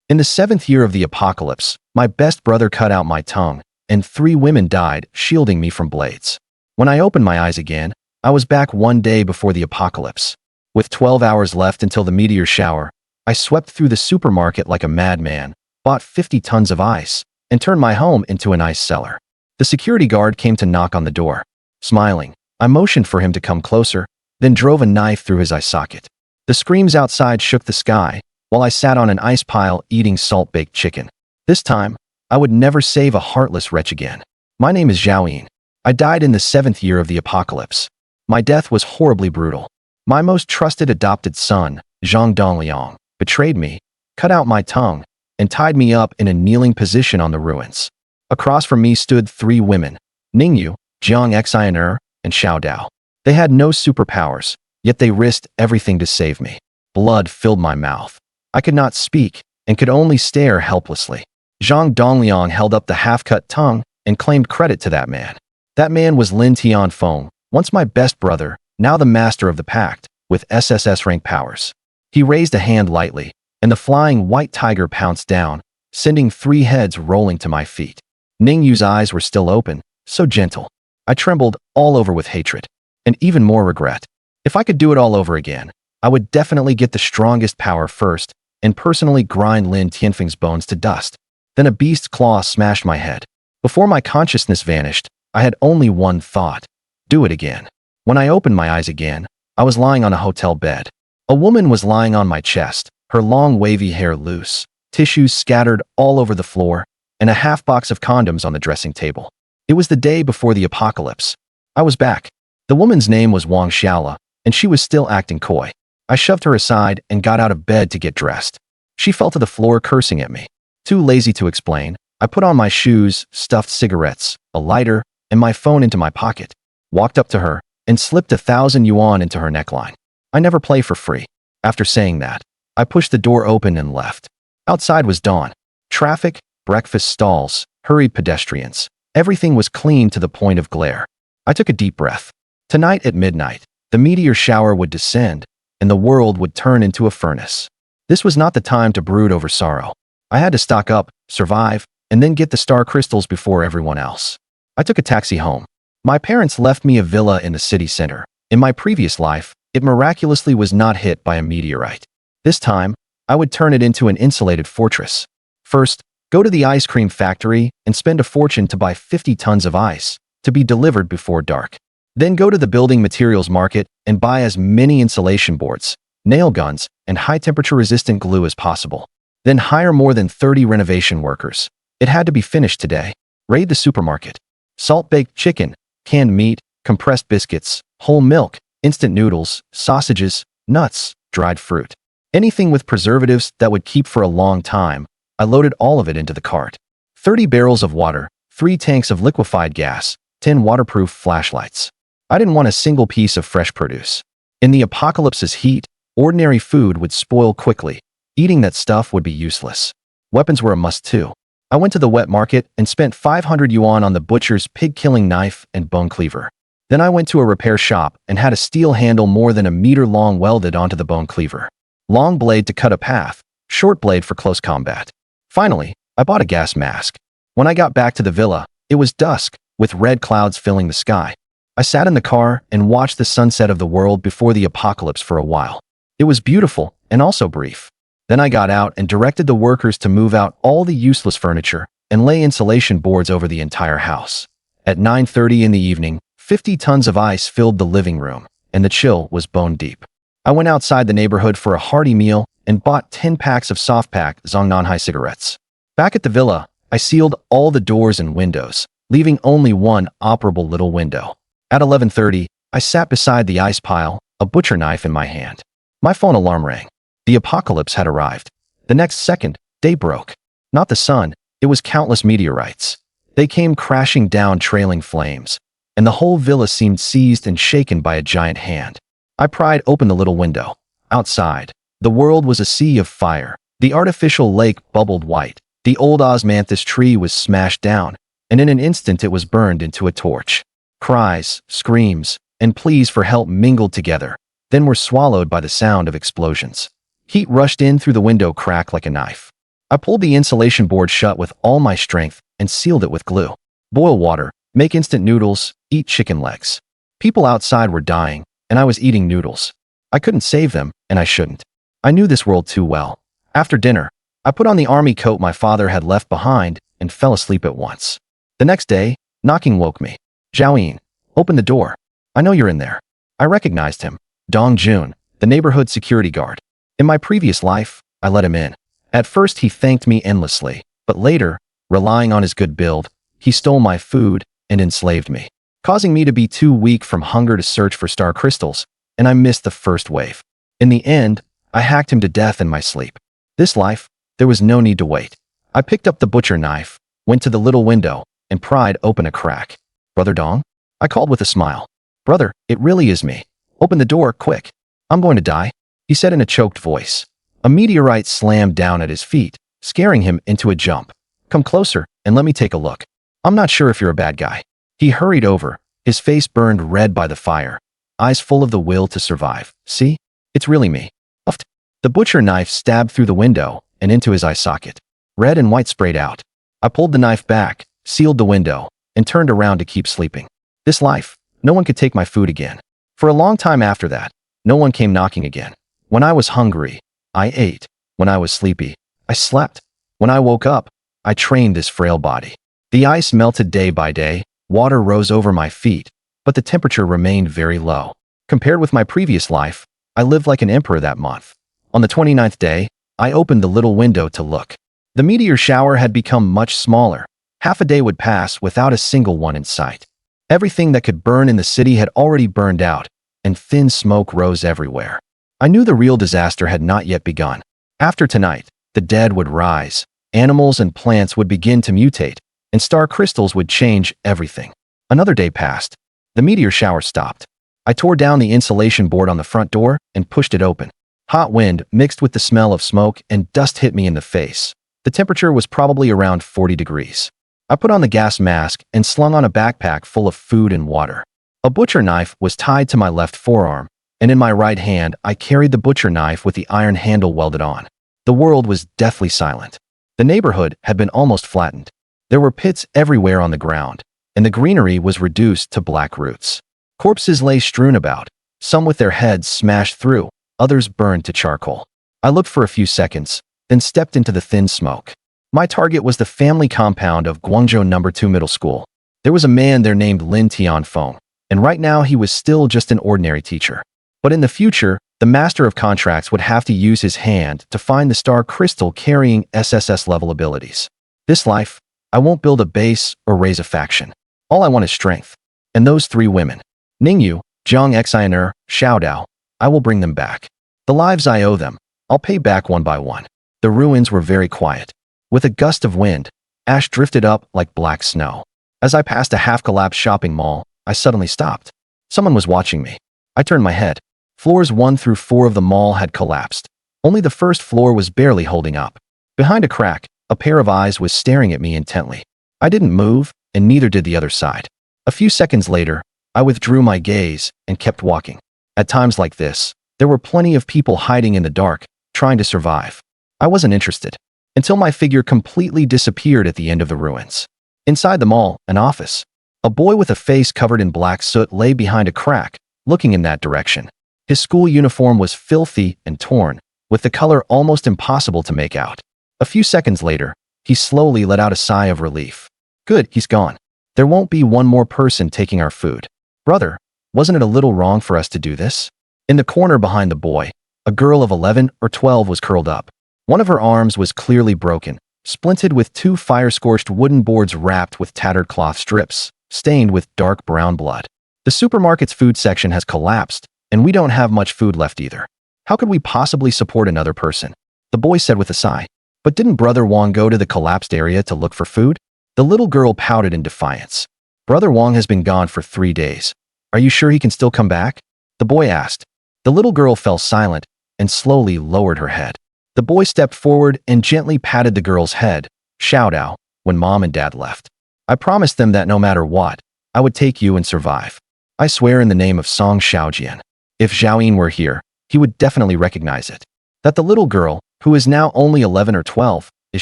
In the 7th year of the apocalypse, my best brother cut out my tongue, and 3 women died, shielding me from blades. When I opened my eyes again, I was back one day before the apocalypse. With 12 hours left until the meteor shower, I swept through the supermarket like a madman, bought 50 tons of ice, and turned my home into an ice cellar. The security guard came to knock on the door. Smiling, I motioned for him to come closer, then drove a knife through his eye socket. The screams outside shook the sky, while I sat on an ice pile eating salt-baked chicken. This time, I would never save a heartless wretch again. My name is Zhao. I died in the 7th year of the apocalypse. My death was horribly brutal. My most trusted adopted son, Zhang Dongliang, betrayed me, cut out my tongue, and tied me up in a kneeling position on the ruins. Across from me stood 3 women, Ningyu, Jiang Xianer, and Xiao Dao. They had no superpowers, yet they risked everything to save me. Blood filled my mouth. I could not speak, and could only stare helplessly. Zhang Dongliang held up the half-cut tongue and claimed credit to that man. That man was Lin Tianfeng, once my best brother, now the master of the pact, with SSS-rank powers. He raised a hand lightly, and the flying white tiger pounced down, sending 3 heads rolling to my feet. Ningyu's eyes were still open, so gentle. I trembled all over with hatred, and even more regret. If I could do it all over again, I would definitely get the strongest power first, and personally grind Lin Tianfeng's bones to dust. Then a beast's claw smashed my head. Before my consciousness vanished, I had only one thought: do it again. When I opened my eyes again, I was lying on a hotel bed. A woman was lying on my chest, her long wavy hair loose, tissues scattered all over the floor, and a half box of condoms on the dressing table. It was the day before the apocalypse. I was back. The woman's name was Wang Xiaola, and she was still acting coy. I shoved her aside and got out of bed to get dressed. She fell to the floor cursing at me. Too lazy to explain, I put on my shoes, stuffed cigarettes, a lighter, and my phone into my pocket, walked up to her, and slipped 1,000 yuan into her neckline. I never play for free. After saying that, I pushed the door open and left. Outside was dawn. Traffic, breakfast stalls, hurried pedestrians. Everything was clean to the point of glare. I took a deep breath. Tonight at midnight, the meteor shower would descend, and the world would turn into a furnace. This was not the time to brood over sorrow. I had to stock up, survive, and then get the star crystals before everyone else. I took a taxi home. My parents left me a villa in the city center. In my previous life, it miraculously was not hit by a meteorite. This time, I would turn it into an insulated fortress. First, go to the ice cream factory and spend a fortune to buy 50 tons of ice, to be delivered before dark. Then go to the building materials market and buy as many insulation boards, nail guns, and high-temperature resistant glue as possible. Then hire more than 30 renovation workers. It had to be finished today. Raid the supermarket. Salt-baked chicken, canned meat, compressed biscuits, whole milk, instant noodles, sausages, nuts, dried fruit. Anything with preservatives that would keep for a long time. I loaded all of it into the cart. 30 barrels of water, 3 tanks of liquefied gas, 10 waterproof flashlights. I didn't want a single piece of fresh produce. In the apocalypse's heat, ordinary food would spoil quickly. Eating that stuff would be useless. Weapons were a must too. I went to the wet market and spent 500 yuan on the butcher's pig-killing knife and bone cleaver. Then I went to a repair shop and had a steel handle more than a meter long welded onto the bone cleaver. Long blade to cut a path, short blade for close combat. Finally, I bought a gas mask. When I got back to the villa, it was dusk, with red clouds filling the sky. I sat in the car and watched the sunset of the world before the apocalypse for a while. It was beautiful and also brief. Then I got out and directed the workers to move out all the useless furniture and lay insulation boards over the entire house. At 9:30 in the evening, 50 tons of ice filled the living room, and the chill was bone deep. I went outside the neighborhood for a hearty meal and bought 10 packs of soft-pack Zongnanhai cigarettes. Back at the villa, I sealed all the doors and windows, leaving only one operable little window. At 11:30, I sat beside the ice pile, a butcher knife in my hand. My phone alarm rang. The apocalypse had arrived. The next second, day broke. Not the sun, it was countless meteorites. They came crashing down trailing flames, and the whole villa seemed seized and shaken by a giant hand. I pried open the little window. Outside, the world was a sea of fire. The artificial lake bubbled white. The old osmanthus tree was smashed down, and in an instant it was burned into a torch. Cries, screams, and pleas for help mingled together, then were swallowed by the sound of explosions. Heat rushed in through the window crack like a knife. I pulled the insulation board shut with all my strength and sealed it with glue. Boil water, make instant noodles, eat chicken legs. People outside were dying, and I was eating noodles. I couldn't save them, and I shouldn't. I knew this world too well. After dinner, I put on the army coat my father had left behind and fell asleep at once. The next day, knocking woke me. Zhao, open the door. I know you're in there. I recognized him. Dong Jun, the neighborhood security guard. In my previous life, I let him in. At first, he thanked me endlessly, but later, relying on his good build, he stole my food and enslaved me, causing me to be too weak from hunger to search for star crystals, and I missed the first wave. In the end, I hacked him to death in my sleep. This life, there was no need to wait. I picked up the butcher knife, went to the little window, and pried open a crack. Brother Dong? I called with a smile. Brother, it really is me. Open the door, quick. I'm going to die, he said in a choked voice. A meteorite slammed down at his feet, scaring him into a jump. Come closer and let me take a look. I'm not sure if you're a bad guy. He hurried over, his face burned red by the fire, eyes full of the will to survive. See? It's really me. Uffed. The butcher knife stabbed through the window and into his eye socket. Red and white sprayed out. I pulled the knife back, sealed the window, and turned around to keep sleeping. This life, no one could take my food again. For a long time after that, no one came knocking again. When I was hungry, I ate. When I was sleepy, I slept. When I woke up, I trained this frail body. The ice melted day by day, water rose over my feet, but the temperature remained very low. Compared with my previous life, I lived like an emperor that month. On the 29th day, I opened the little window to look. The meteor shower had become much smaller. Half a day would pass without a single one in sight. Everything that could burn in the city had already burned out, and thin smoke rose everywhere. I knew the real disaster had not yet begun. After tonight, the dead would rise, animals and plants would begin to mutate, and star crystals would change everything. Another day passed. The meteor shower stopped. I tore down the insulation board on the front door and pushed it open. Hot wind mixed with the smell of smoke and dust hit me in the face. The temperature was probably around 40 degrees. I put on the gas mask and slung on a backpack full of food and water. A butcher knife was tied to my left forearm, and in my right hand I carried the butcher knife with the iron handle welded on. The world was deathly silent. The neighborhood had been almost flattened. There were pits everywhere on the ground, and the greenery was reduced to black roots. Corpses lay strewn about, some with their heads smashed through, others burned to charcoal. I looked for a few seconds, then stepped into the thin smoke. My target was the family compound of Guangzhou No. 2 Middle School. There was a man there named Lin Tianfeng, and right now he was still just an ordinary teacher. But in the future, the master of contracts would have to use his hand to find the star crystal carrying SSS-level abilities. This life, I won't build a base or raise a faction. All I want is strength. And those three women, Ningyu, Zhang Xiner, Xiaodao, I will bring them back. The lives I owe them, I'll pay back one by one. The ruins were very quiet. With a gust of wind, ash drifted up like black snow. As I passed a half-collapsed shopping mall, I suddenly stopped. Someone was watching me. I turned my head. Floors 1 through 4 of the mall had collapsed. Only the first floor was barely holding up. Behind a crack, a pair of eyes was staring at me intently. I didn't move, and neither did the other side. A few seconds later, I withdrew my gaze and kept walking. At times like this, there were plenty of people hiding in the dark, trying to survive. I wasn't interested, until my figure completely disappeared at the end of the ruins. Inside the mall, an office. A boy with a face covered in black soot lay behind a crack, looking in that direction. His school uniform was filthy and torn, with the color almost impossible to make out. A few seconds later, he slowly let out a sigh of relief. Good, he's gone. There won't be one more person taking our food. Brother, wasn't it a little wrong for us to do this? In the corner behind the boy, a girl of 11 or 12 was curled up. One of her arms was clearly broken, splinted with 2 fire-scorched wooden boards wrapped with tattered cloth strips, stained with dark brown blood. The supermarket's food section has collapsed, and we don't have much food left either. How could we possibly support another person? The boy said with a sigh. But didn't Brother Wong go to the collapsed area to look for food? The little girl pouted in defiance. Brother Wong has been gone for 3 days. Are you sure he can still come back? The boy asked. The little girl fell silent and slowly lowered her head. The boy stepped forward and gently patted the girl's head, Xiaodao, when Mom and Dad left. I promised them that no matter what, I would take you and survive. I swear in the name of Song Xiaojian. If Zhao were here, he would definitely recognize it. That the little girl, who is now only 11 or 12, is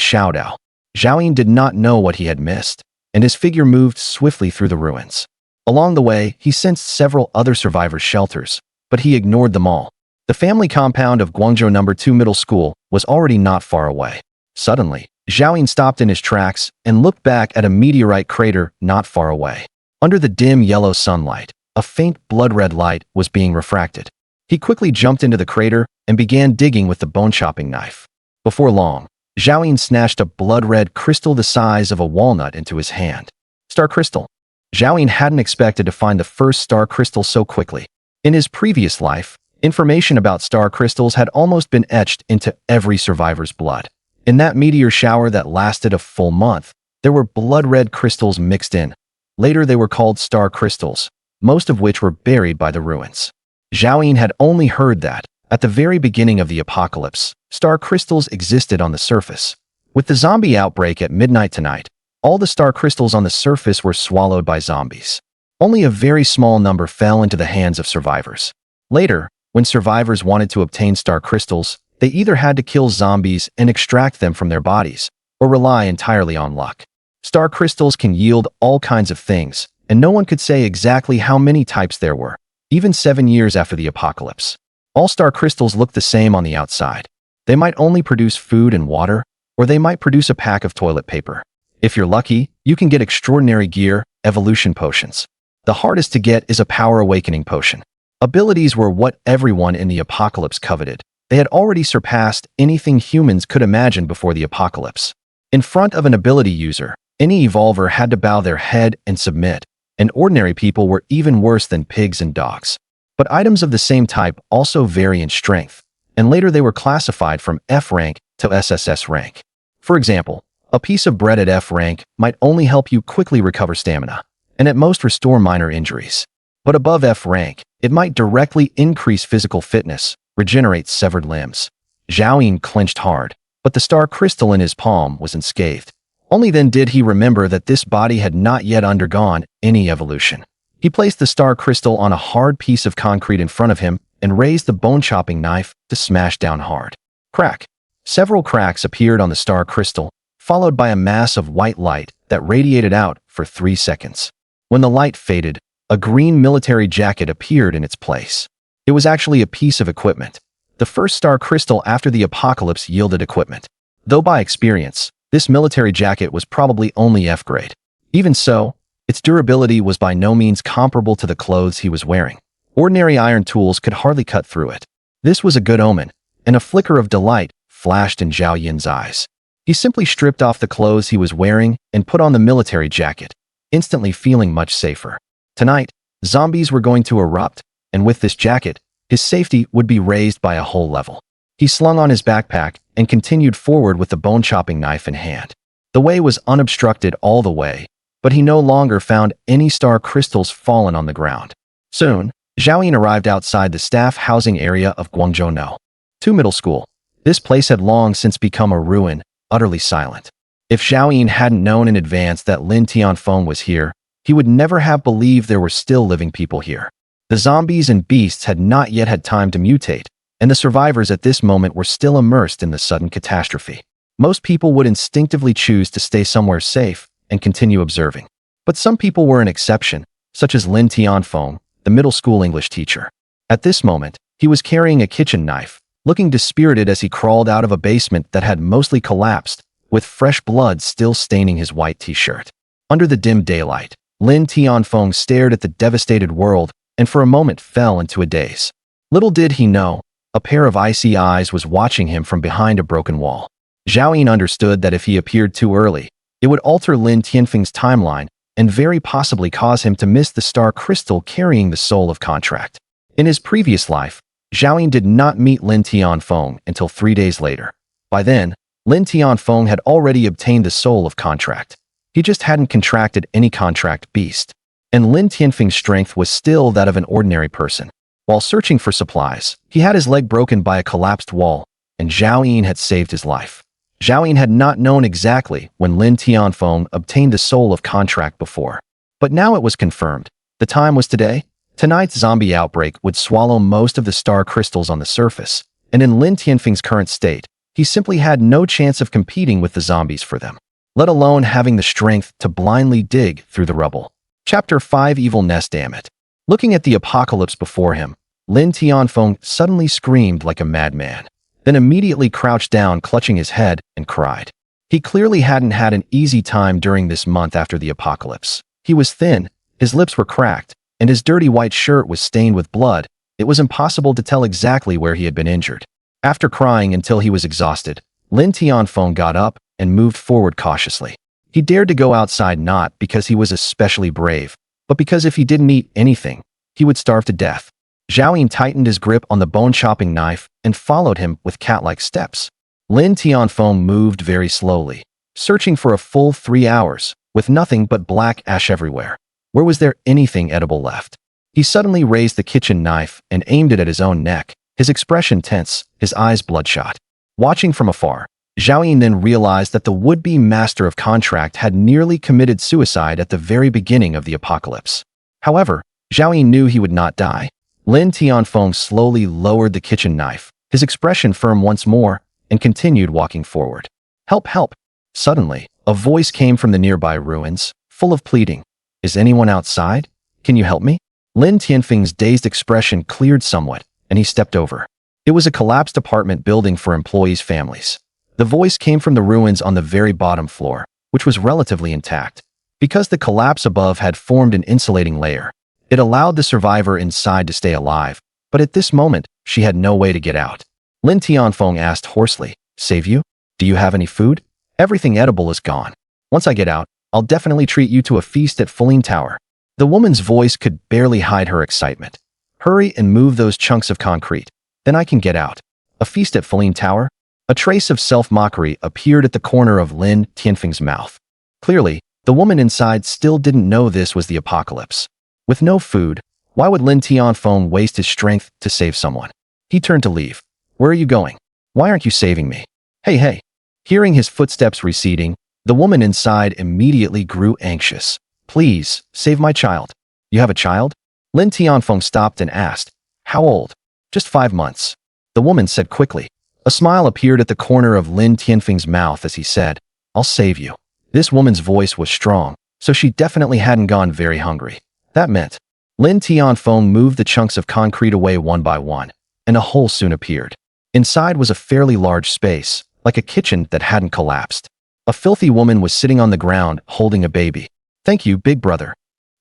Xiaodao. Zhao Yun did not know what he had missed, and his figure moved swiftly through the ruins. Along the way, he sensed several other survivors' shelters, but he ignored them all. The family compound of Guangzhou No. 2 Middle School was already not far away. Suddenly, Zhao Yun stopped in his tracks and looked back at a meteorite crater not far away. Under the dim yellow sunlight, a faint blood-red light was being refracted. He quickly jumped into the crater and began digging with the bone-chopping knife. Before long, Zhao Yun snatched a blood-red crystal the size of a walnut into his hand. Star crystal. Zhao Yun hadn't expected to find the first star crystal so quickly. In his previous life, information about star crystals had almost been etched into every survivor's blood. In that meteor shower that lasted a full month, there were blood-red crystals mixed in. Later they were called star crystals, most of which were buried by the ruins. Zhao Yun had only heard that, at the very beginning of the apocalypse, star crystals existed on the surface. With the zombie outbreak at midnight tonight, all the star crystals on the surface were swallowed by zombies. Only a very small number fell into the hands of survivors. Later, when survivors wanted to obtain star crystals, they either had to kill zombies and extract them from their bodies, or rely entirely on luck. Star crystals can yield all kinds of things, and no one could say exactly how many types there were, even 7 years after the apocalypse. All star crystals look the same on the outside. They might only produce food and water, or they might produce a pack of toilet paper. If you're lucky, you can get extraordinary gear, evolution potions. The hardest to get is a power awakening potion. Abilities were what everyone in the apocalypse coveted. They had already surpassed anything humans could imagine before the apocalypse. In front of an ability user, any evolver had to bow their head and submit, and ordinary people were even worse than pigs and dogs. But items of the same type also vary in strength, and later they were classified from F rank to SSS rank. For example, a piece of bread at F rank might only help you quickly recover stamina, and at most restore minor injuries. But above F rank, it might directly increase physical fitness, regenerate severed limbs. Zhao Yun clenched hard, but the star crystal in his palm was unscathed. Only then did he remember that this body had not yet undergone any evolution. He placed the star crystal on a hard piece of concrete in front of him and raised the bone-chopping knife to smash down hard. Crack! Several cracks appeared on the star crystal, followed by a mass of white light that radiated out for 3 seconds. When the light faded, a green military jacket appeared in its place. It was actually a piece of equipment. The first star crystal after the apocalypse yielded equipment. Though by experience, this military jacket was probably only F grade. Even so, its durability was by no means comparable to the clothes he was wearing. Ordinary iron tools could hardly cut through it. This was a good omen, and a flicker of delight flashed in Zhao Yun's eyes. He simply stripped off the clothes he was wearing and put on the military jacket, instantly feeling much safer. Tonight, zombies were going to erupt, and with this jacket, his safety would be raised by a whole level. He slung on his backpack and continued forward with the bone-chopping knife in hand. The way was unobstructed all the way, but he no longer found any star crystals fallen on the ground. Soon, Zhao Yun arrived outside the staff housing area of Guangzhou No. 2 Middle School. This place had long since become a ruin, utterly silent. If Zhao Yun hadn't known in advance that Lin Tianfeng was here, he would never have believed there were still living people here. The zombies and beasts had not yet had time to mutate, and the survivors at this moment were still immersed in the sudden catastrophe. Most people would instinctively choose to stay somewhere safe and continue observing. But some people were an exception, such as Lin Tianfeng, the middle school English teacher. At this moment, he was carrying a kitchen knife, looking dispirited as he crawled out of a basement that had mostly collapsed, with fresh blood still staining his white t-shirt. Under the dim daylight, Lin Tianfeng stared at the devastated world and for a moment fell into a daze. Little did he know, a pair of icy eyes was watching him from behind a broken wall. Zhao Yun understood that if he appeared too early, it would alter Lin Tianfeng's timeline and very possibly cause him to miss the star crystal carrying the soul of contract. In his previous life, Zhao Yun did not meet Lin Tianfeng until 3 days later. By then, Lin Tianfeng had already obtained the soul of contract. He just hadn't contracted any contract beast. And Lin Tianfeng's strength was still that of an ordinary person. While searching for supplies, he had his leg broken by a collapsed wall, and Zhao Yun had saved his life. Zhao Yun had not known exactly when Lin Tianfeng obtained the soul of contract before. But now it was confirmed. The time was today. Tonight's zombie outbreak would swallow most of the star crystals on the surface, and in Lin Tianfeng's current state, He simply had no chance of competing with the zombies for them, let alone having the strength to blindly dig through the rubble. Chapter 5 Evil Nest. Damn it. Looking at the apocalypse before him, Lin Tianfeng suddenly screamed like a madman, then immediately crouched down, clutching his head, and cried. He clearly hadn't had an easy time during this month after the apocalypse. He was thin, his lips were cracked, and his dirty white shirt was stained with blood. It was impossible to tell exactly where he had been injured. After crying until he was exhausted, Lin Tianfeng got up and moved forward cautiously. He dared to go outside not because he was especially brave, but because if he didn't eat anything, he would starve to death. Zhao Yin tightened his grip on the bone-chopping knife and followed him with cat-like steps. Lin Tianfeng moved very slowly, searching for a full 3 hours, with nothing but black ash everywhere. Where was there anything edible left? He suddenly raised the kitchen knife and aimed it at his own neck, his expression tense, his eyes bloodshot. Watching from afar, Zhao Yin then realized that the would-be master of contract had nearly committed suicide at the very beginning of the apocalypse. However, Zhao Yin knew he would not die. Lin Tianfeng slowly lowered the kitchen knife, his expression firm once more, and continued walking forward. Help, help! Suddenly, a voice came from the nearby ruins, full of pleading. Is anyone outside? Can you help me? Lin Tianfeng's dazed expression cleared somewhat, and he stepped over. It was a collapsed apartment building for employees' families. The voice came from the ruins on the very bottom floor, which was relatively intact. Because the collapse above had formed an insulating layer, it allowed the survivor inside to stay alive, but at this moment, she had no way to get out. Lin Tianfeng asked hoarsely, Save you? Do you have any food? Everything edible is gone. Once I get out, I'll definitely treat you to a feast at Feline Tower. The woman's voice could barely hide her excitement. Hurry and move those chunks of concrete. Then I can get out. A feast at Feline Tower? A trace of self-mockery appeared at the corner of Lin Tianfeng's mouth. Clearly, the woman inside still didn't know this was the apocalypse. With no food, why would Lin Tianfeng waste his strength to save someone? He turned to leave. Where are you going? Why aren't you saving me? Hey, hey. Hearing his footsteps receding, the woman inside immediately grew anxious. Please, save my child. You have a child? Lin Tianfeng stopped and asked. How old? Just 5 months. The woman said quickly. A smile appeared at the corner of Lin Tianfeng's mouth as he said, I'll save you. This woman's voice was strong, so she definitely hadn't gone very hungry. That meant Lin Tianfeng moved the chunks of concrete away one by one, and a hole soon appeared. Inside was a fairly large space, like a kitchen that hadn't collapsed. A filthy woman was sitting on the ground, holding a baby. Thank you, big brother.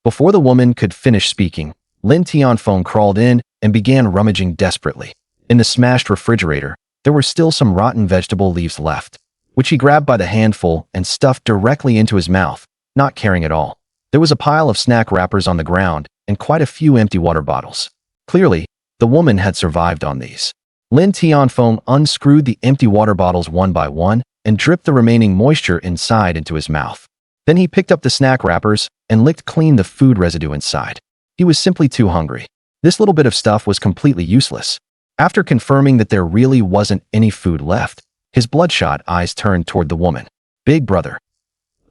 Before the woman could finish speaking, Lin Tianfeng crawled in and began rummaging desperately. In the smashed refrigerator, there were still some rotten vegetable leaves left, which he grabbed by the handful and stuffed directly into his mouth, not caring at all. There was a pile of snack wrappers on the ground and quite a few empty water bottles. Clearly, the woman had survived on these. Lin Tianfeng unscrewed the empty water bottles one by one and dripped the remaining moisture inside into his mouth. Then he picked up the snack wrappers and licked clean the food residue inside. He was simply too hungry. This little bit of stuff was completely useless. After confirming that there really wasn't any food left, his bloodshot eyes turned toward the woman. Big brother.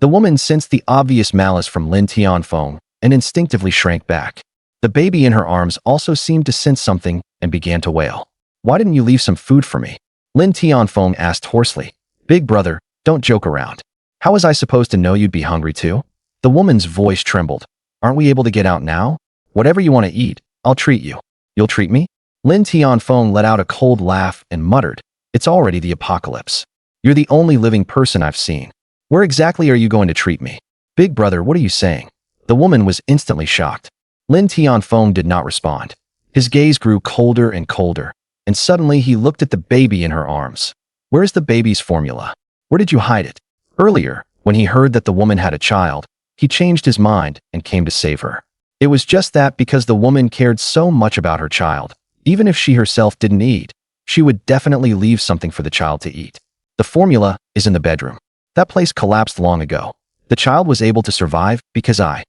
The woman sensed the obvious malice from Lin Tianfeng and instinctively shrank back. The baby in her arms also seemed to sense something and began to wail. Why didn't you leave some food for me? Lin Tianfeng asked hoarsely. Big brother, don't joke around. How was I supposed to know you'd be hungry too? The woman's voice trembled. Aren't we able to get out now? Whatever you want to eat, I'll treat you. You'll treat me? Lin Tianfeng let out a cold laugh and muttered, It's already the apocalypse. You're the only living person I've seen. Where exactly are you going to treat me? Big brother, what are you saying? The woman was instantly shocked. Lin Tianfeng did not respond. His gaze grew colder and colder, and suddenly he looked at the baby in her arms. Where's the baby's formula? Where did you hide it? Earlier, when he heard that the woman had a child, he changed his mind and came to save her. It was just that because the woman cared so much about her child, even if she herself didn't eat, she would definitely leave something for the child to eat. The formula is in the bedroom. That place collapsed long ago. The child was able to survive because I.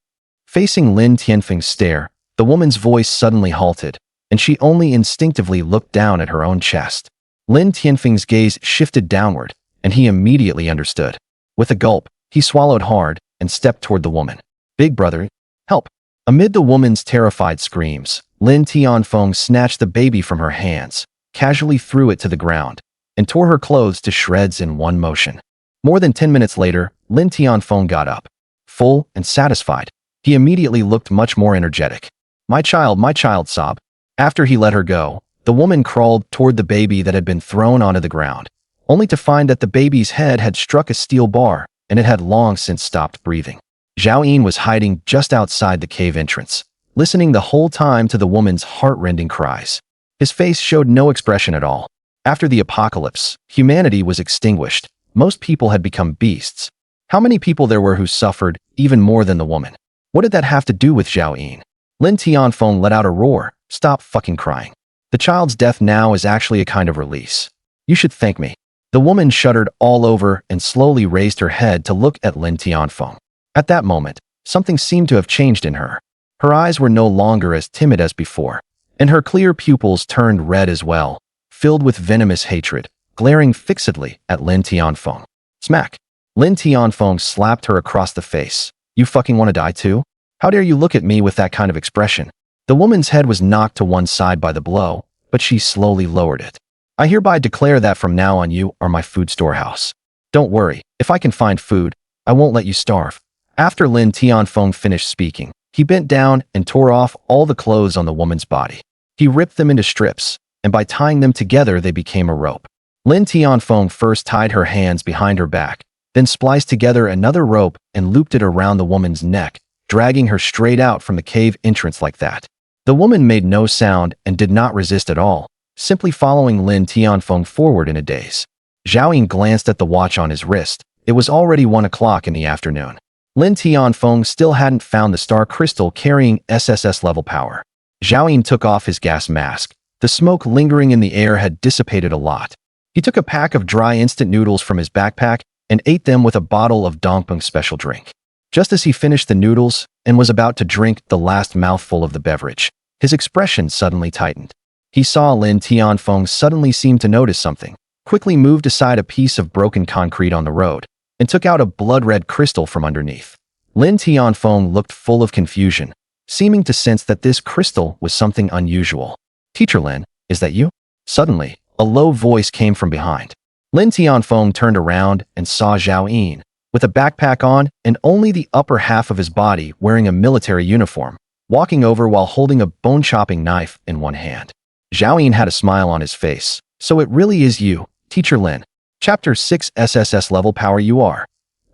Facing Lin Tianfeng's stare, the woman's voice suddenly halted, and she only instinctively looked down at her own chest. Lin Tianfeng's gaze shifted downward, and he immediately understood. With a gulp, he swallowed hard and stepped toward the woman. Big brother, help. Amid the woman's terrified screams, Lin Tianfeng snatched the baby from her hands, casually threw it to the ground, and tore her clothes to shreds in one motion. More than 10 minutes later, Lin Tianfeng got up. Full and satisfied, he immediately looked much more energetic. My child, sob. After he let her go, the woman crawled toward the baby that had been thrown onto the ground, only to find that the baby's head had struck a steel bar and it had long since stopped breathing. Zhao Yin was hiding just outside the cave entrance, listening the whole time to the woman's heart-rending cries. His face showed no expression at all. After the apocalypse, humanity was extinguished. Most people had become beasts. How many people there were who suffered, even more than the woman? What did that have to do with Zhao Yin? Lin Tianfeng let out a roar. Stop fucking crying. The child's death now is actually a kind of release. You should thank me. The woman shuddered all over and slowly raised her head to look at Lin Tianfeng. At that moment, something seemed to have changed in her. Her eyes were no longer as timid as before, and her clear pupils turned red as well, filled with venomous hatred, glaring fixedly at Lin Tianfeng. Smack! Lin Tianfeng slapped her across the face. You fucking want to die too? How dare you look at me with that kind of expression? The woman's head was knocked to one side by the blow, but she slowly lowered it. I hereby declare that from now on you are my food storehouse. Don't worry, if I can find food, I won't let you starve. After Lin Tianfeng finished speaking, he bent down and tore off all the clothes on the woman's body. He ripped them into strips, and by tying them together they became a rope. Lin Tianfeng first tied her hands behind her back, then spliced together another rope and looped it around the woman's neck, dragging her straight out from the cave entrance like that. The woman made no sound and did not resist at all, simply following Lin Tianfeng forward in a daze. Zhao Yin glanced at the watch on his wrist. It was already 1 o'clock in the afternoon. Lin Tianfeng still hadn't found the star crystal carrying SSS level power. Zhao Yin took off his gas mask. The smoke lingering in the air had dissipated a lot. He took a pack of dry instant noodles from his backpack and ate them with a bottle of Dongpeng special drink. Just as he finished the noodles and was about to drink the last mouthful of the beverage, his expression suddenly tightened. He saw Lin Tianfeng suddenly seem to notice something, quickly moved aside a piece of broken concrete on the road, and took out a blood-red crystal from underneath. Lin Tianfeng looked full of confusion, seeming to sense that this crystal was something unusual. Teacher Lin, is that you? Suddenly, a low voice came from behind. Lin Tianfeng turned around and saw Zhao Yin, with a backpack on and only the upper half of his body wearing a military uniform, walking over while holding a bone-chopping knife in one hand. Zhao Yin had a smile on his face. So it really is you, Teacher Lin. Chapter 6 SSS level power you are.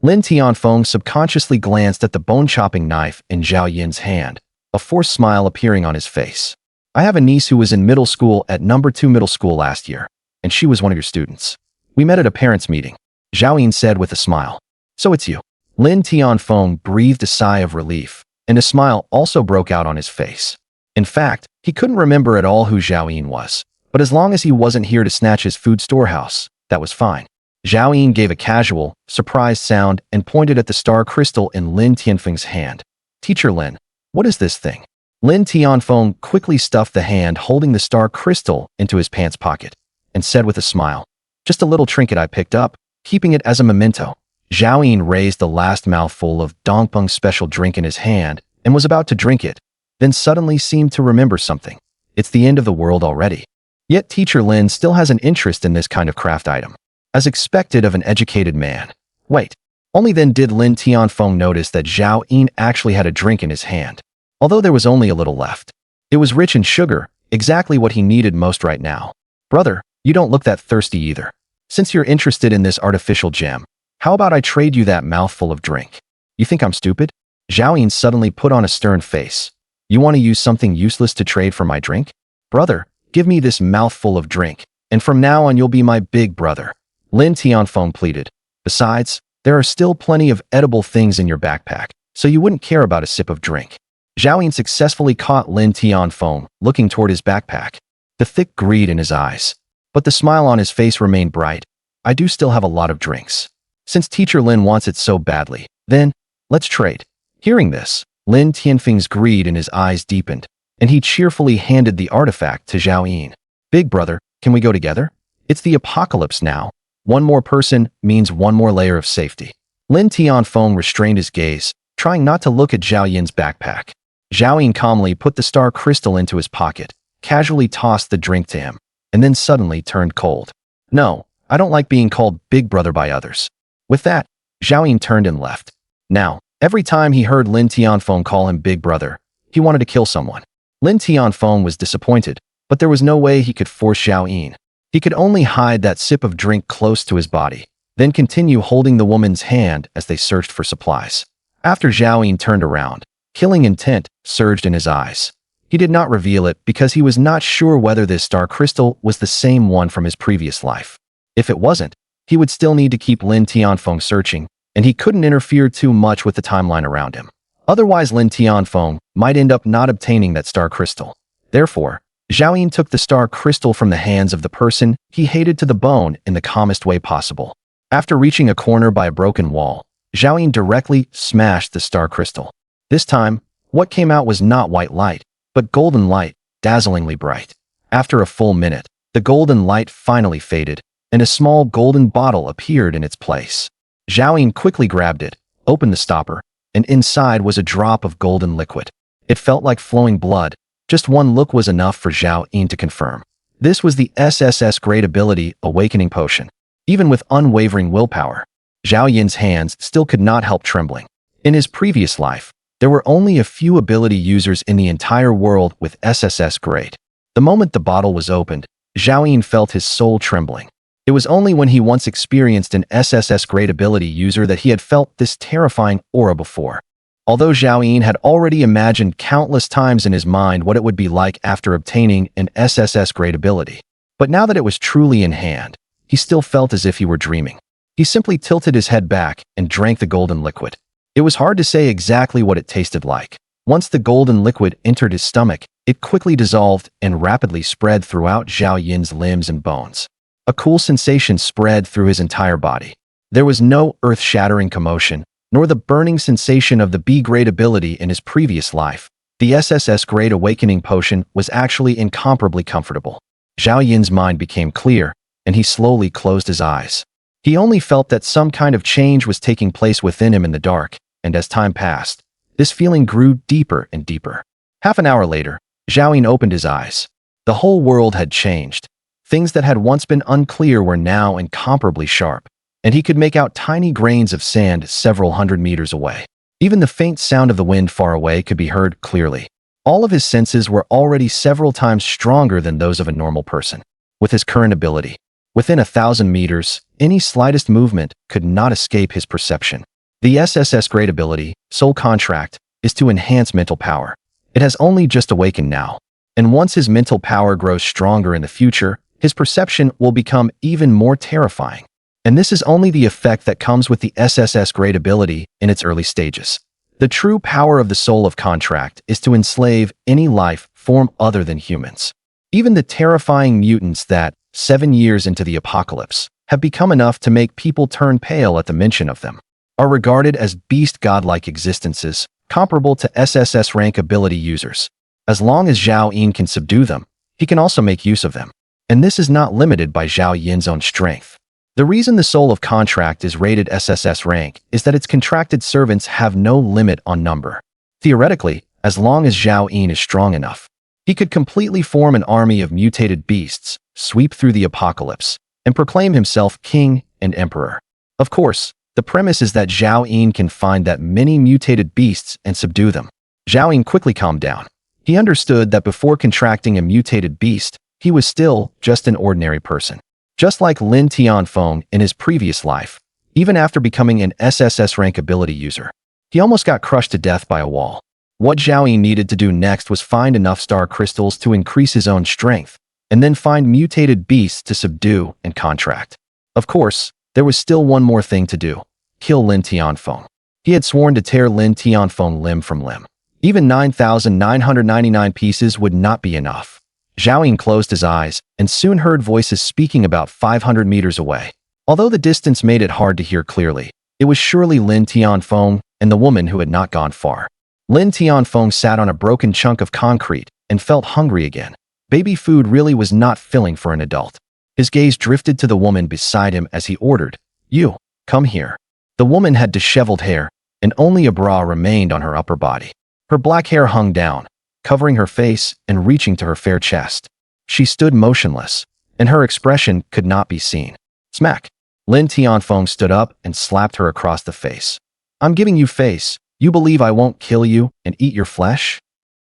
Lin Tianfeng subconsciously glanced at the bone-chopping knife in Zhao Yin's hand, a forced smile appearing on his face. I have a niece who was in middle school at number 2 middle school last year, and she was one of your students. We met at a parents' meeting, Zhao Yin said with a smile. So it's you. Lin Tianfeng breathed a sigh of relief, and a smile also broke out on his face. In fact, he couldn't remember at all who Zhao Yin was, but as long as he wasn't here to snatch his food storehouse, that was fine. Zhao Yin gave a casual, surprised sound and pointed at the star crystal in Lin Tianfeng's hand. Teacher Lin, what is this thing? Lin Tianfeng quickly stuffed the hand holding the star crystal into his pants pocket and said with a smile, just a little trinket I picked up, keeping it as a memento. Zhao Yin raised the last mouthful of Dongpeng special drink in his hand and was about to drink it, then suddenly seemed to remember something. It's the end of the world already. Yet Teacher Lin still has an interest in this kind of craft item, as expected of an educated man. Wait. Only then did Lin Tianfeng notice that Zhao Yin actually had a drink in his hand, although there was only a little left. It was rich in sugar, exactly what he needed most right now. Brother, you don't look that thirsty either. Since you're interested in this artificial gem, how about I trade you that mouthful of drink? You think I'm stupid? Zhao Yin suddenly put on a stern face. You want to use something useless to trade for my drink? Brother, give me this mouthful of drink, and from now on you'll be my big brother. Lin Tianfeng pleaded. Besides, there are still plenty of edible things in your backpack, so you wouldn't care about a sip of drink. Zhao Yin successfully caught Lin Tianfeng looking toward his backpack, the thick greed in his eyes. But the smile on his face remained bright. I do still have a lot of drinks. Since Teacher Lin wants it so badly, then, let's trade. Hearing this, Lin Tianfeng's greed in his eyes deepened, and he cheerfully handed the artifact to Zhao Yin. Big brother, can we go together? It's the apocalypse now. One more person means one more layer of safety. Lin Tianfeng restrained his gaze, trying not to look at Zhao Yin's backpack. Zhao Yin calmly put the star crystal into his pocket, casually tossed the drink to him, and then suddenly turned cold. No, I don't like being called big brother by others." With that, Zhao Yun turned and left. Now, every time he heard Lin Tianfeng call him big brother, he wanted to kill someone. Lin Tianfeng was disappointed, but there was no way he could force Zhao Yun. He could only hide that sip of drink close to his body, then continue holding the woman's hand as they searched for supplies. After Zhao Yun turned around, killing intent surged in his eyes. He did not reveal it because he was not sure whether this star crystal was the same one from his previous life. If it wasn't, he would still need to keep Lin Tianfeng searching, and he couldn't interfere too much with the timeline around him. Otherwise, Lin Tianfeng might end up not obtaining that star crystal. Therefore, Zhao Yun took the star crystal from the hands of the person he hated to the bone in the calmest way possible. After reaching a corner by a broken wall, Zhao Yun directly smashed the star crystal. This time, what came out was not white light, but golden light, dazzlingly bright. After a full minute, the golden light finally faded, and a small golden bottle appeared in its place. Zhao Yun quickly grabbed it, opened the stopper, and inside was a drop of golden liquid. It felt like flowing blood. Just one look was enough for Zhao Yun to confirm. This was the SSS Great Ability Awakening Potion. Even with unwavering willpower, Zhao Yun's hands still could not help trembling. In his previous life, there were only a few ability users in the entire world with SSS Great. The moment the bottle was opened, Zhao Yun felt his soul trembling. It was only when he once experienced an SSS Great Ability user that he had felt this terrifying aura before. Although Zhao Yun had already imagined countless times in his mind what it would be like after obtaining an SSS Great Ability. But now that it was truly in hand, he still felt as if he were dreaming. He simply tilted his head back and drank the golden liquid. It was hard to say exactly what it tasted like. Once the golden liquid entered his stomach, it quickly dissolved and rapidly spread throughout Zhao Yun's limbs and bones. A cool sensation spread through his entire body. There was no earth-shattering commotion, nor the burning sensation of the B Great Ability in his previous life. The SSS Great Awakening Potion was actually incomparably comfortable. Zhao Yun's mind became clear, and he slowly closed his eyes. He only felt that some kind of change was taking place within him in the dark, and as time passed, this feeling grew deeper and deeper. Half an hour later, Zhao Yun opened his eyes. The whole world had changed. Things that had once been unclear were now incomparably sharp, and he could make out tiny grains of sand several hundred meters away. Even the faint sound of the wind far away could be heard clearly. All of his senses were already several times stronger than those of a normal person. With his current ability, within 1,000 meters, any slightest movement could not escape his perception. The SSS Great Ability, Soul Contract, is to enhance mental power. It has only just awakened now, and once his mental power grows stronger in the future, his perception will become even more terrifying. And this is only the effect that comes with the SSS Great Ability in its early stages. The true power of the Soul of Contract is to enslave any life form other than humans. Even the terrifying mutants that, 7 years into the apocalypse, have become enough to make people turn pale at the mention of them, are regarded as beast godlike existences, comparable to SSS rank ability users. As long as Zhao Yun can subdue them, he can also make use of them. And this is not limited by Zhao Yun's own strength. The reason the Soul of Contract is rated SSS rank is that its contracted servants have no limit on number. Theoretically, as long as Zhao Yun is strong enough, he could completely form an army of mutated beasts, sweep through the apocalypse, and proclaim himself king and emperor. Of course, the premise is that Zhao Yun can find that many mutated beasts and subdue them. Zhao Yun quickly calmed down. He understood that before contracting a mutated beast, he was still just an ordinary person. Just like Lin Tianfeng in his previous life, even after becoming an SSS rank ability user, he almost got crushed to death by a wall. What Zhao Yun needed to do next was find enough star crystals to increase his own strength, and then find mutated beasts to subdue and contract. Of course, there was still one more thing to do: kill Lin Tianfeng. He had sworn to tear Lin Tianfeng limb from limb. Even 9,999 pieces would not be enough. Zhao Yun closed his eyes and soon heard voices speaking about 500 meters away. Although the distance made it hard to hear clearly, it was surely Lin Tianfeng and the woman who had not gone far. Lin Tianfeng sat on a broken chunk of concrete and felt hungry again. Baby food really was not filling for an adult. His gaze drifted to the woman beside him as he ordered, "You, come here." The woman had disheveled hair, and only a bra remained on her upper body. Her black hair hung down, covering her face and reaching to her fair chest. She stood motionless, and her expression could not be seen. Smack. Lin Tianfeng stood up and slapped her across the face. I'm giving you face. You believe I won't kill you and eat your flesh?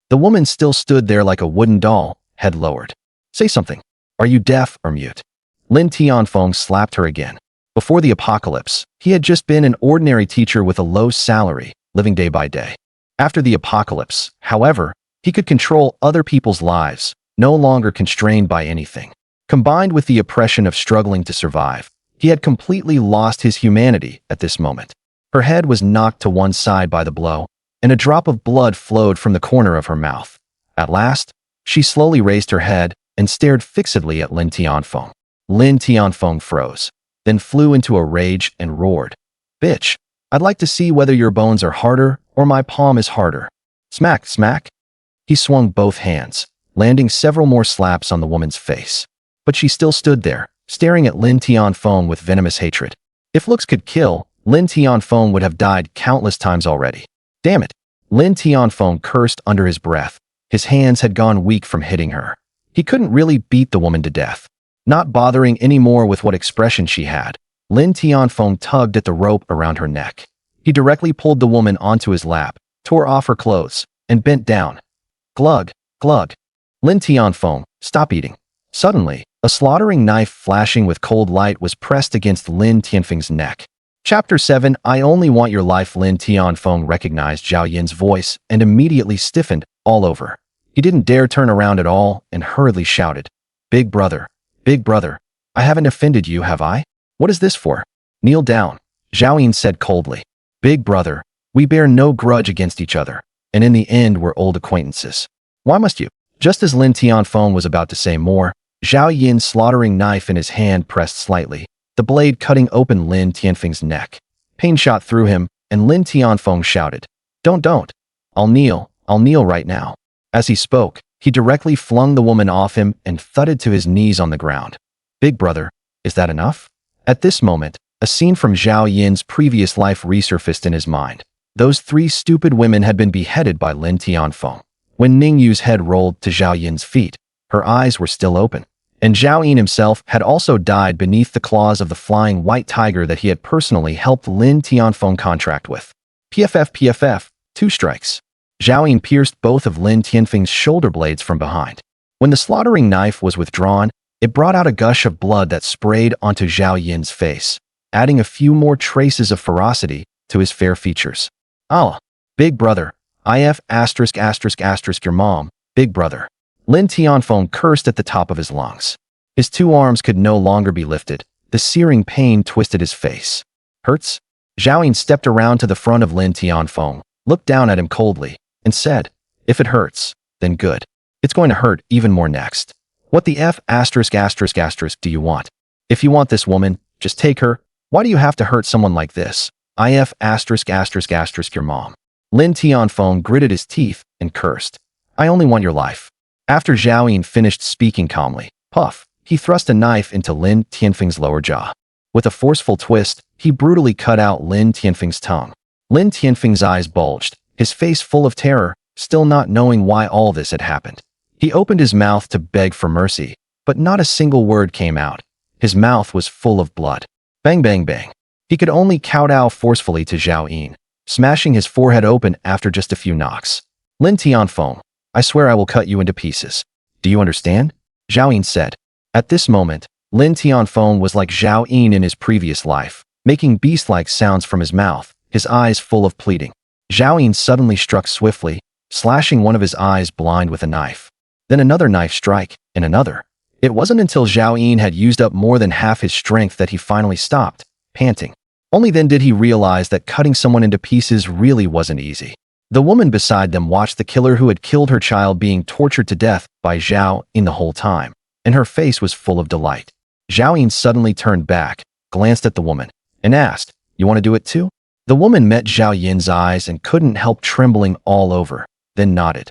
The woman still stood there like a wooden doll, head lowered. Say something. Are you deaf or mute? Lin Tianfeng slapped her again. Before the apocalypse, he had just been an ordinary teacher with a low salary, living day by day. After the apocalypse, however, he could control other people's lives, no longer constrained by anything. Combined with the oppression of struggling to survive, he had completely lost his humanity at this moment. Her head was knocked to one side by the blow, and a drop of blood flowed from the corner of her mouth. At last, she slowly raised her head and stared fixedly at Lin Tianfeng. Lin Tianfeng froze, then flew into a rage and roared, "Bitch, I'd like to see whether your bones are harder or my palm is harder." Smack, smack. He swung both hands, landing several more slaps on the woman's face. But she still stood there, staring at Lin Tianfeng with venomous hatred. If looks could kill, Lin Tianfeng would have died countless times already. Damn it! Lin Tianfeng cursed under his breath. His hands had gone weak from hitting her. He couldn't really beat the woman to death. Not bothering anymore with what expression she had, Lin Tianfeng tugged at the rope around her neck. He directly pulled the woman onto his lap, tore off her clothes, and bent down. Glug, glug. Lin Tianfeng, stop eating. Suddenly, a slaughtering knife flashing with cold light was pressed against Lin Tianfeng's neck. Chapter 7 I Only Want Your Life. Lin Tianfeng recognized Zhao Yin's voice and immediately stiffened all over. He didn't dare turn around at all and hurriedly shouted, Big brother, I haven't offended you, have I? What is this for? Kneel down, Zhao Yin said coldly. Big brother, we bear no grudge against each other, and in the end we're old acquaintances. Why must you? Just as Lin Tianfeng was about to say more, Zhao Yin's slaughtering knife in his hand pressed slightly, the blade cutting open Lin Tianfeng's neck. Pain shot through him, and Lin Tianfeng shouted, Don't. I'll kneel right now. As he spoke, he directly flung the woman off him and thudded to his knees on the ground. Big brother, is that enough? At this moment, a scene from Zhao Yin's previous life resurfaced in his mind. Those 3 stupid women had been beheaded by Lin Tianfeng. When Ning Yu's head rolled to Zhao Yin's feet, her eyes were still open. And Zhao Yin himself had also died beneath the claws of the flying white tiger that he had personally helped Lin Tianfeng contract with. PFF, 2 strikes. Zhao Yin pierced both of Lin Tianfeng's shoulder blades from behind. When the slaughtering knife was withdrawn, it brought out a gush of blood that sprayed onto Zhao Yin's face, adding a few more traces of ferocity to his fair features. Allah, big brother, IF *** your mom, big brother. Lin Tianfeng cursed at the top of his lungs. His 2 arms could no longer be lifted. The searing pain twisted his face. Hurts? Zhao Yin stepped around to the front of Lin Tianfeng, looked down at him coldly, and said, If it hurts, then good. It's going to hurt even more next. What the F *** do you want? If you want this woman, just take her. Why do you have to hurt someone like this? IF *** your mom. Lin Tianfeng gritted his teeth and cursed. I only want your life. After Zhao Yin finished speaking calmly, puff, he thrust a knife into Lin Tianfeng's lower jaw. With a forceful twist, he brutally cut out Lin Tianfeng's tongue. Lin Tianfeng's eyes bulged, his face full of terror, still not knowing why all this had happened. He opened his mouth to beg for mercy, but not a single word came out. His mouth was full of blood. Bang, bang, bang. He could only kowtow forcefully to Zhao Yin, smashing his forehead open after just a few knocks. Lin Tianfeng, I swear I will cut you into pieces. Do you understand? Zhao Yin said. At this moment, Lin Tianfeng was like Zhao Yin in his previous life, making beast-like sounds from his mouth, his eyes full of pleading. Zhao Yin suddenly struck swiftly, slashing one of his eyes blind with a knife. Then another knife strike, and another. It wasn't until Zhao Yin had used up more than half his strength that he finally stopped, panting. Only then did he realize that cutting someone into pieces really wasn't easy. The woman beside them watched the killer who had killed her child being tortured to death by Zhao Yin the whole time, and her face was full of delight. Zhao Yin suddenly turned back, glanced at the woman, and asked, You want to do it too? The woman met Zhao Yin's eyes and couldn't help trembling all over, then nodded.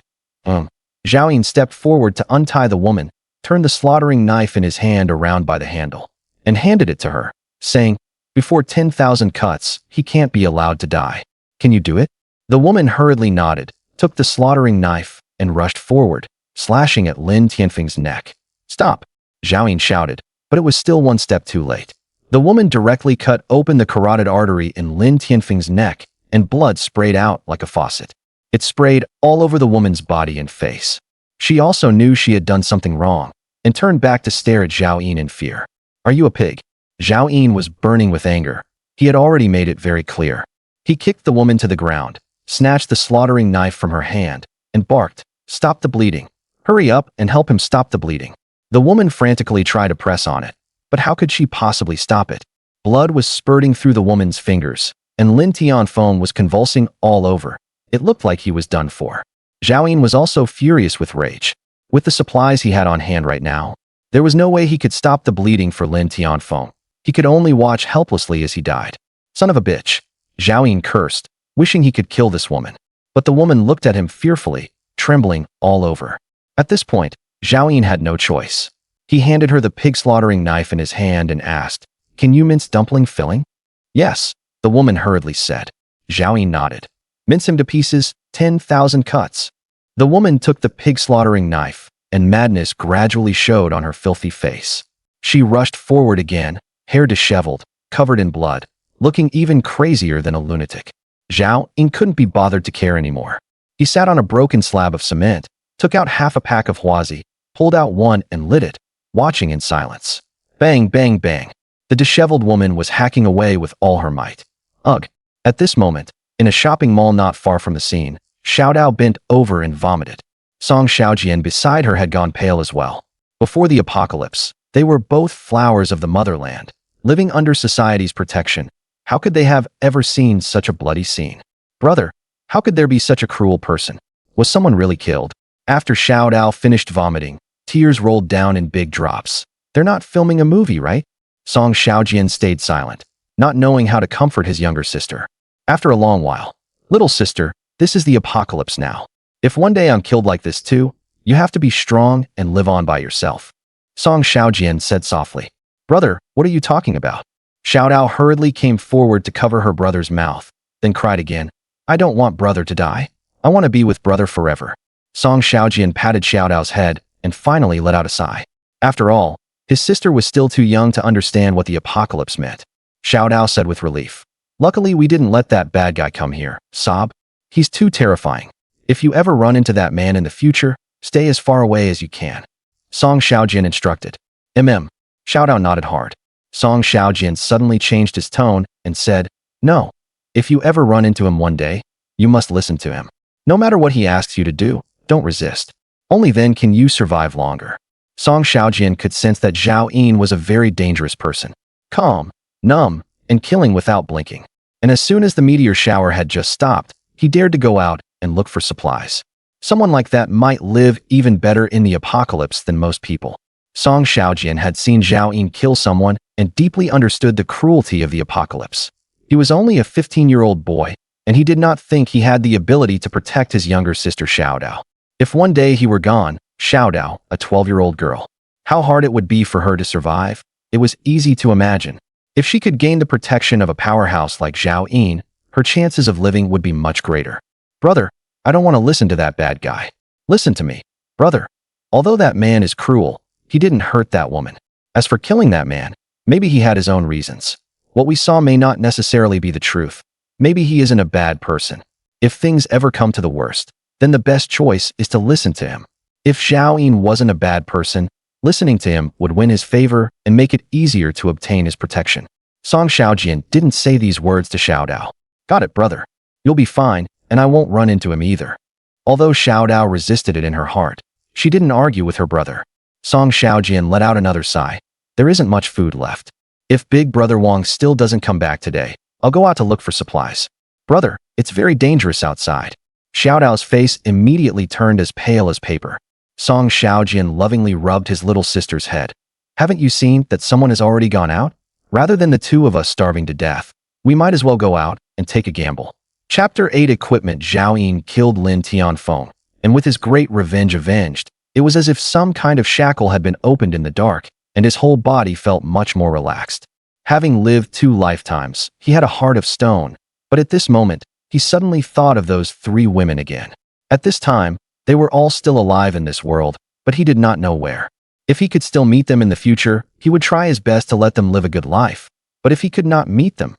Zhao Yin stepped forward to untie the woman, turned the slaughtering knife in his hand around by the handle, and handed it to her, saying, Before 10,000 cuts, he can't be allowed to die. Can you do it? The woman hurriedly nodded, took the slaughtering knife, and rushed forward, slashing at Lin Tianfeng's neck. Stop! Zhao Yin shouted, but it was still one step too late. The woman directly cut open the carotid artery in Lin Tianfeng's neck, and blood sprayed out like a faucet. It sprayed all over the woman's body and face. She also knew she had done something wrong, and turned back to stare at Zhao Yin in fear. "Are you a pig?" Zhao Yin was burning with anger. He had already made it very clear. He kicked the woman to the ground, snatched the slaughtering knife from her hand, and barked, "Stop the bleeding. Hurry up and help him stop the bleeding." The woman frantically tried to press on it, but how could she possibly stop it? Blood was spurting through the woman's fingers, and Lin Tianfeng was convulsing all over. It looked like he was done for. Zhao Yin was also furious with rage. With the supplies he had on hand right now, there was no way he could stop the bleeding for Lin Tianfeng. He could only watch helplessly as he died. "Son of a bitch," Zhao Yin cursed, wishing he could kill this woman. But the woman looked at him fearfully, trembling all over. At this point, Zhao Yin had no choice. He handed her the pig-slaughtering knife in his hand and asked, "Can you mince dumpling filling?" "Yes," the woman hurriedly said. Zhao Yin nodded. "Mince him to pieces, 10,000 cuts." The woman took the pig-slaughtering knife, and madness gradually showed on her filthy face. She rushed forward again, hair disheveled, covered in blood, looking even crazier than a lunatic. Zhao Yin couldn't be bothered to care anymore. He sat on a broken slab of cement, took out half a pack of huazi, pulled out one and lit it, watching in silence. Bang, bang, bang. The disheveled woman was hacking away with all her might. Ugh. At this moment, in a shopping mall not far from the scene, Xiao Dao bent over and vomited. Song Xiaojian beside her had gone pale as well. Before the apocalypse, they were both flowers of the motherland, living under society's protection. How could they have ever seen such a bloody scene? Brother, how could there be such a cruel person? Was someone really killed? After Xiao Dao finished vomiting, tears rolled down in big drops. They're not filming a movie, right? Song Xiaojian stayed silent, not knowing how to comfort his younger sister. After a long while, "Little sister, this is the apocalypse now. If one day I'm killed like this too, you have to be strong and live on by yourself." Song Xiaojian said softly. "Brother, what are you talking about?" Xiao Dao hurriedly came forward to cover her brother's mouth, then cried again, "I don't want brother to die. I want to be with brother forever." Song Xiaojian patted Xiao Dao's head and finally let out a sigh. After all, his sister was still too young to understand what the apocalypse meant. Xiao Dao said with relief, "Luckily we didn't let that bad guy come here, Sob. He's too terrifying. If you ever run into that man in the future, stay as far away as you can." Song Xiaojian instructed. Xiao Dao nodded hard. Song Xiaojian suddenly changed his tone and said, "No. If you ever run into him one day, you must listen to him. No matter what he asks you to do, don't resist. Only then can you survive longer." Song Xiaojian could sense that Zhao Yin was a very dangerous person. Calm, numb, and killing without blinking. And as soon as the meteor shower had just stopped, he dared to go out and look for supplies. Someone like that might live even better in the apocalypse than most people. Song Xiaojian had seen Zhao Yin kill someone and deeply understood the cruelty of the apocalypse. He was only a 15-year-old boy, and he did not think he had the ability to protect his younger sister Xiao Dao. If one day he were gone, Xiao Dao, a 12-year-old girl, how hard it would be for her to survive, it was easy to imagine. If she could gain the protection of a powerhouse like Zhao Yin, her chances of living would be much greater. "Brother, I don't want to listen to that bad guy. Listen to me, brother. Although that man is cruel, he didn't hurt that woman. As for killing that man, maybe he had his own reasons. What we saw may not necessarily be the truth. Maybe he isn't a bad person. If things ever come to the worst, then the best choice is to listen to him. If Zhao Yin wasn't a bad person, listening to him would win his favor and make it easier to obtain his protection." Song Xiaojian didn't say these words to Xiao Dao. "Got it, brother. You'll be fine, and I won't run into him either." Although Xiao Dao resisted it in her heart, she didn't argue with her brother. Song Xiaojian let out another sigh. "There isn't much food left. If Big Brother Wang still doesn't come back today, I'll go out to look for supplies. Brother, it's very dangerous outside." Xiao Dao's face immediately turned as pale as paper. Song Xiaojian lovingly rubbed his little sister's head. "Haven't you seen that someone has already gone out? Rather than the two of us starving to death, we might as well go out and take a gamble." Chapter 8 Equipment. Zhao Yin killed Lin Tianfeng, and with his great revenge avenged, it was as if some kind of shackle had been opened in the dark, and his whole body felt much more relaxed. Having lived 2 lifetimes, he had a heart of stone, but at this moment, he suddenly thought of those 3 women again. At this time, they were all still alive in this world, but he did not know where. If he could still meet them in the future, he would try his best to let them live a good life. But if he could not meet them,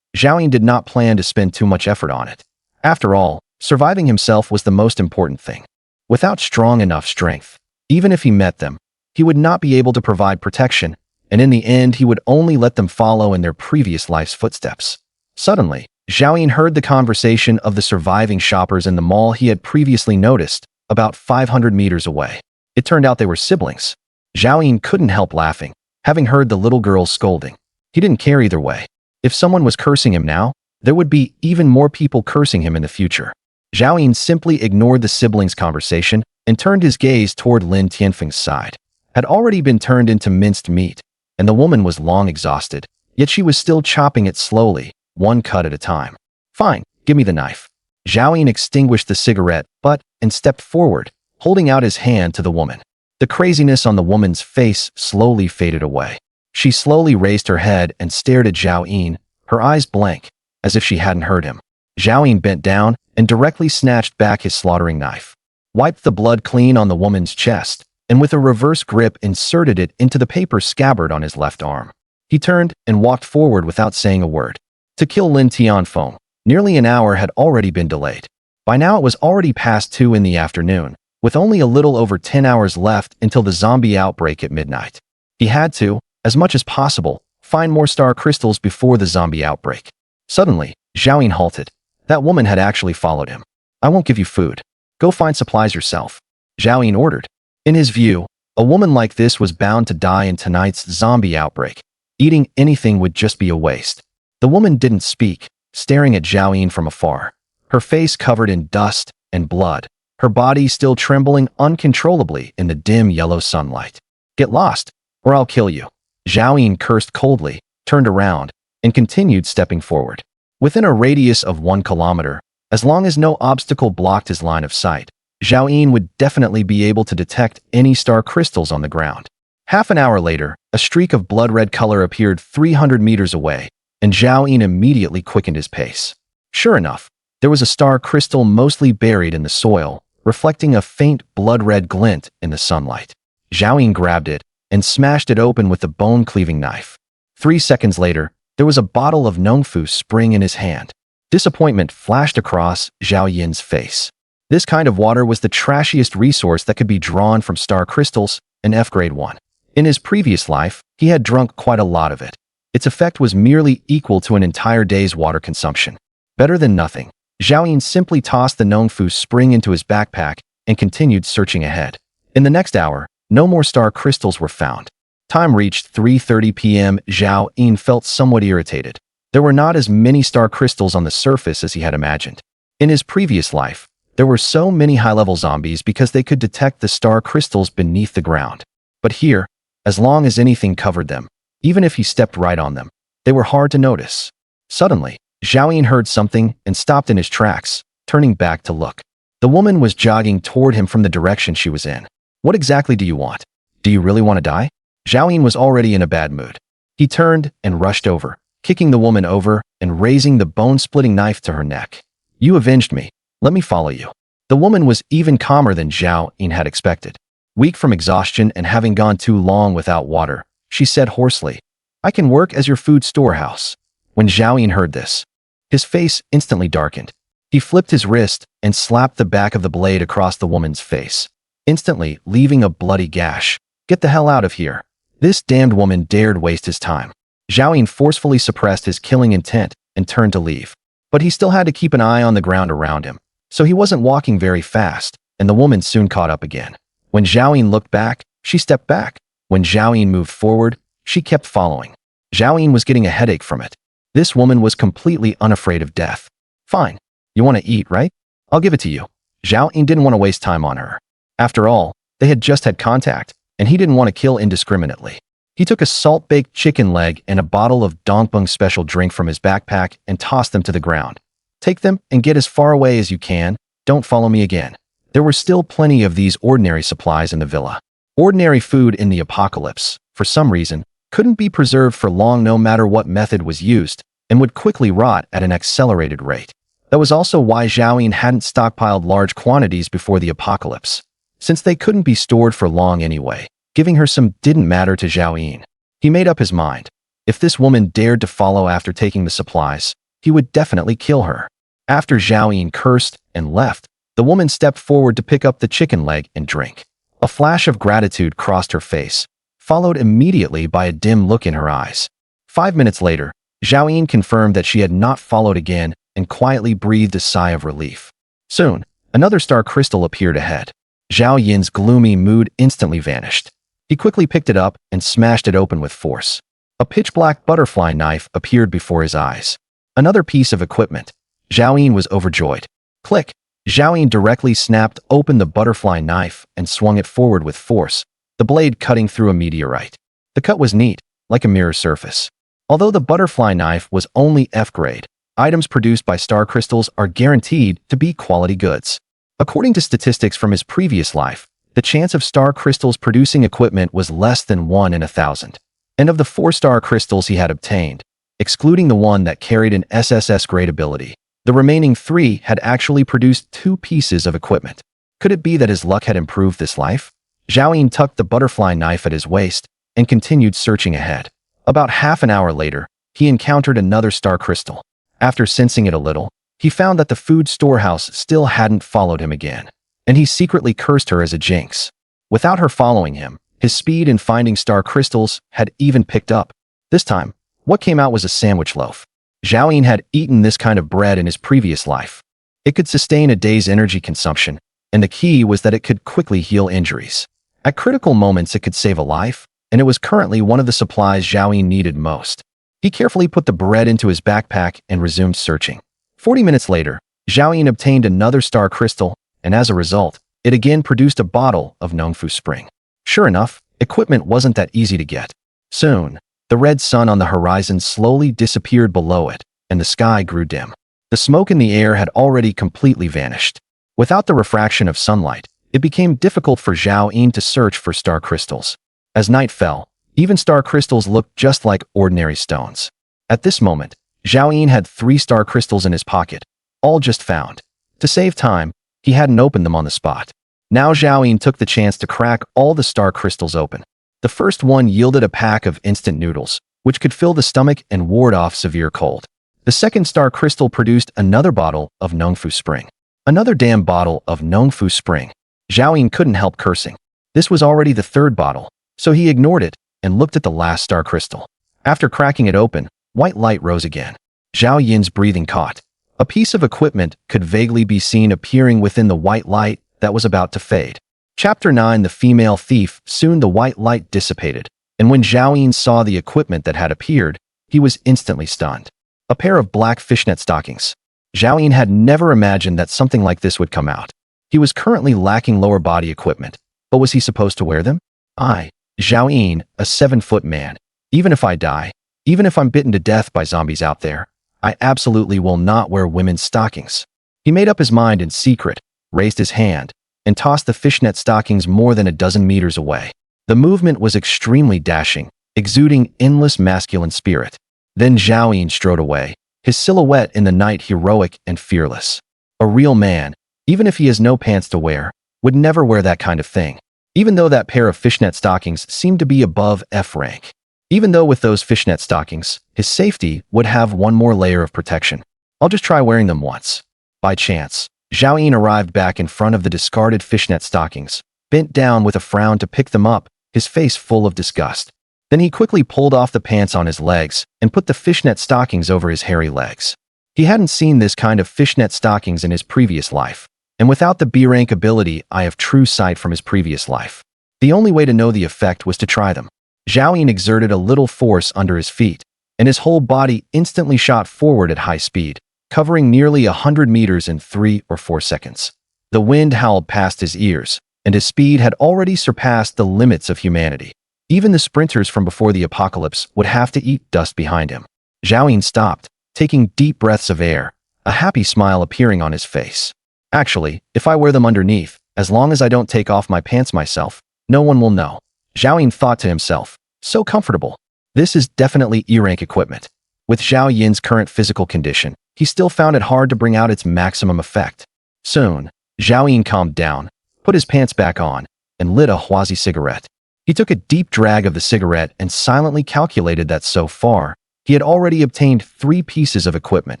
Zhao Ying did not plan to spend too much effort on it. After all, surviving himself was the most important thing. Without strong enough strength, even if he met them, he would not be able to provide protection, and in the end he would only let them follow in their previous life's footsteps. Suddenly, Zhao Ying heard the conversation of the surviving shoppers in the mall he had previously noticed, about 500 meters away. It turned out they were siblings. Zhao Ying couldn't help laughing, having heard the little girls scolding. He didn't care either way. If someone was cursing him now, there would be even more people cursing him in the future. Zhao Ying simply ignored the siblings' conversation and turned his gaze toward Lin Tianfeng's side. Had already been turned into minced meat, and the woman was long exhausted, yet she was still chopping it slowly, one cut at a time. Fine, give me the knife. Zhao Ying extinguished the cigarette butt and stepped forward, holding out his hand to the woman. The craziness on the woman's face slowly faded away. She slowly raised her head and stared at Zhao Ying, her eyes blank, as if she hadn't heard him. Zhao Ying bent down and directly snatched back his slaughtering knife, wiped the blood clean on the woman's chest, and with a reverse grip inserted it into the paper scabbard on his left arm. He turned and walked forward without saying a word. To kill Lin Tianfeng, nearly an hour had already been delayed. By now it was already past 2 in the afternoon, with only a little over 10 hours left until the zombie outbreak at midnight. He had to, as much as possible, find more star crystals before the zombie outbreak. Suddenly, Zhao Ying halted. That woman had actually followed him. I won't give you food. Go find supplies yourself, Zhao Ying ordered. In his view, a woman like this was bound to die in tonight's zombie outbreak. Eating anything would just be a waste. The woman didn't speak, staring at Zhao Ying from afar, her face covered in dust and blood, her body still trembling uncontrollably in the dim yellow sunlight. Get lost, or I'll kill you. Zhao Ying cursed coldly, turned around, and continued stepping forward. Within a radius of 1 kilometer, as long as no obstacle blocked his line of sight, Zhao Ying would definitely be able to detect any star crystals on the ground. Half an hour later, a streak of blood-red color appeared 300 meters away, and Zhao Ying immediately quickened his pace. Sure enough, there was a star crystal mostly buried in the soil, reflecting a faint blood-red glint in the sunlight. Zhao Ying grabbed it and smashed it open with the bone-cleaving knife. 3 seconds later, there was a bottle of Nongfu spring in his hand. Disappointment flashed across Zhao Ying's face. This kind of water was the trashiest resource that could be drawn from star crystals, an F-grade one. In his previous life, he had drunk quite a lot of it. Its effect was merely equal to an entire day's water consumption. Better than nothing. Zhao Ying simply tossed the Nongfu spring into his backpack and continued searching ahead. In the next hour, no more star crystals were found. Time reached 3:30 p.m. Zhao Ying felt somewhat irritated. There were not as many star crystals on the surface as he had imagined. In his previous life, there were so many high-level zombies because they could detect the star crystals beneath the ground. But here, as long as anything covered them, even if he stepped right on them, they were hard to notice. Suddenly, Zhao Ying heard something and stopped in his tracks, turning back to look. The woman was jogging toward him from the direction she was in. What exactly do you want? Do you really want to die? Zhao Ying was already in a bad mood. He turned and rushed over, kicking the woman over and raising the bone-splitting knife to her neck. You avenged me. Let me follow you. The woman was even calmer than Zhao Ying had expected. Weak from exhaustion and having gone too long without water, she said hoarsely, I can work as your food storehouse. When Zhao Ying heard this, his face instantly darkened. He flipped his wrist and slapped the back of the blade across the woman's face, instantly leaving a bloody gash. Get the hell out of here. This damned woman dared waste his time. Zhao Ying forcefully suppressed his killing intent and turned to leave. But he still had to keep an eye on the ground around him, so he wasn't walking very fast, and the woman soon caught up again. When Zhao Ying looked back, she stepped back. When Zhao Ying moved forward, she kept following. Zhao Ying was getting a headache from it. This woman was completely unafraid of death. Fine. You want to eat, right? I'll give it to you. Zhao Ying didn't want to waste time on her. After all, they had just had contact, and he didn't want to kill indiscriminately. He took a salt-baked chicken leg and a bottle of Dongbeng special drink from his backpack and tossed them to the ground. Take them and get as far away as you can. Don't follow me again. There were still plenty of these ordinary supplies in the villa. Ordinary food in the apocalypse, for some reason, couldn't be preserved for long no matter what method was used, and would quickly rot at an accelerated rate. That was also why Zhao Ying hadn't stockpiled large quantities before the apocalypse, since they couldn't be stored for long anyway. Giving her some didn't matter to Zhao Ying. He made up his mind. If this woman dared to follow after taking the supplies, he would definitely kill her. After Zhao Yin cursed and left, the woman stepped forward to pick up the chicken leg and drink. A flash of gratitude crossed her face, followed immediately by a dim look in her eyes. 5 minutes later, Zhao Yin confirmed that she had not followed again and quietly breathed a sigh of relief. Soon, another star crystal appeared ahead. Zhao Yin's gloomy mood instantly vanished. He quickly picked it up and smashed it open with force. A pitch-black butterfly knife appeared before his eyes. Another piece of equipment. Zhao Yin was overjoyed. Click! Zhao Yin directly snapped open the butterfly knife and swung it forward with force, the blade cutting through a meteorite. The cut was neat, like a mirror surface. Although the butterfly knife was only F-grade, items produced by star crystals are guaranteed to be quality goods. According to statistics from his previous life, the chance of star crystals producing equipment was less than 1 in 1,000. And of the 4 star crystals he had obtained, excluding the one that carried an SSS grade ability, the remaining 3 had actually produced 2 pieces of equipment. Could it be that his luck had improved this life? Zhao Yin tucked the butterfly knife at his waist and continued searching ahead. About half an hour later, he encountered another star crystal. After sensing it a little, he found that the food storehouse still hadn't followed him again, and he secretly cursed her as a jinx. Without her following him, his speed in finding star crystals had even picked up. This time, what came out was a sandwich loaf. Zhao Yin had eaten this kind of bread in his previous life. It could sustain a day's energy consumption, and the key was that it could quickly heal injuries. At critical moments, it could save a life, and it was currently one of the supplies Zhao Yin needed most. He carefully put the bread into his backpack and resumed searching. 40 minutes later, Zhao Yin obtained another star crystal, and as a result, it again produced a bottle of Nongfu Spring. Sure enough, equipment wasn't that easy to get. Soon, the red sun on the horizon slowly disappeared below it, and the sky grew dim. The smoke in the air had already completely vanished. Without the refraction of sunlight, it became difficult for Zhao Yin to search for star crystals. As night fell, even star crystals looked just like ordinary stones. At this moment, Zhao Yin had 3 star crystals in his pocket, all just found. To save time, he hadn't opened them on the spot. Now Zhao Yin took the chance to crack all the star crystals open. The first one yielded a pack of instant noodles, which could fill the stomach and ward off severe cold. The second star crystal produced another bottle of Nongfu Spring. Another damn bottle of Nongfu Spring. Zhao Yin couldn't help cursing. This was already the 3rd bottle, so he ignored it and looked at the last star crystal. After cracking it open, white light rose again. Zhao Yin's breathing caught. A piece of equipment could vaguely be seen appearing within the white light that was about to fade. Chapter 9: The Female Thief. Soon the white light dissipated, and when Zhao Yin saw the equipment that had appeared, he was instantly stunned. A pair of black fishnet stockings. Zhao Yin had never imagined that something like this would come out. He was currently lacking lower body equipment, but was he supposed to wear them? Zhao Yin, a 7-foot man. Even if I die, even if I'm bitten to death by zombies out there, I absolutely will not wear women's stockings. He made up his mind in secret, raised his hand, and tossed the fishnet stockings more than a dozen meters away. The movement was extremely dashing, exuding endless masculine spirit. Then Zhao Yin strode away, his silhouette in the night heroic and fearless. A real man, even if he has no pants to wear, would never wear that kind of thing. Even though that pair of fishnet stockings seemed to be above F rank. Even though with those fishnet stockings, his safety would have one more layer of protection. I'll just try wearing them once. By chance, Zhao Yin arrived back in front of the discarded fishnet stockings, bent down with a frown to pick them up, his face full of disgust. Then he quickly pulled off the pants on his legs and put the fishnet stockings over his hairy legs. He hadn't seen this kind of fishnet stockings in his previous life, and without the B-rank ability Eye of True Sight from his previous life, the only way to know the effect was to try them. Zhao Yin exerted a little force under his feet, and his whole body instantly shot forward at high speed, covering nearly 100 meters in 3 or 4 seconds. The wind howled past his ears, and his speed had already surpassed the limits of humanity. Even the sprinters from before the apocalypse would have to eat dust behind him. Zhao Yin stopped, taking deep breaths of air, a happy smile appearing on his face. Actually, if I wear them underneath, as long as I don't take off my pants myself, no one will know. Zhao Yin thought to himself, so comfortable. This is definitely E-rank equipment. With Zhao Yin's current physical condition, he still found it hard to bring out its maximum effect. Soon, Zhao Yin calmed down, put his pants back on, and lit a Huazi cigarette. He took a deep drag of the cigarette and silently calculated that so far, he had already obtained 3 pieces of equipment: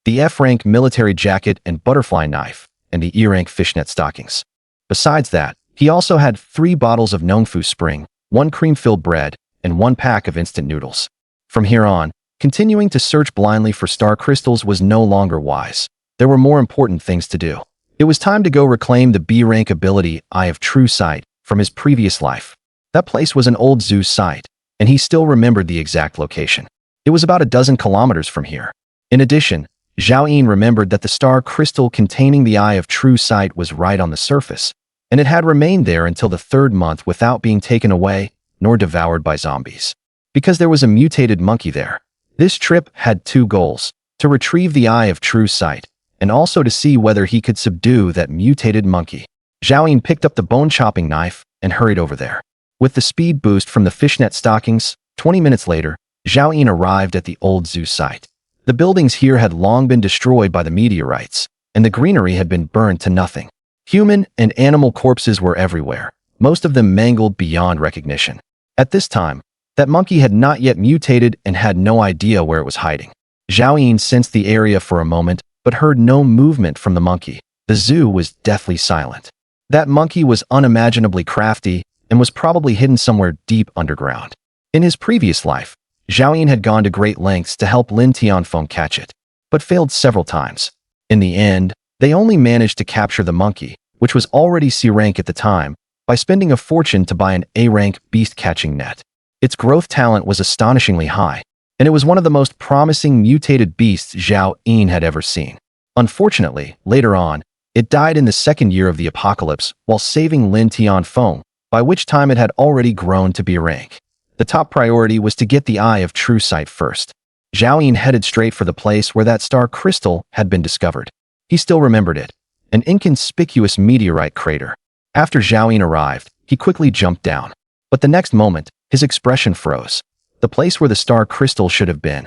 the F-rank military jacket and butterfly knife, and the E-rank fishnet stockings. Besides that, he also had 3 bottles of Nongfu Spring, 1 cream-filled bread, and 1 pack of instant noodles. From here on, continuing to search blindly for star crystals was no longer wise. There were more important things to do. It was time to go reclaim the B-rank ability Eye of True Sight from his previous life. That place was an old zoo site, and he still remembered the exact location. It was about a dozen kilometers from here. In addition, Zhao Yin remembered that the star crystal containing the Eye of True Sight was right on the surface, and it had remained there until the 3rd month without being taken away nor devoured by zombies. Because there was a mutated monkey there. This trip had 2 goals: to retrieve the Eye of True Sight, and also to see whether he could subdue that mutated monkey. Zhao Yin picked up the bone-chopping knife and hurried over there. With the speed boost from the fishnet stockings, 20 minutes later, Zhao Yin arrived at the old zoo site. The buildings here had long been destroyed by the meteorites, and the greenery had been burned to nothing. Human and animal corpses were everywhere, most of them mangled beyond recognition. At this time, that monkey had not yet mutated and had no idea where it was hiding. Zhao Yin sensed the area for a moment, but heard no movement from the monkey. The zoo was deathly silent. That monkey was unimaginably crafty and was probably hidden somewhere deep underground. In his previous life, Zhao Yin had gone to great lengths to help Lin Tianfeng catch it, but failed several times. In the end, they only managed to capture the monkey, which was already C-rank at the time, by spending a fortune to buy an A-rank beast-catching net. Its growth talent was astonishingly high, and it was one of the most promising mutated beasts Zhao Yin had ever seen. Unfortunately, later on, it died in the 2nd year of the apocalypse while saving Lin Tianfeng, by which time it had already grown to be a rank. The top priority was to get the Eye of True Sight first. Zhao Yin headed straight for the place where that star crystal had been discovered. He still remembered it, an inconspicuous meteorite crater. After Zhao Yin arrived, he quickly jumped down. But the next moment, his expression froze. The place where the star crystal should have been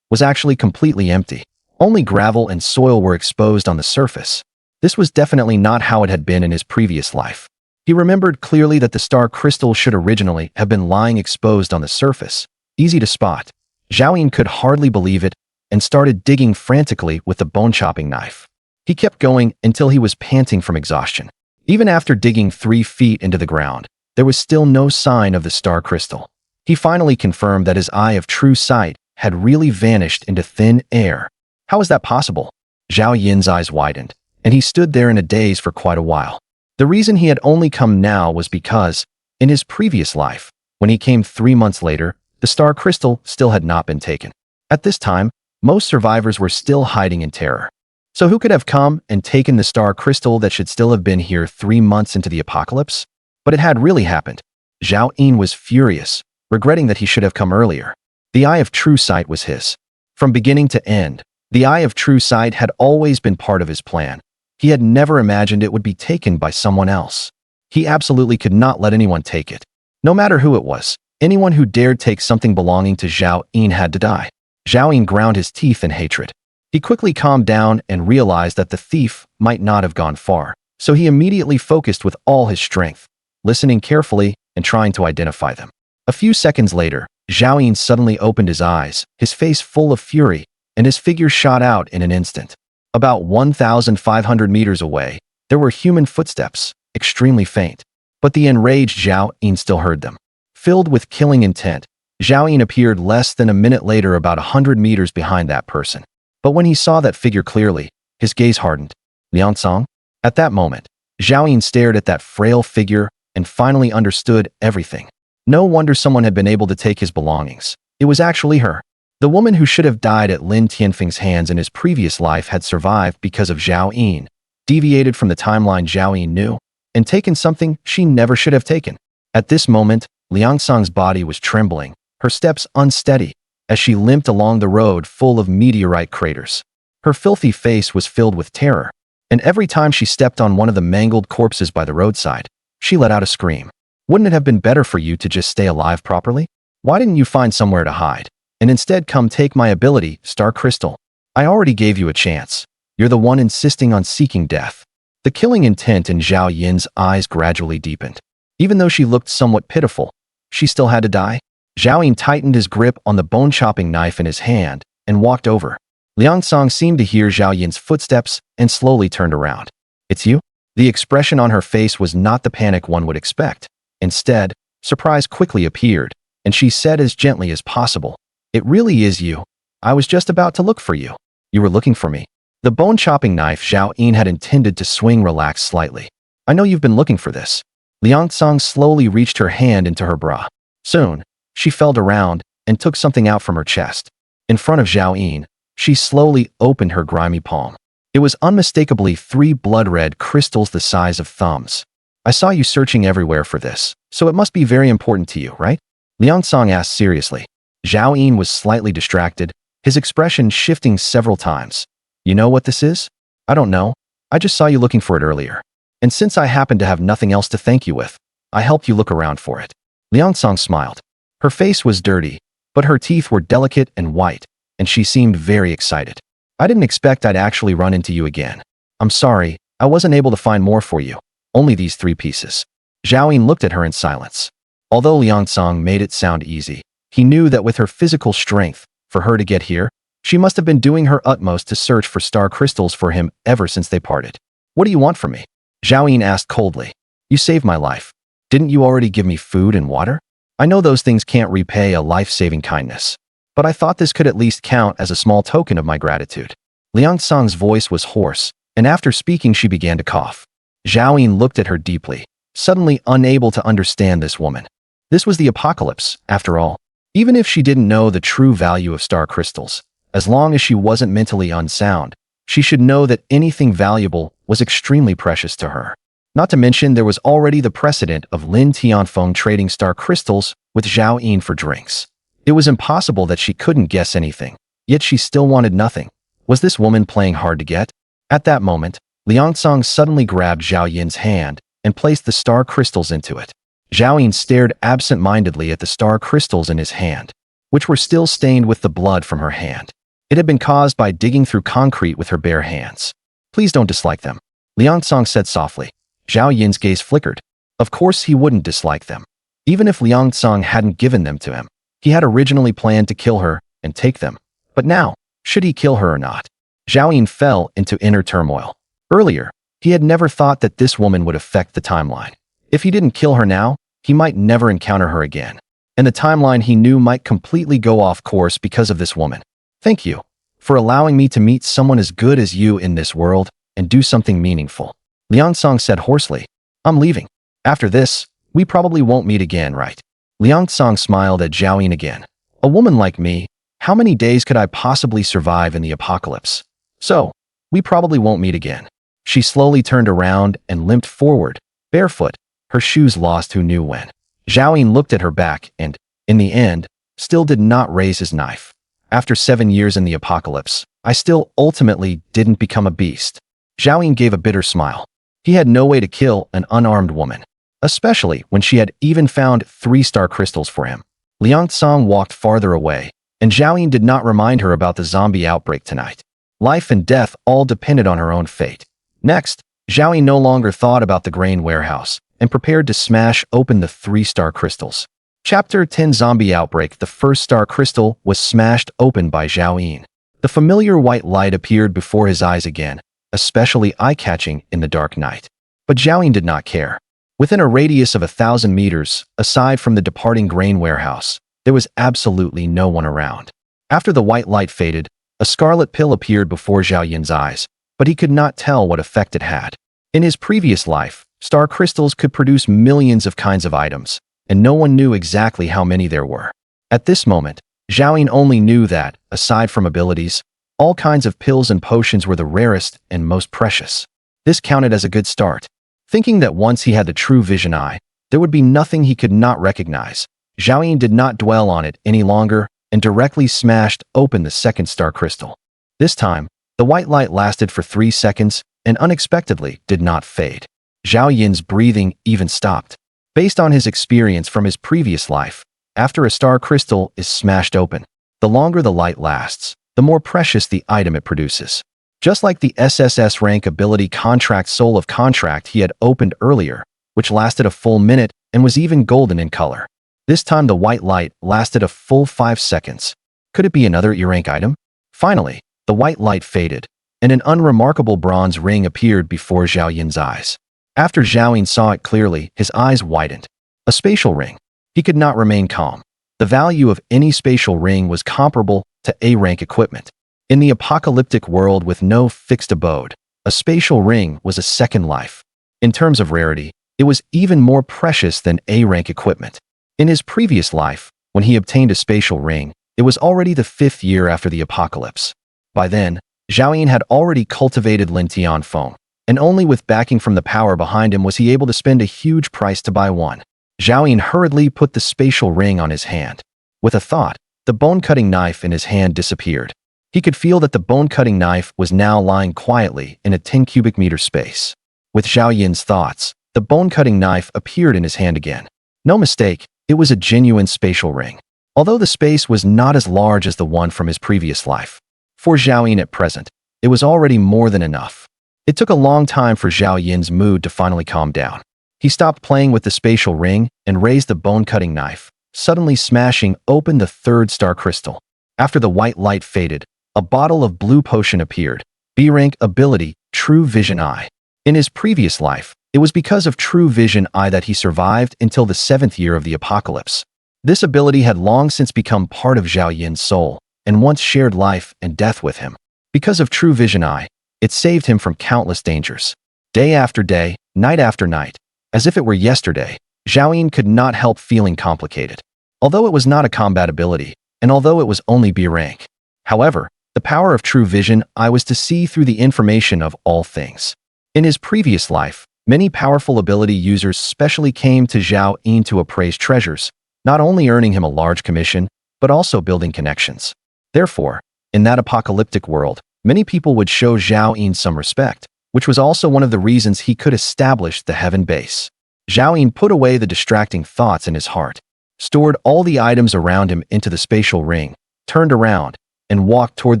was actually completely empty. Only gravel and soil were exposed on the surface. This was definitely not how it had been in his previous life. He remembered clearly that the star crystal should originally have been lying exposed on the surface, easy to spot. Zhao Yin could hardly believe it and started digging frantically with the bone-chopping knife. He kept going until he was panting from exhaustion. Even after digging 3 feet into the ground, there was still no sign of the star crystal. He finally confirmed that his Eye of True Sight had really vanished into thin air. How was that possible? Zhao Yin's eyes widened, and he stood there in a daze for quite a while. The reason he had only come now was because, in his previous life, when he came 3 months later, the star crystal still had not been taken. At this time, most survivors were still hiding in terror. So who could have come and taken the star crystal that should still have been here 3 months into the apocalypse? But it had really happened. Zhao Yin was furious, regretting that he should have come earlier. The Eye of True Sight was his. From beginning to end, the Eye of True Sight had always been part of his plan. He had never imagined it would be taken by someone else. He absolutely could not let anyone take it. No matter who it was, anyone who dared take something belonging to Zhao Yin had to die. Zhao Yin ground his teeth in hatred. He quickly calmed down and realized that the thief might not have gone far, so he immediately focused with all his strength, listening carefully and trying to identify them. A few seconds later, Zhao Yin suddenly opened his eyes, his face full of fury, and his figure shot out in an instant. About 1,500 meters away, there were human footsteps, extremely faint. But the enraged Zhao Yin still heard them. Filled with killing intent, Zhao Yin appeared less than a minute later about 100 meters behind that person. But when he saw that figure clearly, his gaze hardened. Liangsong? At that moment, Zhao Yin stared at that frail figure and finally understood everything. No wonder someone had been able to take his belongings. It was actually her. The woman who should have died at Lin Tianfeng's hands in his previous life had survived because of Zhao Yin, deviated from the timeline Zhao Yin knew, and taken something she never should have taken. At this moment, Liangsong's body was trembling, her steps unsteady, as she limped along the road full of meteorite craters. Her filthy face was filled with terror, and every time she stepped on one of the mangled corpses by the roadside, she let out a scream. Wouldn't it have been better for you to just stay alive properly? Why didn't you find somewhere to hide, and instead come take my ability, Star Crystal? I already gave you a chance. You're the one insisting on seeking death. The killing intent in Zhao Yin's eyes gradually deepened. Even though she looked somewhat pitiful, She still had to die? Zhao Yun tightened his grip on the bone-chopping knife in his hand and walked over. Liang Song seemed to hear Zhao Yun's footsteps and slowly turned around. "It's you?" The expression on her face was not the panic one would expect. Instead, surprise quickly appeared, and she said as gently as possible, "It really is you. I was just about to look for you. You were looking for me." The bone-chopping knife Zhao Yun had intended to swing relaxed slightly. "I know you've been looking for this." Liang Song slowly reached her hand into her bra. Soon, she felt around and took something out from her chest. In front of Zhao Yun, she slowly opened her grimy palm. It was unmistakably 3 blood-red crystals the size of thumbs. "I saw you searching everywhere for this, so it must be very important to you, right?" Liang Song asked seriously. Zhao Yun was slightly distracted, his expression shifting several times. "You know what this is?" "I don't know. I just saw you looking for it earlier. And since I happen to have nothing else to thank you with, I helped you look around for it." Liang Song smiled. Her face was dirty, but her teeth were delicate and white, and she seemed very excited. "I didn't expect I'd actually run into you again. I'm sorry, I wasn't able to find more for you. Only these 3 pieces." Zhao Yun looked at her in silence. Although Liang Song made it sound easy, he knew that with her physical strength, for her to get here, she must have been doing her utmost to search for star crystals for him ever since they parted. "What do you want from me?" Zhao Yun asked coldly. "You saved my life. Didn't you already give me food and water? I know those things can't repay a life-saving kindness, but I thought this could at least count as a small token of my gratitude." Liang Song's voice was hoarse, and after speaking she began to cough. Zhao Yun looked at her deeply, suddenly unable to understand this woman. This was the apocalypse, after all. Even if she didn't know the true value of star crystals, as long as she wasn't mentally unsound, she should know that anything valuable was extremely precious to her. Not to mention there was already the precedent of Lin Tianfeng trading star crystals with Zhao Yun for drinks. It was impossible that she couldn't guess anything, yet she still wanted nothing. Was this woman playing hard to get? At that moment, Liang Song suddenly grabbed Zhao Yun's hand and placed the star crystals into it. Zhao Yun stared absent-mindedly at the star crystals in his hand, which were still stained with the blood from her hand. It had been caused by digging through concrete with her bare hands. "Please don't dislike them," Liang Song said softly. Zhao Yun's gaze flickered. Of course he wouldn't dislike them. Even if Liang Song hadn't given them to him, he had originally planned to kill her and take them. But now, should he kill her or not? Zhao Yun fell into inner turmoil. Earlier, he had never thought that this woman would affect the timeline. If he didn't kill her now, he might never encounter her again. And the timeline he knew might completely go off course because of this woman. "Thank you for allowing me to meet someone as good as you in this world and do something meaningful," Liang Song said hoarsely. "I'm leaving. After this, we probably won't meet again, right?" Liang Song smiled at Zhao Yun again. "A woman like me, how many days could I possibly survive in the apocalypse? So, we probably won't meet again." She slowly turned around and limped forward, barefoot, her shoes lost who knew when. Zhao Yun looked at her back and, in the end, still did not raise his knife. "After 7 years in the apocalypse, I still ultimately didn't become a beast." Zhao Yun gave a bitter smile. He had no way to kill an unarmed woman, especially when she had even found 3 star crystals for him. Liang Song walked farther away, and Zhao Yun did not remind her about the zombie outbreak tonight. Life and death all depended on her own fate. Next, Zhao Yun no longer thought about the grain warehouse and prepared to smash open the 3 star crystals. Chapter 10 Zombie Outbreak. The first star crystal was smashed open by Zhao Yun. The familiar white light appeared before his eyes again, especially eye-catching in the dark night. But Zhao Yun did not care. Within a radius of 1,000 meters, aside from the departing grain warehouse, there was absolutely no one around. After the white light faded, a scarlet pill appeared before Zhao Yun's eyes, but he could not tell what effect it had. In his previous life, star crystals could produce millions of kinds of items, and no one knew exactly how many there were. At this moment, Zhao Yun only knew that, aside from abilities, all kinds of pills and potions were the rarest and most precious. This counted as a good start. Thinking that once he had the true vision eye, there would be nothing he could not recognize, Zhao Yun did not dwell on it any longer and directly smashed open the second star crystal. This time, the white light lasted for 3 seconds and unexpectedly did not fade. Zhao Yun's breathing even stopped. Based on his experience from his previous life, after a star crystal is smashed open, the longer the light lasts, the more precious the item it produces. Just like the SSS rank ability Contract Soul of Contract he had opened earlier, which lasted a full minute and was even golden in color. This time the white light lasted a full 5 seconds. Could it be another E-rank item? Finally, the white light faded, and an unremarkable bronze ring appeared before Zhao Yin's eyes. After Zhao Yin saw it clearly, his eyes widened. A spatial ring. He could not remain calm. The value of any spatial ring was comparable to A-rank equipment. In the apocalyptic world with no fixed abode, a spatial ring was a second life. In terms of rarity, it was even more precious than A-rank equipment. In his previous life, when he obtained a spatial ring, it was already the 5th year after the apocalypse. By then, Zhao Yin had already cultivated Lin Tianfeng, and only with backing from the power behind him was he able to spend a huge price to buy one. Zhao Yin hurriedly put the spatial ring on his hand. With a thought, the bone-cutting knife in his hand disappeared. He could feel that the bone-cutting knife was now lying quietly in a 10 cubic meter space. With Zhao Yin's thoughts, the bone-cutting knife appeared in his hand again. No mistake, it was a genuine spatial ring. Although the space was not as large as the one from his previous life. For Zhao Yin at present, it was already more than enough. It took a long time for Zhao Yin's mood to finally calm down. He stopped playing with the spatial ring and raised the bone-cutting knife, suddenly smashing open the 3rd star crystal. After the white light faded, a bottle of blue potion appeared. B-rank ability, True Vision Eye. In his previous life, it was because of True Vision Eye that he survived until the 7th year of the apocalypse. This ability had long since become part of Zhao Yin's soul, and once shared life and death with him. Because of True Vision Eye, it saved him from countless dangers. Day after day, night after night, as if it were yesterday, Zhao Yin could not help feeling complicated. Although it was not a combat ability, and although it was only B rank. However, the power of True Vision Eye was to see through the information of all things. In his previous life, many powerful ability users specially came to Zhao Yin to appraise treasures, not only earning him a large commission, but also building connections. Therefore, in that apocalyptic world, many people would show Zhao Yin some respect, which was also one of the reasons he could establish the heaven base. Zhao Yin put away the distracting thoughts in his heart, stored all the items around him into the spatial ring, turned around, and walked toward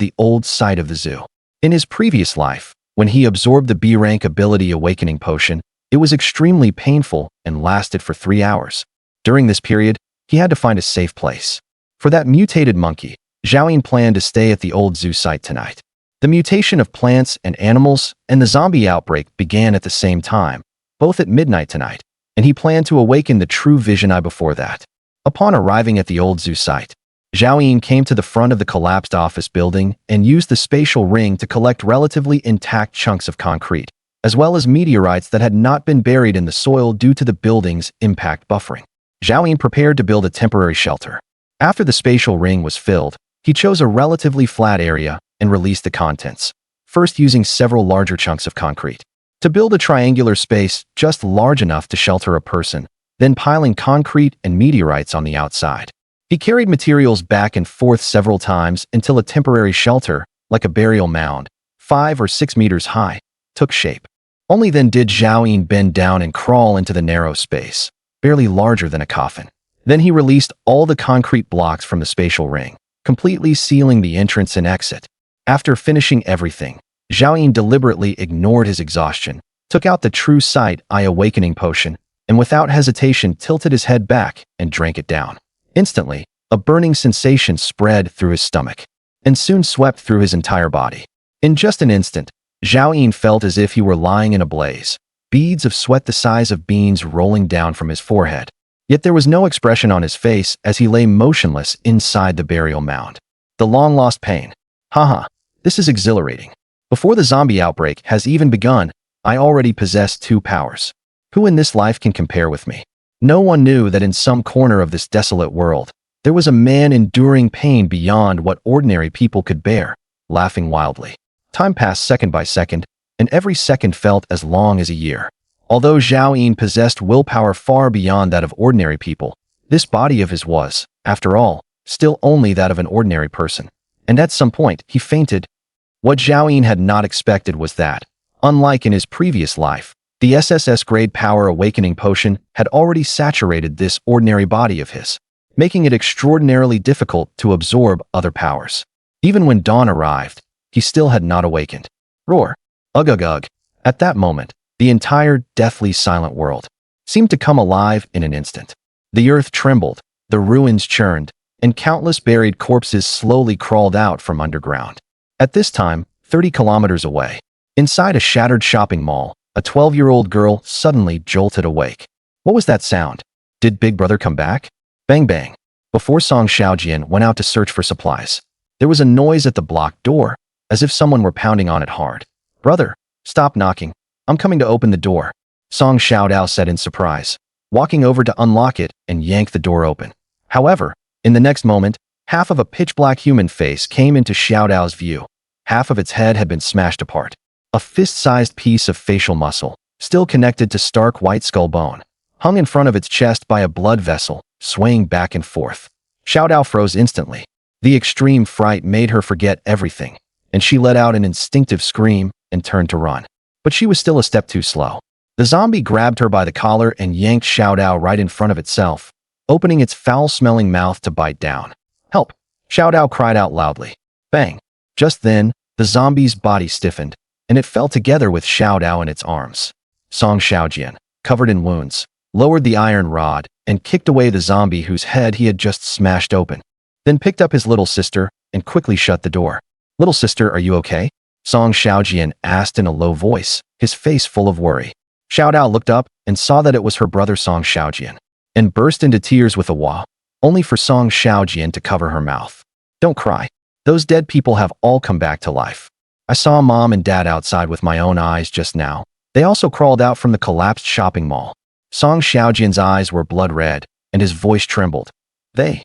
the old site of the zoo. In his previous life, when he absorbed the B-rank ability Awakening Potion, it was extremely painful and lasted for 3 hours. During this period, he had to find a safe place. For that mutated monkey, Zhao Yin planned to stay at the old zoo site tonight. The mutation of plants and animals and the zombie outbreak began at the same time, both at midnight tonight, and he planned to awaken the True Vision Eye before that. Upon arriving at the old zoo site, Zhao Yin came to the front of the collapsed office building and used the spatial ring to collect relatively intact chunks of concrete, as well as meteorites that had not been buried in the soil due to the building's impact buffering. Zhao Yin prepared to build a temporary shelter. After the spatial ring was filled, he chose a relatively flat area and released the contents, first using several larger chunks of concrete. To build a triangular space just large enough to shelter a person, then piling concrete and meteorites on the outside. He carried materials back and forth several times until a temporary shelter, like a burial mound, 5 or 6 meters high, took shape. Only then did Zhao Yin bend down and crawl into the narrow space, barely larger than a coffin. Then he released all the concrete blocks from the spatial ring, completely sealing the entrance and exit. After finishing everything, Zhao Yin deliberately ignored his exhaustion, took out the True Sight Eye Awakening Potion, and without hesitation tilted his head back and drank it down. Instantly, a burning sensation spread through his stomach, and soon swept through his entire body. In just an instant, Zhao Yin felt as if he were lying in a blaze, beads of sweat the size of beans rolling down from his forehead. Yet there was no expression on his face as he lay motionless inside the burial mound. The long-lost pain. Haha, this is exhilarating. Before the zombie outbreak has even begun, I already possess 2 powers. Who in this life can compare with me? No one knew that in some corner of this desolate world, there was a man enduring pain beyond what ordinary people could bear, laughing wildly. Time passed second by second, and every second felt as long as a year. Although Zhao Yin possessed willpower far beyond that of ordinary people, this body of his was, after all, still only that of an ordinary person. And at some point, he fainted. What Zhao Yin had not expected was that, unlike in his previous life, the SSS grade power awakening potion had already saturated this ordinary body of his, making it extraordinarily difficult to absorb other powers. Even when dawn arrived, he still had not awakened. Roar. Ugh ugh ugh. At that moment, the entire deathly silent world seemed to come alive in an instant. The earth trembled, The ruins churned, and countless buried corpses slowly crawled out from underground. At this time, 30 kilometers away, inside a shattered shopping mall, a 12-year-old girl suddenly jolted awake. What was that sound? Did Big Brother come back? Bang bang. Before Song Xiaojian went out to search for supplies, there was a noise at the blocked door, as if someone were pounding on it hard. Brother, stop knocking. I'm coming to open the door, Song Xiaodao said in surprise, walking over to unlock it and yank the door open. However, in the next moment, half of a pitch-black human face came into Xiaodao's view. Half of its head had been smashed apart. A fist-sized piece of facial muscle, still connected to stark white skull bone, hung in front of its chest by a blood vessel, swaying back and forth. Xiaodao froze instantly. The extreme fright made her forget everything, and she let out an instinctive scream and turned to run. But she was still a step too slow. The zombie grabbed her by the collar and yanked Xiaodao right in front of itself, opening its foul-smelling mouth to bite down. Help! Xiaodao cried out loudly. Bang! Just then, the zombie's body stiffened, and it fell together with Xiaodao in its arms. Song Xiaojian, covered in wounds, lowered the iron rod and kicked away the zombie whose head he had just smashed open. Then picked up his little sister and quickly shut the door. Little sister, are you okay? Song Xiaojian asked in a low voice, his face full of worry. Xiaodao looked up and saw that it was her brother Song Xiaojian, and burst into tears with a wah, only for Song Xiaojian to cover her mouth. Don't cry. Those dead people have all come back to life. I saw Mom and Dad outside with my own eyes just now. They also crawled out from the collapsed shopping mall. Song Xiaojian's eyes were blood red, and his voice trembled. They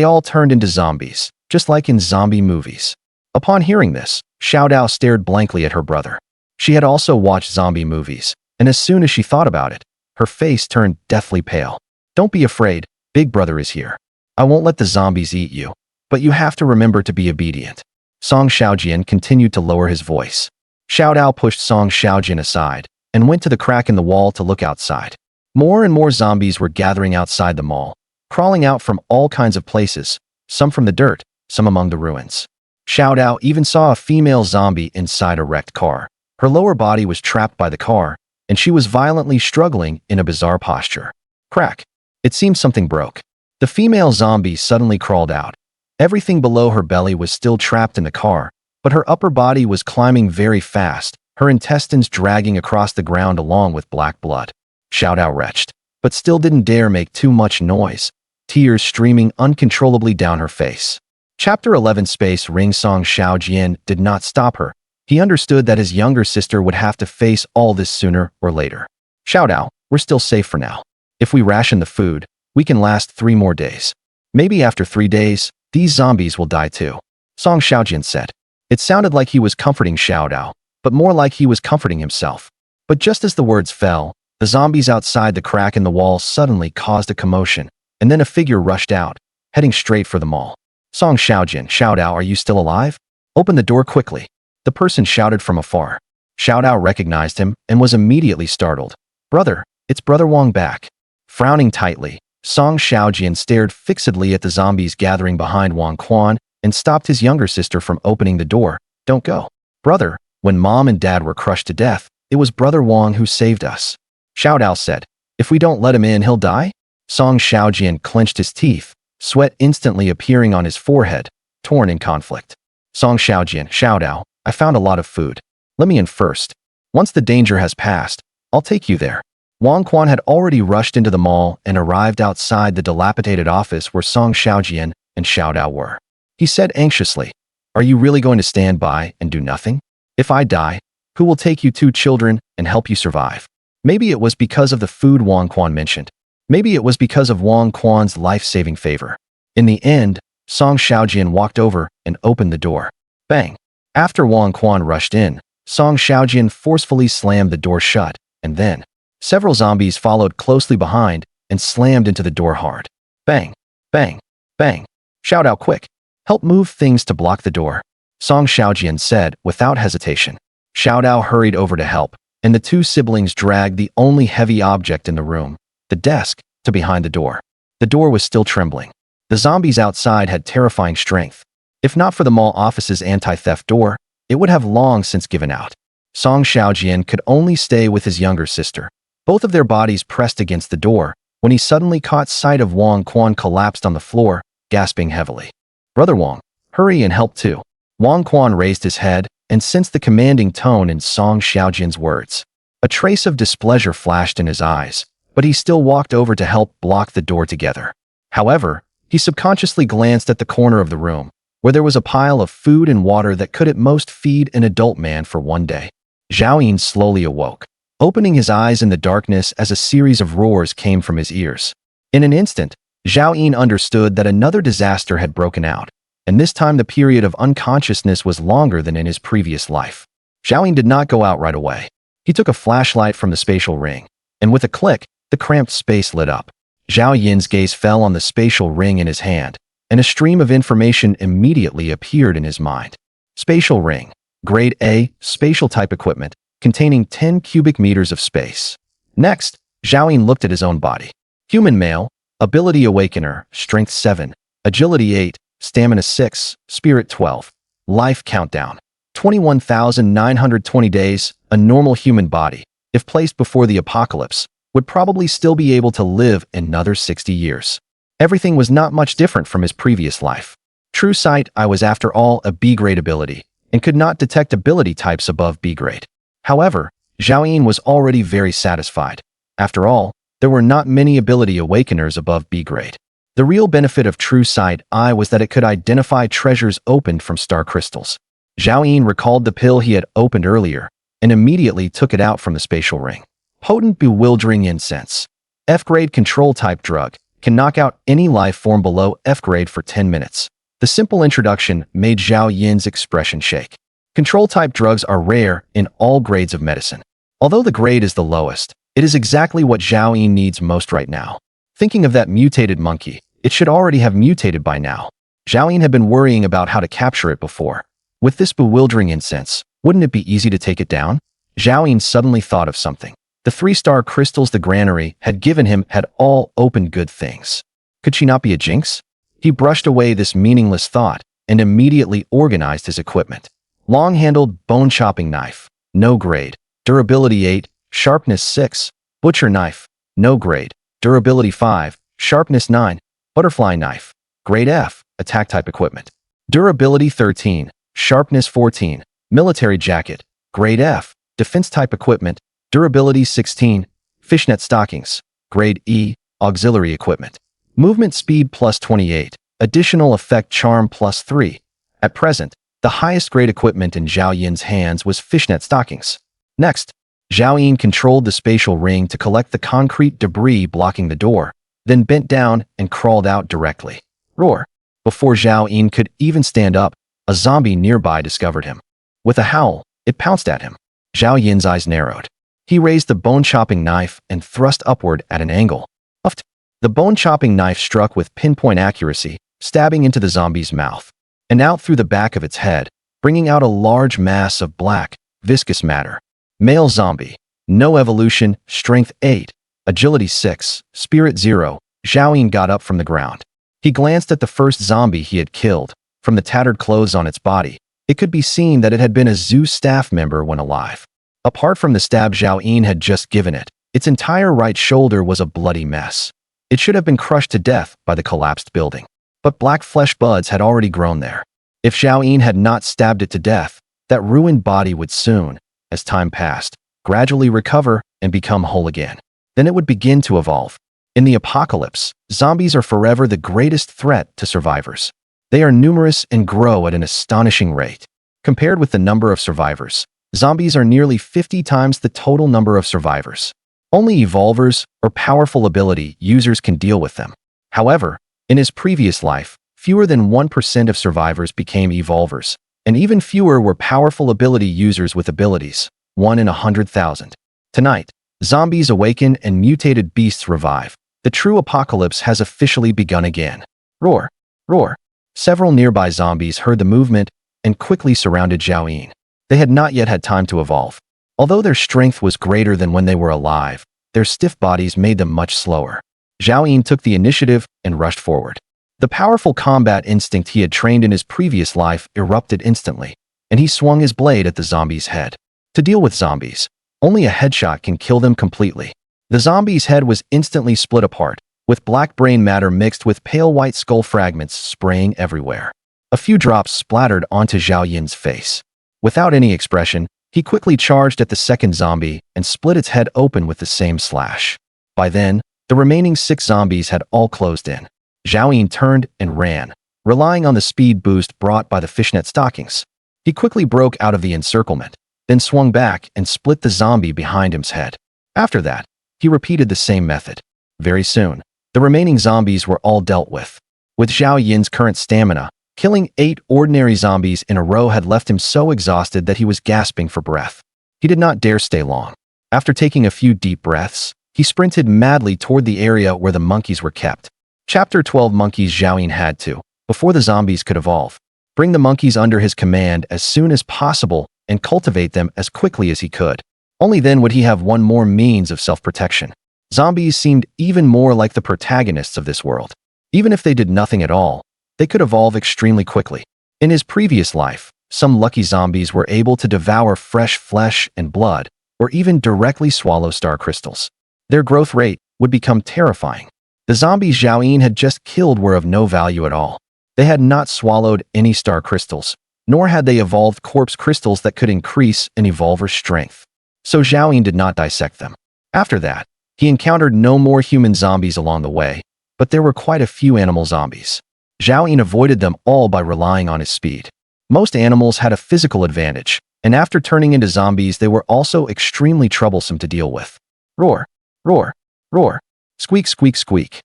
all turned into zombies, just like in zombie movies. Upon hearing this, Xiaodao stared blankly at her brother. She had also watched zombie movies, and as soon as she thought about it, her face turned deathly pale. Don't be afraid, Big Brother is here. I won't let the zombies eat you, but you have to remember to be obedient. Song Xiaojian continued to lower his voice. Xiaodao pushed Song Xiaojian aside and went to the crack in the wall to look outside. More and more zombies were gathering outside the mall, crawling out from all kinds of places, some from the dirt, some among the ruins. Xiaodao even saw a female zombie inside a wrecked car. Her lower body was trapped by the car, and she was violently struggling in a bizarre posture. Crack. It seemed something broke. The female zombie suddenly crawled out. Everything below her belly was still trapped in the car, but her upper body was climbing very fast, her intestines dragging across the ground along with black blood. Xiaodao retched, but still didn't dare make too much noise, tears streaming uncontrollably down her face. Chapter 11 Space Ring. Song Xiaojian did not stop her. He understood that his younger sister would have to face all this sooner or later. Xiaodao, we're still safe for now. If we ration the food, we can last 3 more days. Maybe after 3 days, these zombies will die too, Song Xiaojian said. It sounded like he was comforting Xiaodao, but more like he was comforting himself. But just as the words fell, the zombies outside the crack in the wall suddenly caused a commotion, and then a figure rushed out, heading straight for the mall. Song Xiaojian, Xiaodao, are you still alive? Open the door quickly. The person shouted from afar. Xiaodao recognized him and was immediately startled. Brother, it's Brother Wang back. Frowning tightly, Song Xiaojian stared fixedly at the zombies gathering behind Wang Quan and stopped his younger sister from opening the door. Don't go. Brother, when Mom and Dad were crushed to death, it was Brother Wang who saved us. Xiaodao said. If we don't let him in, he'll die? Song Xiaojian clenched his teeth, sweat instantly appearing on his forehead, torn in conflict. Song Xiaojian, Xiaodao, I found a lot of food. Let me in first. Once the danger has passed, I'll take you there. Wang Quan had already rushed into the mall and arrived outside the dilapidated office where Song Xiaojian and Xiaodao were. He said anxiously, Are you really going to stand by and do nothing? If I die, who will take you 2 children and help you survive? Maybe it was because of the food Wang Quan mentioned. Maybe it was because of Wang Quan's life-saving favor. In the end, Song Xiaojian walked over and opened the door. Bang! After Wang Quan rushed in, Song Xiaojian forcefully slammed the door shut, and then several zombies followed closely behind and slammed into the door hard. Bang! Bang! Bang! Shout out quick! Help move things to block the door, Song Xiaojian said without hesitation. Xiaodao hurried over to help, and the 2 siblings dragged the only heavy object in the room, the desk, to behind the door. The door was still trembling. The zombies outside had terrifying strength. If not for the mall office's anti-theft door, it would have long since given out. Song Xiaojian could only stay with his younger sister. Both of their bodies pressed against the door, when he suddenly caught sight of Wang Quan collapsed on the floor, gasping heavily. "Brother Wang, hurry and help too." Wang Quan raised his head and sensed the commanding tone in Song Xiaojin's words. A trace of displeasure flashed in his eyes, but he still walked over to help block the door together. However, he subconsciously glanced at the corner of the room, where there was a pile of food and water that could at most feed an adult man for one day. Zhao Yin slowly awoke, opening his eyes in the darkness as a series of roars came from his ears. In an instant, Zhao Yin understood that another disaster had broken out, and this time the period of unconsciousness was longer than in his previous life. Zhao Yin did not go out right away. He took a flashlight from the spatial ring, and with a click, the cramped space lit up. Zhao Yin's gaze fell on the spatial ring in his hand, and a stream of information immediately appeared in his mind. Spatial ring, Grade A, spatial type equipment, containing 10 cubic meters of space. Next, Zhao Yin looked at his own body. Human male, ability awakener, strength 7, agility 8, stamina 6, spirit 12. Life countdown, 21,920 days. A normal human body, if placed before the apocalypse, would probably still be able to live another 60 years. Everything was not much different from his previous life. True sight, I was after all a B-grade ability, and could not detect ability types above B-grade. However, Zhao Yin was already very satisfied. After all, there were not many ability awakeners above B-grade. The real benefit of True Sight Eye was that it could identify treasures opened from star crystals. Zhao Yin recalled the pill he had opened earlier, and immediately took it out from the spatial ring. Potent bewildering incense. F-grade control-type drug can knock out any life form below F-grade for 10 minutes. The simple introduction made Zhao Yin's expression shake. Control-type drugs are rare in all grades of medicine. Although the grade is the lowest, it is exactly what Zhao Yin needs most right now. Thinking of that mutated monkey, it should already have mutated by now. Zhao Yin had been worrying about how to capture it before. With this bewildering incense, wouldn't it be easy to take it down? Zhao Yin suddenly thought of something. The 3-star crystals the granary had given him had all opened good things. Could she not be a jinx? He brushed away this meaningless thought and immediately organized his equipment. Long-handled bone-chopping knife, no grade, durability 8, sharpness 6, butcher knife, no grade, durability 5, sharpness 9, butterfly knife, grade F, attack-type equipment, durability 13, sharpness 14, military jacket, grade F, defense-type equipment, durability 16, fishnet stockings, grade E, auxiliary equipment, movement speed plus 28, additional effect charm plus 3. At present, the highest grade equipment in Zhao Yin's hands was fishnet stockings. Next, Zhao Yin controlled the spatial ring to collect the concrete debris blocking the door, then bent down and crawled out directly. Roar! Before Zhao Yin could even stand up, a zombie nearby discovered him. With a howl, it pounced at him. Zhao Yin's eyes narrowed. He raised the bone-chopping knife and thrust upward at an angle. Uft! The bone-chopping knife struck with pinpoint accuracy, stabbing into the zombie's mouth, and out through the back of its head, bringing out a large mass of black, viscous matter. Male zombie. No evolution, strength 8, agility 6, spirit 0. Zhao Yin got up from the ground. He glanced at the first zombie he had killed. From the tattered clothes on its body, it could be seen that it had been a zoo staff member when alive. Apart from the stab Zhao Yin had just given it, its entire right shoulder was a bloody mess. It should have been crushed to death by the collapsed building. But black flesh buds had already grown there. If Zhao Yin had not stabbed it to death, that ruined body would soon, as time passed, gradually recover and become whole again. Then it would begin to evolve. In the apocalypse, zombies are forever the greatest threat to survivors. They are numerous and grow at an astonishing rate. Compared with the number of survivors, zombies are nearly 50 times the total number of survivors. Only evolvers or powerful ability users can deal with them. However, in his previous life, fewer than 1% of survivors became evolvers, and even fewer were powerful ability users with abilities, 1 in 100,000. Tonight, zombies awaken and mutated beasts revive. The true apocalypse has officially begun again. Roar! Roar! Several nearby zombies heard the movement and quickly surrounded Zhao Yin. They had not yet had time to evolve. Although their strength was greater than when they were alive, their stiff bodies made them much slower. Zhao Yin took the initiative and rushed forward. The powerful combat instinct he had trained in his previous life erupted instantly, and he swung his blade at the zombie's head. To deal with zombies, only a headshot can kill them completely. The zombie's head was instantly split apart, with black brain matter mixed with pale white skull fragments spraying everywhere. A few drops splattered onto Zhao Yin's face. Without any expression, he quickly charged at the second zombie and split its head open with the same slash. By then, the remaining 6 zombies had all closed in. Zhao Yin turned and ran, relying on the speed boost brought by the fishnet stockings. He quickly broke out of the encirclement, then swung back and split the zombie behind him's head. After that, he repeated the same method. Very soon, the remaining zombies were all dealt with. With Zhao Yin's current stamina, killing 8 ordinary zombies in a row had left him so exhausted that he was gasping for breath. He did not dare stay long. After taking a few deep breaths, he sprinted madly toward the area where the monkeys were kept. Chapter 12 Monkeys. Zhao Yin had to, before the zombies could evolve, bring the monkeys under his command as soon as possible and cultivate them as quickly as he could. Only then would he have one more means of self-protection. Zombies seemed even more like the protagonists of this world. Even if they did nothing at all, they could evolve extremely quickly. In his previous life, some lucky zombies were able to devour fresh flesh and blood, or even directly swallow star crystals. Their growth rate would become terrifying. The zombies Zhao Yin had just killed were of no value at all. They had not swallowed any star crystals, nor had they evolved corpse crystals that could increase an evolver's strength. So Zhao Yin did not dissect them. After that, he encountered no more human zombies along the way, but there were quite a few animal zombies. Zhao Yin avoided them all by relying on his speed. Most animals had a physical advantage, and after turning into zombies they were also extremely troublesome to deal with. Roar, roar, roar, squeak, squeak, squeak.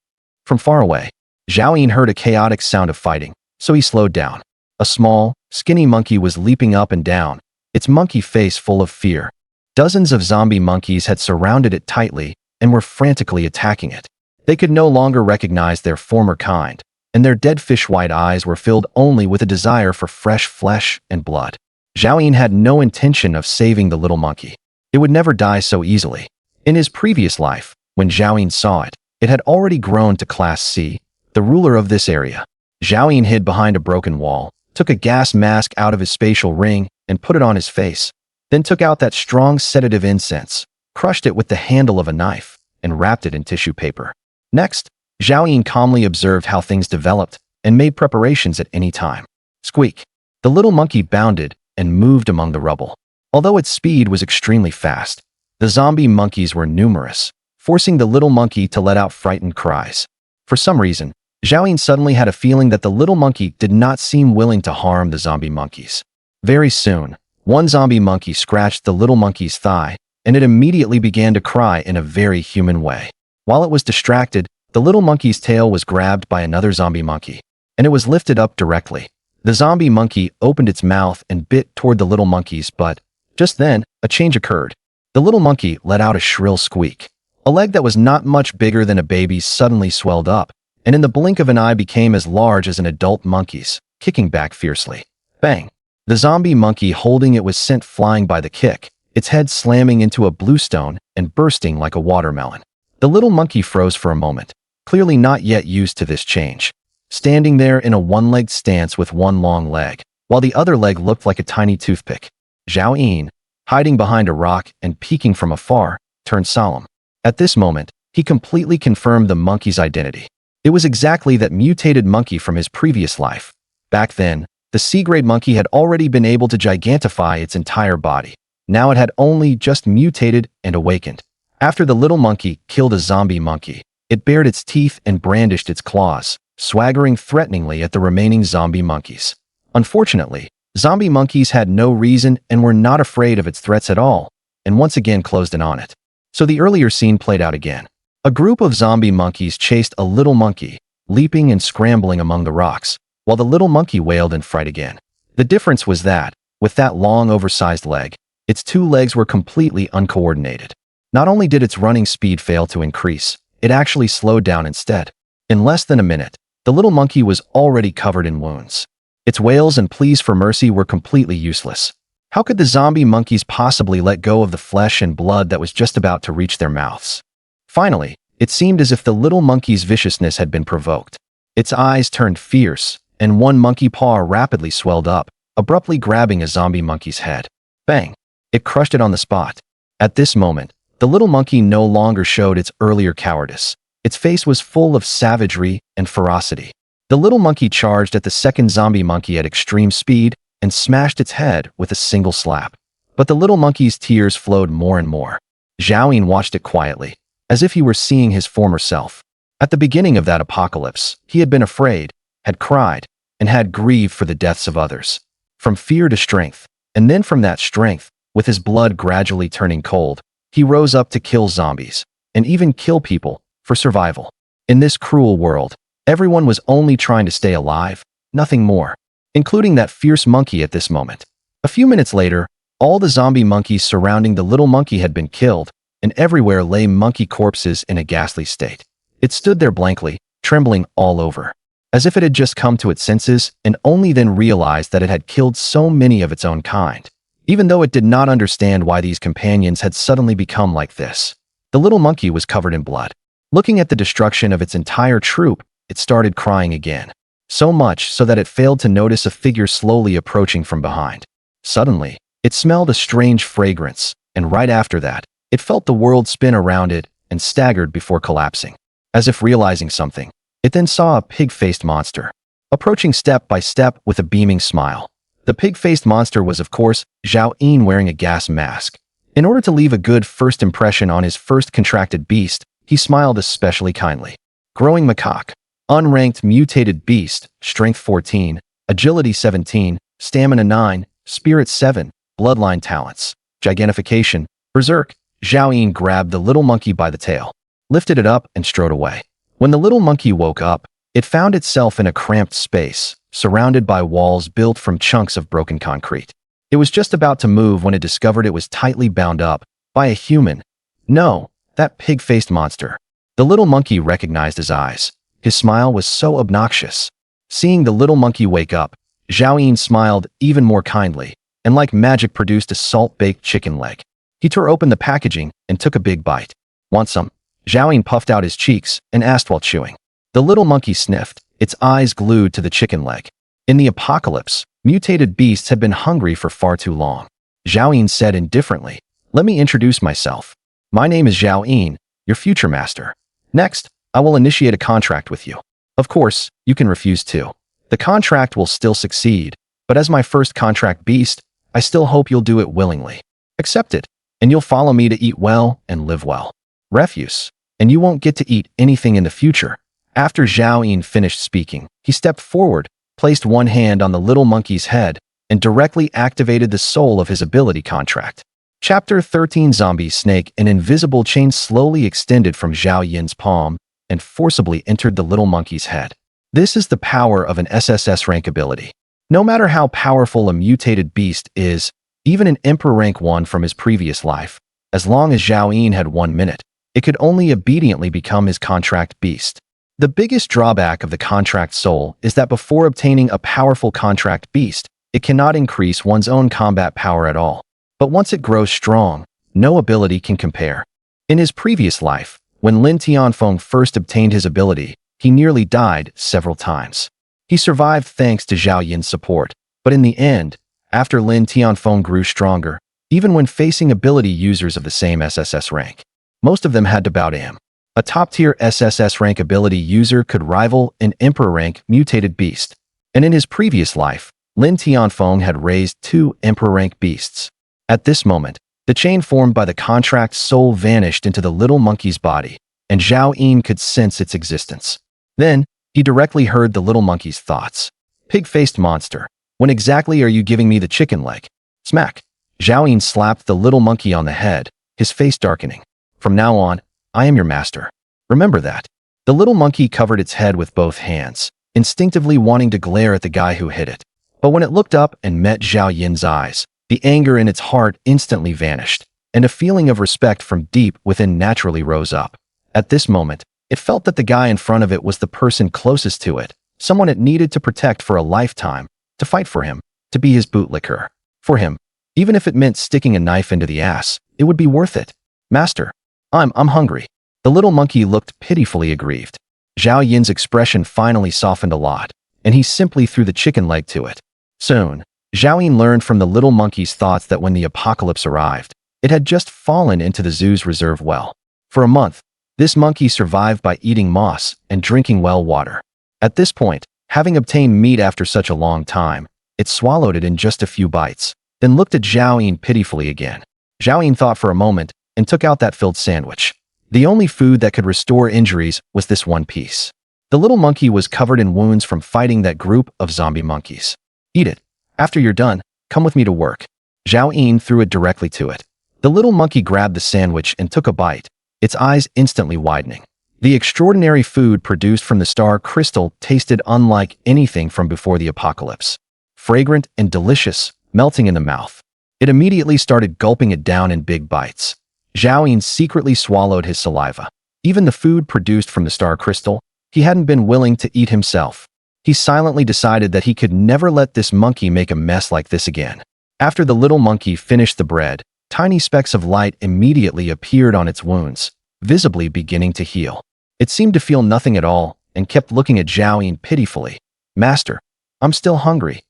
From far away, Zhao Yin heard a chaotic sound of fighting, so he slowed down. A small, skinny monkey was leaping up and down, its monkey face full of fear. Dozens of zombie monkeys had surrounded it tightly and were frantically attacking it. They could no longer recognize their former kind, and their dead fish-white eyes were filled only with a desire for fresh flesh and blood. Zhao Yin had no intention of saving the little monkey. It would never die so easily. In his previous life, when Zhao Yin saw it, it had already grown to Class C, the ruler of this area. Zhao Yin hid behind a broken wall, took a gas mask out of his spatial ring and put it on his face, then took out that strong sedative incense, crushed it with the handle of a knife, and wrapped it in tissue paper. Next, Zhao Yin calmly observed how things developed and made preparations at any time. Squeak! The little monkey bounded and moved among the rubble. Although its speed was extremely fast, the zombie monkeys were numerous, forcing the little monkey to let out frightened cries. For some reason, Zhao Yin suddenly had a feeling that the little monkey did not seem willing to harm the zombie monkeys. Very soon, one zombie monkey scratched the little monkey's thigh, and it immediately began to cry in a very human way. While it was distracted, the little monkey's tail was grabbed by another zombie monkey, and it was lifted up directly. The zombie monkey opened its mouth and bit toward the little monkeys, but just then, a change occurred. The little monkey let out a shrill squeak. A leg that was not much bigger than a baby's suddenly swelled up, and in the blink of an eye became as large as an adult monkey's, kicking back fiercely. Bang! The zombie monkey holding it was sent flying by the kick, its head slamming into a bluestone and bursting like a watermelon. The little monkey froze for a moment, clearly not yet used to this change, standing there in a one-legged stance with one long leg, while the other leg looked like a tiny toothpick. Zhao Yin, hiding behind a rock and peeking from afar, turned solemn. At this moment, he completely confirmed the monkey's identity. It was exactly that mutated monkey from his previous life. Back then, the C-grade monkey had already been able to gigantify its entire body. Now it had only just mutated and awakened. After the little monkey killed a zombie monkey, it bared its teeth and brandished its claws, swaggering threateningly at the remaining zombie monkeys. Unfortunately, zombie monkeys had no reason and were not afraid of its threats at all, and once again closed in on it. So the earlier scene played out again. A group of zombie monkeys chased a little monkey, leaping and scrambling among the rocks, while the little monkey wailed in fright again. The difference was that, with that long oversized leg, its 2 legs were completely uncoordinated. Not only did its running speed fail to increase, it actually slowed down instead. In less than a minute, the little monkey was already covered in wounds. Its wails and pleas for mercy were completely useless. How could the zombie monkeys possibly let go of the flesh and blood that was just about to reach their mouths? Finally, it seemed as if the little monkey's viciousness had been provoked. Its eyes turned fierce, and one monkey paw rapidly swelled up, abruptly grabbing a zombie monkey's head. Bang! It crushed it on the spot. At this moment, The little monkey no longer showed its earlier cowardice. Its face was full of savagery and ferocity. The little monkey charged at the second zombie monkey at extreme speed and smashed its head with a single slap. But the little monkey's tears flowed more and more. Zhao Yun watched it quietly, as if he were seeing his former self. At the beginning of that apocalypse, he had been afraid, had cried, and had grieved for the deaths of others. From fear to strength, and then from that strength, with his blood gradually turning cold, he rose up to kill zombies, and even kill people, for survival. In this cruel world, everyone was only trying to stay alive, nothing more, including that fierce monkey at this moment. A few minutes later, all the zombie monkeys surrounding the little monkey had been killed, and everywhere lay monkey corpses in a ghastly state. It stood there blankly, trembling all over, as if it had just come to its senses and only then realized that it had killed so many of its own kind. Even though it did not understand why these companions had suddenly become like this, the little monkey was covered in blood. Looking at the destruction of its entire troop, it started crying again, so much so that it failed to notice a figure slowly approaching from behind. Suddenly, it smelled a strange fragrance, and right after that, it felt the world spin around it and staggered before collapsing. As if realizing something, it then saw a pig-faced monster, approaching step by step with a beaming smile. The pig-faced monster was, of course, Zhao Yun wearing a gas mask. In order to leave a good first impression on his first contracted beast, he smiled especially kindly. Growing macaque, unranked mutated beast, strength 14, agility 17, stamina 9, spirit 7, bloodline talents, gigantification, berserk. Zhao Yun grabbed the little monkey by the tail, lifted it up, and strode away. When the little monkey woke up, it found itself in a cramped space, surrounded by walls built from chunks of broken concrete. It was just about to move when it discovered it was tightly bound up by a human. No, that pig-faced monster. The little monkey recognized his eyes. His smile was so obnoxious. Seeing the little monkey wake up, Zhao Yun smiled even more kindly, and like magic produced a salt-baked chicken leg. He tore open the packaging and took a big bite. Want some? Zhao Yun puffed out his cheeks and asked while chewing. The little monkey sniffed, its eyes glued to the chicken leg. In the apocalypse, mutated beasts had been hungry for far too long. Zhao Yun said indifferently, "Let me introduce myself. My name is Zhao Yun, your future master. Next, I will initiate a contract with you. Of course, you can refuse too. The contract will still succeed, but as my first contract beast, I still hope you'll do it willingly. Accept it, and you'll follow me to eat well and live well. Refuse, and you won't get to eat anything in the future." After Zhao Yun finished speaking, he stepped forward, placed one hand on the little monkey's head, and directly activated the soul of his ability contract. Chapter 13 Zombie Snake. An invisible chain slowly extended from Zhao Yun's palm and forcibly entered the little monkey's head. This is the power of an SSS rank ability. No matter how powerful a mutated beast is, even an Emperor rank 1 from his previous life, as long as Zhao Yun had 1 minute, it could only obediently become his contract beast. The biggest drawback of the contract soul is that before obtaining a powerful contract beast, it cannot increase one's own combat power at all. But once it grows strong, no ability can compare. In his previous life, when Lin Tianfeng first obtained his ability, he nearly died several times. He survived thanks to Zhao Yun's support, but in the end, after Lin Tianfeng grew stronger, even when facing ability users of the same SSS rank, most of them had to bow to him. A top-tier SSS rank ability user could rival an Emperor rank mutated beast. And in his previous life, Lin Tianfeng had raised 2 Emperor rank beasts. At this moment, the chain formed by the contract soul vanished into the little monkey's body, and Zhao Yun could sense its existence. Then, he directly heard the little monkey's thoughts. "Pig-faced monster, when exactly are you giving me the chicken leg?" Smack! Zhao Yun slapped the little monkey on the head, his face darkening. "From now on, I am your master. Remember that." The little monkey covered its head with both hands, instinctively wanting to glare at the guy who hit it. But when it looked up and met Zhao Yun's eyes, the anger in its heart instantly vanished, and a feeling of respect from deep within naturally rose up. At this moment, it felt that the guy in front of it was the person closest to it, someone it needed to protect for a lifetime, to fight for him, to be his bootlicker. For him, even if it meant sticking a knife into the ass, it would be worth it. "Master, I'm hungry." The little monkey looked pitifully aggrieved. Zhao Yun's expression finally softened a lot, and he simply threw the chicken leg to it. Soon, Zhao Yun learned from the little monkey's thoughts that when the apocalypse arrived, It had just fallen into the zoo's reserve well. For a month, this monkey survived by eating moss and drinking well water. At this point, having obtained meat after such a long time, it swallowed it in just a few bites, then looked at Zhao Yin pitifully again. Zhao Yin thought for a moment and took out that filled sandwich. The only food that could restore injuries was this one piece. The little monkey was covered in wounds from fighting that group of zombie monkeys. Eat it. After you're done, come with me to work. Zhao Yin threw it directly to it. The little monkey grabbed the sandwich and took a bite, its eyes instantly widening. The extraordinary food produced from the star crystal tasted unlike anything from before the apocalypse. Fragrant and delicious, melting in the mouth. It immediately started gulping it down in big bites. Zhao Yin secretly swallowed his saliva. Even the food produced from the star crystal, he hadn't been willing to eat himself. He silently decided that he could never let this monkey make a mess like this again. After the little monkey finished the bread, tiny specks of light immediately appeared on its wounds, visibly beginning to heal. It seemed to feel nothing at all and kept looking at Zhao Yin pitifully. Master, I'm still hungry.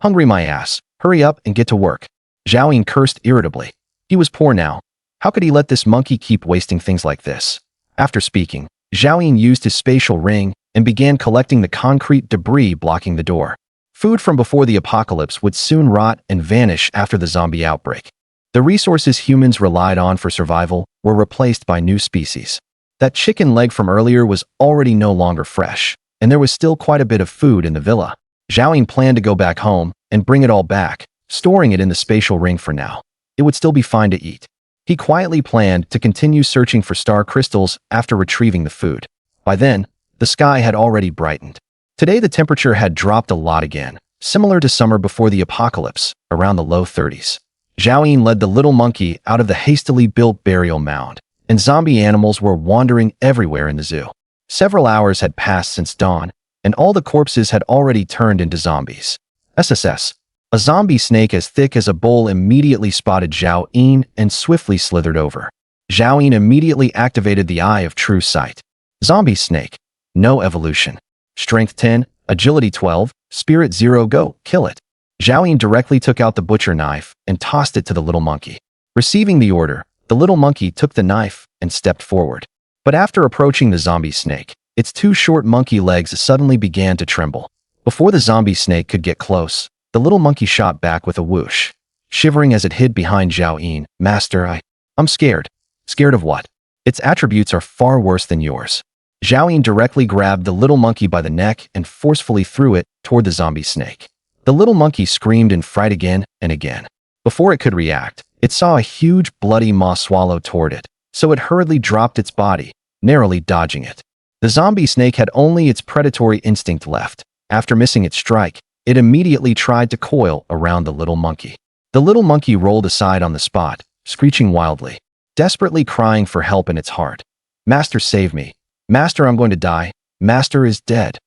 Hungry my ass. Hurry up and get to work. Zhao Yin cursed irritably. He was poor now. How could he let this monkey keep wasting things like this? After speaking, Zhao Yin used his spatial ring and began collecting the concrete debris blocking the door. Food from before the apocalypse would soon rot and vanish after the zombie outbreak. The resources humans relied on for survival were replaced by new species. That chicken leg from earlier was already no longer fresh, and there was still quite a bit of food in the villa. Zhao Yin planned to go back home and bring it all back, storing it in the spatial ring for now. It would still be fine to eat. He quietly planned to continue searching for star crystals after retrieving the food. By then, the sky had already brightened. Today the temperature had dropped a lot again, similar to summer before the apocalypse, around the low 30s. Zhao Yin led the little monkey out of the hastily built burial mound, and zombie animals were wandering everywhere in the zoo. Several hours had passed since dawn, and all the corpses had already turned into zombies. SSS. A zombie snake as thick as a bowl immediately spotted Zhao Yin and swiftly slithered over. Zhao Yin immediately activated the Eye of True Sight. Zombie snake. No evolution. Strength 10, Agility 12, Spirit 0 go, kill it. Zhao Yin directly took out the butcher knife and tossed it to the little monkey. Receiving the order, the little monkey took the knife and stepped forward. But after approaching the zombie snake, its two short monkey legs suddenly began to tremble. Before the zombie snake could get close, the little monkey shot back with a whoosh. Shivering as it hid behind Zhao Yin, Master, I'm scared. Scared of what? Its attributes are far worse than yours. Zhao Yin directly grabbed the little monkey by the neck and forcefully threw it toward the zombie snake. The little monkey screamed in fright again and again. Before it could react, it saw a huge bloody maw swallow toward it, so it hurriedly dropped its body, narrowly dodging it. The zombie snake had only its predatory instinct left. After missing its strike, it immediately tried to coil around the little monkey. The little monkey rolled aside on the spot, screeching wildly, desperately crying for help in its heart. Master, save me. Master, I'm going to die. Master is dead.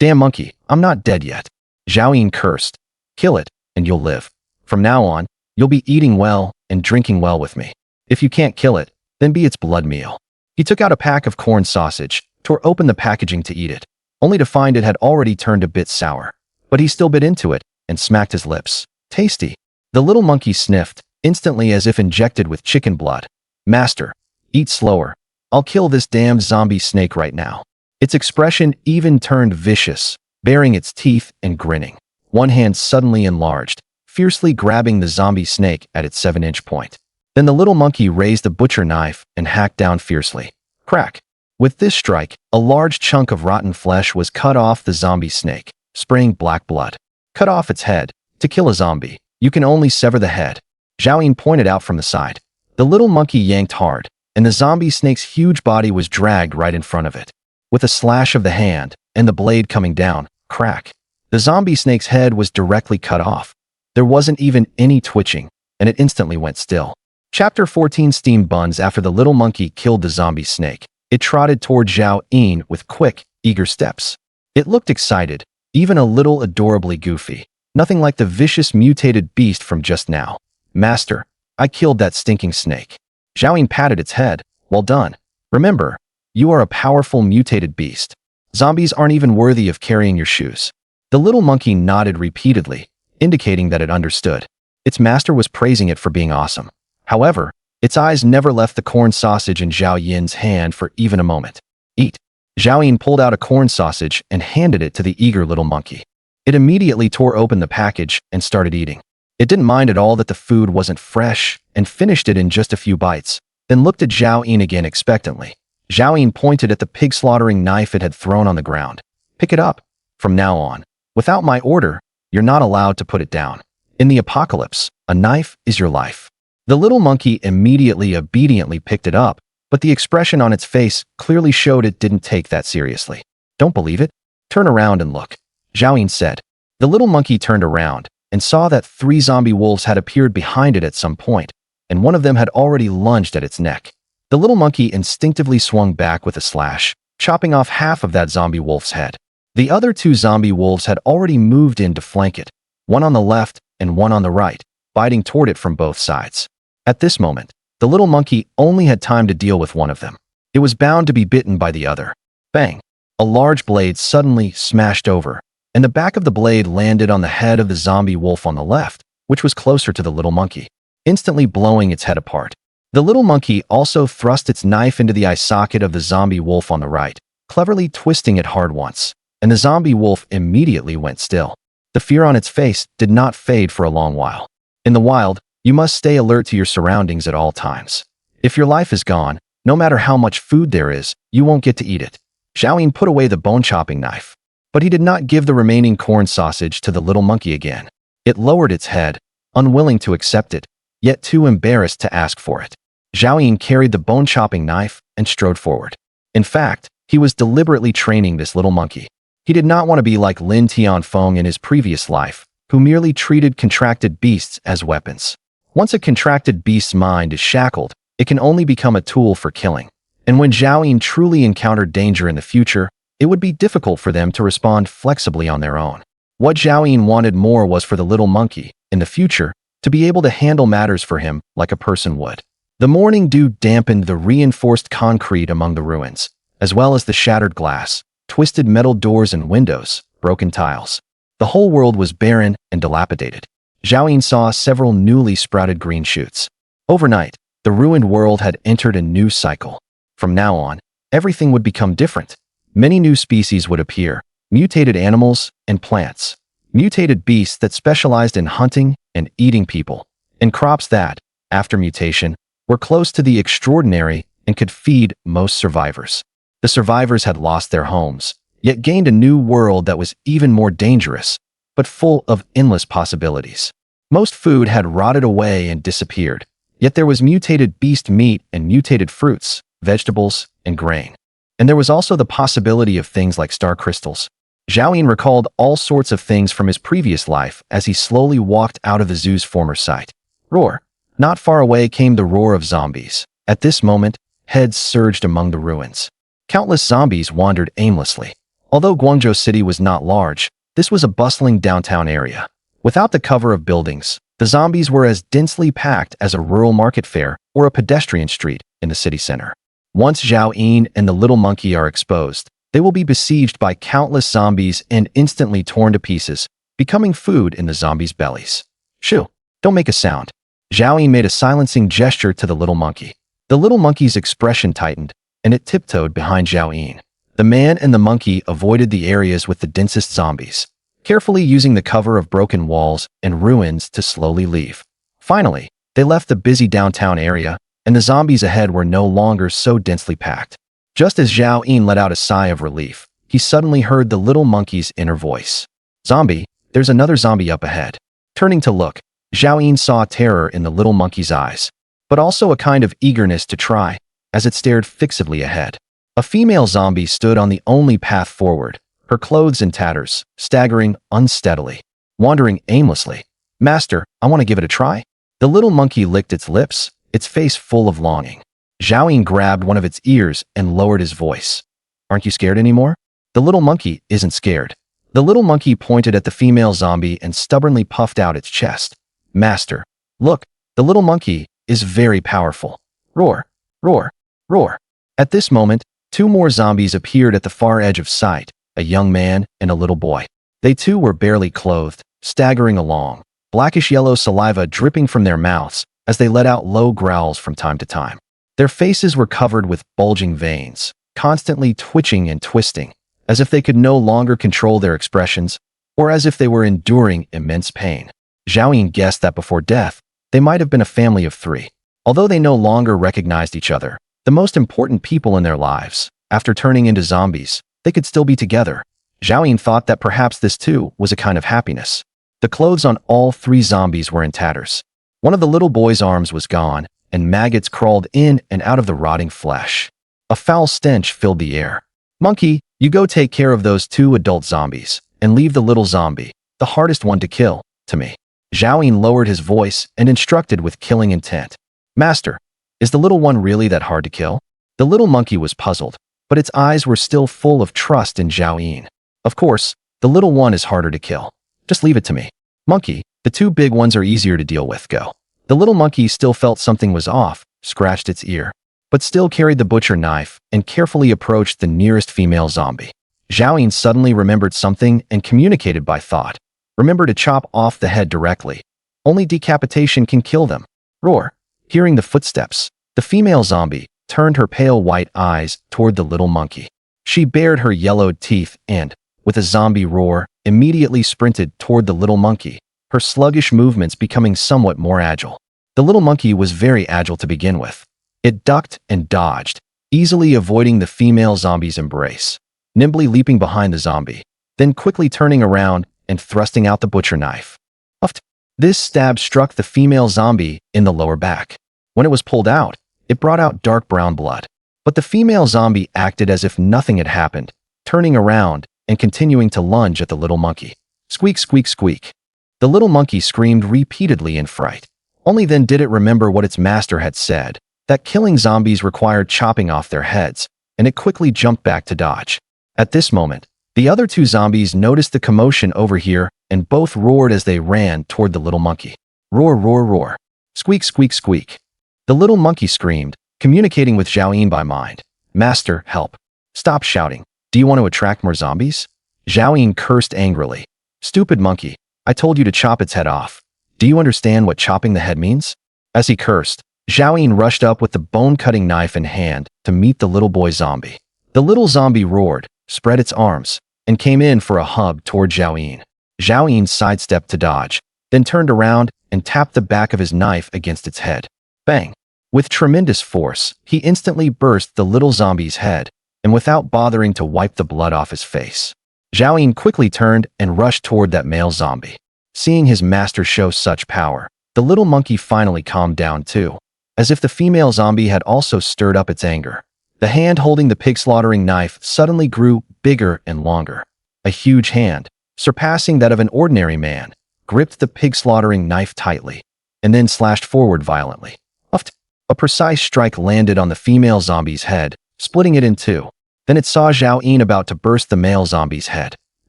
Damn monkey, I'm not dead yet. Zhao Yin cursed. Kill it, and you'll live. From now on, you'll be eating well and drinking well with me. If you can't kill it, then be its blood meal. He took out a pack of corn sausage, tore open the packaging to eat it, only to find it had already turned a bit sour. But he still bit into it and smacked his lips. Tasty. The little monkey sniffed, instantly as if injected with chicken blood. Master, eat slower. I'll kill this damned zombie snake right now. Its expression even turned vicious, baring its teeth and grinning. One hand suddenly enlarged, fiercely grabbing the zombie snake at its 7-inch point. Then the little monkey raised the butcher knife and hacked down fiercely. Crack. With this strike, a large chunk of rotten flesh was cut off the zombie snake, spraying black blood. Cut off its head. To kill a zombie, you can only sever the head. Zhao Yin pointed out from the side. The little monkey yanked hard, and the zombie snake's huge body was dragged right in front of it. With a slash of the hand, and the blade coming down, crack. The zombie snake's head was directly cut off. There wasn't even any twitching, and it instantly went still. Chapter 14 Steamed buns. After the little monkey killed the zombie snake, it trotted toward Zhao Yin with quick, eager steps. It looked excited, even a little adorably goofy. Nothing like the vicious mutated beast from just now. Master, I killed that stinking snake. Zhao Yin patted its head. Well done. Remember, you are a powerful mutated beast. Zombies aren't even worthy of carrying your shoes. The little monkey nodded repeatedly, indicating that it understood. Its master was praising it for being awesome. However, Its eyes never left the corn sausage in Zhao Yin's hand for even a moment. Eat. Zhao Yin pulled out a corn sausage and handed it to the eager little monkey. It immediately tore open the package and started eating. It didn't mind at all that the food wasn't fresh and finished it in just a few bites, then looked at Zhao Yin again expectantly. Zhao Yin pointed at the pig slaughtering knife it had thrown on the ground. Pick it up. From now on, without my order, you're not allowed to put it down. In the apocalypse, a knife is your life. The little monkey immediately obediently picked it up, but the expression on its face clearly showed it didn't take that seriously. Don't believe it? Turn around and look, Zhao Yin said. The little monkey turned around and saw that 3 zombie wolves had appeared behind it at some point, and one of them had already lunged at its neck. The little monkey instinctively swung back with a slash, chopping off half of that zombie wolf's head. The other 2 zombie wolves had already moved in to flank it, one on the left and one on the right, biting toward it from both sides. At this moment, the little monkey only had time to deal with one of them. It was bound to be bitten by the other. Bang! A large blade suddenly smashed over, and the back of the blade landed on the head of the zombie wolf on the left, which was closer to the little monkey, instantly blowing its head apart. The little monkey also thrust its knife into the eye socket of the zombie wolf on the right, cleverly twisting it hard once, and the zombie wolf immediately went still. The fear on its face did not fade for a long while. In the wild, you must stay alert to your surroundings at all times. If your life is gone, no matter how much food there is, you won't get to eat it. Zhao Yin put away the bone-chopping knife, but he did not give the remaining corn sausage to the little monkey again. It lowered its head, unwilling to accept it, yet too embarrassed to ask for it. Zhao Yin carried the bone-chopping knife and strode forward. In fact, he was deliberately training this little monkey. He did not want to be like Lin Tianfeng in his previous life, who merely treated contracted beasts as weapons. Once a contracted beast's mind is shackled, it can only become a tool for killing. And when Zhao Yin truly encountered danger in the future, it would be difficult for them to respond flexibly on their own. What Zhao Yin wanted more was for the little monkey, in the future, to be able to handle matters for him like a person would. The morning dew dampened the reinforced concrete among the ruins, as well as the shattered glass, twisted metal doors and windows, broken tiles. The whole world was barren and dilapidated. Zhao Yin saw several newly sprouted green shoots. Overnight, the ruined world had entered a new cycle. From now on, everything would become different. Many new species would appear, mutated animals and plants, mutated beasts that specialized in hunting and eating people, and crops that, after mutation, were close to the extraordinary and could feed most survivors. The survivors had lost their homes, yet gained a new world that was even more dangerous, but full of endless possibilities. Most food had rotted away and disappeared, yet there was mutated beast meat and mutated fruits, vegetables, and grain. And there was also the possibility of things like star crystals. Zhao Yin recalled all sorts of things from his previous life as he slowly walked out of the zoo's former site. Roar! Not far away came the roar of zombies. At this moment, heads surged among the ruins. Countless zombies wandered aimlessly. Although Guangzhou City was not large, this was a bustling downtown area. Without the cover of buildings, the zombies were as densely packed as a rural market fair or a pedestrian street in the city center. Once Zhao Yin and the little monkey are exposed, they will be besieged by countless zombies and instantly torn to pieces, becoming food in the zombies' bellies. Shoo! Don't make a sound. Zhao Yin made a silencing gesture to the little monkey. The little monkey's expression tightened, and it tiptoed behind Zhao Yin. The man and the monkey avoided the areas with the densest zombies, carefully using the cover of broken walls and ruins to slowly leave. Finally, they left the busy downtown area, and the zombies ahead were no longer so densely packed. Just as Zhao Yin let out a sigh of relief, he suddenly heard the little monkey's inner voice. Zombie, there's another zombie up ahead. Turning to look, Zhao Yin saw terror in the little monkey's eyes, but also a kind of eagerness to try, as it stared fixedly ahead. A female zombie stood on the only path forward, her clothes in tatters, staggering unsteadily, wandering aimlessly. Master, I want to give it a try. The little monkey licked its lips, its face full of longing. Zhao Yin grabbed one of its ears and lowered his voice. Aren't you scared anymore? The little monkey isn't scared. The little monkey pointed at the female zombie and stubbornly puffed out its chest. Master, look, the little monkey is very powerful. Roar, roar, roar. At this moment, 2 more zombies appeared at the far edge of sight, a young man and a little boy. They too were barely clothed, staggering along, blackish-yellow saliva dripping from their mouths, as they let out low growls from time to time. Their faces were covered with bulging veins, constantly twitching and twisting, as if they could no longer control their expressions, or as if they were enduring immense pain. Zhao Yun guessed that before death, they might have been a family of 3. Although they no longer recognized each other, the most important people in their lives, after turning into zombies, they could still be together. Zhao Yun thought that perhaps this too was a kind of happiness. The clothes on all 3 zombies were in tatters. One of the little boy's arms was gone, and maggots crawled in and out of the rotting flesh. A foul stench filled the air. "Monkey, you go take care of those 2 adult zombies, and leave the little zombie, the hardest one to kill, to me." Zhao Yun lowered his voice and instructed with killing intent. "Master, is the little one really that hard to kill?" The little monkey was puzzled, but its eyes were still full of trust in Zhao Yun. "Of course, the little one is harder to kill. Just leave it to me. Monkey, the 2 big ones are easier to deal with, go." The little monkey still felt something was off, scratched its ear, but still carried the butcher knife and carefully approached the nearest female zombie. Zhao Yun suddenly remembered something and communicated by thought. "Remember to chop off the head directly. Only decapitation can kill them." Roar. Hearing the footsteps, the female zombie turned her pale white eyes toward the little monkey. She bared her yellowed teeth and, with a zombie roar, immediately sprinted toward the little monkey, her sluggish movements becoming somewhat more agile. The little monkey was very agile to begin with. It ducked and dodged, easily avoiding the female zombie's embrace, nimbly leaping behind the zombie, then quickly turning around and thrusting out the butcher knife. Uft. This stab struck the female zombie in the lower back. When it was pulled out, it brought out dark brown blood. But the female zombie acted as if nothing had happened, turning around and continuing to lunge at the little monkey. Squeak, squeak, squeak. The little monkey screamed repeatedly in fright. Only then did it remember what its master had said, that killing zombies required chopping off their heads, and it quickly jumped back to dodge. At this moment, the other 2 zombies noticed the commotion over here and both roared as they ran toward the little monkey. Roar, roar, roar. Squeak, squeak, squeak. The little monkey screamed, communicating with Zhao Yun by mind. "Master, help. Stop shouting. Do you want to attract more zombies?" Zhao Yun cursed angrily. "Stupid monkey, I told you to chop its head off. Do you understand what chopping the head means?" As he cursed, Zhao Yun rushed up with the bone-cutting knife in hand to meet the little boy zombie. The little zombie roared, spread its arms, and came in for a hug toward Zhao Yun. Zhao Yun sidestepped to dodge, then turned around and tapped the back of his knife against its head. Bang! With tremendous force, he instantly burst the little zombie's head, and without bothering to wipe the blood off his face. Zhao Yun quickly turned and rushed toward that male zombie. Seeing his master show such power, the little monkey finally calmed down too, as if the female zombie had also stirred up its anger. The hand holding the pig-slaughtering knife suddenly grew bigger and longer. A huge hand, surpassing that of an ordinary man, gripped the pig-slaughtering knife tightly, and then slashed forward violently. Uft. A precise strike landed on the female zombie's head, splitting it in 2. Then it saw Zhao Yun about to burst the male zombie's head.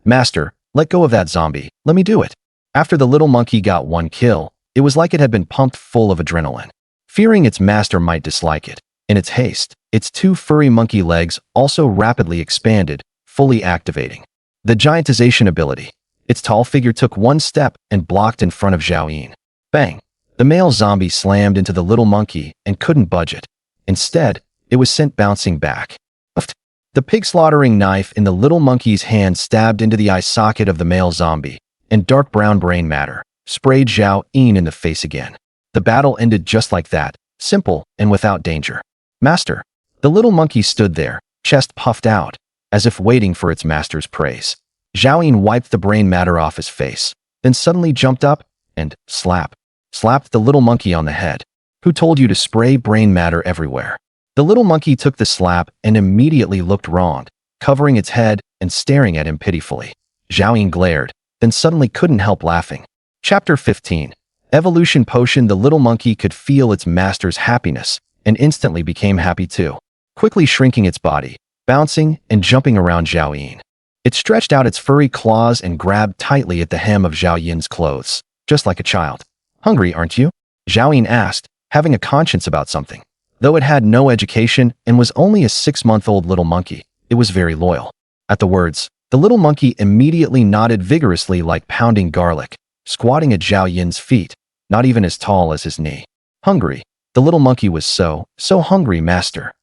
"Master, let go of that zombie, let me do it." After the little monkey got 1 kill, it was like it had been pumped full of adrenaline. Fearing its master might dislike it, in its haste, its 2 furry monkey legs also rapidly expanded, fully activating the giantization ability. Its tall figure took 1 step and blocked in front of Zhao Yun. Bang! The male zombie slammed into the little monkey and couldn't budge it. Instead, it was sent bouncing back. Uft. The pig-slaughtering knife in the little monkey's hand stabbed into the eye socket of the male zombie, and dark brown brain matter sprayed Zhao Yun in the face again. The battle ended just like that, simple and without danger. "Master." The little monkey stood there, chest puffed out, as if waiting for its master's praise. Zhao Yun wiped the brain matter off his face, then suddenly jumped up and slapped the little monkey on the head. "Who told you to spray brain matter everywhere?" The little monkey took the slap and immediately looked wronged, covering its head and staring at him pitifully. Zhao Yun glared, then suddenly couldn't help laughing. Chapter 15. Evolution Potion. The little monkey could feel its master's happiness and instantly became happy too, quickly shrinking its body, bouncing and jumping around Zhao Yun. It stretched out its furry claws and grabbed tightly at the hem of Zhao Yun's clothes, just like a child. "Hungry, aren't you?" Zhao Yun asked, having a conscience about something. Though it had no education and was only a 6-month-old little monkey, it was very loyal. At the words, the little monkey immediately nodded vigorously like pounding garlic, squatting at Zhao Yun's feet, not even as tall as his knee. Hungry. The little monkey was so hungry, master.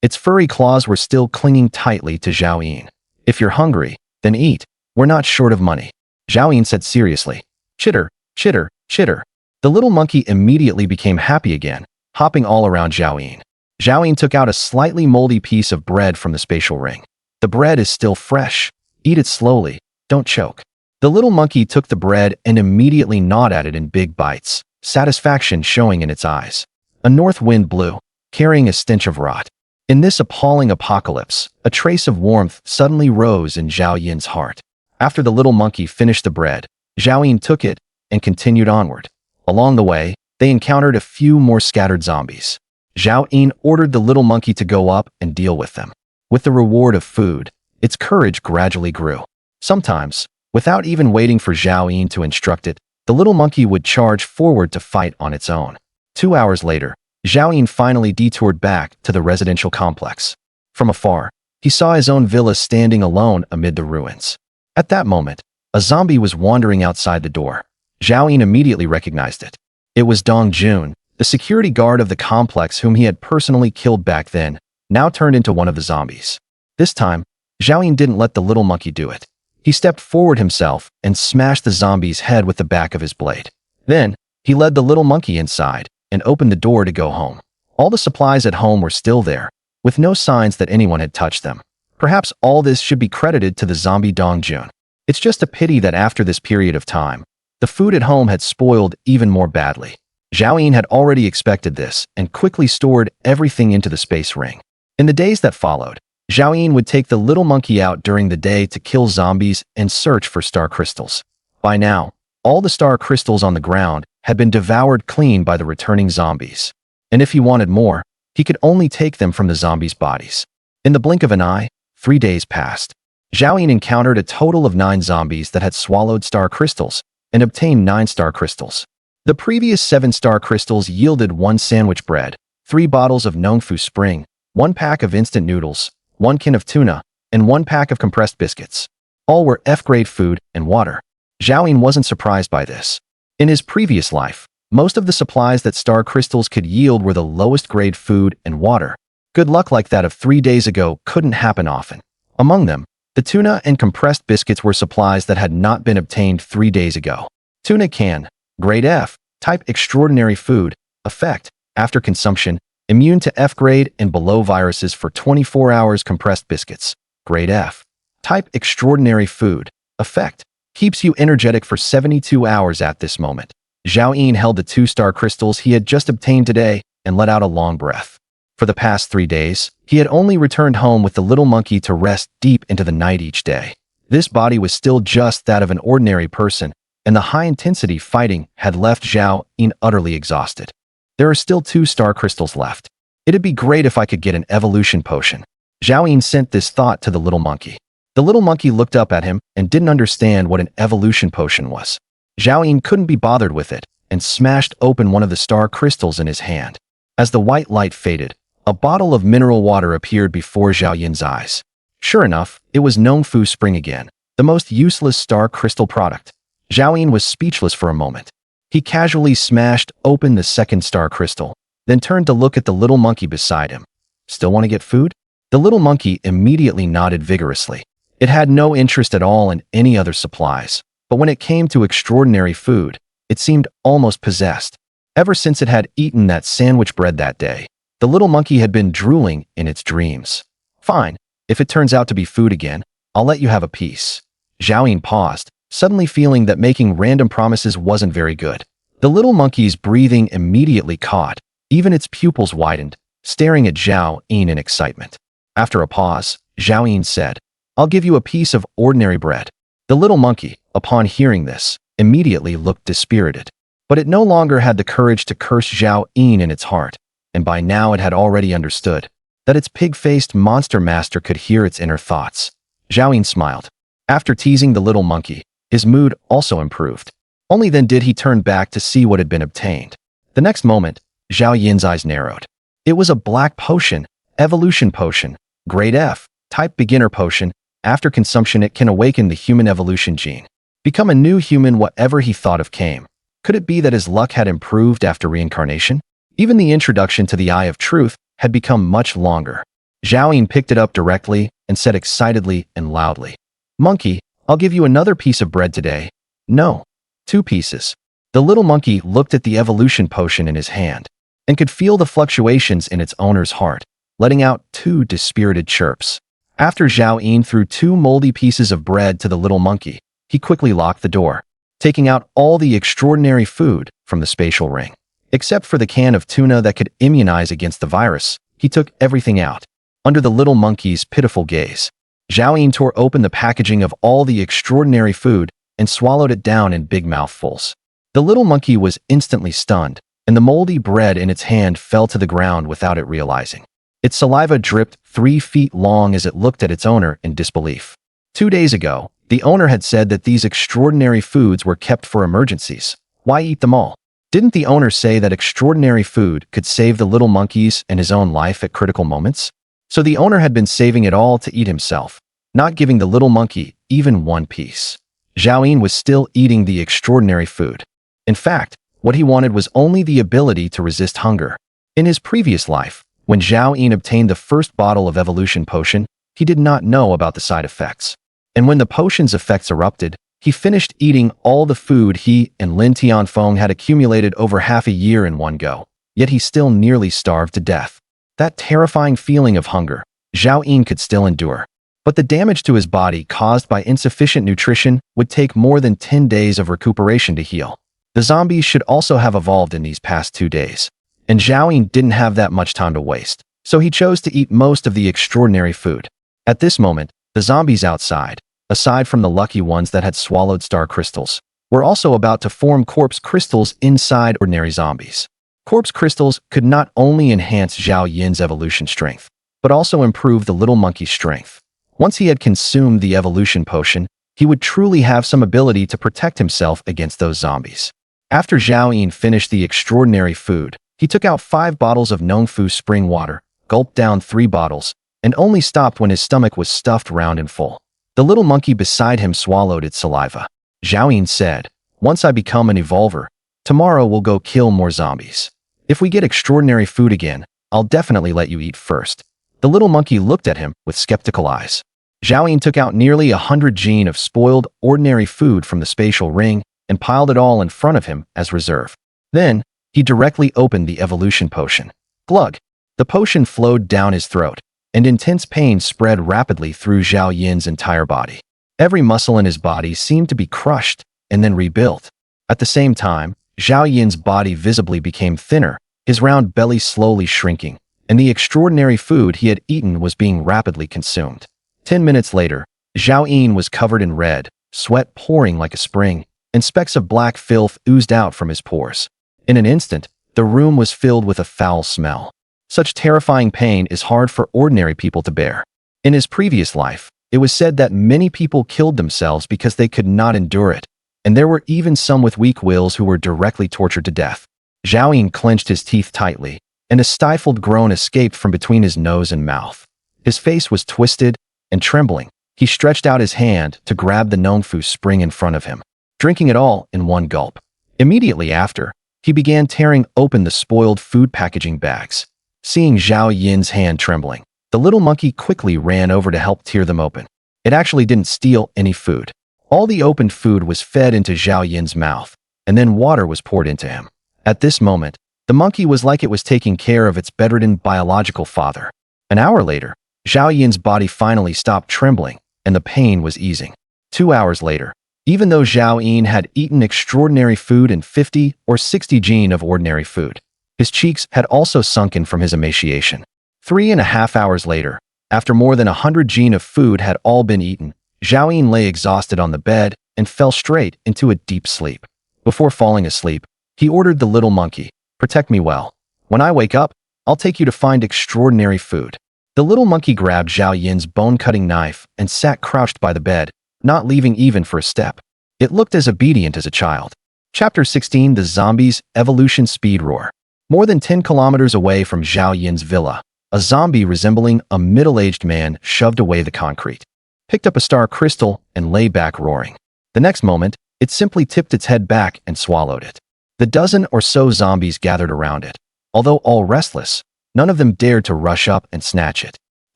Its furry claws were still clinging tightly to Zhao Yin. If you're hungry, then eat. We're not short of money, Zhao Yin said seriously. Chitter, chitter, chitter. The little monkey immediately became happy again, hopping all around Zhao Yin. Zhao Yin took out a slightly moldy piece of bread from the spatial ring. The bread is still fresh. Eat it slowly. Don't choke. The little monkey took the bread and immediately gnawed at it in big bites, satisfaction showing in its eyes. A north wind blew, carrying a stench of rot. In this appalling apocalypse, a trace of warmth suddenly rose in Zhao Yin's heart. After the little monkey finished the bread, Zhao Yin took it and continued onward. Along the way, they encountered a few more scattered zombies. Zhao Yin ordered the little monkey to go up and deal with them. With the reward of food, its courage gradually grew. Sometimes, without even waiting for Zhao Yin to instruct it, the little monkey would charge forward to fight on its own. 2 hours later, Zhao Yin finally detoured back to the residential complex. From afar, he saw his own villa standing alone amid the ruins. At that moment, a zombie was wandering outside the door. Zhao Yin immediately recognized it. It was Dong Jun, the security guard of the complex whom he had personally killed back then, now turned into one of the zombies. This time, Zhao Yin didn't let the little monkey do it. He stepped forward himself and smashed the zombie's head with the back of his blade. Then, he led the little monkey inside and opened the door to go home. All the supplies at home were still there, with no signs that anyone had touched them. Perhaps all this should be credited to the zombie Dong Jun. It's just a pity that after this period of time, the food at home had spoiled even more badly. Zhao Yin had already expected this and quickly stored everything into the space ring. In the days that followed, Zhao Yin would take the little monkey out during the day to kill zombies and search for star crystals. By now, all the star crystals on the ground had been devoured clean by the returning zombies. And if he wanted more, he could only take them from the zombies' bodies. In the blink of an eye, 3 days passed. Zhao Yin encountered a total of 9 zombies that had swallowed star crystals and obtained 9 star crystals. The previous 7 star crystals yielded 1 sandwich bread, 3 bottles of Nongfu Spring, 1 pack of instant noodles, 1 can of tuna, and 1 pack of compressed biscuits. All were F-grade food and water. Zhao Yin wasn't surprised by this. In his previous life, most of the supplies that star crystals could yield were the lowest grade food and water. Good luck like that of 3 days ago couldn't happen often. Among them, the tuna and compressed biscuits were supplies that had not been obtained 3 days ago. Tuna can, grade F, type extraordinary food, effect, after consumption, immune to F-grade and below viruses for 24 hours. Compressed biscuits, grade F, type extraordinary food, effect, keeps you energetic for 72 hours. At this moment, Zhao Yin held the 2 star crystals he had just obtained today and let out a long breath. For the past 3 days, he had only returned home with the little monkey to rest deep into the night each day. This body was still just that of an ordinary person, and the high-intensity fighting had left Zhao Yin utterly exhausted. There are still 2 star crystals left. It'd be great if I could get an evolution potion. Zhao Yin sent this thought to the little monkey. The little monkey looked up at him and didn't understand what an evolution potion was. Zhao Yin couldn't be bothered with it and smashed open one of the star crystals in his hand. As the white light faded, a bottle of mineral water appeared before Zhao Yin's eyes. Sure enough, it was Nongfu Spring again, the most useless star crystal product. Zhao Yin was speechless for a moment. He casually smashed open the 2nd star crystal, then turned to look at the little monkey beside him. Still want to get food? The little monkey immediately nodded vigorously. It had no interest at all in any other supplies, but when it came to extraordinary food, it seemed almost possessed. Ever since it had eaten that sandwich bread that day, the little monkey had been drooling in its dreams. Fine, if it turns out to be food again, I'll let you have a piece. Zhao Yin paused, suddenly feeling that making random promises wasn't very good. The little monkey's breathing immediately caught, even its pupils widened, staring at Zhao Yin in excitement. After a pause, Zhao Yin said, I'll give you a piece of ordinary bread. The little monkey, upon hearing this, immediately looked dispirited. But it no longer had the courage to curse Zhao Yin in its heart, and by now it had already understood that its pig-faced monster master could hear its inner thoughts. Zhao Yin smiled. After teasing the little monkey, his mood also improved. Only then did he turn back to see what had been obtained. The next moment, Zhao Yin's eyes narrowed. It was a black potion, evolution potion, grade F, type beginner potion. After consumption, it can awaken the human evolution gene. Become a new human. Whatever he thought of came. Could it be that his luck had improved after reincarnation? Even the introduction to the Eye of Truth had become much longer. Zhao Yun picked it up directly and said excitedly and loudly, "Monkey, I'll give you another piece of bread today." "No, 2 pieces." The little monkey looked at the evolution potion in his hand and could feel the fluctuations in its owner's heart, letting out 2 dispirited chirps. After Zhao Yun threw 2 moldy pieces of bread to the little monkey, he quickly locked the door, taking out all the extraordinary food from the spatial ring. Except for the can of tuna that could immunize against the virus, he took everything out. Under the little monkey's pitiful gaze, Zhao Yun tore open the packaging of all the extraordinary food and swallowed it down in big mouthfuls. The little monkey was instantly stunned, and the moldy bread in its hand fell to the ground without it realizing. Its saliva dripped 3 feet long as it looked at its owner in disbelief. 2 days ago, the owner had said that these extraordinary foods were kept for emergencies. Why eat them all? Didn't the owner say that extraordinary food could save the little monkeys and his own life at critical moments? So the owner had been saving it all to eat himself, not giving the little monkey even 1 piece. Zhao Yun was still eating the extraordinary food. In fact, what he wanted was only the ability to resist hunger. In his previous life, when Zhao Yun obtained the first bottle of evolution potion, he did not know about the side effects. And when the potion's effects erupted, he finished eating all the food he and Lin Tianfeng had accumulated over half a year in one go. Yet he still nearly starved to death. That terrifying feeling of hunger, Zhao Yun could still endure. But the damage to his body caused by insufficient nutrition would take more than 10 days of recuperation to heal. The zombies should also have evolved in these past 2 days. And Zhao Yun didn't have that much time to waste, so he chose to eat most of the extraordinary food. At this moment, the zombies outside, aside from the lucky ones that had swallowed star crystals, were also about to form corpse crystals inside ordinary zombies. Corpse crystals could not only enhance Zhao Yun's evolution strength, but also improve the little monkey's strength. Once he had consumed the evolution potion, he would truly have some ability to protect himself against those zombies. After Zhao Yun finished the extraordinary food, he took out 5 bottles of Nongfu spring water, gulped down 3 bottles, and only stopped when his stomach was stuffed round and full. The little monkey beside him swallowed its saliva. Zhao Yun said, "Once I become an evolver, tomorrow we'll go kill more zombies. If we get extraordinary food again, I'll definitely let you eat first." The little monkey looked at him with skeptical eyes. Zhao Yun took out nearly 100 gene of spoiled, ordinary food from the spatial ring and piled it all in front of him as reserve. Then, he directly opened the evolution potion. Glug! The potion flowed down his throat, and intense pain spread rapidly through Zhao Yun's entire body. Every muscle in his body seemed to be crushed and then rebuilt. At the same time, Zhao Yun's body visibly became thinner, his round belly slowly shrinking, and the extraordinary food he had eaten was being rapidly consumed. 10 minutes later, Zhao Yun was covered in red, sweat pouring like a spring, and specks of black filth oozed out from his pores. In an instant, the room was filled with a foul smell. Such terrifying pain is hard for ordinary people to bear. In his previous life, it was said that many people killed themselves because they could not endure it, and there were even some with weak wills who were directly tortured to death. Zhao Yun clenched his teeth tightly, and a stifled groan escaped from between his nose and mouth. His face was twisted and trembling. He stretched out his hand to grab the Nongfu spring in front of him, drinking it all in one gulp. Immediately after, he began tearing open the spoiled food packaging bags. Seeing Zhao Yun's hand trembling, the little monkey quickly ran over to help tear them open. It actually didn't steal any food. All the opened food was fed into Zhao Yun's mouth, and then water was poured into him. At this moment, the monkey was like it was taking care of its bedridden biological father. An hour later, Zhao Yun's body finally stopped trembling, and the pain was easing. 2 hours later, even though Zhao Yun had eaten extraordinary food and 50 or 60 gene of ordinary food, his cheeks had also sunken from his emaciation. 3.5 hours later, after more than 100 gene of food had all been eaten, Zhao Yun lay exhausted on the bed and fell straight into a deep sleep. Before falling asleep, he ordered the little monkey, "Protect me well. When I wake up, I'll take you to find extraordinary food." The little monkey grabbed Zhao Yun's bone-cutting knife and sat crouched by the bed, not leaving even for a step. It looked as obedient as a child. Chapter 16: The Zombies' Evolution Speed Roar. More than 10 kilometers away from Zhao Yun's villa, a zombie resembling a middle-aged man shoved away the concrete, picked up a star crystal, and lay back roaring. The next moment, it simply tipped its head back and swallowed it. The dozen or so zombies gathered around it, Although all restless, none of them dared to rush up and snatch it.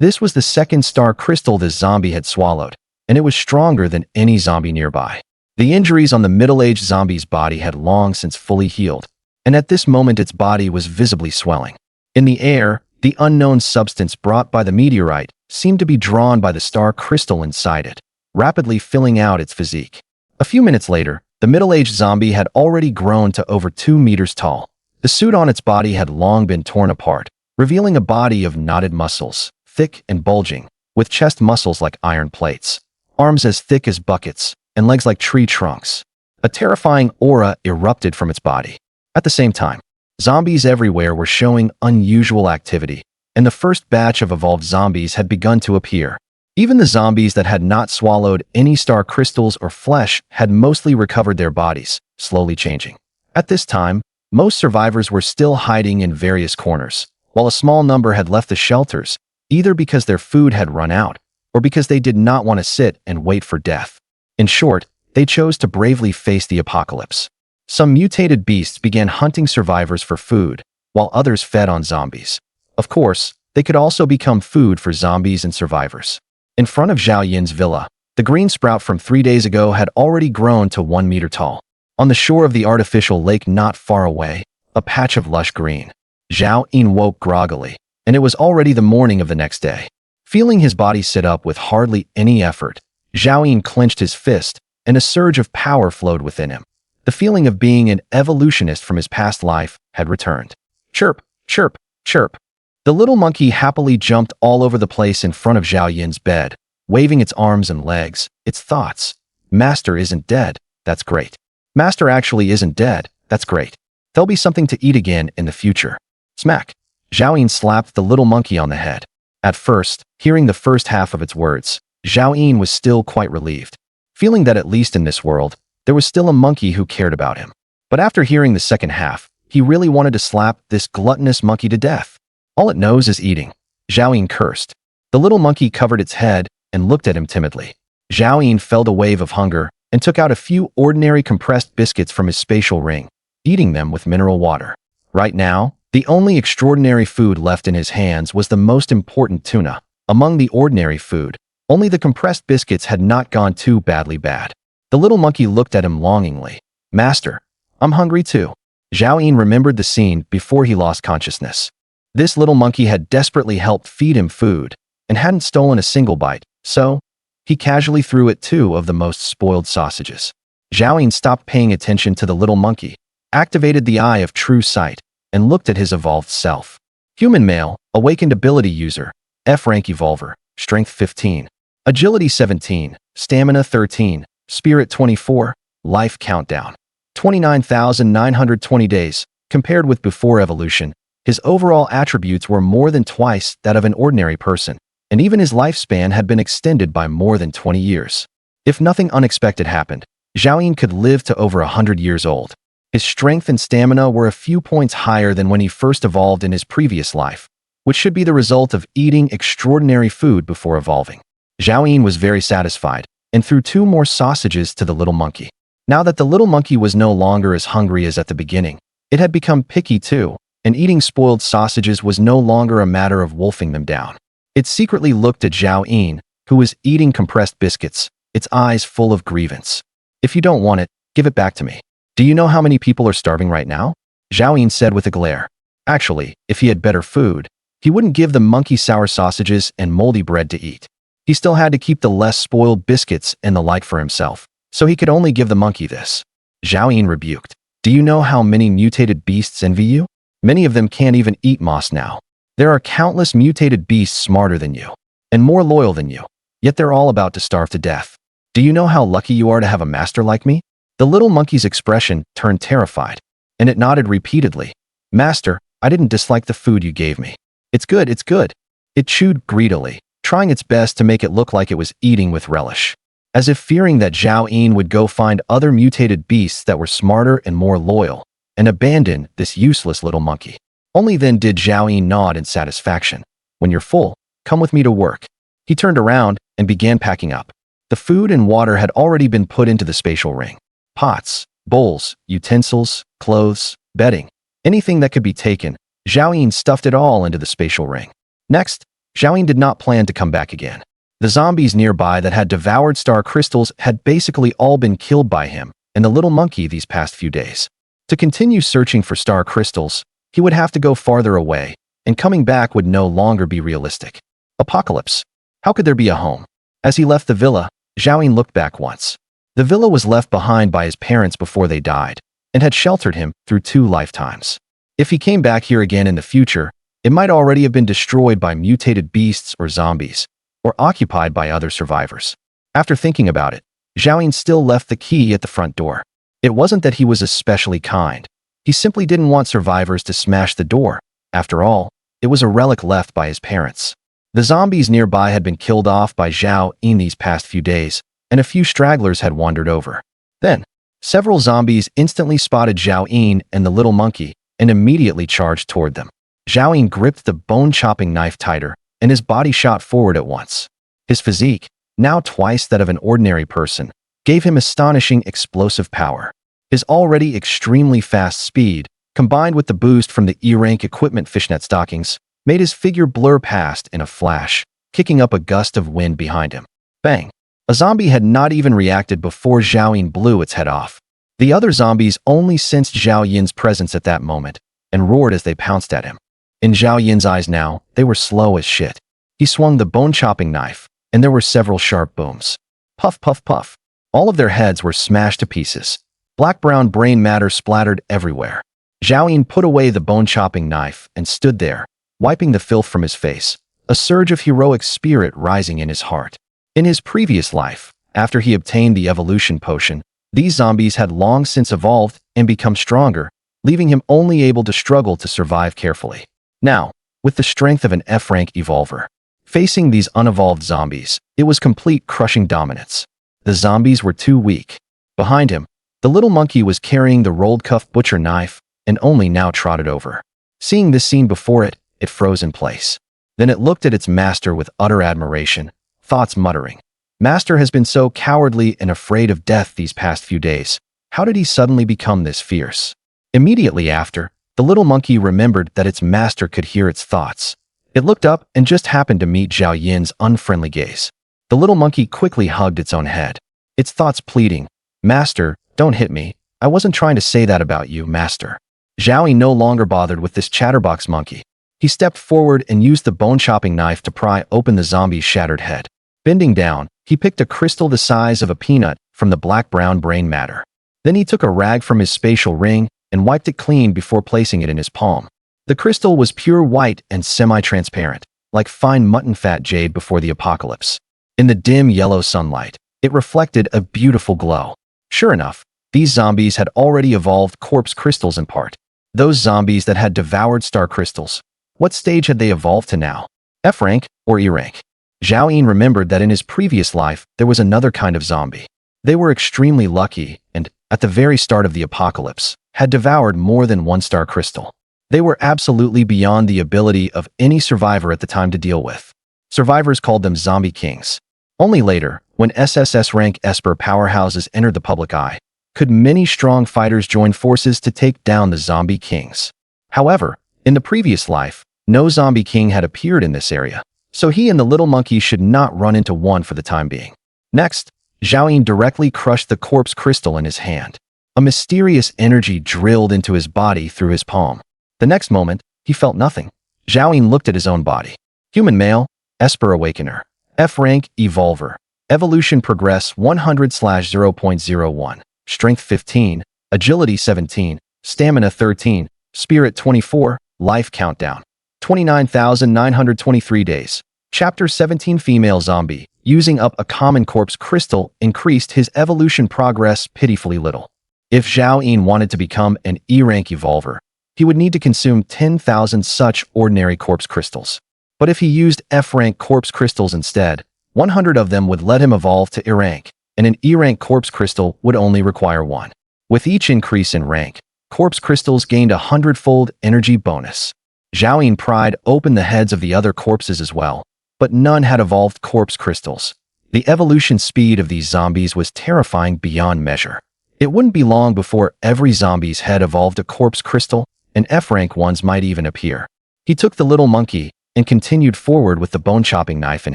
This was the second star crystal this zombie had swallowed, and it was stronger than any zombie nearby. The injuries on the middle-aged zombie's body had long since fully healed, and at this moment its body was visibly swelling. In the air, the unknown substance brought by the meteorite seemed to be drawn by the star crystal inside it, rapidly filling out its physique. A few minutes later, the middle-aged zombie had already grown to over 2 meters tall. The suit on its body had long been torn apart, revealing a body of knotted muscles, thick and bulging, with chest muscles like iron plates, arms as thick as buckets, and legs like tree trunks. A terrifying aura erupted from its body. At the same time, zombies everywhere were showing unusual activity, and the first batch of evolved zombies had begun to appear. Even the zombies that had not swallowed any star crystals or flesh had mostly recovered their bodies, slowly changing. At this time, most survivors were still hiding in various corners, while a small number had left the shelters, either because their food had run out or because they did not want to sit and wait for death. In short, they chose to bravely face the apocalypse. Some mutated beasts began hunting survivors for food, while others fed on zombies. Of course, they could also become food for zombies and survivors. In front of Zhao Yin's villa, the green sprout from 3 days ago had already grown to 1 meter tall. On the shore of the artificial lake not far away, a patch of lush green. Zhao Yin woke groggily, and it was already the morning of the next day. Feeling his body sit up with hardly any effort, Zhao Yin clenched his fist, and a surge of power flowed within him. The feeling of being an evolutionist from his past life had returned. Chirp, chirp, chirp. The little monkey happily jumped all over the place in front of Zhao Yin's bed, waving its arms and legs, its thoughts. Master isn't dead, that's great. Master actually isn't dead, that's great. There'll be something to eat again in the future. Smack. Zhao Yin slapped the little monkey on the head. At first, hearing the first half of its words, Zhao Yin was still quite relieved, feeling that at least in this world, there was still a monkey who cared about him. But after hearing the second half, he really wanted to slap this gluttonous monkey to death. All it knows is eating. Zhao Yin cursed. The little monkey covered its head and looked at him timidly. Zhao Yin felt a wave of hunger and took out a few ordinary compressed biscuits from his spatial ring, eating them with mineral water. Right now, the only extraordinary food left in his hands was the most important tuna. Among the ordinary food, only the compressed biscuits had not gone too badly bad. The little monkey looked at him longingly. Master, I'm hungry too. Zhao Yin remembered the scene before he lost consciousness. This little monkey had desperately helped feed him food and hadn't stolen a single bite, so he casually threw it 2 of the most spoiled sausages. Zhao Yin stopped paying attention to the little monkey, activated the eye of true sight, and looked at his evolved self. Human male, awakened ability user, F-rank evolver, strength 15, agility 17, stamina 13, spirit 24, life countdown 29,920 days. Compared with before evolution, his overall attributes were more than twice that of an ordinary person, and even his lifespan had been extended by more than 20 years. If nothing unexpected happened, Zhao Yin could live to over 100 years old. His strength and stamina were a few points higher than when he first evolved in his previous life, which should be the result of eating extraordinary food before evolving. Zhao Yin was very satisfied and threw 2 more sausages to the little monkey. Now that the little monkey was no longer as hungry as at the beginning, it had become picky too, and eating spoiled sausages was no longer a matter of wolfing them down. It secretly looked at Zhao Yin, who was eating compressed biscuits, its eyes full of grievance. If you don't want it, give it back to me. Do you know how many people are starving right now? Zhao Yin said with a glare. Actually, if he had better food, he wouldn't give the monkey sour sausages and moldy bread to eat. He still had to keep the less spoiled biscuits and the like for himself, so he could only give the monkey this. Zhao Yin rebuked. Do you know how many mutated beasts envy you? Many of them can't even eat moss now. There are countless mutated beasts smarter than you, and more loyal than you, yet they're all about to starve to death. Do you know how lucky you are to have a master like me? The little monkey's expression turned terrified, and it nodded repeatedly. Master, I didn't dislike the food you gave me. It's good, it's good. It chewed greedily, trying its best to make it look like it was eating with relish, as if fearing that Zhao Yin would go find other mutated beasts that were smarter and more loyal, and abandon this useless little monkey. Only then did Zhao Yin nod in satisfaction. When you're full, come with me to work. He turned around and began packing up. The food and water had already been put into the spatial ring. Pots, bowls, utensils, clothes, bedding, anything that could be taken, Zhao Yun stuffed it all into the spatial ring. Next, Zhao Yun did not plan to come back again. The zombies nearby that had devoured star crystals had basically all been killed by him and the little monkey these past few days. To continue searching for star crystals, he would have to go farther away, and coming back would no longer be realistic. Apocalypse. How could there be a home? As he left the villa, Zhao Yun looked back once. The villa was left behind by his parents before they died, and had sheltered him through 2 lifetimes. If he came back here again in the future, it might already have been destroyed by mutated beasts or zombies, or occupied by other survivors. After thinking about it, Zhao Yun still left the key at the front door. It wasn't that he was especially kind. He simply didn't want survivors to smash the door. After all, it was a relic left by his parents. The zombies nearby had been killed off by Zhao Yun these past few days, and a few stragglers had wandered over. Then, several zombies instantly spotted Zhao Yun and the little monkey and immediately charged toward them. Zhao Yun gripped the bone-chopping knife tighter, and his body shot forward at once. His physique, now twice that of an ordinary person, gave him astonishing explosive power. His already extremely fast speed, combined with the boost from the E-rank equipment fishnet stockings, made his figure blur past in a flash, kicking up a gust of wind behind him. Bang! A zombie had not even reacted before Zhao Yun blew its head off. The other zombies only sensed Zhao Yun's presence at that moment and roared as they pounced at him. In Zhao Yun's eyes now, they were slow as shit. He swung the bone-chopping knife, and there were several sharp booms. Puff, puff, puff. All of their heads were smashed to pieces. Black-brown brain matter splattered everywhere. Zhao Yun put away the bone-chopping knife and stood there, wiping the filth from his face, a surge of heroic spirit rising in his heart. In his previous life, after he obtained the evolution potion, these zombies had long since evolved and become stronger, leaving him only able to struggle to survive carefully. Now, with the strength of an F-rank evolver, facing these unevolved zombies, it was complete crushing dominance. The zombies were too weak. Behind him, the little monkey was carrying the rolled cuff butcher knife and only now trotted over. Seeing this scene before it, it froze in place. Then it looked at its master with utter admiration, thoughts muttering, "Master has been so cowardly and afraid of death these past few days. How did he suddenly become this fierce?" Immediately after, the little monkey remembered that its master could hear its thoughts. It looked up and just happened to meet Zhao Yun's unfriendly gaze. The little monkey quickly hugged its own head, its thoughts pleading, "Master, don't hit me. I wasn't trying to say that about you, master." Zhao Yun no longer bothered with this chatterbox monkey. He stepped forward and used the bone-chopping knife to pry open the zombie's shattered head. Bending down, he picked a crystal the size of a peanut from the black-brown brain matter. Then he took a rag from his spatial ring and wiped it clean before placing it in his palm. The crystal was pure white and semi-transparent, like fine mutton fat jade before the apocalypse. In the dim yellow sunlight, it reflected a beautiful glow. Sure enough, these zombies had already evolved corpse crystals in part. Those zombies that had devoured star crystals. What stage had they evolved to now? F-rank or E-rank? Zhao Yun remembered that in his previous life, there was another kind of zombie. They were extremely lucky and, at the very start of the apocalypse, had devoured more than one star crystal. They were absolutely beyond the ability of any survivor at the time to deal with. Survivors called them zombie kings. Only later, when SSS-rank Esper powerhouses entered the public eye, could many strong fighters join forces to take down the zombie kings. However, in the previous life, no zombie king had appeared in this area, so he and the little monkey should not run into one for the time being. Next, Zhao Yun directly crushed the corpse crystal in his hand. A mysterious energy drilled into his body through his palm. The next moment, he felt nothing. Zhao Yun looked at his own body. Human male, Esper Awakener, F-rank Evolver, Evolution Progress 100/0.01, Strength 15, Agility 17, Stamina 13, Spirit 24, Life Countdown 29,923 days. Chapter 17 Female Zombie, using up a common corpse crystal increased his evolution progress pitifully little. If Zhao Yun wanted to become an E-rank evolver, he would need to consume 10,000 such ordinary corpse crystals. But if he used F-rank corpse crystals instead, 100 of them would let him evolve to E-rank, and an E-rank corpse crystal would only require 1. With each increase in rank, corpse crystals gained a 100-fold energy bonus. Zhao Yun pried open the heads of the other corpses as well, but none had evolved corpse crystals. The evolution speed of these zombies was terrifying beyond measure. It wouldn't be long before every zombie's head evolved a corpse crystal, and F-rank ones might even appear. He took the little monkey and continued forward with the bone-chopping knife in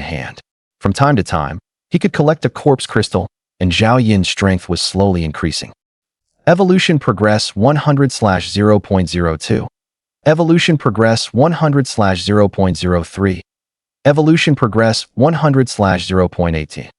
hand. From time to time, he could collect a corpse crystal, and Zhao Yin's strength was slowly increasing. Evolution Progress 100/0.02. Evolution Progress 100/0.03. Evolution Progress 100/0.18.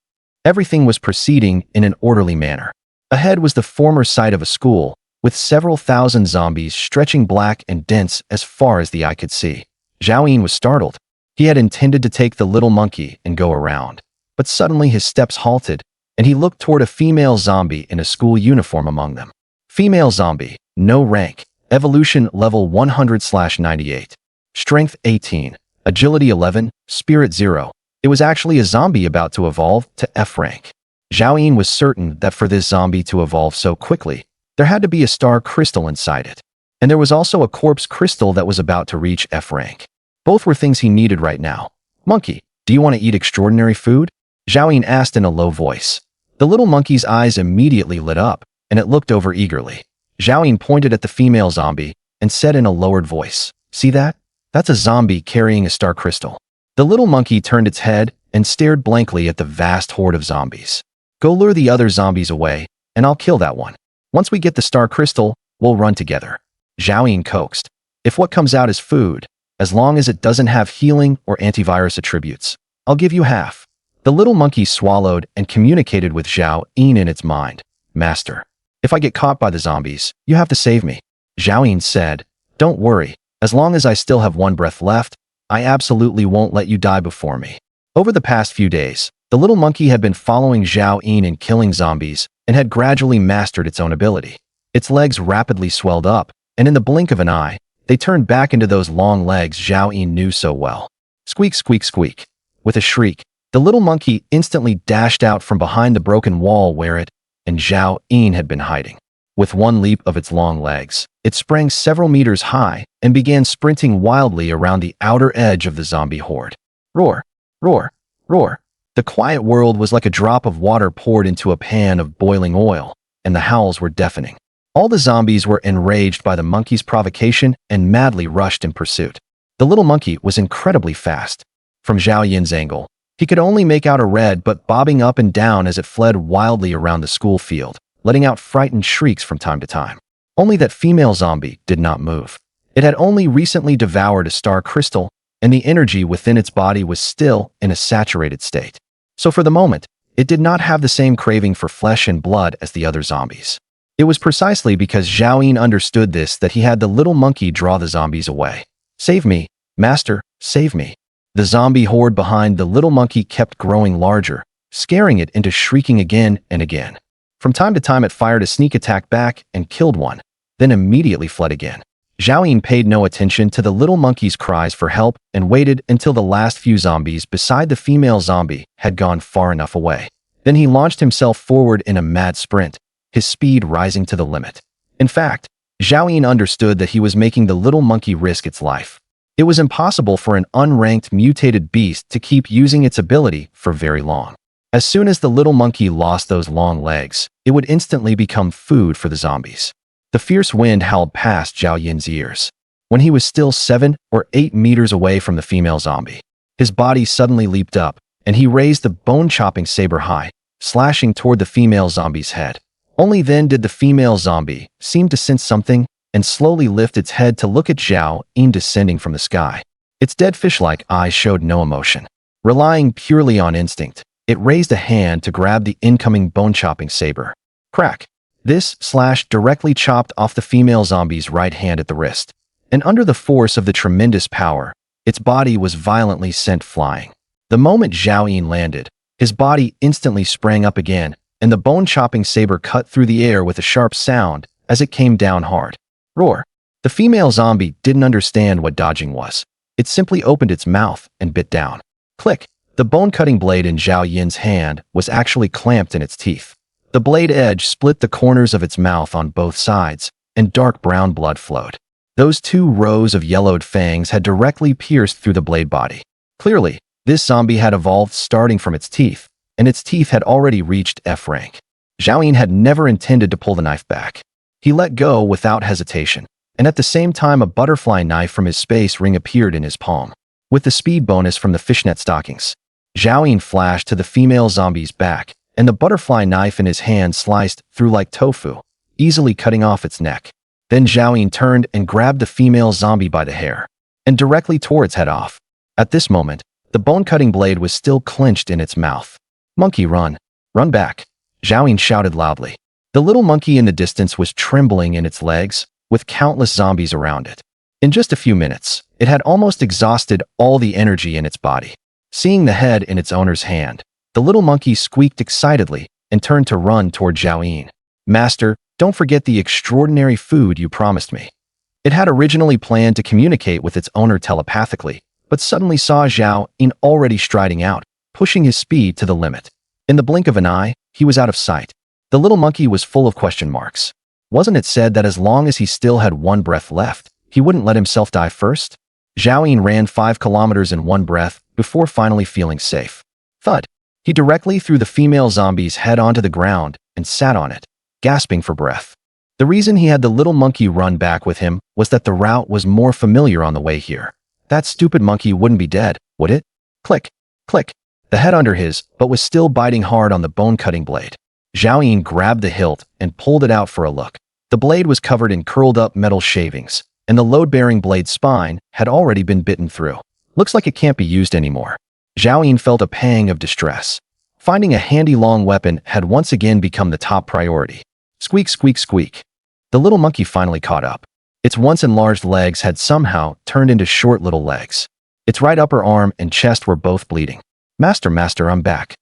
Everything was proceeding in an orderly manner. Ahead was the former site of a school, with several thousand zombies stretching black and dense as far as the eye could see. Zhao Yin was startled. He had intended to take the little monkey and go around, but suddenly his steps halted, and he looked toward a female zombie in a school uniform among them. Female zombie, no rank, evolution level 100/98, strength 18, agility 11, spirit 0. It was actually a zombie about to evolve to F rank. Zhao Yin was certain that for this zombie to evolve so quickly, there had to be a star crystal inside it. And there was also a corpse crystal that was about to reach F rank. Both were things he needed right now. Monkey, do you want to eat extraordinary food? Zhao Yin asked in a low voice. The little monkey's eyes immediately lit up, and it looked over eagerly. Zhao Yin pointed at the female zombie and said in a lowered voice, "See that? That's a zombie carrying a star crystal." The little monkey turned its head and stared blankly at the vast horde of zombies. "Go lure the other zombies away, and I'll kill that one. Once we get the star crystal, we'll run together." Zhao Yin coaxed. "If what comes out is food, as long as it doesn't have healing or antivirus attributes, I'll give you half." The little monkey swallowed and communicated with Zhao Yin in its mind. "Master, if I get caught by the zombies, you have to save me." Zhao Yin said, "Don't worry, as long as I still have one breath left, I absolutely won't let you die before me." Over the past few days, the little monkey had been following Zhao Yin in killing zombies and had gradually mastered its own ability. Its legs rapidly swelled up, and in the blink of an eye, they turned back into those long legs Zhao Yin knew so well. Squeak, squeak, squeak. With a shriek, the little monkey instantly dashed out from behind the broken wall where it and Zhao Yin had been hiding. With one leap of its long legs, it sprang several meters high and began sprinting wildly around the outer edge of the zombie horde. Roar, roar, roar. The quiet world was like a drop of water poured into a pan of boiling oil, and the howls were deafening. All the zombies were enraged by the monkey's provocation and madly rushed in pursuit. The little monkey was incredibly fast. From Zhao Yin's angle, he could only make out a red but bobbing up and down as it fled wildly around the school field, letting out frightened shrieks from time to time. Only that female zombie did not move. It had only recently devoured a star crystal, and the energy within its body was still in a saturated state. So for the moment, it did not have the same craving for flesh and blood as the other zombies. It was precisely because Zhao Yin understood this that he had the little monkey draw the zombies away. "Save me, master, save me." The zombie horde behind the little monkey kept growing larger, scaring it into shrieking again and again. From time to time it fired a sneak attack back and killed one, then immediately fled again. Zhao Yin paid no attention to the little monkey's cries for help and waited until the last few zombies beside the female zombie had gone far enough away. Then he launched himself forward in a mad sprint, his speed rising to the limit. In fact, Zhao Yin understood that he was making the little monkey risk its life. It was impossible for an unranked mutated beast to keep using its ability for very long. As soon as the little monkey lost those long legs, it would instantly become food for the zombies. The fierce wind howled past Zhao Yin's ears. When he was still 7 or 8 meters away from the female zombie, his body suddenly leaped up, and he raised the bone-chopping saber high, slashing toward the female zombie's head. Only then did the female zombie seem to sense something and slowly lift its head to look at Zhao Yin descending from the sky. Its dead fish-like eyes showed no emotion. Relying purely on instinct, it raised a hand to grab the incoming bone-chopping saber. Crack! This slash directly chopped off the female zombie's right hand at the wrist, and under the force of the tremendous power, its body was violently sent flying. The moment Zhao Yin landed, his body instantly sprang up again, and the bone-chopping saber cut through the air with a sharp sound as it came down hard. Roar! The female zombie didn't understand what dodging was. It simply opened its mouth and bit down. Click! The bone-cutting blade in Zhao Yin's hand was actually clamped in its teeth. The blade edge split the corners of its mouth on both sides, and dark brown blood flowed. Those 2 rows of yellowed fangs had directly pierced through the blade body. Clearly, this zombie had evolved starting from its teeth, and its teeth had already reached F rank. Zhao Yin had never intended to pull the knife back. He let go without hesitation, and at the same time a butterfly knife from his space ring appeared in his palm. With the speed bonus from the fishnet stockings, Zhao Yun flashed to the female zombie's back, and the butterfly knife in his hand sliced through like tofu, easily cutting off its neck. Then Zhao Yun turned and grabbed the female zombie by the hair, and directly tore its head off. At this moment, the bone-cutting blade was still clenched in its mouth. "Monkey, run! Run back!" Zhao Yun shouted loudly. The little monkey in the distance was trembling in its legs, with countless zombies around it. In just a few minutes, it had almost exhausted all the energy in its body. Seeing the head in its owner's hand, the little monkey squeaked excitedly and turned to run toward Zhao Yun. "Master, don't forget the extraordinary food you promised me." It had originally planned to communicate with its owner telepathically, but suddenly saw Zhao Yun already striding out, pushing his speed to the limit. In the blink of an eye, he was out of sight. The little monkey was full of question marks. Wasn't it said that as long as he still had one breath left, he wouldn't let himself die first? Zhao Yun ran 5 kilometers in one breath before finally feeling safe. Thud! He directly threw the female zombie's head onto the ground and sat on it, gasping for breath. The reason he had the little monkey run back with him was that the route was more familiar on the way here. That stupid monkey wouldn't be dead, would it? Click, click. The head under his, but was still biting hard on the bone-cutting blade. Zhao Yun grabbed the hilt and pulled it out for a look. The blade was covered in curled-up metal shavings, and the load-bearing blade's spine had already been bitten through. Looks like it can't be used anymore. Zhao Yun felt a pang of distress. Finding a handy long weapon had once again become the top priority. Squeak, squeak, squeak. The little monkey finally caught up. Its once enlarged legs had somehow turned into short little legs. Its right upper arm and chest were both bleeding. "Master, master, I'm back."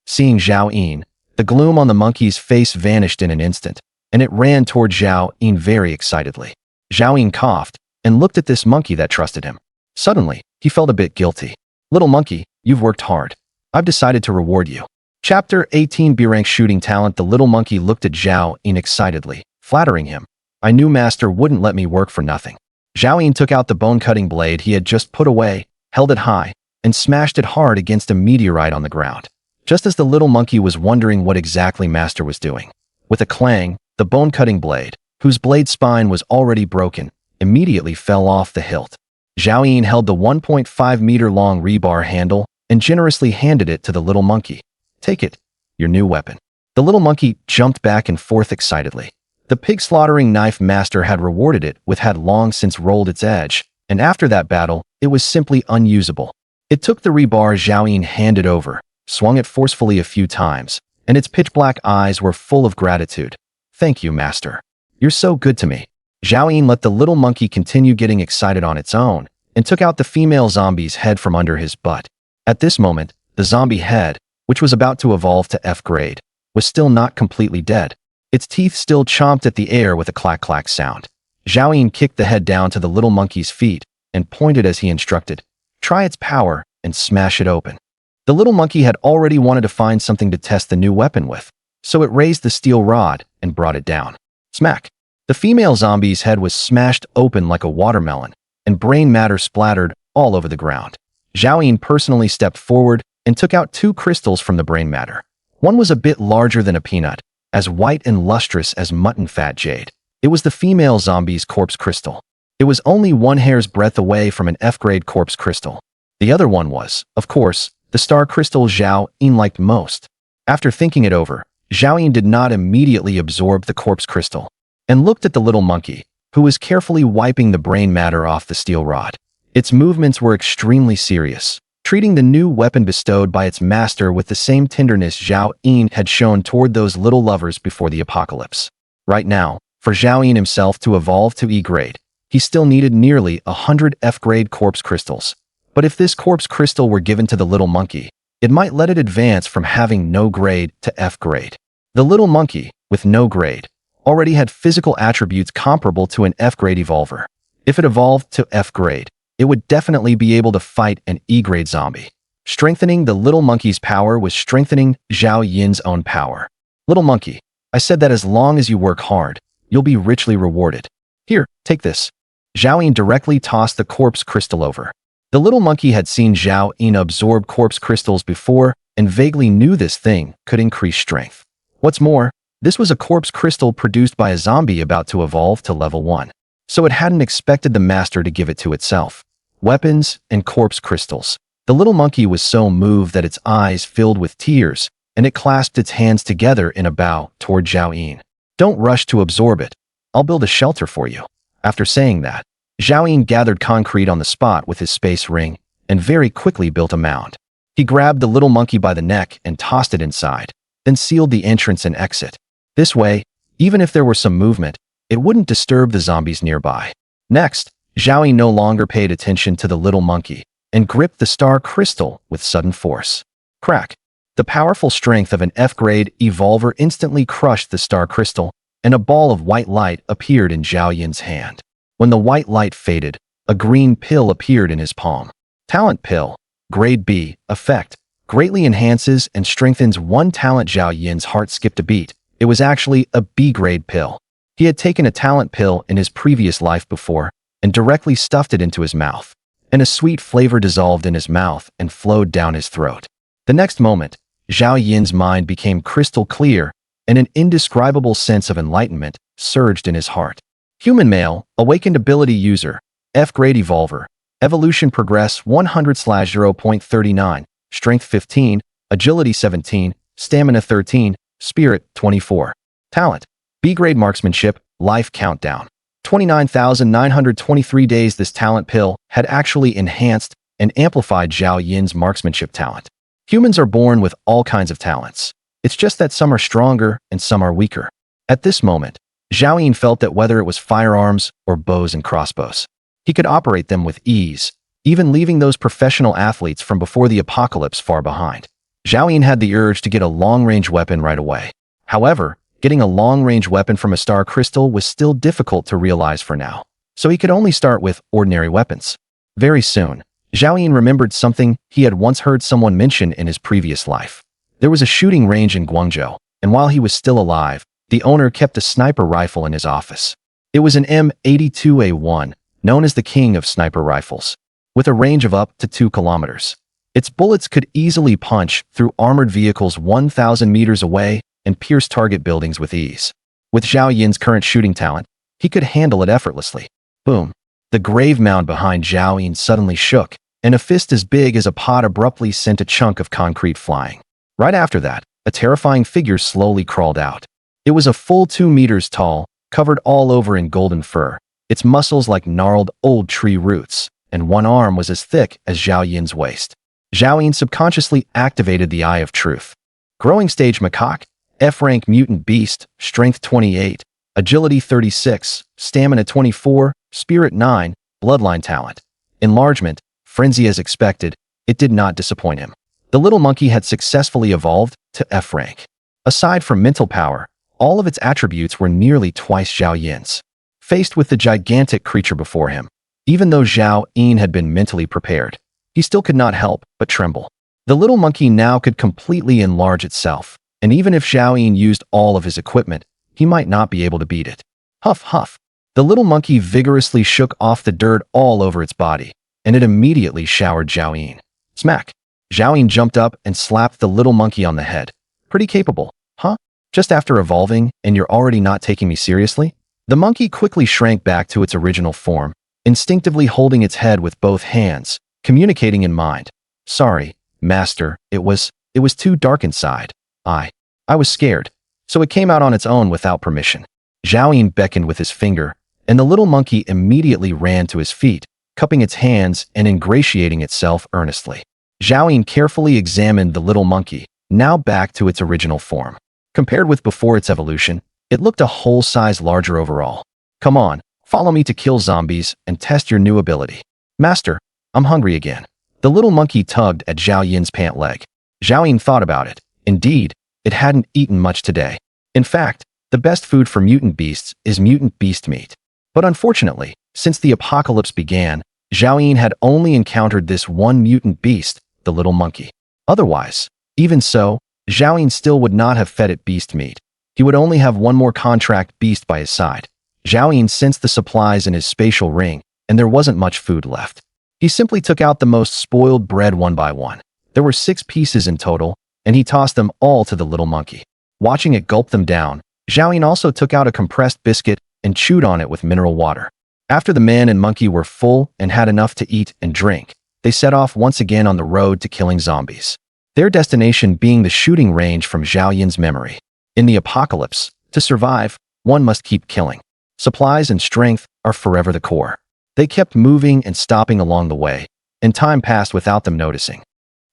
Seeing Zhao Yun, the gloom on the monkey's face vanished in an instant, and it ran toward Zhao Yun very excitedly. Zhao Yun coughed and looked at this monkey that trusted him. Suddenly, he felt a bit guilty. "Little monkey, you've worked hard. I've decided to reward you." Chapter 18 B-Rank Shooting Talent. The little monkey looked at Zhao Yun excitedly, flattering him. "I knew master wouldn't let me work for nothing." Zhao Yun took out the bone-cutting blade he had just put away, held it high, and smashed it hard against a meteorite on the ground. Just as the little monkey was wondering what exactly master was doing. With a clang, the bone-cutting blade, whose blade spine was already broken, immediately fell off the hilt. Zhao Yun held the 1.5-meter-long rebar handle and generously handed it to the little monkey. "Take it, your new weapon." The little monkey jumped back and forth excitedly. The pig-slaughtering knife master had rewarded it with had long since rolled its edge, and after that battle, it was simply unusable. It took the rebar Zhao Yun handed over, swung it forcefully a few times, and its pitch-black eyes were full of gratitude. "Thank you, master. You're so good to me." Zhao Yun let the little monkey continue getting excited on its own, and took out the female zombie's head from under his butt. At this moment, the zombie head, which was about to evolve to F grade, was still not completely dead. Its teeth still chomped at the air with a clack-clack sound. Zhao Yun kicked the head down to the little monkey's feet and pointed as he instructed. "Try its power and smash it open." The little monkey had already wanted to find something to test the new weapon with, so it raised the steel rod and brought it down. Smack! The female zombie's head was smashed open like a watermelon, and brain matter splattered all over the ground. Zhao Yun personally stepped forward and took out 2 crystals from the brain matter. One was a bit larger than a peanut, as white and lustrous as mutton fat jade. It was the female zombie's corpse crystal. It was only 1 hair's breadth away from an F-grade corpse crystal. The other one was, of course, the star crystal Zhao Yun liked most. After thinking it over, Zhao Yun did not immediately absorb the corpse crystal, and looked at the little monkey, who was carefully wiping the brain matter off the steel rod. Its movements were extremely serious, treating the new weapon bestowed by its master with the same tenderness Zhao Yun had shown toward those little lovers before the apocalypse. Right now, for Zhao Yun himself to evolve to E-grade, he still needed nearly 100 F-grade corpse crystals. But if this corpse crystal were given to the little monkey, it might let it advance from having no grade to F grade. The little monkey, with no grade, already had physical attributes comparable to an F-grade evolver. If it evolved to F grade, it would definitely be able to fight an E-grade zombie. Strengthening the little monkey's power was strengthening Zhao Yun's own power. "Little monkey, I said that as long as you work hard, you'll be richly rewarded. Here, take this." Zhao Yun directly tossed the corpse crystal over. The little monkey had seen Zhao Yun absorb corpse crystals before and vaguely knew this thing could increase strength. What's more, this was a corpse crystal produced by a zombie about to evolve to level 1. so it hadn't expected the master to give it to itself. Weapons and corpse crystals. The little monkey was so moved that its eyes filled with tears, and it clasped its hands together in a bow toward Zhao Yin. Don't rush to absorb it. I'll build a shelter for you. After saying that, Zhao Yin gathered concrete on the spot with his space ring and very quickly built a mound. He grabbed the little monkey by the neck and tossed it inside, then sealed the entrance and exit. This way, even if there were some movement, it wouldn't disturb the zombies nearby. Next, Zhao Yin no longer paid attention to the little monkey and gripped the star crystal with sudden force. Crack! The powerful strength of an F-grade evolver instantly crushed the star crystal, and a ball of white light appeared in Zhao Yin's hand. When the white light faded, a green pill appeared in his palm. Talent Pill, Grade B, Effect, greatly enhances and strengthens one talent. Zhao Yin's heart skipped a beat. It was actually a B-grade pill. He had taken a talent pill in his previous life before and directly stuffed it into his mouth, and a sweet flavor dissolved in his mouth and flowed down his throat. The next moment, Zhao Yin's mind became crystal clear, and an indescribable sense of enlightenment surged in his heart. Human Male, Awakened Ability User, F-Grade Evolver, Evolution Progress 100/0.39, Strength 15, Agility 17, Stamina 13, Spirit 24. Talent, B-Grade Marksmanship, Life Countdown, 29,923 days. This talent pill had actually enhanced and amplified Zhao Yin's marksmanship talent. Humans are born with all kinds of talents. It's just that some are stronger and some are weaker. At this moment, Zhao Yin felt that whether it was firearms or bows and crossbows, he could operate them with ease, even leaving those professional athletes from before the apocalypse far behind. Zhao Yin had the urge to get a long-range weapon right away. However, getting a long-range weapon from a star crystal was still difficult to realize for now, so he could only start with ordinary weapons. Very soon, Zhao Yin remembered something he had once heard someone mention in his previous life. There was a shooting range in Guangzhou, and while he was still alive, the owner kept a sniper rifle in his office. It was an M82A1, known as the king of sniper rifles, with a range of up to 2 kilometers. Its bullets could easily punch through armored vehicles 1,000 meters away and pierce target buildings with ease. With Zhao Yin's current shooting talent, he could handle it effortlessly. Boom! The grave mound behind Zhao Yin suddenly shook, and a fist as big as a pot abruptly sent a chunk of concrete flying. Right after that, a terrifying figure slowly crawled out. It was a full 2 meters tall, covered all over in golden fur, its muscles like gnarled old tree roots, and one arm was as thick as Zhao Yin's waist. Zhao Yin subconsciously activated the Eye of Truth. Growing Stage Macaque, F-Rank Mutant Beast, Strength 28, Agility 36, Stamina 24, Spirit 9, Bloodline Talent. Enlargement, Frenzy. As expected, it did not disappoint him. The little monkey had successfully evolved to F-Rank. Aside from mental power, all of its attributes were nearly twice Zhao Yin's. Faced with the gigantic creature before him, even though Zhao Yin had been mentally prepared, he still could not help but tremble. The little monkey now could completely enlarge itself, and even if Zhao Yin used all of his equipment, he might not be able to beat it. Huff, huff. The little monkey vigorously shook off the dirt all over its body, and it immediately showered Zhao Yin. Smack! Zhao Yin jumped up and slapped the little monkey on the head. Pretty capable, huh? Just after evolving, and you're already not taking me seriously? The monkey quickly shrank back to its original form, instinctively holding its head with both hands, communicating in mind. Sorry, master, it was too dark inside. I was scared, so it came out on its own without permission. Zhao Yin beckoned with his finger, and the little monkey immediately ran to his feet, cupping its hands and ingratiating itself earnestly. Zhao Yin carefully examined the little monkey, now back to its original form. Compared with before its evolution, it looked a whole size larger overall. Come on, follow me to kill zombies and test your new ability. Master, I'm hungry again. The little monkey tugged at Zhao Yin's pant leg. Zhao Yin thought about it. Indeed, it hadn't eaten much today. In fact, the best food for mutant beasts is mutant beast meat. But unfortunately, since the apocalypse began, Zhao Yin had only encountered this one mutant beast, the little monkey. Otherwise, even so, Zhao Yin still would not have fed it beast meat. He would only have one more contract beast by his side. Zhao Yin sensed the supplies in his spatial ring, and there wasn't much food left. He simply took out the most spoiled bread one by one. There were 6 pieces in total, and he tossed them all to the little monkey. Watching it gulp them down, Zhao Yin also took out a compressed biscuit and chewed on it with mineral water. After the man and monkey were full and had enough to eat and drink, they set off once again on the road to killing zombies. Their destination being the shooting range from Zhao Yin's memory. In the apocalypse, to survive, one must keep killing. Supplies and strength are forever the core. They kept moving and stopping along the way, and time passed without them noticing.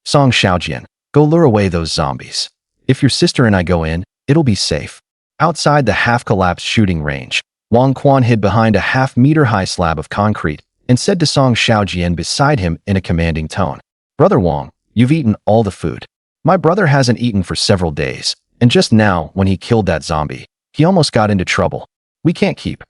Song Xiaojian, go lure away those zombies. If your sister and I go in, it'll be safe. Outside the half-collapsed shooting range, Wang Quan hid behind a half-meter-high slab of concrete and said to Song Xiaojian beside him in a commanding tone, "Brother Wang, you've eaten all the food. My brother hasn't eaten for several days, and just now, when he killed that zombie, he almost got into trouble. We can't keep."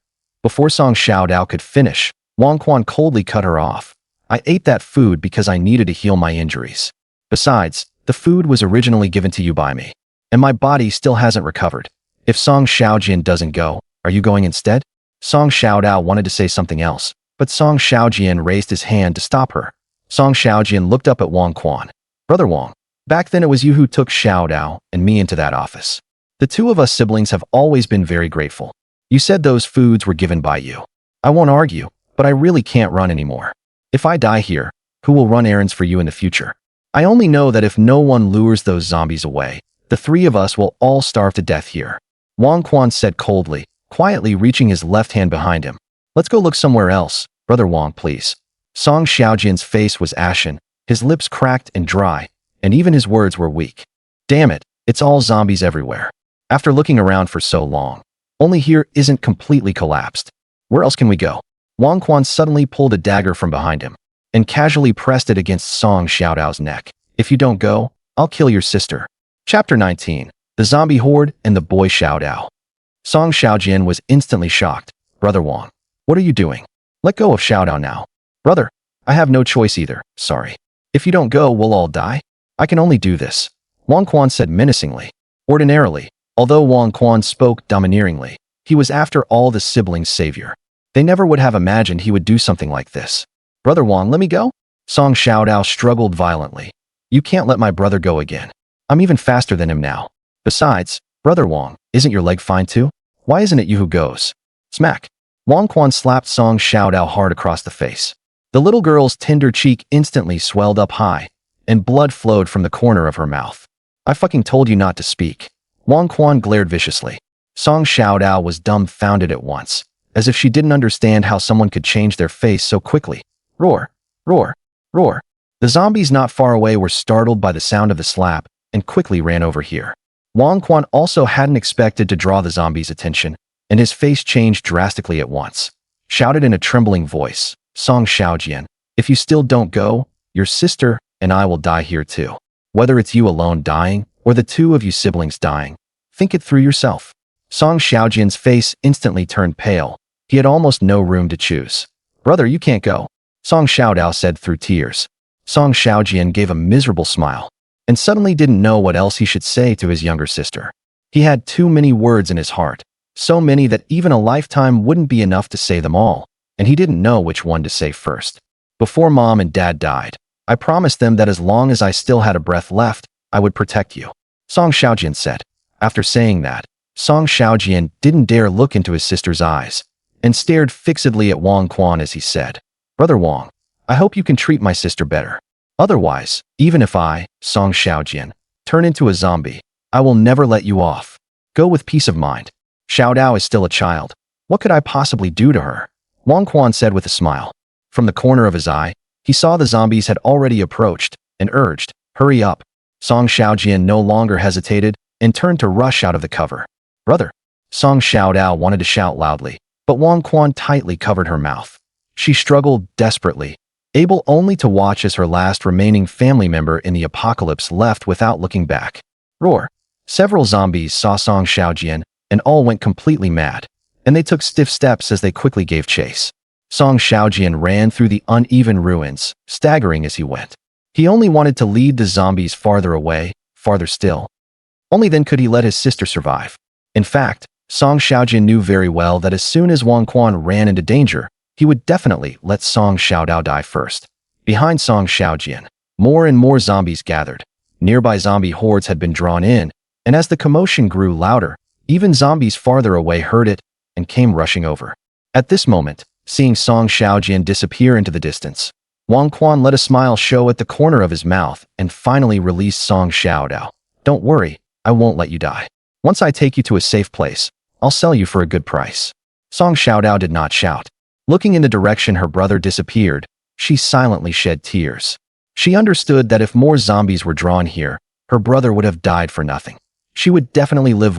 Before Song Xiaodao could finish, Wang Quan coldly cut her off. "I ate that food because I needed to heal my injuries. Besides, the food was originally given to you by me, and my body still hasn't recovered. If Song Xiaojian doesn't go, are you going instead?" Song Xiaodao wanted to say something else, but Song Xiaojian raised his hand to stop her. Song Xiaojian looked up at Wang Quan. "Brother Wang, back then it was you who took Xiaodao and me into that office. The two of us siblings have always been very grateful. You said those foods were given by you. I won't argue, but I really can't run anymore. If I die here, who will run errands for you in the future? I only know that if no one lures those zombies away, the three of us will all starve to death here." Wang Quan said coldly, quietly reaching his left hand behind him. "Let's go look somewhere else, Brother Wang, please." Song Xiaojian's face was ashen, his lips cracked and dry, and even his words were weak. "Damn it, it's all zombies everywhere. After looking around for so long, only here isn't completely collapsed. Where else can we go?" Wang Quan suddenly pulled a dagger from behind him and casually pressed it against Song Xiaodao's neck. "If you don't go, I'll kill your sister." Chapter 19. The Zombie Horde and the Boy Xiaodao. Song Xiaojian was instantly shocked. "Brother Wang, what are you doing? Let go of Xiaodao now." "Brother, I have no choice either, sorry. If you don't go, we'll all die. I can only do this," Wang Quan said menacingly. Ordinarily, although Wang Quan spoke domineeringly, he was after all the siblings' savior. They never would have imagined he would do something like this. "Brother Wang, let me go?" Song Xiaodao struggled violently. "You can't let my brother go again. I'm even faster than him now. Besides, Brother Wang, isn't your leg fine too? Why isn't it you who goes?" Smack! Wang Quan slapped Song Xiaodao hard across the face. The little girl's tender cheek instantly swelled up high, and blood flowed from the corner of her mouth. "I fucking told you not to speak." Wang Quan glared viciously. Song Xiaodao was dumbfounded at once, as if she didn't understand how someone could change their face so quickly. Roar! Roar! Roar! The zombies not far away were startled by the sound of the slap and quickly ran over here. Wang Quan also hadn't expected to draw the zombies' attention, and his face changed drastically at once. Shouted in a trembling voice, "Song Xiaojian, if you still don't go, your sister and I will die here too. Whether it's you alone dying or the two of you siblings dying, think it through yourself." Song Xiaojian's face instantly turned pale. He had almost no room to choose. "Brother, you can't go," Song Xiaodao said through tears. Song Xiaojian gave a miserable smile and suddenly didn't know what else he should say to his younger sister. He had too many words in his heart, so many that even a lifetime wouldn't be enough to say them all, and he didn't know which one to say first. "Before Mom and Dad died, I promised them that as long as I still had a breath left, I would protect you," Song Xiaojian said. After saying that, Song Xiaojian didn't dare look into his sister's eyes and stared fixedly at Wang Quan as he said, "Brother Wang, I hope you can treat my sister better. Otherwise, even if I, Song Xiaojian, turn into a zombie, I will never let you off. Go with peace of mind. Xiaodao is still a child. What could I possibly do to her?" Wang Quan said with a smile. From the corner of his eye, he saw the zombies had already approached and urged, "Hurry up." Song Xiaojian no longer hesitated and turned to rush out of the cover. "Brother!" Song Xiaodao wanted to shout loudly, but Wang Quan tightly covered her mouth. She struggled desperately, able only to watch as her last remaining family member in the apocalypse left without looking back. Roar! Several zombies saw Song Xiaojian and all went completely mad, and they took stiff steps as they quickly gave chase. Song Xiaojian ran through the uneven ruins, staggering as he went. He only wanted to lead the zombies farther away, farther still. Only then could he let his sister survive. In fact, Song Xiaojian knew very well that as soon as Wang Quan ran into danger, he would definitely let Song Xiaodao die first. Behind Song Xiaojian, more and more zombies gathered. Nearby zombie hordes had been drawn in, and as the commotion grew louder, even zombies farther away heard it and came rushing over. At this moment, seeing Song Xiaojian disappear into the distance. Wang Quan let a smile show at the corner of his mouth and finally released Song Xiaodao. Don't worry, I won't let you die. Once I take you to a safe place, I'll sell you for a good price. Song Xiaodao did not shout. Looking in the direction her brother disappeared, she silently shed tears. She understood that if more zombies were drawn here, her brother would have died for nothing. She would definitely live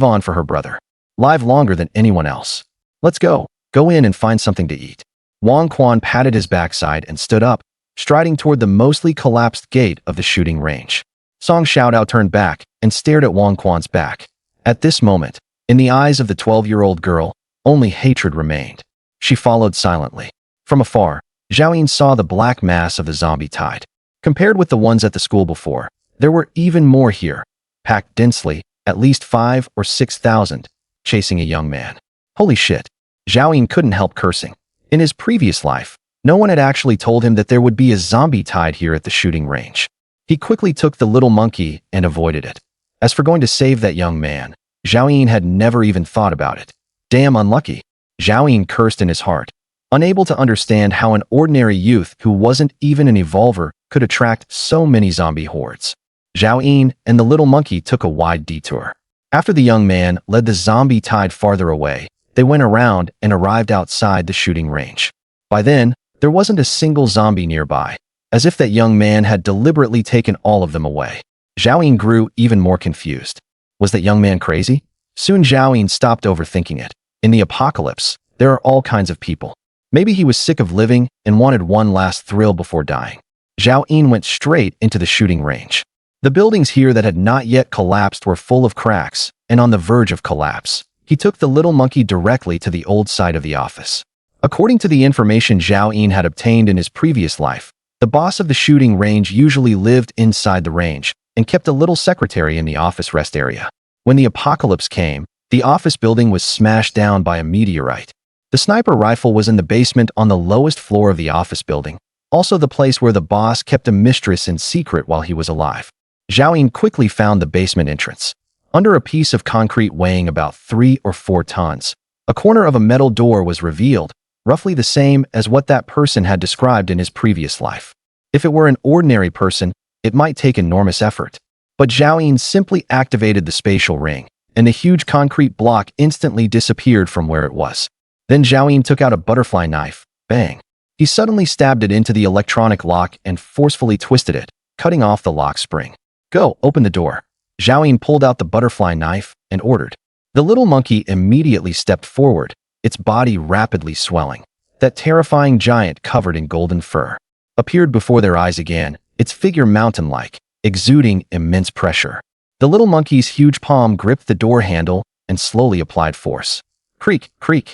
on for her brother. Live longer than anyone else. Let's go. Go in and find something to eat. Wang Quan patted his backside and stood up, striding toward the mostly collapsed gate of the shooting range. Song Xiaodao turned back and stared at Wang Quan's back. At this moment, in the eyes of the 12-year-old girl, only hatred remained. She followed silently. From afar, Zhao Yin saw the black mass of the zombie tide. Compared with the ones at the school before, there were even more here, packed densely, at least 5,000 or 6,000, chasing a young man. Holy shit. Zhao Yin couldn't help cursing. In his previous life, no one had actually told him that there would be a zombie tide here at the shooting range. He quickly took the little monkey and avoided it. As for going to save that young man, Zhao Yin had never even thought about it. Damn unlucky. Zhao Yin cursed in his heart, unable to understand how an ordinary youth who wasn't even an evolver could attract so many zombie hordes. Zhao Yin and the little monkey took a wide detour. After the young man led the zombie tide farther away, they went around and arrived outside the shooting range. By then, there wasn't a single zombie nearby, as if that young man had deliberately taken all of them away. Zhao Yin grew even more confused. Was that young man crazy? Soon Zhao Yin stopped overthinking it. In the apocalypse, there are all kinds of people. Maybe he was sick of living and wanted one last thrill before dying. Zhao Yin went straight into the shooting range. The buildings here that had not yet collapsed were full of cracks and on the verge of collapse. He took the little monkey directly to the old side of the office. According to the information Zhao Yin had obtained in his previous life, the boss of the shooting range usually lived inside the range and kept a little secretary in the office rest area. When the apocalypse came, the office building was smashed down by a meteorite. The sniper rifle was in the basement on the lowest floor of the office building, also the place where the boss kept a mistress in secret while he was alive. Zhao Yin quickly found the basement entrance. Under a piece of concrete weighing about 3 or 4 tons, a corner of a metal door was revealed, roughly the same as what that person had described in his previous life. If it were an ordinary person, it might take enormous effort. But Zhao Yin simply activated the spatial ring, and the huge concrete block instantly disappeared from where it was. Then Zhao Yin took out a butterfly knife. Bang! He suddenly stabbed it into the electronic lock and forcefully twisted it, cutting off the lock spring. Go, open the door. Zhao Yin pulled out the butterfly knife and ordered. The little monkey immediately stepped forward, its body rapidly swelling. That terrifying giant covered in golden fur appeared before their eyes again, its figure mountain-like, exuding immense pressure. The little monkey's huge palm gripped the door handle and slowly applied force. Creak, creak.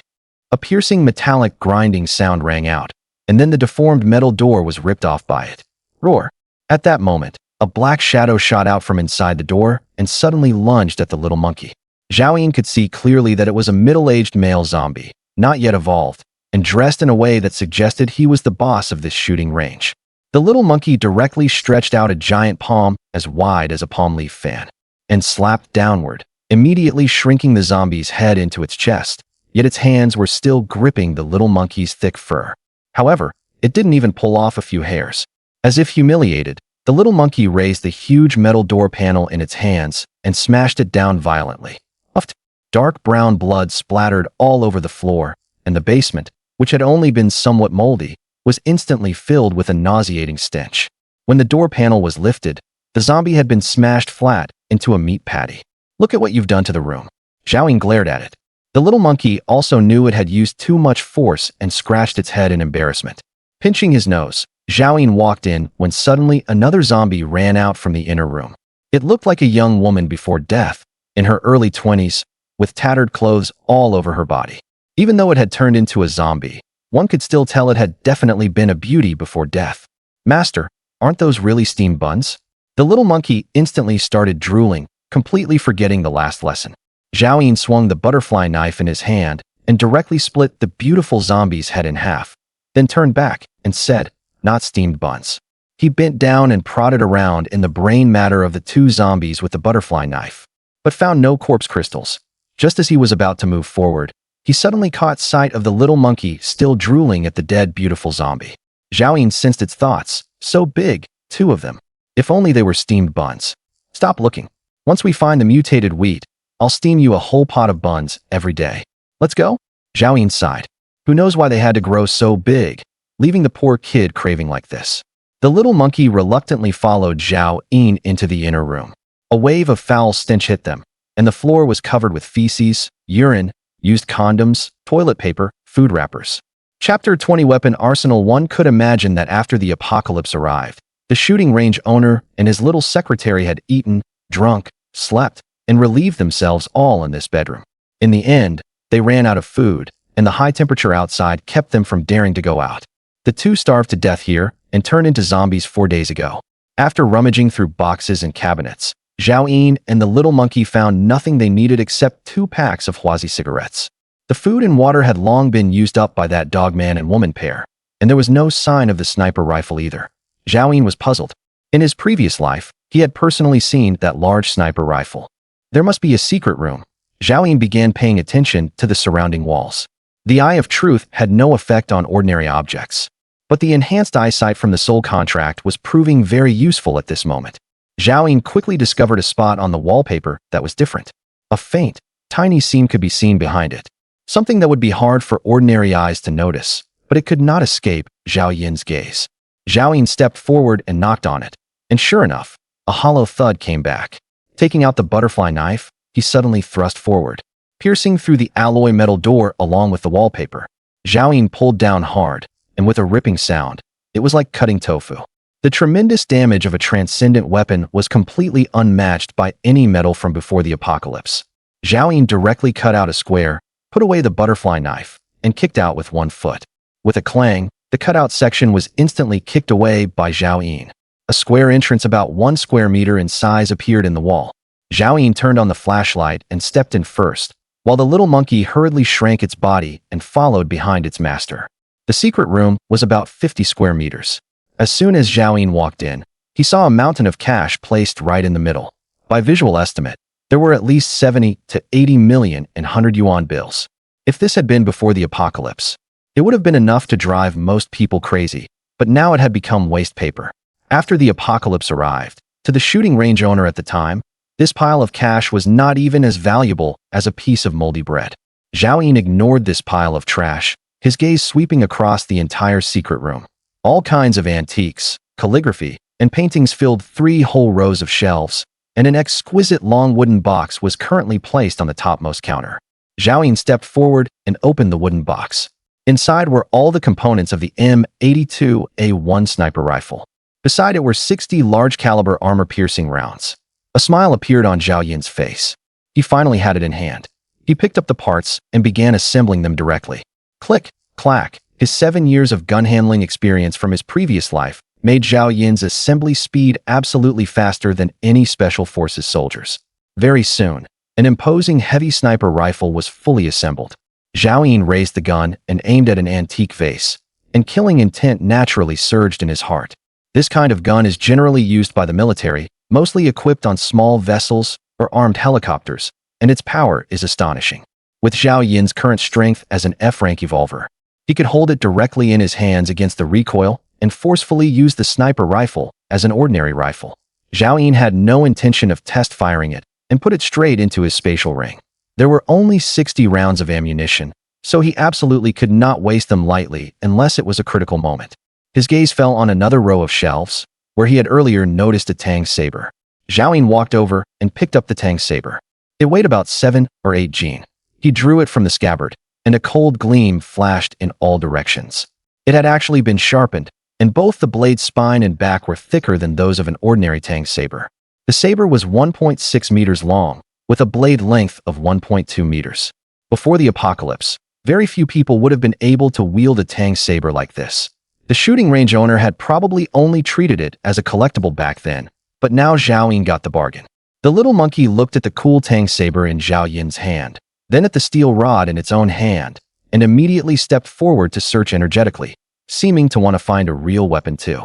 A piercing metallic grinding sound rang out, and then the deformed metal door was ripped off by it. Roar. At that moment, a black shadow shot out from inside the door and suddenly lunged at the little monkey. Zhao Yin could see clearly that it was a middle-aged male zombie, not yet evolved, and dressed in a way that suggested he was the boss of this shooting range. The little monkey directly stretched out a giant palm as wide as a palm leaf fan and slapped downward, immediately shrinking the zombie's head into its chest, yet its hands were still gripping the little monkey's thick fur. However, it didn't even pull off a few hairs. As if humiliated, the little monkey raised the huge metal door panel in its hands and smashed it down violently. Puffed. Dark brown blood splattered all over the floor, and the basement, which had only been somewhat moldy, was instantly filled with a nauseating stench. When the door panel was lifted, the zombie had been smashed flat into a meat patty. Look at what you've done to the room. Zhao Yin glared at it. The little monkey also knew it had used too much force and scratched its head in embarrassment. Pinching his nose, Zhao Yin walked in when suddenly another zombie ran out from the inner room. It looked like a young woman before death, in her early 20s, with tattered clothes all over her body. Even though it had turned into a zombie, one could still tell it had definitely been a beauty before death. Master, aren't those really steamed buns? The little monkey instantly started drooling, completely forgetting the last lesson. Zhao Yin swung the butterfly knife in his hand and directly split the beautiful zombie's head in half, then turned back and said, "Not steamed buns." He bent down and prodded around in the brain matter of the 2 zombies with the butterfly knife, but found no corpse crystals. Just as he was about to move forward, he suddenly caught sight of the little monkey still drooling at the dead beautiful zombie. Zhao Yun sensed its thoughts. So big, two of them. If only they were steamed buns. Stop looking. Once we find the mutated wheat, I'll steam you a whole pot of buns every day. Let's go? Zhao Yun sighed. Who knows why they had to grow so big, leaving the poor kid craving like this. The little monkey reluctantly followed Zhao Yun into the inner room. A wave of foul stench hit them, and the floor was covered with feces, urine, used condoms, toilet paper, food wrappers. Chapter 20 Weapon Arsenal. One could imagine that after the apocalypse arrived, the shooting range owner and his little secretary had eaten, drunk, slept, and relieved themselves all in this bedroom. In the end, they ran out of food, and the high temperature outside kept them from daring to go out. The two starved to death here and turned into zombies 4 days ago. After rummaging through boxes and cabinets, Zhao Yun and the little monkey found nothing they needed except 2 packs of Huazi cigarettes. The food and water had long been used up by that dog man and woman pair, and there was no sign of the sniper rifle either. Zhao Yun was puzzled. In his previous life, he had personally seen that large sniper rifle. There must be a secret room. Zhao Yun began paying attention to the surrounding walls. The Eye of Truth had no effect on ordinary objects, but the enhanced eyesight from the soul contract was proving very useful at this moment. Zhao Yun quickly discovered a spot on the wallpaper that was different. A faint, tiny seam could be seen behind it. Something that would be hard for ordinary eyes to notice, but it could not escape Zhao Yun's gaze. Zhao Yun stepped forward and knocked on it, and sure enough, a hollow thud came back. Taking out the butterfly knife, he suddenly thrust forward, piercing through the alloy metal door along with the wallpaper. Zhao Yun pulled down hard, and with a ripping sound, it was like cutting tofu. The tremendous damage of a transcendent weapon was completely unmatched by any metal from before the apocalypse. Zhao Yun directly cut out a square, put away the butterfly knife, and kicked out with 1 foot. With a clang, the cutout section was instantly kicked away by Zhao Yun. A square entrance about 1 square meter in size appeared in the wall. Zhao Yun turned on the flashlight and stepped in first, while the little monkey hurriedly shrank its body and followed behind its master. The secret room was about 50 square meters. As soon as Zhao Yun walked in, he saw a mountain of cash placed right in the middle. By visual estimate, there were at least 70 to 80 million in 100 yuan bills. If this had been before the apocalypse, it would have been enough to drive most people crazy, but now it had become waste paper. After the apocalypse arrived, to the shooting range owner at the time, this pile of cash was not even as valuable as a piece of moldy bread. Zhao Yun ignored this pile of trash, his gaze sweeping across the entire secret room. All kinds of antiques, calligraphy, and paintings filled 3 whole rows of shelves, and an exquisite long wooden box was currently placed on the topmost counter. Zhao Yun stepped forward and opened the wooden box. Inside were all the components of the M82A1 sniper rifle. Beside it were 60 large-caliber armor-piercing rounds. A smile appeared on Zhao Yun's face. He finally had it in hand. He picked up the parts and began assembling them directly. Click, clack. His 7 years of gun handling experience from his previous life made Zhao Yun's assembly speed absolutely faster than any special forces soldiers. Very soon, an imposing heavy sniper rifle was fully assembled. Zhao Yun raised the gun and aimed at an antique vase, and killing intent naturally surged in his heart. This kind of gun is generally used by the military, mostly equipped on small vessels or armed helicopters, and its power is astonishing. With Zhao Yun's current strength as an F-rank evolver, he could hold it directly in his hands against the recoil and forcefully use the sniper rifle as an ordinary rifle. Zhao Yun had no intention of test firing it and put it straight into his spatial ring. There were only 60 rounds of ammunition, so he absolutely could not waste them lightly unless it was a critical moment. His gaze fell on another row of shelves, where he had earlier noticed a Tang saber. Zhao Yun walked over and picked up the Tang saber. It weighed about 7 or 8 jin. He drew it from the scabbard, and a cold gleam flashed in all directions. It had actually been sharpened, and both the blade's spine and back were thicker than those of an ordinary Tang saber. The saber was 1.6 meters long, with a blade length of 1.2 meters. Before the apocalypse, very few people would have been able to wield a Tang saber like this. The shooting range owner had probably only treated it as a collectible back then, but now Zhao Yun got the bargain. The little monkey looked at the cool Tang saber in Zhao Yun's hand, then at the steel rod in its own hand, and immediately stepped forward to search energetically, seeming to want to find a real weapon too.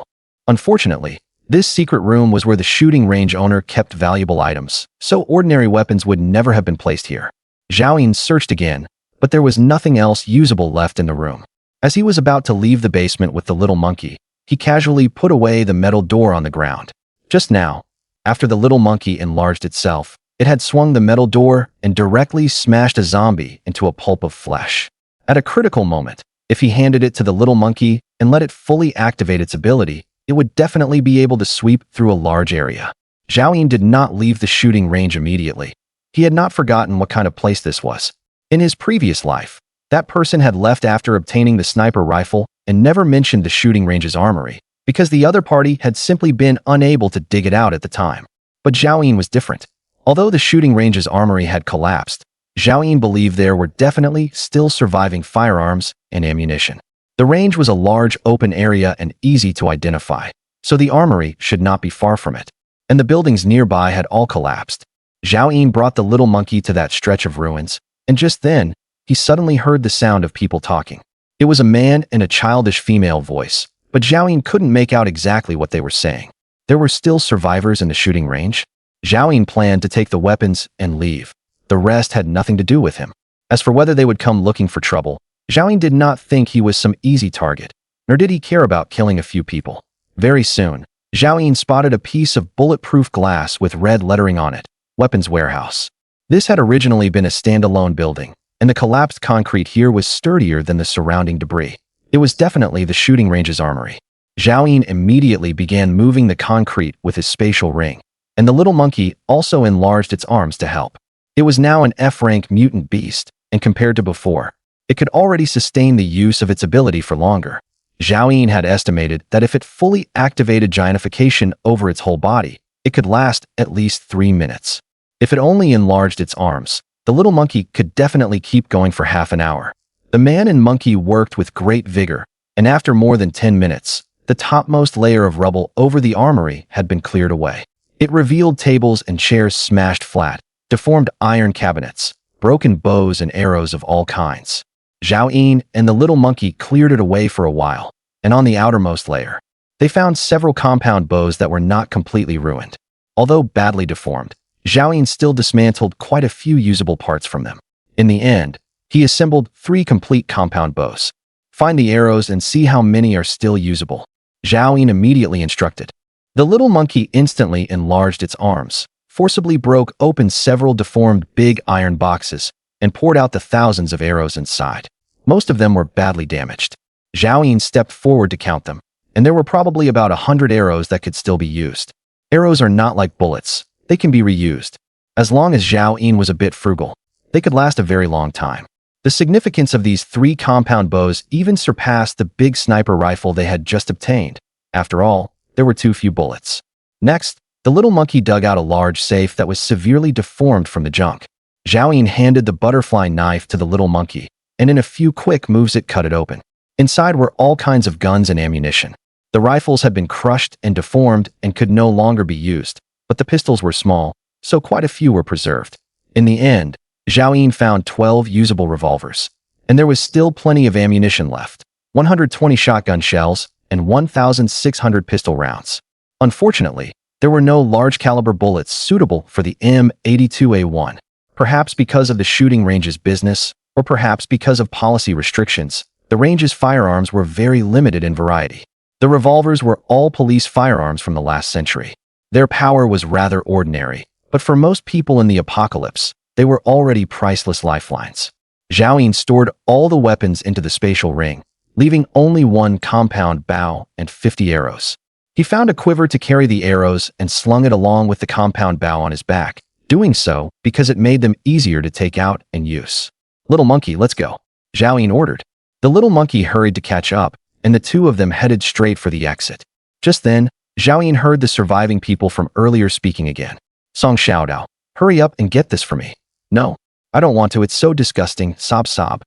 Unfortunately, this secret room was where the shooting range owner kept valuable items, so ordinary weapons would never have been placed here. Zhao Yun searched again, but there was nothing else usable left in the room. As he was about to leave the basement with the little monkey, he casually put away the metal door on the ground. Just now, after the little monkey enlarged itself, it had swung the metal door and directly smashed a zombie into a pulp of flesh. At a critical moment, if he handed it to the little monkey and let it fully activate its ability, it would definitely be able to sweep through a large area. Zhao Yun did not leave the shooting range immediately. He had not forgotten what kind of place this was. In his previous life, that person had left after obtaining the sniper rifle and never mentioned the shooting range's armory, because the other party had simply been unable to dig it out at the time. But Zhao Yun was different. Although the shooting range's armory had collapsed, Zhao Yun believed there were definitely still surviving firearms and ammunition. The range was a large open area and easy to identify, so the armory should not be far from it. And the buildings nearby had all collapsed. Zhao Yun brought the little monkey to that stretch of ruins, and just then, he suddenly heard the sound of people talking. It was a man and a childish female voice, but Zhao Yun couldn't make out exactly what they were saying. There were still survivors in the shooting range. Zhao Yun planned to take the weapons and leave. The rest had nothing to do with him. As for whether they would come looking for trouble, Zhao Yun did not think he was some easy target, nor did he care about killing a few people. Very soon, Zhao Yun spotted a piece of bulletproof glass with red lettering on it, Weapons Warehouse. This had originally been a standalone building, and the collapsed concrete here was sturdier than the surrounding debris. It was definitely the shooting range's armory. Zhao Yun immediately began moving the concrete with his spatial ring, and the little monkey also enlarged its arms to help. It was now an F-rank mutant beast, and compared to before, it could already sustain the use of its ability for longer. Zhao Yun had estimated that if it fully activated giantification over its whole body, it could last at least 3 minutes. If it only enlarged its arms, the little monkey could definitely keep going for half an hour. The man and monkey worked with great vigor, and after more than 10 minutes, the topmost layer of rubble over the armory had been cleared away. It revealed tables and chairs smashed flat, deformed iron cabinets, broken bows and arrows of all kinds. Zhao Yun and the little monkey cleared it away for a while, and on the outermost layer, they found several compound bows that were not completely ruined. Although badly deformed, Zhao Yun still dismantled quite a few usable parts from them. In the end, he assembled 3 complete compound bows. Find the arrows and see how many are still usable, Zhao Yun immediately instructed. The little monkey instantly enlarged its arms, forcibly broke open several deformed big iron boxes, and poured out the thousands of arrows inside. Most of them were badly damaged. Zhao Yun stepped forward to count them, and there were probably about 100 arrows that could still be used. Arrows are not like bullets. They can be reused. As long as Zhao Yun was a bit frugal, they could last a very long time. The significance of these 3 compound bows even surpassed the big sniper rifle they had just obtained. After all, there were too few bullets. Next, the little monkey dug out a large safe that was severely deformed from the junk. Zhao Yun handed the butterfly knife to the little monkey, and in a few quick moves it cut it open. Inside were all kinds of guns and ammunition. The rifles had been crushed and deformed and could no longer be used, but the pistols were small, so quite a few were preserved. In the end, Zhao Yun found 12 usable revolvers, and there was still plenty of ammunition left, 120 shotgun shells and 1,600 pistol rounds. Unfortunately, there were no large-caliber bullets suitable for the M82A1, perhaps because of the shooting range's business, or perhaps because of policy restrictions. The range's firearms were very limited in variety. The revolvers were all police firearms from the last century. Their power was rather ordinary, but for most people in the apocalypse, they were already priceless lifelines. Zhao Yun stored all the weapons into the spatial ring, leaving only 1 compound bow and 50 arrows. He found a quiver to carry the arrows and slung it along with the compound bow on his back, doing so because it made them easier to take out and use. "Little monkey, let's go," Zhao Yun ordered. The little monkey hurried to catch up, and the 2 of them headed straight for the exit. Just then, Zhao Yun heard the surviving people from earlier speaking again. "Song Xiaodao, hurry up and get this for me." "No, I don't want to, it's so disgusting, sob sob."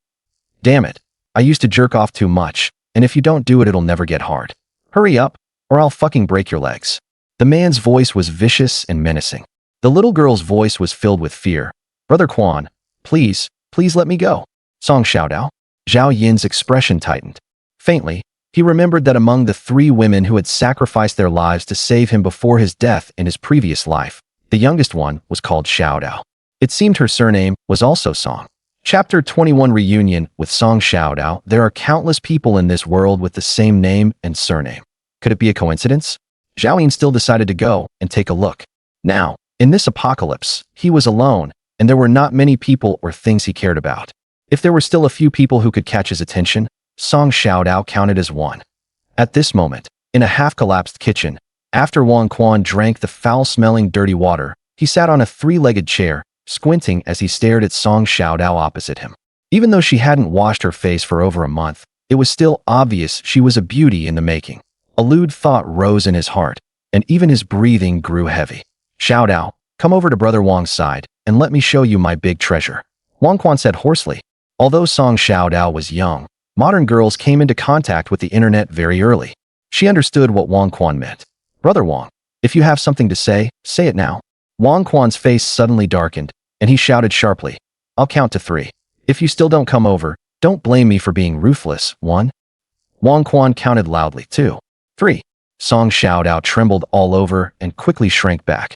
"Damn it, I used to jerk off too much, and if you don't do it, it'll never get hard. Hurry up, or I'll fucking break your legs." The man's voice was vicious and menacing. The little girl's voice was filled with fear. "Brother Quan, please let me go." "Song Xiaodao?" Zhao Yun's expression tightened. Faintly, he remembered that among the 3 women who had sacrificed their lives to save him before his death in his previous life, the youngest one was called Xiaodao. It seemed her surname was also Song. Chapter 21 Reunion with Song Xiaodao. There are countless people in this world with the same name and surname. Could it be a coincidence? Zhao Ying still decided to go and take a look. Now, in this apocalypse, he was alone, and there were not many people or things he cared about. If there were still a few people who could catch his attention, Song Xiaodao counted as one. At this moment, in a half-collapsed kitchen, after Wang Quan drank the foul-smelling dirty water, he sat on a three-legged chair, squinting as he stared at Song Xiaodao opposite him. Even though she hadn't washed her face for over a month, it was still obvious she was a beauty in the making. A lewd thought rose in his heart, and even his breathing grew heavy. Xiaodao, come over to Brother Wang's side, and let me show you my big treasure, Wang Quan said hoarsely. Although Song Xiaodao was young, modern girls came into contact with the internet very early. She understood what Wang Quan meant. Brother Wang, if you have something to say it now. Wang Quan's face suddenly darkened, and he shouted sharply, I'll count to 3. If you still don't come over, don't blame me for being ruthless. 1. Wang Quan counted loudly. 2. 3. Song Xiaodao trembled all over and quickly shrank back.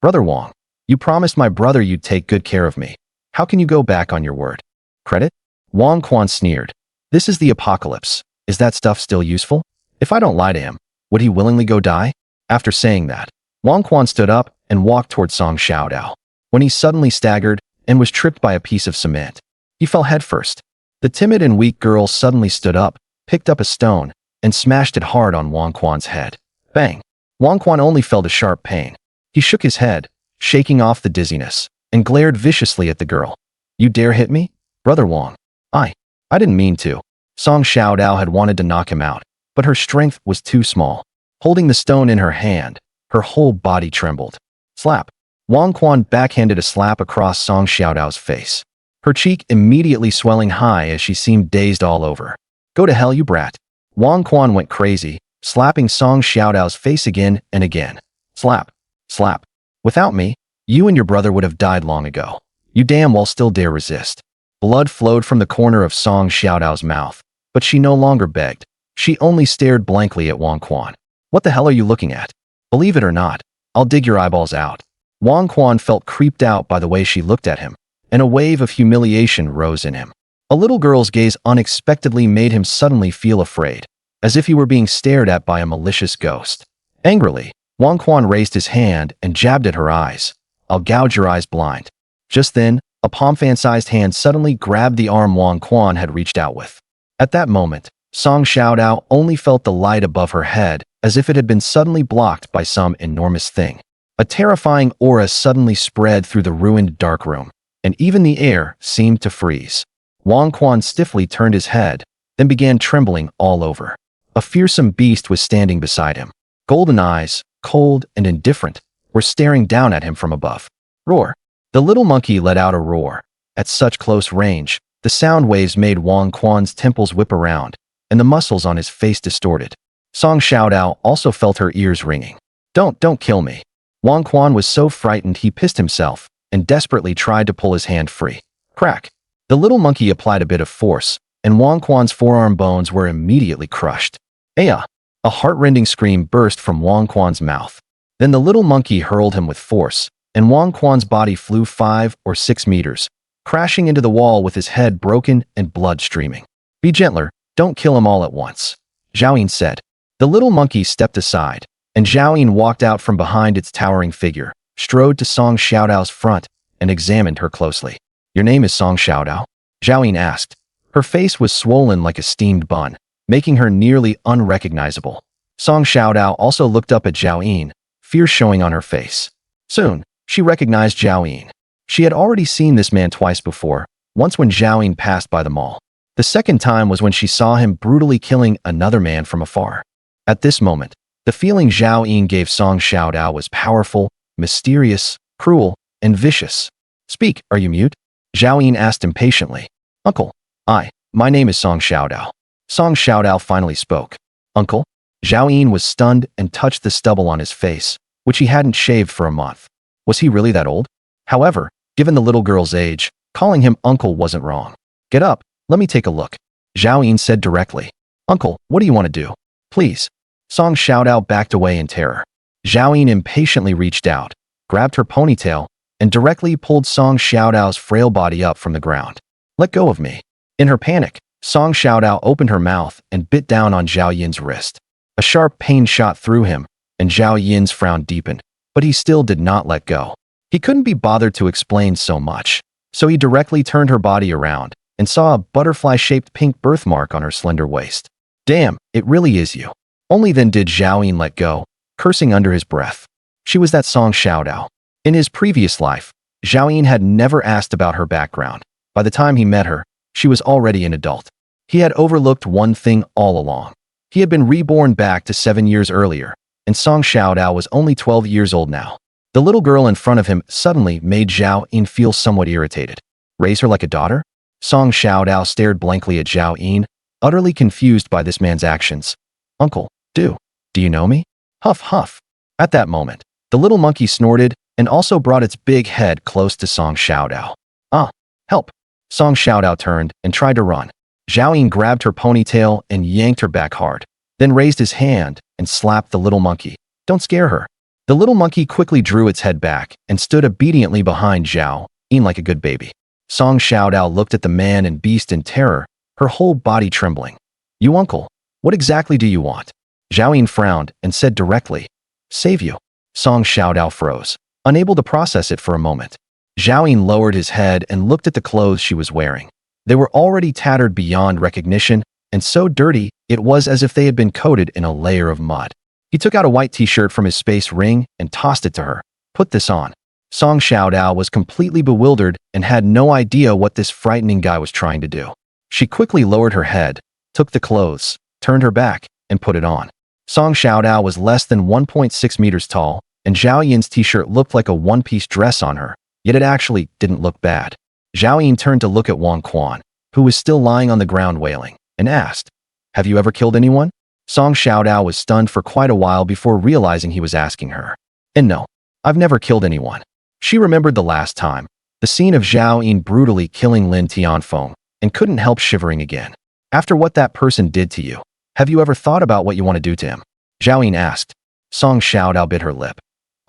Brother Wang, you promised my brother you'd take good care of me. How can you go back on your word? Credit? Wang Quan sneered. This is the apocalypse. Is that stuff still useful? If I don't lie to him, would he willingly go die? After saying that, Wang Quan stood up and walked toward Song Xiaodao, when he suddenly staggered and was tripped by a piece of cement. He fell headfirst. The timid and weak girl suddenly stood up, picked up a stone, and smashed it hard on Wang Quan's head. Bang! Wang Quan only felt a sharp pain. He shook his head, shaking off the dizziness, and glared viciously at the girl. You dare hit me? Brother Wang. I didn't mean to. Song Xiaodao had wanted to knock him out, but her strength was too small. Holding the stone in her hand, her whole body trembled. Slap. Wang Quan backhanded a slap across Song Xiaodao's face, her cheek immediately swelling high as she seemed dazed all over. Go to hell, you brat. Wang Quan went crazy, slapping Song Xiaodao's face again and again. Slap. Slap. Without me, you and your brother would have died long ago. You damn well still dare resist. Blood flowed from the corner of Song Xiaodao's mouth, but she no longer begged. She only stared blankly at Wang Quan. What the hell are you looking at? Believe it or not, I'll dig your eyeballs out. Wang Quan felt creeped out by the way she looked at him, and a wave of humiliation rose in him. A little girl's gaze unexpectedly made him suddenly feel afraid, as if he were being stared at by a malicious ghost. Angrily, Wang Quan raised his hand and jabbed at her eyes. I'll gouge your eyes blind. Just then, a palm-fan-sized hand suddenly grabbed the arm Wang Quan had reached out with. At that moment, Song Xiaodao only felt the light above her head as if it had been suddenly blocked by some enormous thing. A terrifying aura suddenly spread through the ruined dark room, and even the air seemed to freeze. Wang Quan stiffly turned his head, then began trembling all over. A fearsome beast was standing beside him. Golden eyes, cold and indifferent, were staring down at him from above. Roar! The little monkey let out a roar. At such close range, the sound waves made Wang Quan's temples whip around, and the muscles on his face distorted. Song Xiaodao also felt her ears ringing. Don't kill me. Wang Quan was so frightened he pissed himself and desperately tried to pull his hand free. Crack! The little monkey applied a bit of force, and Wang Quan's forearm bones were immediately crushed. Aya! A heart-rending scream burst from Wang Quan's mouth. Then the little monkey hurled him with force, and Wang Quan's body flew 5 or 6 meters, crashing into the wall with his head broken and blood streaming. Be gentler, don't kill him all at once, Zhao Ying said. The little monkey stepped aside, and Zhao Ying walked out from behind its towering figure, strode to Song Xiaodao's front, and examined her closely. Your name is Song Xiaodao? Zhao Ying asked. Her face was swollen like a steamed bun, making her nearly unrecognizable. Song Xiaodao also looked up at Zhao Ying, fear showing on her face. Soon, she recognized Zhao Ying. She had already seen this man twice before, once when Zhao Ying passed by the mall. The second time was when she saw him brutally killing another man from afar. At this moment, the feeling Zhao Ying gave Song Xiaodao was powerful, mysterious, cruel, and vicious. Speak, are you mute? Zhao Ying asked impatiently. Uncle, my name is Song Xiaodao. Song Xiaodao finally spoke. Uncle? Zhao Ying was stunned and touched the stubble on his face, which he hadn't shaved for a month. Was he really that old? However, given the little girl's age, calling him uncle wasn't wrong. Get up, let me take a look, Zhao Ying said directly. Uncle, what do you want to do? Please. Song Xiaodao backed away in terror. Zhao Ying impatiently reached out, grabbed her ponytail, and directly pulled Song Xiaodao's frail body up from the ground. Let go of me. In her panic, Song Xiaodao opened her mouth and bit down on Zhao Yin's wrist. A sharp pain shot through him, and Zhao Yin's frown deepened, but he still did not let go. He couldn't be bothered to explain so much, so he directly turned her body around and saw a butterfly-shaped pink birthmark on her slender waist. Damn, it really is you. Only then did Zhao Yin let go, cursing under his breath. She was that Song Xiaodao. In his previous life, Zhao Yin had never asked about her background. By the time he met her, she was already an adult. He had overlooked one thing all along. He had been reborn back to 7 years earlier, and Song Xiaodao was only 12 years old now. The little girl in front of him suddenly made Zhao Yin feel somewhat irritated. Raise her like a daughter? Song Xiaodao stared blankly at Zhao Yin, utterly confused by this man's actions. Uncle, do you know me? Huff, huff. At that moment, the little monkey snorted and also brought its big head close to Song Xiaodao. Ah, help. Song Xiaodao turned and tried to run. Zhao Yin grabbed her ponytail and yanked her back hard, then raised his hand and slapped the little monkey. Don't scare her. The little monkey quickly drew its head back and stood obediently behind Zhao Yin like a good baby. Song Xiaodao looked at the man and beast in terror, her whole body trembling. You uncle, what exactly do you want? Zhao Yin frowned and said directly, save you. Song Xiaodao froze, unable to process it for a moment. Zhao Yin lowered his head and looked at the clothes she was wearing. They were already tattered beyond recognition, and so dirty it was as if they had been coated in a layer of mud. He took out a white t-shirt from his space ring and tossed it to her. Put this on. Song Xiaodao was completely bewildered and had no idea what this frightening guy was trying to do. She quickly lowered her head, took the clothes, turned her back, and put it on. Song Xiaodao was less than 1.6 meters tall, and Zhao Yin's t-shirt looked like a one-piece dress on her, yet it actually didn't look bad. Zhao Yin turned to look at Wang Quan, who was still lying on the ground wailing, and asked, have you ever killed anyone? Song Xiaodao was stunned for quite a while before realizing he was asking her. And no, I've never killed anyone. She remembered the last time, the scene of Zhao Yin brutally killing Lin Tianfeng, and couldn't help shivering again. After what that person did to you, have you ever thought about what you want to do to him? Zhao Yin asked. Song Xiaodao bit her lip.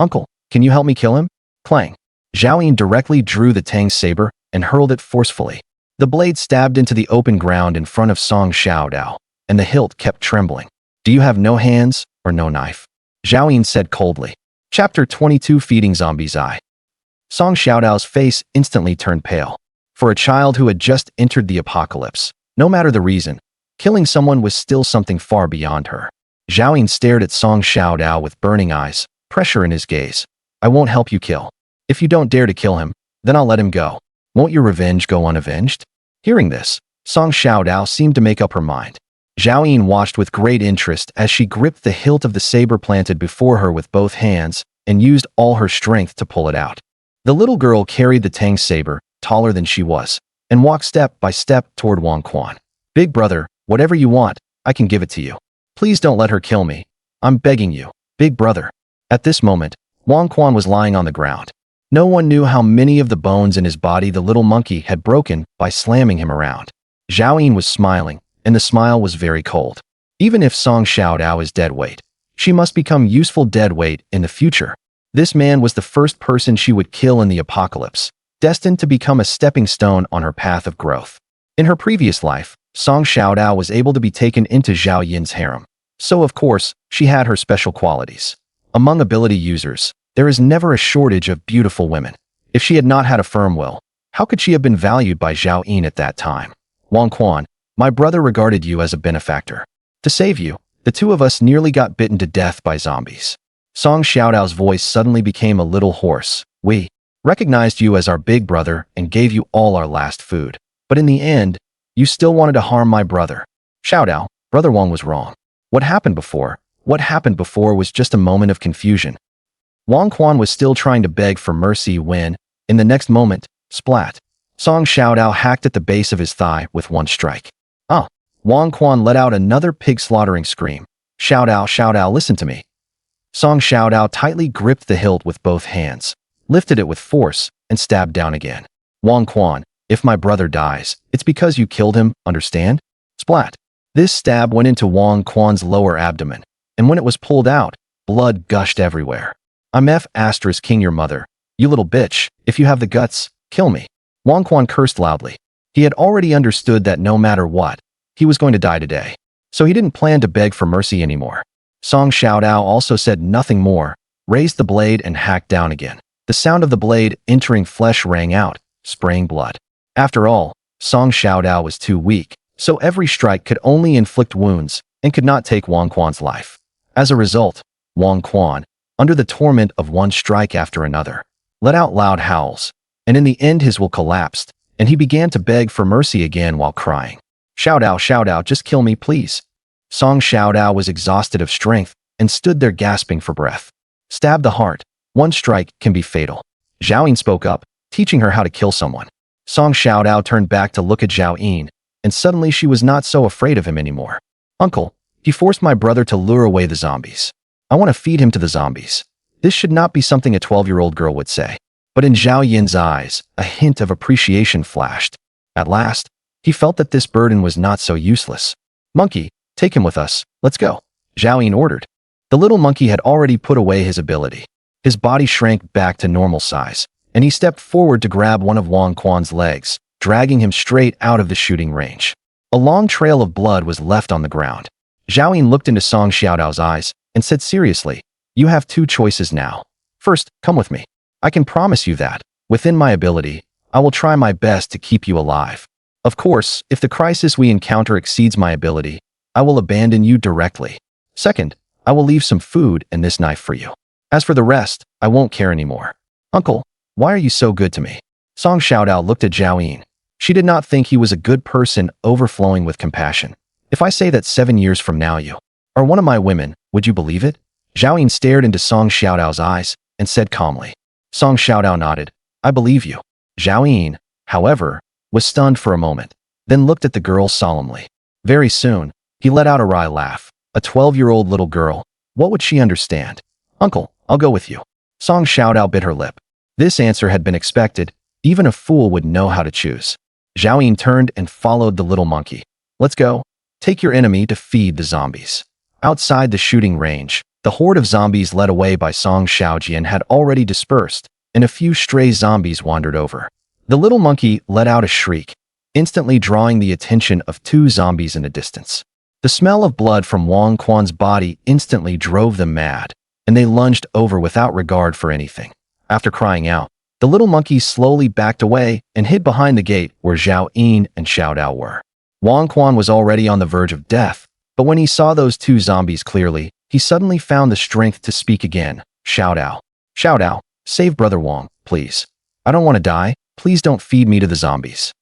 Uncle, can you help me kill him? Clang. Zhao Yin directly drew the Tang saber and hurled it forcefully. The blade stabbed into the open ground in front of Song Xiaodao, and the hilt kept trembling. Do you have no hands or no knife? Zhao Yin said coldly. Chapter 22 Feeding Zombies Eye. Song Xiaodao's face instantly turned pale. For a child who had just entered the apocalypse, no matter the reason, killing someone was still something far beyond her. Zhao Yin stared at Song Xiaodao with burning eyes, pressure in his gaze. I won't help you kill. If you don't dare to kill him, then I'll let him go. Won't your revenge go unavenged? Hearing this, Song Xiaodao seemed to make up her mind. Zhao Yin watched with great interest as she gripped the hilt of the saber planted before her with both hands and used all her strength to pull it out. The little girl carried the Tang saber, taller than she was, and walked step by step toward Wang Quan. Big brother, whatever you want, I can give it to you. Please don't let her kill me. I'm begging you, big brother. At this moment, Wang Quan was lying on the ground. No one knew how many of the bones in his body the little monkey had broken by slamming him around. Zhao Yin was smiling, and the smile was very cold. Even if Song Xiaodao is dead weight, she must become useful dead weight in the future. This man was the first person she would kill in the apocalypse, destined to become a stepping stone on her path of growth. In her previous life, Song Xiaodao was able to be taken into Zhao Yin's harem, so of course, she had her special qualities. Among ability users, there is never a shortage of beautiful women. If she had not had a firm will, how could she have been valued by Zhao Yin at that time? Wang Quan, my brother regarded you as a benefactor. To save you, the two of us nearly got bitten to death by zombies. Song Xiaodao's voice suddenly became a little hoarse. We recognized you as our big brother and gave you all our last food. But in the end, you still wanted to harm my brother. Xiaodao, Brother Wang was wrong. What happened before was just a moment of confusion. Wang Quan was still trying to beg for mercy when, in the next moment, splat. Song Xiaodao hacked at the base of his thigh with one strike. Ah! Wang Quan let out another pig-slaughtering scream. Xiaodao, listen to me. Song Xiaodao tightly gripped the hilt with both hands, lifted it with force, and stabbed down again. Wang Quan, if my brother dies, it's because you killed him, understand? Splat. This stab went into Wang Quan's lower abdomen, and when it was pulled out, blood gushed everywhere. I'm King your mother. You little bitch, if you have the guts, kill me. Wang Quan cursed loudly. He had already understood that no matter what, he was going to die today. So he didn't plan to beg for mercy anymore. Song Xiaodao also said nothing more, raised the blade and hacked down again. The sound of the blade entering flesh rang out, spraying blood. After all, Song Xiaodao was too weak, so every strike could only inflict wounds and could not take Wang Quan's life. As a result, Wang Quan, under the torment of one strike after another, let out loud howls, and in the end his will collapsed, and he began to beg for mercy again while crying. Xiaodao, just kill me, please. Song Xiaodao was exhausted of strength and stood there gasping for breath. Stab the heart. One strike can be fatal. Zhao Yin spoke up, teaching her how to kill someone. Song Xiaodao turned back to look at Zhao Yin, and suddenly she was not so afraid of him anymore. Uncle, he forced my brother to lure away the zombies. I want to feed him to the zombies. This should not be something a 12-year-old girl would say. But in Zhao Yin's eyes, a hint of appreciation flashed. At last, he felt that this burden was not so useless. Monkey, take him with us, let's go, Zhao Yin ordered. The little monkey had already put away his ability. His body shrank back to normal size, and he stepped forward to grab one of Wang Quan's legs, dragging him straight out of the shooting range. A long trail of blood was left on the ground. Zhao Yin looked into Song Xiaodao's eyes and said seriously, you have two choices now. First, come with me. I can promise you that, within my ability, I will try my best to keep you alive. Of course, if the crisis we encounter exceeds my ability, I will abandon you directly. Second, I will leave some food and this knife for you. As for the rest, I won't care anymore. Uncle, why are you so good to me? Song Xiaodao looked at Zhao Yin. She did not think he was a good person overflowing with compassion. If I say that 7 years from now you are one of my women, would you believe it? Zhao Yin stared into Song Xiaodao's eyes and said calmly. Song Xiaodao nodded. I believe you. Zhao Yin, however, was stunned for a moment, then looked at the girl solemnly. Very soon, he let out a wry laugh. A 12-year-old little girl, what would she understand? Uncle, I'll go with you. Song Xiaodao bit her lip. This answer had been expected. Even a fool would know how to choose. Zhao Yin turned and followed the little monkey. Let's go. Take your enemy to feed the zombies. Outside the shooting range, the horde of zombies led away by Song Xiaojian had already dispersed, and a few stray zombies wandered over. The little monkey let out a shriek, instantly drawing the attention of two zombies in the distance. The smell of blood from Wang Quan's body instantly drove them mad, and they lunged over without regard for anything. After crying out, the little monkey slowly backed away and hid behind the gate where Zhao Yin and Xiaodao were. Wang Quan was already on the verge of death, but when he saw those two zombies clearly, he suddenly found the strength to speak again. Xiaodao, save Brother Wang, please. I don't want to die. Please don't feed me to the zombies.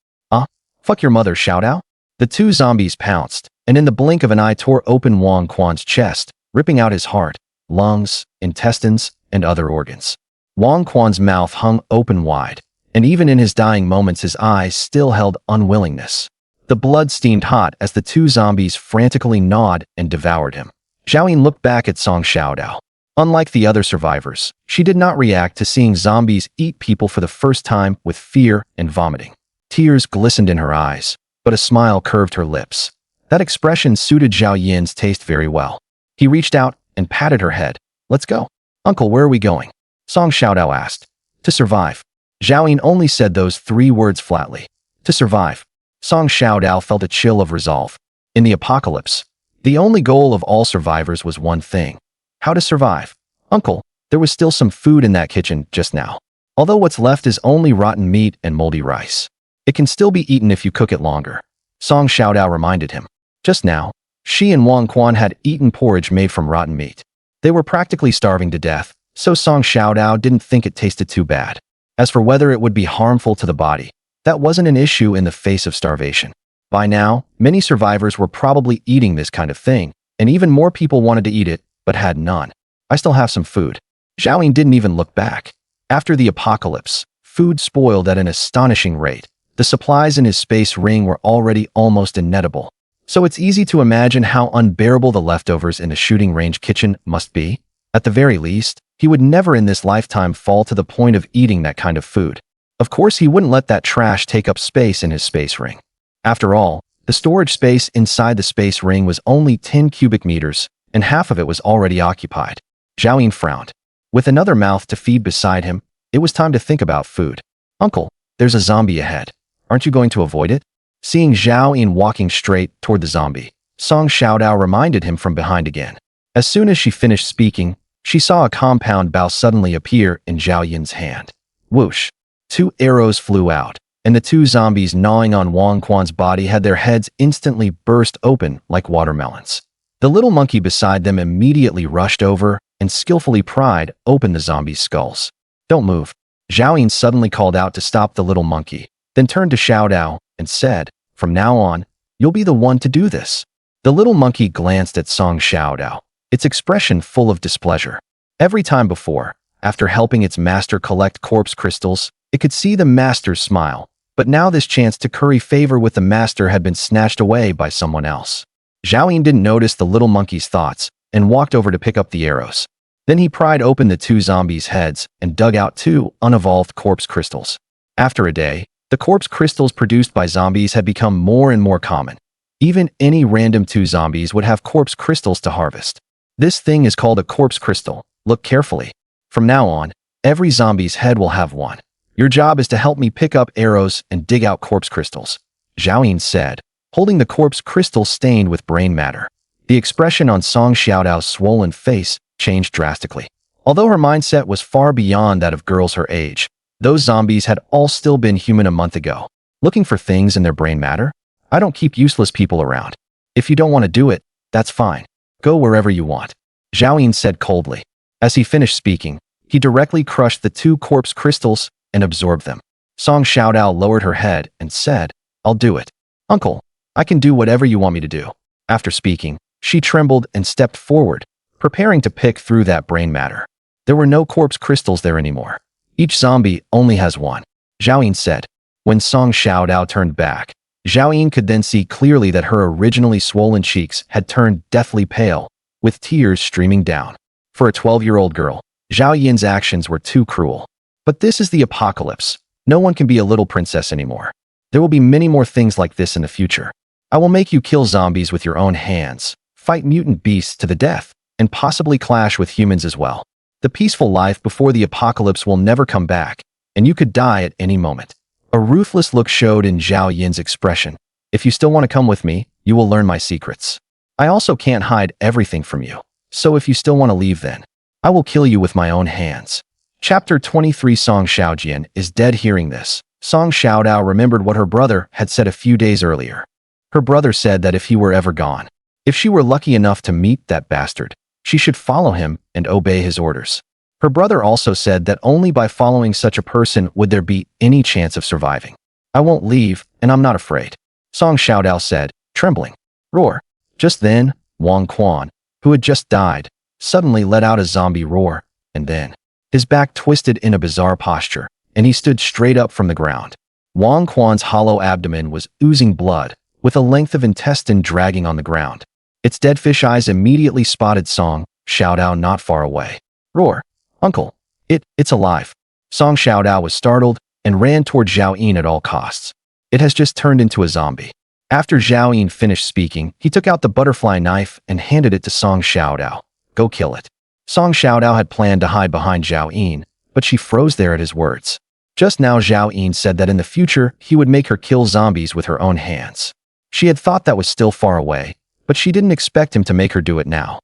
Fuck your mother, Xiaodao. The two zombies pounced, and in the blink of an eye tore open Wang Quan's chest, ripping out his heart, lungs, intestines, and other organs. Wang Quan's mouth hung open wide, and even in his dying moments his eyes still held unwillingness. The blood steamed hot as the two zombies frantically gnawed and devoured him. Zhao Yin looked back at Song Xiaodao. Unlike the other survivors, she did not react to seeing zombies eat people for the first time with fear and vomiting. Tears glistened in her eyes, but a smile curved her lips. That expression suited Zhao Yin's taste very well. He reached out and patted her head. Let's go. Uncle, where are we going? Song Xiaodao asked. To survive. Zhao Yin only said those 3 words flatly. To survive. Song Xiaodao felt a chill of resolve. In the apocalypse, the only goal of all survivors was one thing. How to survive. Uncle, there was still some food in that kitchen just now. Although what's left is only rotten meat and moldy rice. It can still be eaten if you cook it longer. Song Xiaodao reminded him. Just now, she and Wang Quan had eaten porridge made from rotten meat. They were practically starving to death, so Song Xiaodao didn't think it tasted too bad. As for whether it would be harmful to the body, that wasn't an issue in the face of starvation. By now, many survivors were probably eating this kind of thing, and even more people wanted to eat it, but had none. I still have some food. Zhao Yin didn't even look back. After the apocalypse, food spoiled at an astonishing rate. The supplies in his space ring were already almost ineatable. So it's easy to imagine how unbearable the leftovers in the shooting range kitchen must be. At the very least, he would never in this lifetime fall to the point of eating that kind of food. Of course, he wouldn't let that trash take up space in his space ring. After all, the storage space inside the space ring was only 10 cubic meters, and half of it was already occupied. Zhao Yin frowned. With another mouth to feed beside him, it was time to think about food. Uncle, there's a zombie ahead. Aren't you going to avoid it? Seeing Zhao Yin walking straight toward the zombie, Song Xiaodao reminded him from behind again. As soon as she finished speaking, she saw a compound bow suddenly appear in Zhao Yin's hand. Whoosh! 2 arrows flew out, and the 2 zombies gnawing on Wang Quan's body had their heads instantly burst open like watermelons. The little monkey beside them immediately rushed over and skillfully pried open the zombies' skulls. Don't move. Zhao Yin suddenly called out to stop the little monkey, then turned to Xiaodao and said, "From now on, you'll be the one to do this." The little monkey glanced at Song Xiaodao, its expression full of displeasure. Every time before, after helping its master collect corpse crystals, it could see the master's smile, but now this chance to curry favor with the master had been snatched away by someone else. Zhao Yin didn't notice the little monkey's thoughts and walked over to pick up the arrows. Then he pried open the 2 zombies' heads and dug out 2 unevolved corpse crystals. After a day, the corpse crystals produced by zombies had become more and more common. Even any random 2 zombies would have corpse crystals to harvest. This thing is called a corpse crystal. Look carefully. From now on, every zombie's head will have one. Your job is to help me pick up arrows and dig out corpse crystals, Zhao Yin said, holding the corpse crystal stained with brain matter. The expression on Song Xiaodao's swollen face changed drastically. Although her mindset was far beyond that of girls her age, those zombies had all still been human a month ago. Looking for things in their brain matter? I don't keep useless people around. If you don't want to do it, that's fine. Go wherever you want, Zhao Yin said coldly. As he finished speaking, he directly crushed the 2 corpse crystals and absorbed them. Song Xiaodao lowered her head and said, "I'll do it. Uncle, I can do whatever you want me to do." After speaking, she trembled and stepped forward, preparing to pick through that brain matter. There were no corpse crystals there anymore. Each zombie only has one, Zhao Yin said. When Song Xiaodao turned back, Zhao Yin could then see clearly that her originally swollen cheeks had turned deathly pale, with tears streaming down. For a 12-year-old girl, Zhao Yin's actions were too cruel. But this is the apocalypse. No one can be a little princess anymore. There will be many more things like this in the future. I will make you kill zombies with your own hands, fight mutant beasts to the death, and possibly clash with humans as well. The peaceful life before the apocalypse will never come back, and you could die at any moment. A ruthless look showed in Zhao Yin's expression. If you still want to come with me, you will learn my secrets. I also can't hide everything from you. So if you still want to leave then, I will kill you with my own hands. Chapter 23. Song Xiaojian is dead. Hearing this, Song Xiaodao remembered what her brother had said a few days earlier. Her brother said that if he were ever gone, if she were lucky enough to meet that bastard, she should follow him and obey his orders. Her brother also said that only by following such a person would there be any chance of surviving. I won't leave, and I'm not afraid, Song Xiaodao said, trembling. Roar. Just then, Wang Quan, who had just died, suddenly let out a zombie roar, and then his back twisted in a bizarre posture, and he stood straight up from the ground. Wang Quan's hollow abdomen was oozing blood, with a length of intestine dragging on the ground. Its dead fish eyes immediately spotted Song Xiaodao not far away. Roar. Uncle, it's alive. Song Xiaodao was startled and ran toward Zhao Yin at all costs. It has just turned into a zombie. After Zhao Yin finished speaking, he took out the butterfly knife and handed it to Song Xiaodao. Go kill it. Song Xiaodao had planned to hide behind Zhao Yin, but she froze there at his words. Just now Zhao Yin said that in the future he would make her kill zombies with her own hands. She had thought that was still far away, but she didn't expect him to make her do it now.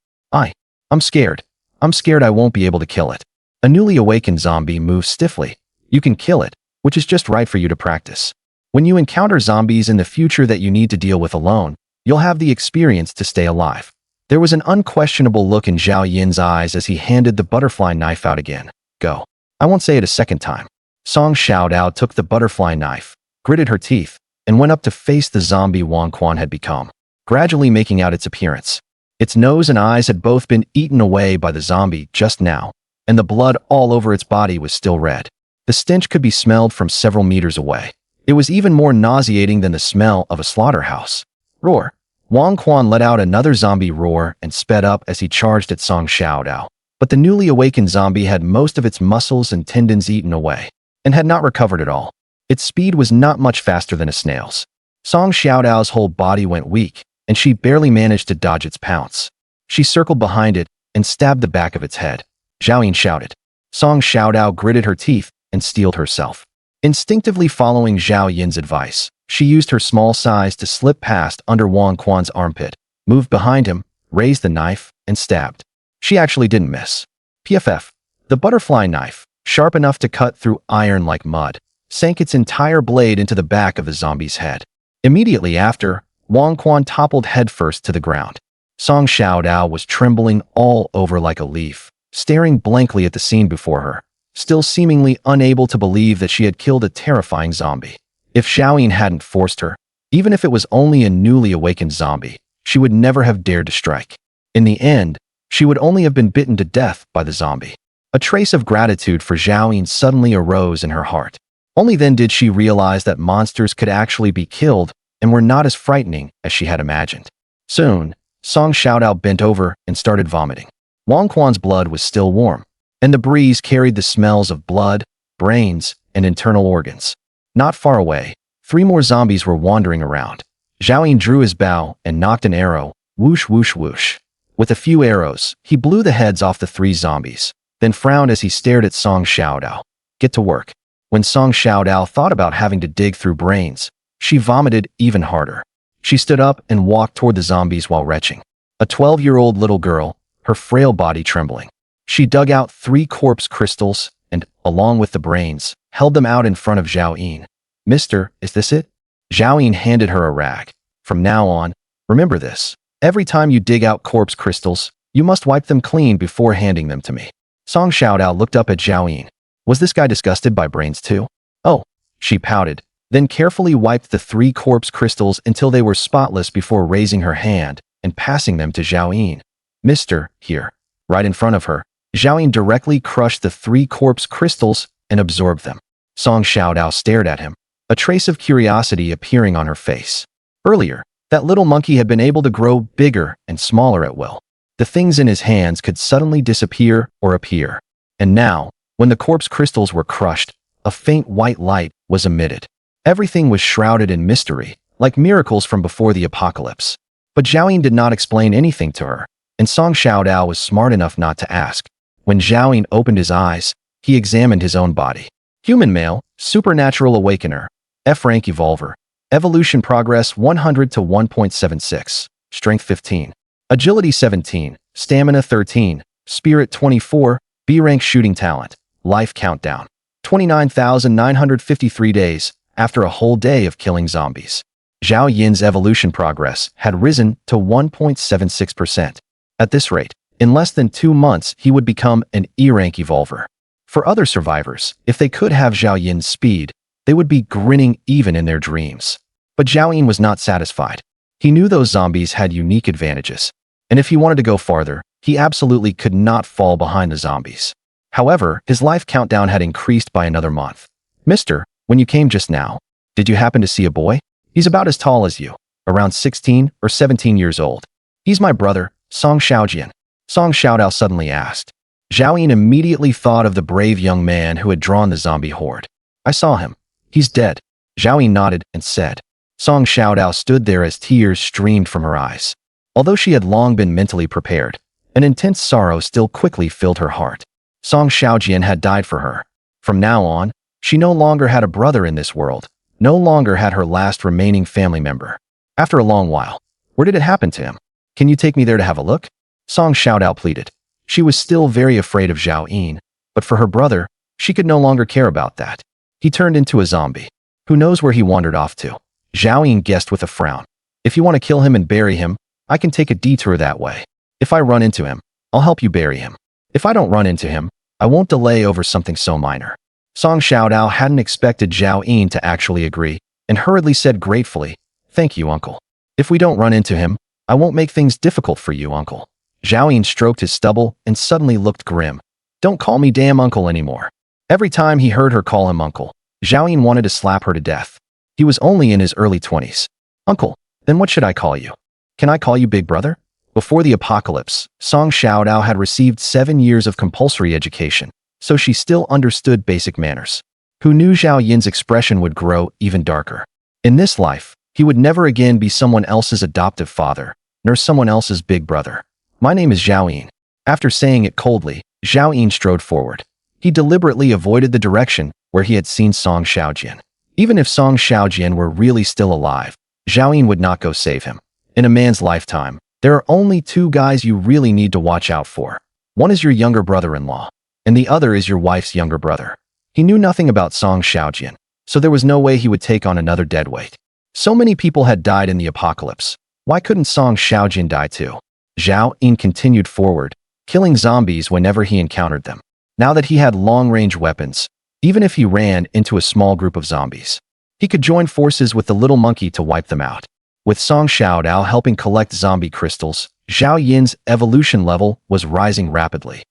I'm scared. I'm scared I won't be able to kill it. A newly awakened zombie moves stiffly. You can kill it, which is just right for you to practice. When you encounter zombies in the future that you need to deal with alone, you'll have the experience to stay alive. There was an unquestionable look in Zhao Yin's eyes as he handed the butterfly knife out again. Go. I won't say it a second time. Song Xiaodao took the butterfly knife, gritted her teeth, and went up to face the zombie Wang Quan had become, gradually making out its appearance. Its nose and eyes had both been eaten away by the zombie just now, and the blood all over its body was still red. The stench could be smelled from several meters away. It was even more nauseating than the smell of a slaughterhouse. Roar. Wang Quan let out another zombie roar and sped up as he charged at Song Xiaodao. But the newly awakened zombie had most of its muscles and tendons eaten away, and had not recovered at all. Its speed was not much faster than a snail's. Song Xiaodao's whole body went weak, and she barely managed to dodge its pounce. She circled behind it and stabbed the back of its head. Zhao Yin shouted. Song Xiaodao gritted her teeth and steeled herself. Instinctively following Zhao Yin's advice, she used her small size to slip past under Wang Quan's armpit, moved behind him, raised the knife, and stabbed. She actually didn't miss. PFF. The butterfly knife, sharp enough to cut through iron like mud, sank its entire blade into the back of the zombie's head. Immediately after, Wang Quan toppled headfirst to the ground. Song Xiaodao was trembling all over like a leaf, staring blankly at the scene before her, still seemingly unable to believe that she had killed a terrifying zombie. If Xiaoyin hadn't forced her, even if it was only a newly awakened zombie, she would never have dared to strike. In the end, she would only have been bitten to death by the zombie. A trace of gratitude for Xiaoyin suddenly arose in her heart. Only then did she realize that monsters could actually be killed and were not as frightening as she had imagined. Soon, Song Xiaodao bent over and started vomiting. Wang Quan's blood was still warm, and the breeze carried the smells of blood, brains, and internal organs. Not far away, 3 more zombies were wandering around. Xiaoyin drew his bow and knocked an arrow, whoosh whoosh whoosh. With a few arrows, he blew the heads off the 3 zombies, then frowned as he stared at Song Xiaodao. Get to work. When Song Xiaodao thought about having to dig through brains, she vomited even harder. She stood up and walked toward the zombies while retching. A 12-year-old little girl, her frail body trembling. She dug out 3 corpse crystals and, along with the brains, held them out in front of Zhao Yin. "Mister, is this it?" Zhao Yin handed her a rag. "From now on, remember this. Every time you dig out corpse crystals, you must wipe them clean before handing them to me." Song Xiaodao looked up at Zhao Yin. Was this guy disgusted by brains too? "Oh," she pouted, then carefully wiped the 3 corpse crystals until they were spotless before raising her hand and passing them to Zhao Yin. "Mister, here." Right in front of her, Zhao Yin directly crushed the 3 corpse crystals and absorbed them. Song Xiaodao stared at him, a trace of curiosity appearing on her face. Earlier, that little monkey had been able to grow bigger and smaller at will. The things in his hands could suddenly disappear or appear. And now, when the corpse crystals were crushed, a faint white light was emitted. Everything was shrouded in mystery, like miracles from before the apocalypse. But Zhao Yin did not explain anything to her, and Song Xiaodao was smart enough not to ask. When Zhao Yin opened his eyes, he examined his own body. Human male, supernatural awakener, F-rank evolver, evolution progress 100 to 1.76, strength 15, agility 17, stamina 13, spirit 24, B-rank shooting talent, life countdown, 29,953 days after a whole day of killing zombies. Zhao Yin's evolution progress had risen to 1.76%. At this rate, in less than 2 months, he would become an E-rank evolver. For other survivors, if they could have Zhao Yin's speed, they would be grinning even in their dreams. But Zhao Yin was not satisfied. He knew those zombies had unique advantages, and if he wanted to go farther, he absolutely could not fall behind the zombies. However, his life countdown had increased by another month. "Mister, when you came just now, did you happen to see a boy? He's about as tall as you, around 16 or 17 years old. He's my brother, Song Xiaojian." Song Xiaodao suddenly asked. Zhao Yin immediately thought of the brave young man who had drawn the zombie horde. "I saw him. He's dead." Zhao Yin nodded and said. Song Xiaodao stood there as tears streamed from her eyes. Although she had long been mentally prepared, an intense sorrow still quickly filled her heart. Song Xiaojian had died for her. From now on, she no longer had a brother in this world, no longer had her last remaining family member. After a long while, "Where did it happen to him? Can you take me there to have a look?" Song Xiaodao pleaded. She was still very afraid of Zhao Yin, but for her brother, she could no longer care about that. He turned into a zombie. Who knows where he wandered off to? Zhao Yin guessed with a frown. "If you want to kill him and bury him, I can take a detour that way. If I run into him, I'll help you bury him. If I don't run into him, I won't delay over something so minor." Song Xiaodao hadn't expected Zhao Yin to actually agree, and hurriedly said gratefully, "Thank you, uncle. If we don't run into him, I won't make things difficult for you, uncle." Zhao Yin stroked his stubble and suddenly looked grim. "Don't call me damn uncle anymore." Every time he heard her call him uncle, Zhao Yin wanted to slap her to death. He was only in his early 20s. "Uncle, then what should I call you? Can I call you big brother?" Before the apocalypse, Song Xiaodao had received 7 years of compulsory education, so she still understood basic manners. Who knew Zhao Yin's expression would grow even darker? In this life, he would never again be someone else's adoptive father, nor someone else's big brother. "My name is Zhao Yin." After saying it coldly, Zhao Yin strode forward. He deliberately avoided the direction where he had seen Song Xiaojian. Even if Song Xiaojian were really still alive, Zhao Yin would not go save him. In a man's lifetime, there are only two guys you really need to watch out for. One is your younger brother-in-law, and the other is your wife's younger brother. He knew nothing about Song Xiaojian, so there was no way he would take on another deadweight. So many people had died in the apocalypse. Why couldn't Song Xiaojian die too? Zhao Yin continued forward, killing zombies whenever he encountered them. Now that he had long-range weapons, even if he ran into a small group of zombies, he could join forces with the little monkey to wipe them out. With Song Xiaodao helping collect zombie crystals, Zhao Yin's evolution level was rising rapidly.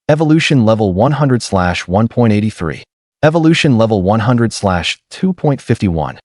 Evolution level 100/1.83. Evolution level 100/2.51.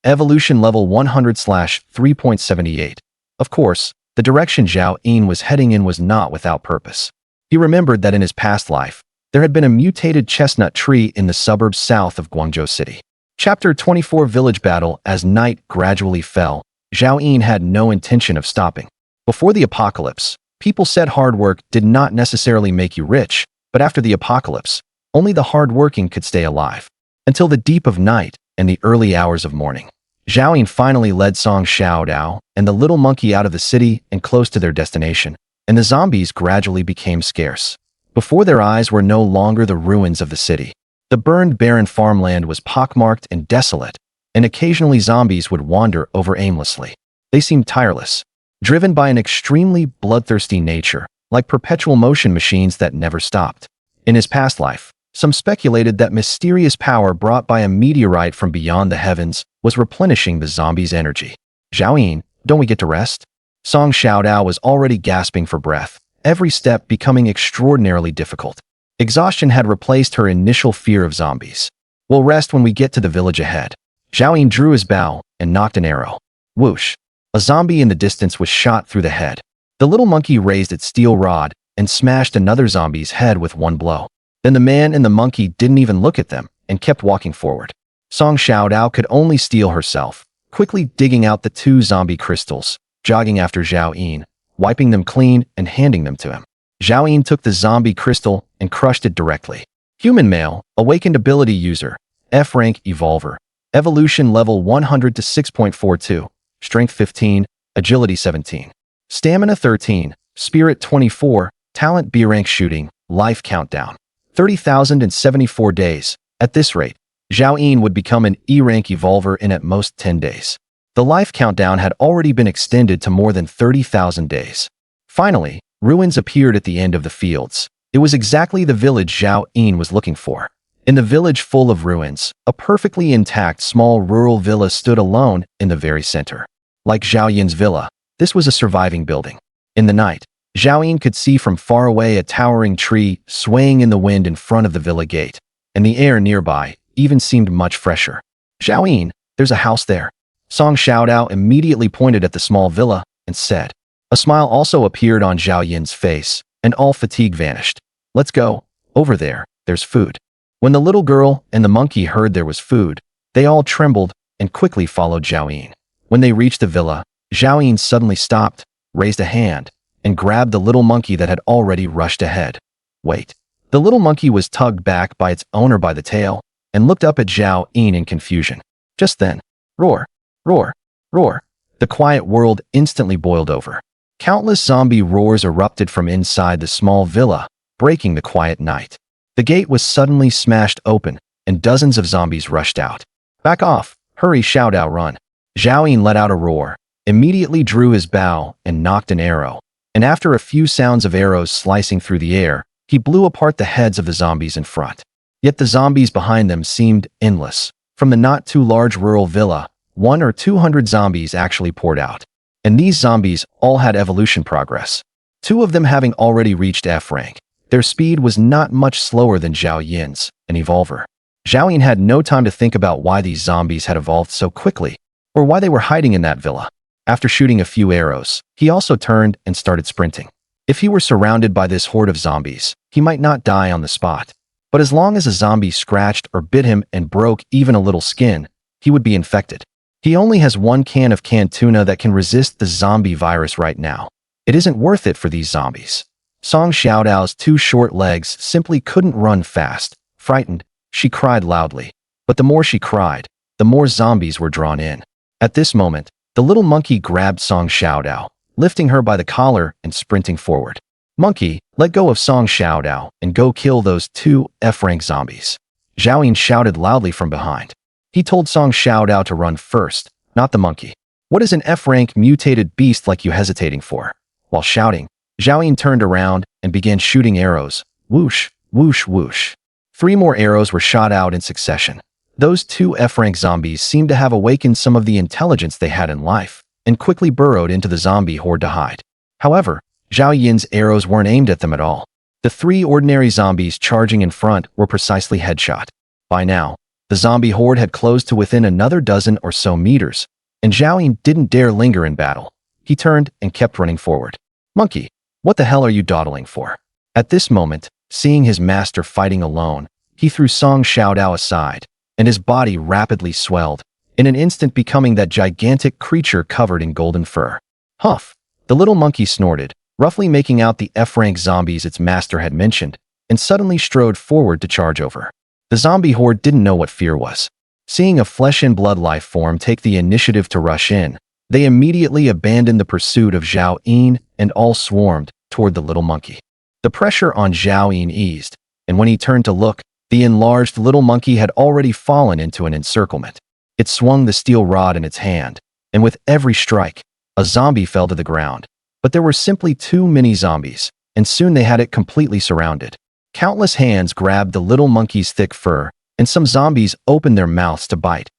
Evolution level 100/3.78. Of course, the direction Zhao Yin was heading in was not without purpose. He remembered that in his past life, there had been a mutated chestnut tree in the suburbs south of Guangzhou City. Chapter 24 Village Battle. As night gradually fell, Zhao Yin had no intention of stopping. Before the apocalypse, people said hard work did not necessarily make you rich, but after the apocalypse, only the hard-working could stay alive. Until the deep of night and the early hours of morning, Zhao Yin finally led Song Xiaodao and the little monkey out of the city and close to their destination, and the zombies gradually became scarce. Before their eyes were no longer the ruins of the city. The burned barren farmland was pockmarked and desolate, and occasionally zombies would wander over aimlessly. They seemed tireless, driven by an extremely bloodthirsty nature, like perpetual motion machines that never stopped. In his past life, some speculated that mysterious power brought by a meteorite from beyond the heavens was replenishing the zombies' energy. Zhao Yin, don't we get to rest? Song Xiaodao was already gasping for breath, every step becoming extraordinarily difficult. Exhaustion had replaced her initial fear of zombies. We'll rest when we get to the village ahead. Zhao Yin drew his bow and knocked an arrow. Whoosh! A zombie in the distance was shot through the head. The little monkey raised its steel rod and smashed another zombie's head with one blow. Then the man and the monkey didn't even look at them and kept walking forward. Song Xiaodao could only steel herself, quickly digging out the two zombie crystals, jogging after Zhao Yin, wiping them clean and handing them to him. Zhao Yin took the zombie crystal and crushed it directly. Human male, awakened ability user, F-rank evolver, evolution level 100 to 6.42, strength 15, agility 17, stamina 13, spirit 24, talent B-rank shooting, life countdown. 30,074 days. At this rate, Zhao Yin would become an E-rank evolver in at most 10 days. The life countdown had already been extended to more than 30,000 days. Finally, ruins appeared at the end of the fields. It was exactly the village Zhao Yin was looking for. In the village full of ruins, a perfectly intact small rural villa stood alone in the very center. Like Zhao Yin's villa, this was a surviving building. In the night, Zhao Yin could see from far away a towering tree swaying in the wind in front of the villa gate, and the air nearby even seemed much fresher. Zhao Yin, there's a house there. Song Xiaodao immediately pointed at the small villa and said. A smile also appeared on Zhao Yin's face, and all fatigue vanished. Let's go. Over there, there's food. When the little girl and the monkey heard there was food, they all trembled and quickly followed Zhao Yin. When they reached the villa, Zhao Yin suddenly stopped, raised a hand, and grabbed the little monkey that had already rushed ahead. Wait. The little monkey was tugged back by its owner by the tail and looked up at Zhao Yin in confusion. Just then, roar, roar, roar. The quiet world instantly boiled over. Countless zombie roars erupted from inside the small villa, breaking the quiet night. The gate was suddenly smashed open, and dozens of zombies rushed out. Back off! Hurry, shout out, run! Zhao Yin let out a roar, immediately drew his bow and knocked an arrow. And after a few sounds of arrows slicing through the air, he blew apart the heads of the zombies in front. Yet the zombies behind them seemed endless. From the not-too-large rural villa, 100 or 200 zombies actually poured out. And these zombies all had evolution progress. 2 of them having already reached F rank. Their speed was not much slower than Zhao Yin's, an evolver. Zhao Yin had no time to think about why these zombies had evolved so quickly, or why they were hiding in that villa. After shooting a few arrows, he also turned and started sprinting. If he were surrounded by this horde of zombies, he might not die on the spot. But as long as a zombie scratched or bit him and broke even a little skin, he would be infected. He only has 1 can of canned tuna that can resist the zombie virus right now. It isn't worth it for these zombies. Song Xiaodao's two short legs simply couldn't run fast. Frightened, she cried loudly. But the more she cried, the more zombies were drawn in. At this moment, the little monkey grabbed Song Xiaodao, lifting her by the collar and sprinting forward. "Monkey, let go of Song Xiaodao and go kill those two F-rank zombies." Zhao Yin shouted loudly from behind. He told Song Xiaodao to run first, not the monkey. "What is an F-rank mutated beast like you hesitating for?" While shouting, Zhao Yin turned around and began shooting arrows. Whoosh, whoosh, whoosh. 3 more arrows were shot out in succession. Those two F-rank zombies seemed to have awakened some of the intelligence they had in life and quickly burrowed into the zombie horde to hide. However, Zhao Yin's arrows weren't aimed at them at all. The 3 ordinary zombies charging in front were precisely headshot. By now, the zombie horde had closed to within another dozen or so meters, and Zhao Yin didn't dare linger in battle. He turned and kept running forward. "Monkey, what the hell are you dawdling for?" At this moment, seeing his master fighting alone, he threw Song Xiaodao aside, and his body rapidly swelled, in an instant becoming that gigantic creature covered in golden fur. "Huff!" The little monkey snorted, roughly making out the F-rank zombies its master had mentioned, and suddenly strode forward to charge over. The zombie horde didn't know what fear was. Seeing a flesh-and-blood life form take the initiative to rush in, they immediately abandoned the pursuit of Zhao Yin and all swarmed toward the little monkey. The pressure on Zhao Yin eased, and when he turned to look, the enlarged little monkey had already fallen into an encirclement. It swung the steel rod in its hand, and with every strike, a zombie fell to the ground. But there were simply too many zombies, and soon they had it completely surrounded. Countless hands grabbed the little monkey's thick fur, and some zombies opened their mouths to bite.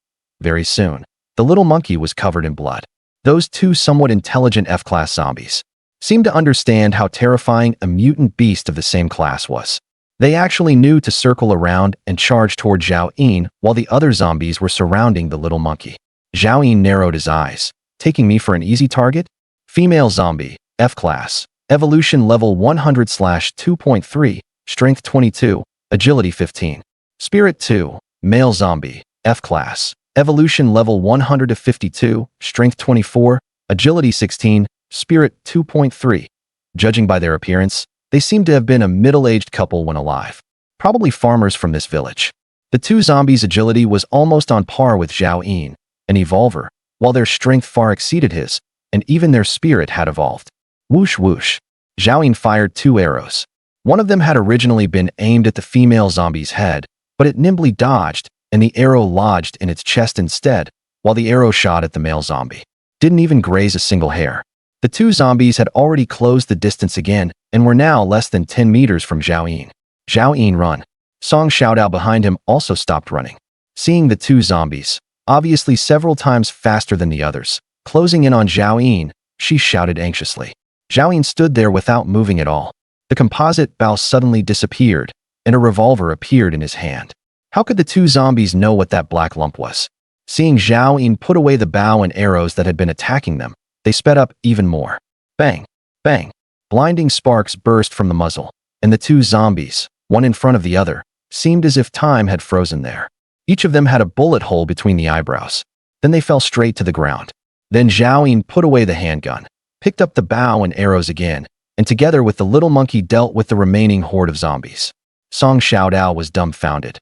Very soon, the little monkey was covered in blood. Those two somewhat intelligent F-class zombies seemed to understand how terrifying a mutant beast of the same class was. They actually knew to circle around and charge toward Zhao Yin while the other zombies were surrounding the little monkey. Zhao Yin narrowed his eyes. "Taking me for an easy target?" Female zombie, F-class, evolution level 100/2.3, strength 22, agility 15. Spirit 2, male zombie, F-class, evolution level 100/52, strength 24, agility 16, spirit 2.3. Judging by their appearance, they seemed to have been a middle-aged couple when alive, probably farmers from this village. The two zombies' agility was almost on par with Zhao Yin, an evolver, while their strength far exceeded his, and even their spirit had evolved. Whoosh whoosh. Zhao Yin fired 2 arrows. One of them had originally been aimed at the female zombie's head, but it nimbly dodged, and the arrow lodged in its chest instead, while the arrow shot at the male zombie. Didn't even graze a single hair. The two zombies had already closed the distance again and were now less than 10 meters from Zhao Yin. Zhao Yin run. Song Xiaodao behind him also stopped running. Seeing the two zombies, obviously several times faster than the others, closing in on Zhao Yin, she shouted anxiously. Zhao Yin stood there without moving at all. The composite bow suddenly disappeared, and a revolver appeared in his hand. How could the two zombies know what that black lump was? Seeing Zhao Yin put away the bow and arrows that had been attacking them, they sped up even more. Bang! Bang! Blinding sparks burst from the muzzle, and the two zombies, one in front of the other, seemed as if time had frozen there. Each of them had a bullet hole between the eyebrows. Then they fell straight to the ground. Then Zhao Yin put away the handgun, picked up the bow and arrows again, and together with the little monkey dealt with the remaining horde of zombies. Song Xiaodao was dumbfounded.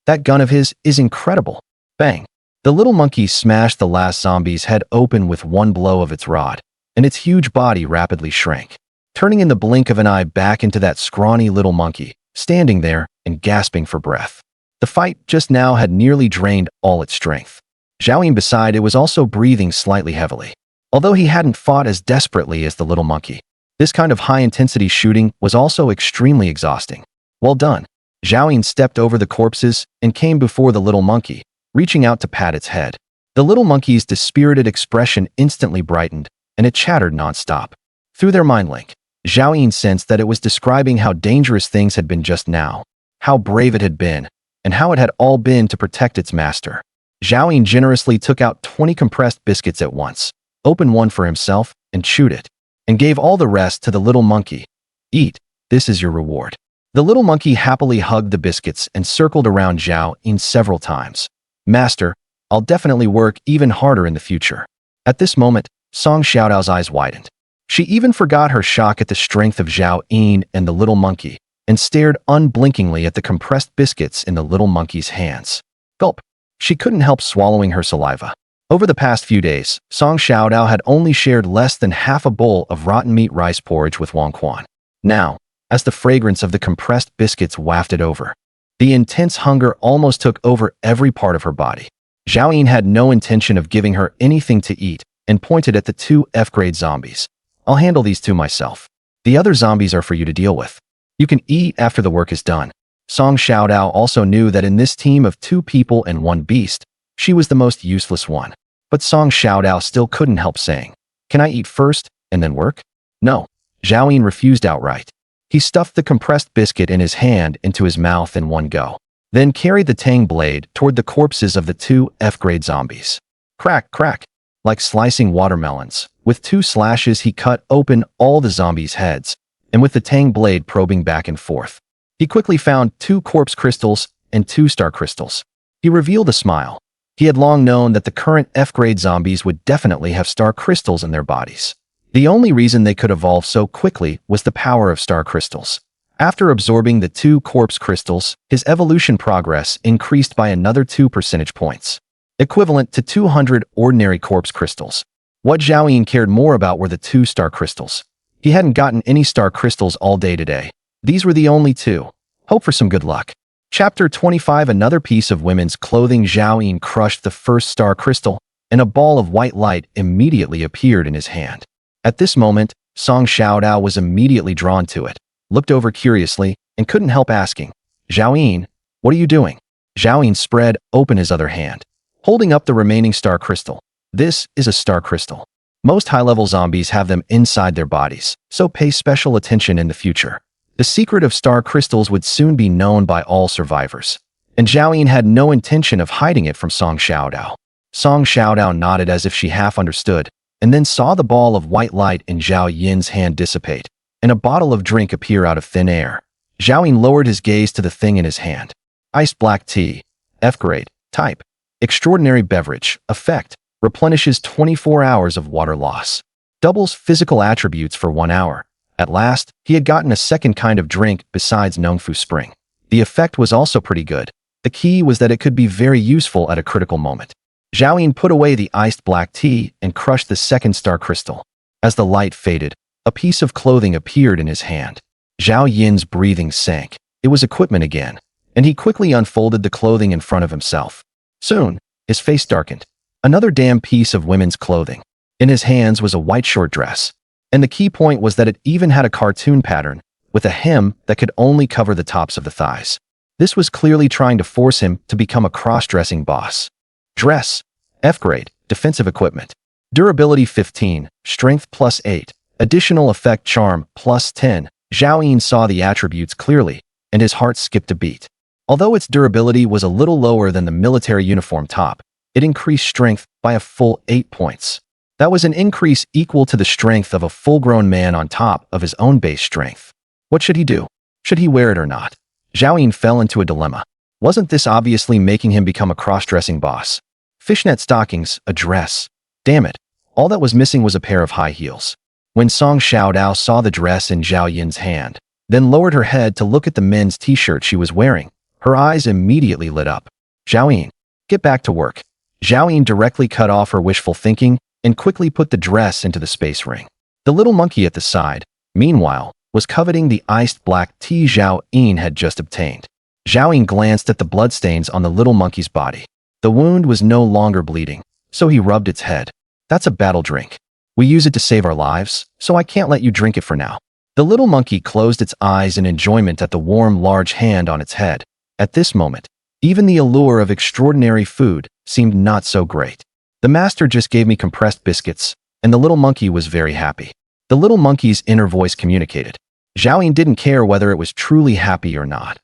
That gun of his is incredible. Bang! The little monkey smashed the last zombie's head open with one blow of its rod, and its huge body rapidly shrank, turning in the blink of an eye back into that scrawny little monkey, standing there and gasping for breath. The fight just now had nearly drained all its strength. Zhao Yin beside it was also breathing slightly heavily. Although he hadn't fought as desperately as the little monkey, this kind of high-intensity shooting was also extremely exhausting. Well done. Zhao Yin stepped over the corpses and came before the little monkey, reaching out to pat its head. The little monkey's dispirited expression instantly brightened, and it chattered nonstop. Through their mind link, Zhao Yin sensed that it was describing how dangerous things had been just now, how brave it had been, and how it had all been to protect its master. Zhao Yin generously took out 20 compressed biscuits at once, opened one for himself, and chewed it, and gave all the rest to the little monkey. Eat, this is your reward. The little monkey happily hugged the biscuits and circled around Zhao Yin several times. Master, I'll definitely work even harder in the future. At this moment, Song Xiaodao's eyes widened. She even forgot her shock at the strength of Zhao Yin and the little monkey, and stared unblinkingly at the compressed biscuits in the little monkey's hands. Gulp. She couldn't help swallowing her saliva. Over the past few days, Song Xiaodao had only shared less than half a bowl of rotten meat rice porridge with Wang Quan. Now, as the fragrance of the compressed biscuits wafted over, the intense hunger almost took over every part of her body. Zhao Yin had no intention of giving her anything to eat and pointed at the two F-grade zombies. I'll handle these two myself. The other zombies are for you to deal with. You can eat after the work is done. Song Xiaodao also knew that in this team of 2 people and 1 beast, she was the most useless one. But Song Xiaodao still couldn't help saying, "Can I eat first and then work?" No. Zhao Yin refused outright. He stuffed the compressed biscuit in his hand into his mouth in one go, then carried the tang blade toward the corpses of the 2 F-grade zombies. Crack, crack. Like slicing watermelons, with 2 slashes he cut open all the zombies' heads, and with the tang blade probing back and forth, he quickly found 2 corpse crystals and 2 star crystals. He revealed a smile. He had long known that the current F-grade zombies would definitely have star crystals in their bodies. The only reason they could evolve so quickly was the power of star crystals. After absorbing the 2 corpse crystals, his evolution progress increased by another 2 percentage points, equivalent to 200 ordinary corpse crystals. What Zhao Yin cared more about were the 2 star crystals. He hadn't gotten any star crystals all day today. These were the only 2. Hope for some good luck. Chapter 25. Another piece of women's clothing. Zhao Yin crushed the first star crystal, and a ball of white light immediately appeared in his hand. At this moment, Song Xiaodao was immediately drawn to it, looked over curiously, and couldn't help asking, "Zhao Yin, what are you doing?" Zhao Yin spread open his other hand, holding up the remaining star crystal. This is a star crystal. Most high-level zombies have them inside their bodies, so pay special attention in the future. The secret of star crystals would soon be known by all survivors, and Zhao Yin had no intention of hiding it from Song Xiaodao. Song Xiaodao nodded as if she half understood, and then saw the ball of white light in Zhao Yin's hand dissipate, and a bottle of drink appear out of thin air. Zhao Yin lowered his gaze to the thing in his hand. Iced black tea. F-grade. Type. Extraordinary beverage. Effect. Replenishes 24 hours of water loss. Doubles physical attributes for 1 hour. At last, he had gotten a second kind of drink besides Nongfu Spring. The effect was also pretty good. The key was that it could be very useful at a critical moment. Zhao Yin put away the iced black tea and crushed the second star crystal. As the light faded, a piece of clothing appeared in his hand. Zhao Yin's breathing sank. It was equipment again, and he quickly unfolded the clothing in front of himself. Soon, his face darkened. Another damn piece of women's clothing. In his hands was a white short dress, and the key point was that it even had a cartoon pattern, with a hem that could only cover the tops of the thighs. This was clearly trying to force him to become a cross-dressing boss. Dress. F-grade. Defensive equipment. Durability 15. Strength +8. Additional effect charm +10. Zhao Yin saw the attributes clearly, and his heart skipped a beat. Although its durability was a little lower than the military uniform top, it increased strength by a full 8 points. That was an increase equal to the strength of a full-grown man on top of his own base strength. What should he do? Should he wear it or not? Zhao Yin fell into a dilemma. Wasn't this obviously making him become a cross-dressing boss? Fishnet stockings, a dress. Damn it. All that was missing was a pair of high heels. When Song Xiaodao saw the dress in Zhao Yin's hand, then lowered her head to look at the men's t-shirt she was wearing, her eyes immediately lit up. Zhao Yin, get back to work. Zhao Yin directly cut off her wishful thinking and quickly put the dress into the space ring. The little monkey at the side, meanwhile, was coveting the iced black tea Zhao Yin had just obtained. Zhao Yin glanced at the bloodstains on the little monkey's body. The wound was no longer bleeding, so he rubbed its head. That's a battle drink. We use it to save our lives, so I can't let you drink it for now. The little monkey closed its eyes in enjoyment at the warm, large hand on its head. At this moment, even the allure of extraordinary food seemed not so great. The master just gave me compressed biscuits, and the little monkey was very happy. The little monkey's inner voice communicated. Zhao Yin didn't care whether it was truly happy or not.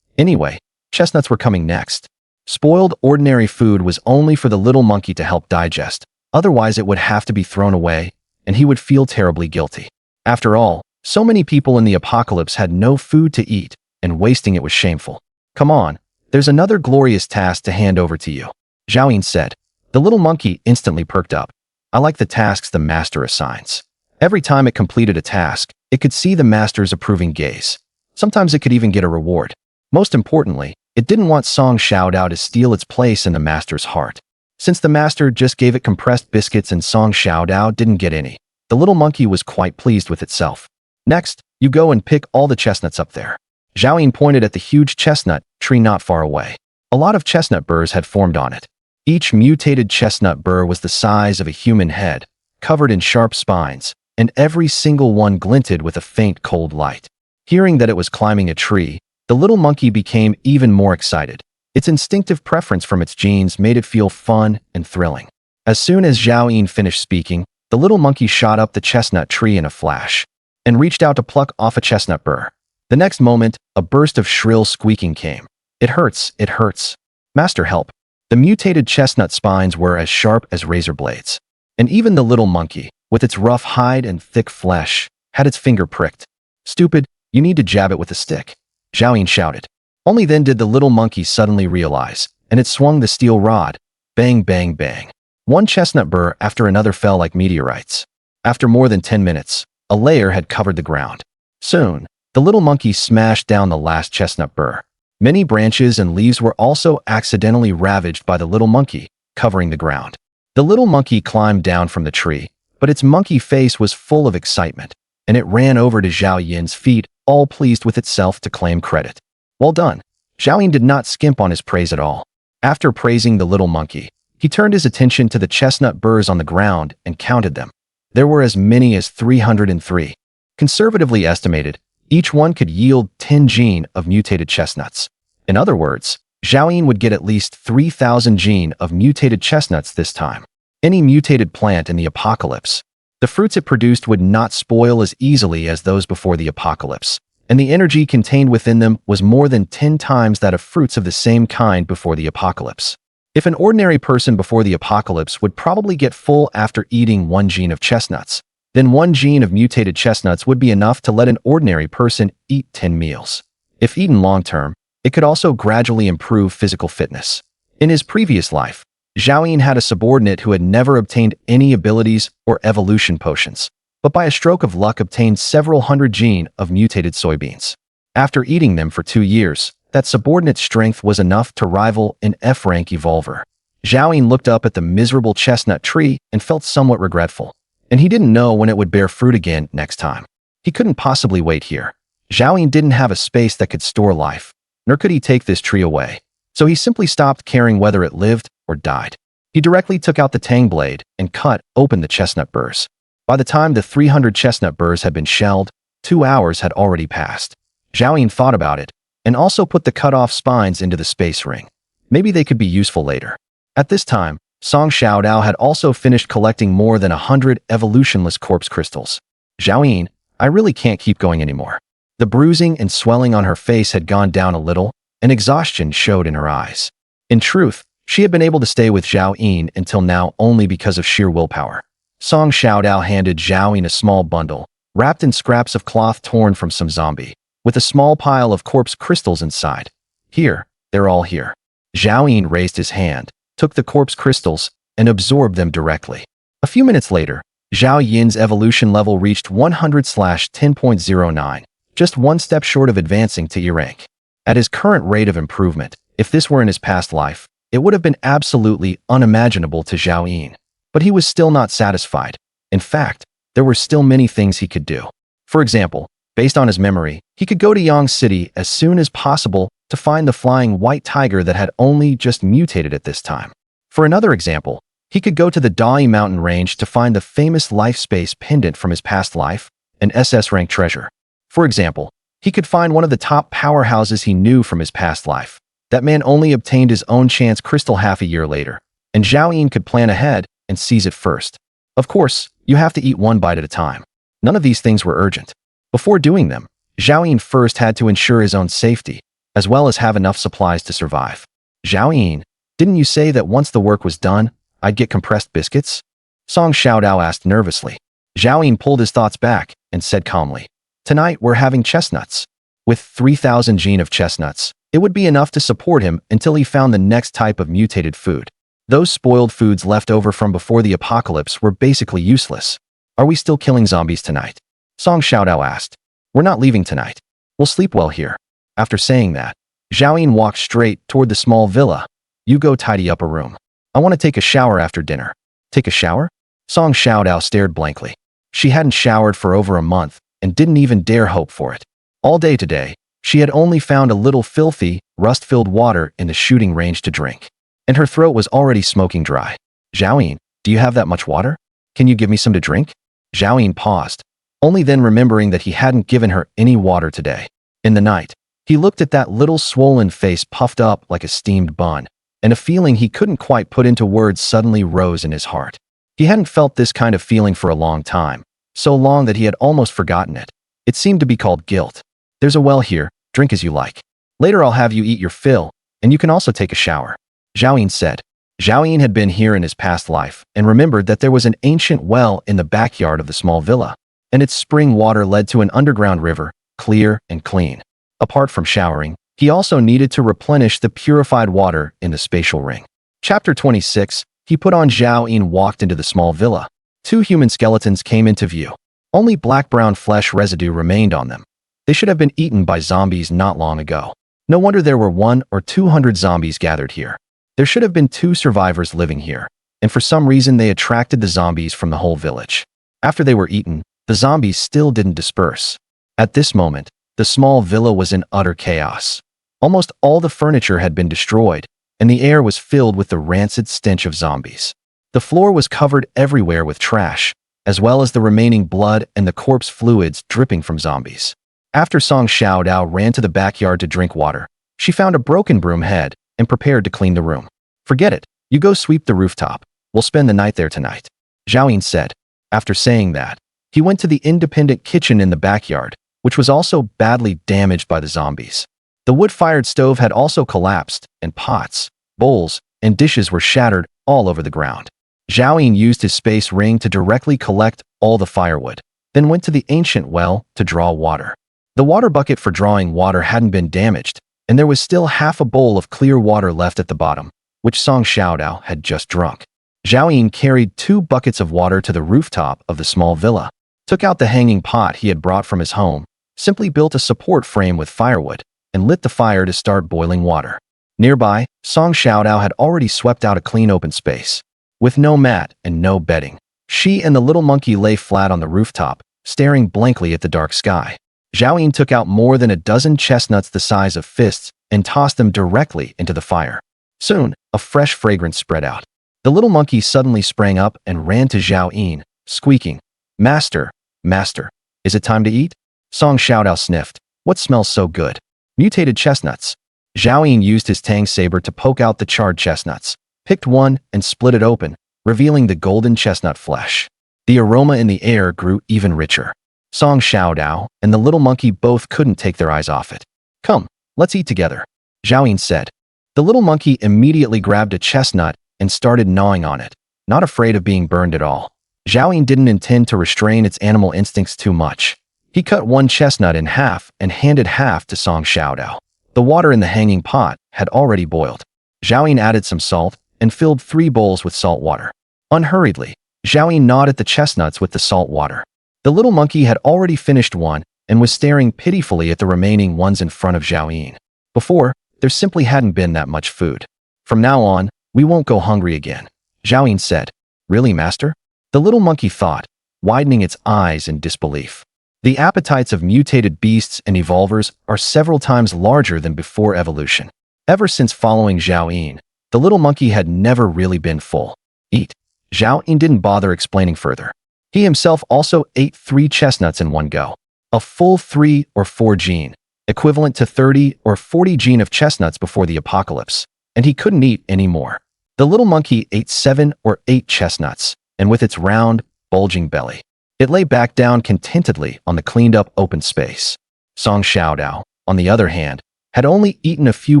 Anyway, chestnuts were coming next. Spoiled ordinary food was only for the little monkey to help digest. Otherwise, it would have to be thrown away, and he would feel terribly guilty. After all, so many people in the apocalypse had no food to eat, and wasting it was shameful. Come on, there's another glorious task to hand over to you, Zhao Yin said. The little monkey instantly perked up. I like the tasks the master assigns. Every time it completed a task, it could see the master's approving gaze. Sometimes it could even get a reward. Most importantly, it didn't want Song Xiaodao to steal its place in the master's heart. Since the master just gave it compressed biscuits and Song Xiaodao didn't get any, the little monkey was quite pleased with itself. Next, you go and pick all the chestnuts up there. Zhao Yin pointed at the huge chestnut tree not far away. A lot of chestnut burrs had formed on it. Each mutated chestnut burr was the size of a human head, covered in sharp spines, and every single one glinted with a faint cold light. Hearing that it was climbing a tree, the little monkey became even more excited. Its instinctive preference from its genes made it feel fun and thrilling. As soon as Zhao Yin finished speaking, the little monkey shot up the chestnut tree in a flash and reached out to pluck off a chestnut burr. The next moment, a burst of shrill squeaking came. It hurts, it hurts. Master, help. The mutated chestnut spines were as sharp as razor blades. And even the little monkey, with its rough hide and thick flesh, had its finger pricked. Stupid, you need to jab it with a stick, Zhao Yin shouted. Only then did the little monkey suddenly realize, and it swung the steel rod. Bang, bang, bang. One chestnut burr after another fell like meteorites. After more than 10 minutes, a layer had covered the ground. Soon, the little monkey smashed down the last chestnut burr. Many branches and leaves were also accidentally ravaged by the little monkey, covering the ground. The little monkey climbed down from the tree, but its monkey face was full of excitement, and it ran over to Zhao Yin's feet, all pleased with itself to claim credit. Well done. Zhao Yin did not skimp on his praise at all. After praising the little monkey, he turned his attention to the chestnut burrs on the ground and counted them. There were as many as 303. Conservatively estimated, each one could yield 10 gene of mutated chestnuts. In other words, Zhao Yin would get at least 3,000 gene of mutated chestnuts this time. Any mutated plant in the apocalypse, the fruits it produced would not spoil as easily as those before the apocalypse, and the energy contained within them was more than 10 times that of fruits of the same kind before the apocalypse. If an ordinary person before the apocalypse would probably get full after eating 1 gene of chestnuts, then 1 gene of mutated chestnuts would be enough to let an ordinary person eat 10 meals. If eaten long-term, it could also gradually improve physical fitness. In his previous life, Zhao Yin had a subordinate who had never obtained any abilities or evolution potions, but by a stroke of luck obtained several hundred gene of mutated soybeans. After eating them for 2 years, that subordinate's strength was enough to rival an F-rank evolver. Zhao Yin looked up at the miserable chestnut tree and felt somewhat regretful, and he didn't know when it would bear fruit again next time. He couldn't possibly wait here. Zhao Yin didn't have a space that could store life, nor could he take this tree away, so he simply stopped caring whether it lived or died. He directly took out the tang blade and cut open the chestnut burrs. By the time the 300 chestnut burrs had been shelled, 2 hours had already passed. Zhao Yin thought about it, and also put the cut-off spines into the space ring. Maybe they could be useful later. At this time, Song Xiaodao had also finished collecting more than 100 evolutionless corpse crystals. Zhao Yin, I really can't keep going anymore. The bruising and swelling on her face had gone down a little, and exhaustion showed in her eyes. In truth, she had been able to stay with Zhao Yin until now only because of sheer willpower. Song Xiaodao handed Zhao Yin a small bundle, wrapped in scraps of cloth torn from some zombie, with a small pile of corpse crystals inside. Here, they're all here. Zhao Yin raised his hand, took the corpse crystals, and absorbed them directly. A few minutes later, Zhao Yin's evolution level reached 100/10.09, just one step short of advancing to E rank. At his current rate of improvement, if this were in his past life, it would have been absolutely unimaginable to Zhao Yin. But he was still not satisfied. In fact, there were still many things he could do. For example, based on his memory, he could go to Yang City as soon as possible to find the flying white tiger that had only just mutated at this time. For another example, he could go to the Dai mountain range to find the famous life space pendant from his past life, an SS rank treasure. For example, he could find one of the top powerhouses he knew from his past life. That man only obtained his own chance crystal half a year later, and Zhao Yin could plan ahead and seize it first. Of course, you have to eat one bite at a time. None of these things were urgent. Before doing them, Zhao Yin first had to ensure his own safety, as well as have enough supplies to survive. Zhao Yin, didn't you say that once the work was done, I'd get compressed biscuits? Song Xiaodao asked nervously. Zhao Yin pulled his thoughts back and said calmly, Tonight we're having chestnuts. With 3,000 gene of chestnuts, it would be enough to support him until he found the next type of mutated food. Those spoiled foods left over from before the apocalypse were basically useless. Are we still killing zombies tonight? Song Xiaodao asked. We're not leaving tonight. We'll sleep well here. After saying that, Zhao walked straight toward the small villa. You go tidy up a room. I want to take a shower after dinner. Take a shower? Song Xiaodao stared blankly. She hadn't showered for over a month and didn't even dare hope for it. All day today, she had only found a little filthy, rust-filled water in the shooting range to drink. And her throat was already smoking dry. Zhao, do you have that much water? Can you give me some to drink? Zhao paused, only then remembering that he hadn't given her any water today. In the night, he looked at that little swollen face puffed up like a steamed bun, and a feeling he couldn't quite put into words suddenly rose in his heart. He hadn't felt this kind of feeling for a long time, so long that he had almost forgotten it. It seemed to be called guilt. There's a well here, drink as you like. Later I'll have you eat your fill, and you can also take a shower. Zhao said. Zhao had been here in his past life and remembered that there was an ancient well in the backyard of the small villa, and its spring water led to an underground river, clear and clean. Apart from showering, he also needed to replenish the purified water in the spatial ring. Chapter 26, he put on Zhao and walked into the small villa. 2 human skeletons came into view. Only black-brown flesh residue remained on them. They should have been eaten by zombies not long ago. No wonder there were 100 or 200 zombies gathered here. There should have been 2 survivors living here, and for some reason they attracted the zombies from the whole village. After they were eaten, the zombies still didn't disperse. At this moment, the small villa was in utter chaos. Almost all the furniture had been destroyed, and the air was filled with the rancid stench of zombies. The floor was covered everywhere with trash, as well as the remaining blood and the corpse fluids dripping from zombies. After Song Xiaodao ran to the backyard to drink water, she found a broken broom head and prepared to clean the room. Forget it, you go sweep the rooftop. We'll spend the night there tonight, Zhao said. After saying that, he went to the independent kitchen in the backyard, which was also badly damaged by the zombies. The wood-fired stove had also collapsed, and pots, bowls, and dishes were shattered all over the ground. Zhao used his space ring to directly collect all the firewood, then went to the ancient well to draw water. The water bucket for drawing water hadn't been damaged, and there was still half a bowl of clear water left at the bottom, which Song Xiaodao had just drunk. Zhao carried 2 buckets of water to the rooftop of the small villa, took out the hanging pot he had brought from his home, simply built a support frame with firewood, and lit the fire to start boiling water. Nearby, Song Xiaodao had already swept out a clean open space. With no mat and no bedding, she and the little monkey lay flat on the rooftop, staring blankly at the dark sky. Zhao took out more than a dozen chestnuts the size of fists and tossed them directly into the fire. Soon, a fresh fragrance spread out. The little monkey suddenly sprang up and ran to Zhao, squeaking, Master, Master, is it time to eat? Song Xiaodao sniffed. What smells so good? Mutated chestnuts. Zhao used his tang saber to poke out the charred chestnuts, picked one and split it open, revealing the golden chestnut flesh. The aroma in the air grew even richer. Song Xiaodao and the little monkey both couldn't take their eyes off it. Come, let's eat together, Zhao said. The little monkey immediately grabbed a chestnut and started gnawing on it, not afraid of being burned at all. Zhao didn't intend to restrain its animal instincts too much. He cut one chestnut in half and handed half to Song Xiaodao. The water in the hanging pot had already boiled. Zhao added some salt and filled 3 bowls with salt water. Unhurriedly, Zhao gnawed at the chestnuts with the salt water. The little monkey had already finished one and was staring pitifully at the remaining ones in front of Zhao. Before, there simply hadn't been that much food. From now on, we won't go hungry again, Zhao said. Really, master? The little monkey thought, widening its eyes in disbelief. The appetites of mutated beasts and evolvers are several times larger than before evolution. Ever since following Zhao, the little monkey had never really been full. Eat. Zhao didn't bother explaining further. He himself also ate 3 chestnuts in one go. A full 3 or 4 gene, equivalent to 30 or 40 gene of chestnuts before the apocalypse, and he couldn't eat any more. The little monkey ate 7 or 8 chestnuts, and with its round, bulging belly, it lay back down contentedly on the cleaned-up open space. Song Xiaodao, on the other hand, had only eaten a few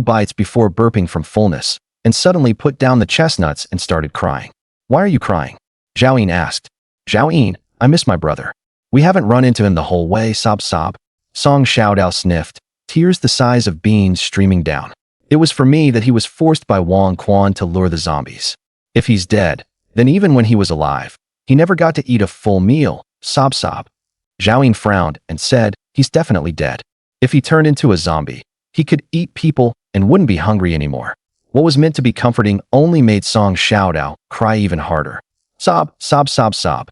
bites before burping from fullness, and suddenly put down the chestnuts and started crying. Why are you crying? Zhao asked. Zhao, I miss my brother. We haven't run into him the whole way, sob. Song Xiaodao sniffed, tears the size of beans streaming down. It was for me that he was forced by Wang Quan to lure the zombies. If he's dead, then even when he was alive, He never got to eat a full meal. Sob sob. Zhao Yun frowned and said, he's definitely dead. If he turned into a zombie, he could eat people and wouldn't be hungry anymore. What was meant to be comforting only made Song Xiaodao cry even harder. Sob, sob, sob, sob.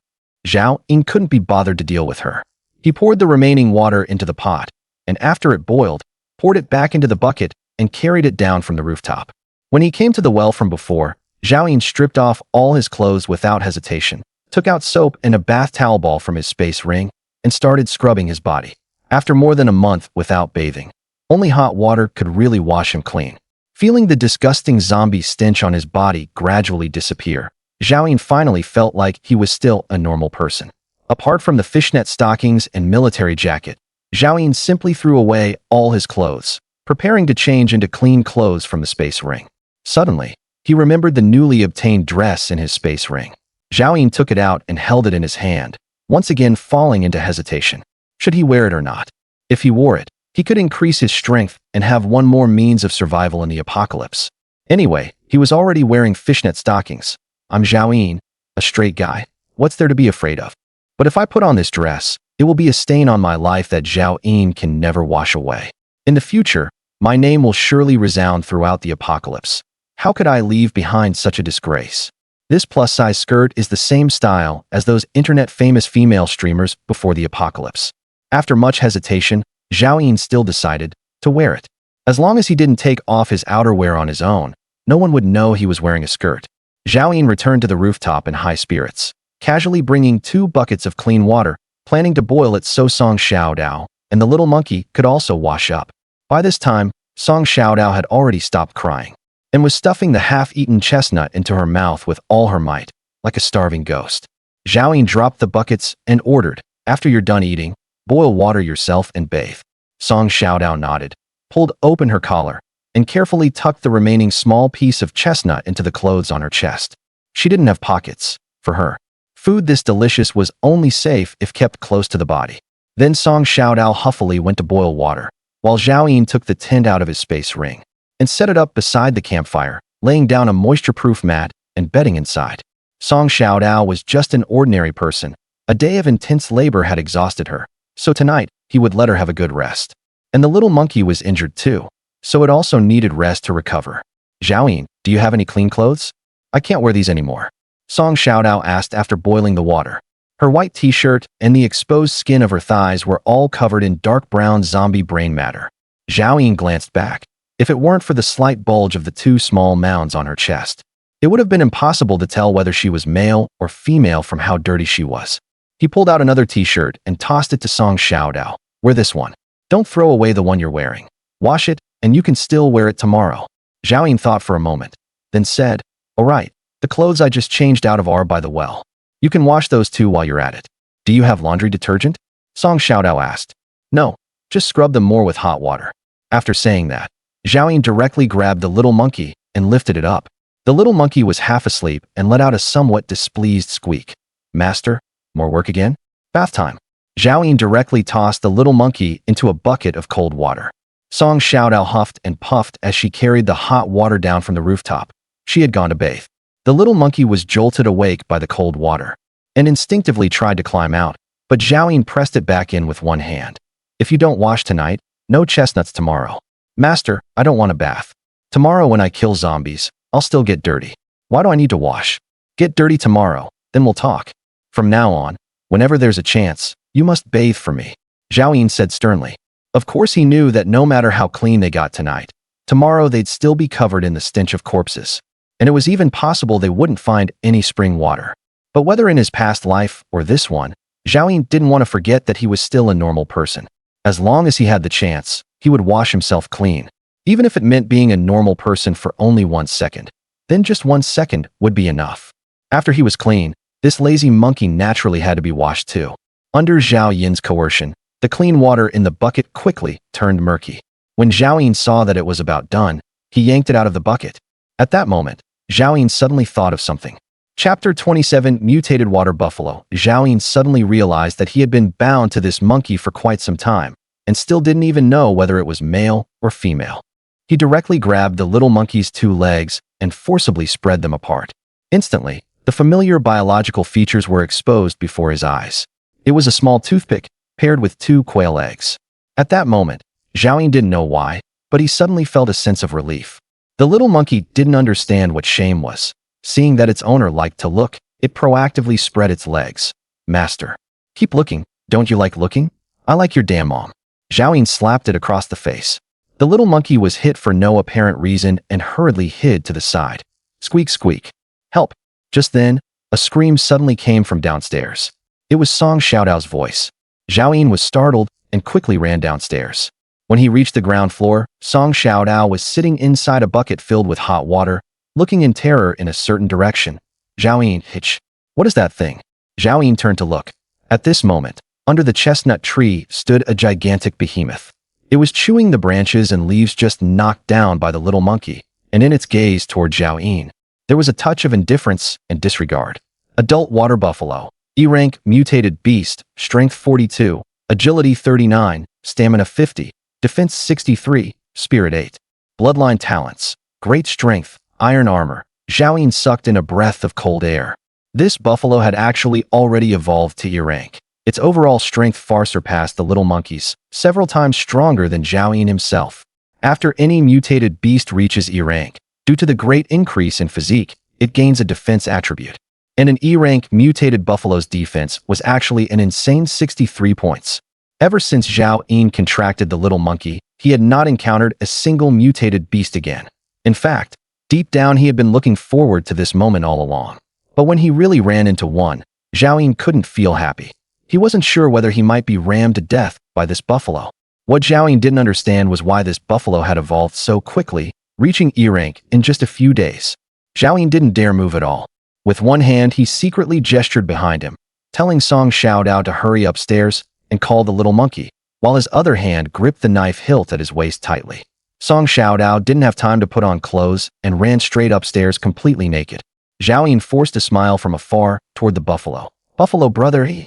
Zhao Yun couldn't be bothered to deal with her. He poured the remaining water into the pot, and after it boiled, poured it back into the bucket and carried it down from the rooftop. When he came to the well from before, Zhao Yun stripped off all his clothes without hesitation, took out soap and a bath towel ball from his space ring, and started scrubbing his body. After more than a month without bathing, only hot water could really wash him clean. Feeling the disgusting zombie stench on his body gradually disappear, Zhao Yun finally felt like he was still a normal person. Apart from the fishnet stockings and military jacket, Zhao Yun simply threw away all his clothes, preparing to change into clean clothes from the space ring. Suddenly, he remembered the newly obtained dress in his space ring. Zhao Yun took it out and held it in his hand, once again falling into hesitation. Should he wear it or not? If he wore it, he could increase his strength and have one more means of survival in the apocalypse. Anyway, he was already wearing fishnet stockings. I'm Zhao Yun, a straight guy. What's there to be afraid of? But if I put on this dress, it will be a stain on my life that Zhao Yun can never wash away. In the future, my name will surely resound throughout the apocalypse. How could I leave behind such a disgrace? This plus-size skirt is the same style as those internet-famous female streamers before the apocalypse. After much hesitation, Zhao Yun still decided to wear it. As long as he didn't take off his outerwear on his own, no one would know he was wearing a skirt. Zhao Yun returned to the rooftop in high spirits, casually bringing 2 buckets of clean water, planning to boil it so Song Xiaodao and the little monkey could also wash up. By this time, Song Xiaodao had already stopped crying and was stuffing the half-eaten chestnut into her mouth with all her might, like a starving ghost. Zhao Yun dropped the buckets and ordered, after you're done eating, boil water yourself and bathe. Song Xiaodao nodded, pulled open her collar, and carefully tucked the remaining small piece of chestnut into the clothes on her chest. She didn't have pockets. For her, food this delicious was only safe if kept close to the body. Then Song Xiaodao huffily went to boil water, while Zhao Yun took the tent out of his space ring and set it up beside the campfire, laying down a moisture-proof mat and bedding inside. Song Xiaodao was just an ordinary person. A day of intense labor had exhausted her, so tonight he would let her have a good rest. And the little monkey was injured too, so it also needed rest to recover. Zhao Yun, do you have any clean clothes? I can't wear these anymore. Song Xiaodao asked after boiling the water. Her white t-shirt and the exposed skin of her thighs were all covered in dark brown zombie brain matter. Zhao Yun glanced back. If it weren't for the slight bulge of the 2 small mounds on her chest, it would have been impossible to tell whether she was male or female from how dirty she was. He pulled out another t-shirt and tossed it to Song Xiaodao. Wear this one. Don't throw away the one you're wearing. Wash it, and you can still wear it tomorrow. Zhao Yun thought for a moment, then said, all right, the clothes I just changed out of are by the well. You can wash those too while you're at it. Do you have laundry detergent? Song Xiaodao asked. No, just scrub them more with hot water. After saying that, Zhao Yun directly grabbed the little monkey and lifted it up. The little monkey was half asleep and let out a somewhat displeased squeak. Master, more work again? Bath time. Zhao Yun directly tossed the little monkey into a bucket of cold water. Song Xiaodao huffed and puffed as she carried the hot water down from the rooftop. She had gone to bathe. The little monkey was jolted awake by the cold water and instinctively tried to climb out, but Zhao Yun pressed it back in with one hand. If you don't wash tonight, no chestnuts tomorrow. Master, I don't want a bath. Tomorrow when I kill zombies, I'll still get dirty. Why do I need to wash? Get dirty tomorrow, then we'll talk. From now on, whenever there's a chance, you must bathe for me, Zhao Yun said sternly. Of course he knew that no matter how clean they got tonight, tomorrow they'd still be covered in the stench of corpses, and it was even possible they wouldn't find any spring water. But whether in his past life or this one, Zhao Yun didn't want to forget that he was still a normal person. As long as he had the chance, he would wash himself clean, even if it meant being a normal person for only 1 second. Then just 1 second would be enough. After he was clean, this lazy monkey naturally had to be washed too. Under Zhao Yun's coercion, the clean water in the bucket quickly turned murky. When Zhao Yun saw that it was about done, he yanked it out of the bucket. At that moment, Zhao Yun suddenly thought of something. Chapter 27, Mutated Water Buffalo. Zhao Yun suddenly realized that he had been bound to this monkey for quite some time, and still didn't even know whether it was male or female. He directly grabbed the little monkey's 2 legs and forcibly spread them apart. Instantly, The familiar biological features were exposed before his eyes. It was a small toothpick, paired with 2 quail eggs. At that moment, Zhao didn't know why, but he suddenly felt a sense of relief. The little monkey didn't understand what shame was. Seeing that its owner liked to look, it proactively spread its legs. Master. Keep looking, don't you like looking? I like your damn mom. Zhao slapped it across the face. The little monkey was hit for no apparent reason and hurriedly hid to the side. Squeak squeak. Help. Just then, a scream suddenly came from downstairs. It was Song Xiaodao's voice. Zhao was startled and quickly ran downstairs. When he reached the ground floor, Song Xiaodao was sitting inside a bucket filled with hot water, looking in terror in a certain direction. Zhao hitch. What is that thing? Zhao turned to look. At this moment, under the chestnut tree stood a gigantic behemoth. It was chewing the branches and leaves just knocked down by the little monkey, and in its gaze toward Zhao there was a touch of indifference and disregard. Adult water buffalo, E-rank mutated beast, strength 42, agility 39, stamina 50, defense 63, spirit 8. Bloodline talents, great strength, iron armor. Zhao sucked in a breath of cold air. This buffalo had actually already evolved to E-rank. Its overall strength far surpassed the little monkey's, several times stronger than Zhao himself. After any mutated beast reaches E-rank, due to the great increase in physique, it gains a defense attribute. And an E-rank mutated buffalo's defense was actually an insane 63 points. Ever since Zhao contracted the little monkey, he had not encountered a single mutated beast again. In fact, deep down he had been looking forward to this moment all along. But when he really ran into one, Zhao couldn't feel happy. He wasn't sure whether he might be rammed to death by this buffalo. What Zhao didn't understand was why this buffalo had evolved so quickly, reaching E-rank in just a few days. Zhao didn't dare move at all. With one hand, he secretly gestured behind him, telling Song Xiaodao to hurry upstairs and call the little monkey, while his other hand gripped the knife hilt at his waist tightly. Song Xiaodao didn't have time to put on clothes and ran straight upstairs completely naked. Zhao forced a smile from afar toward the buffalo. Buffalo brother, he.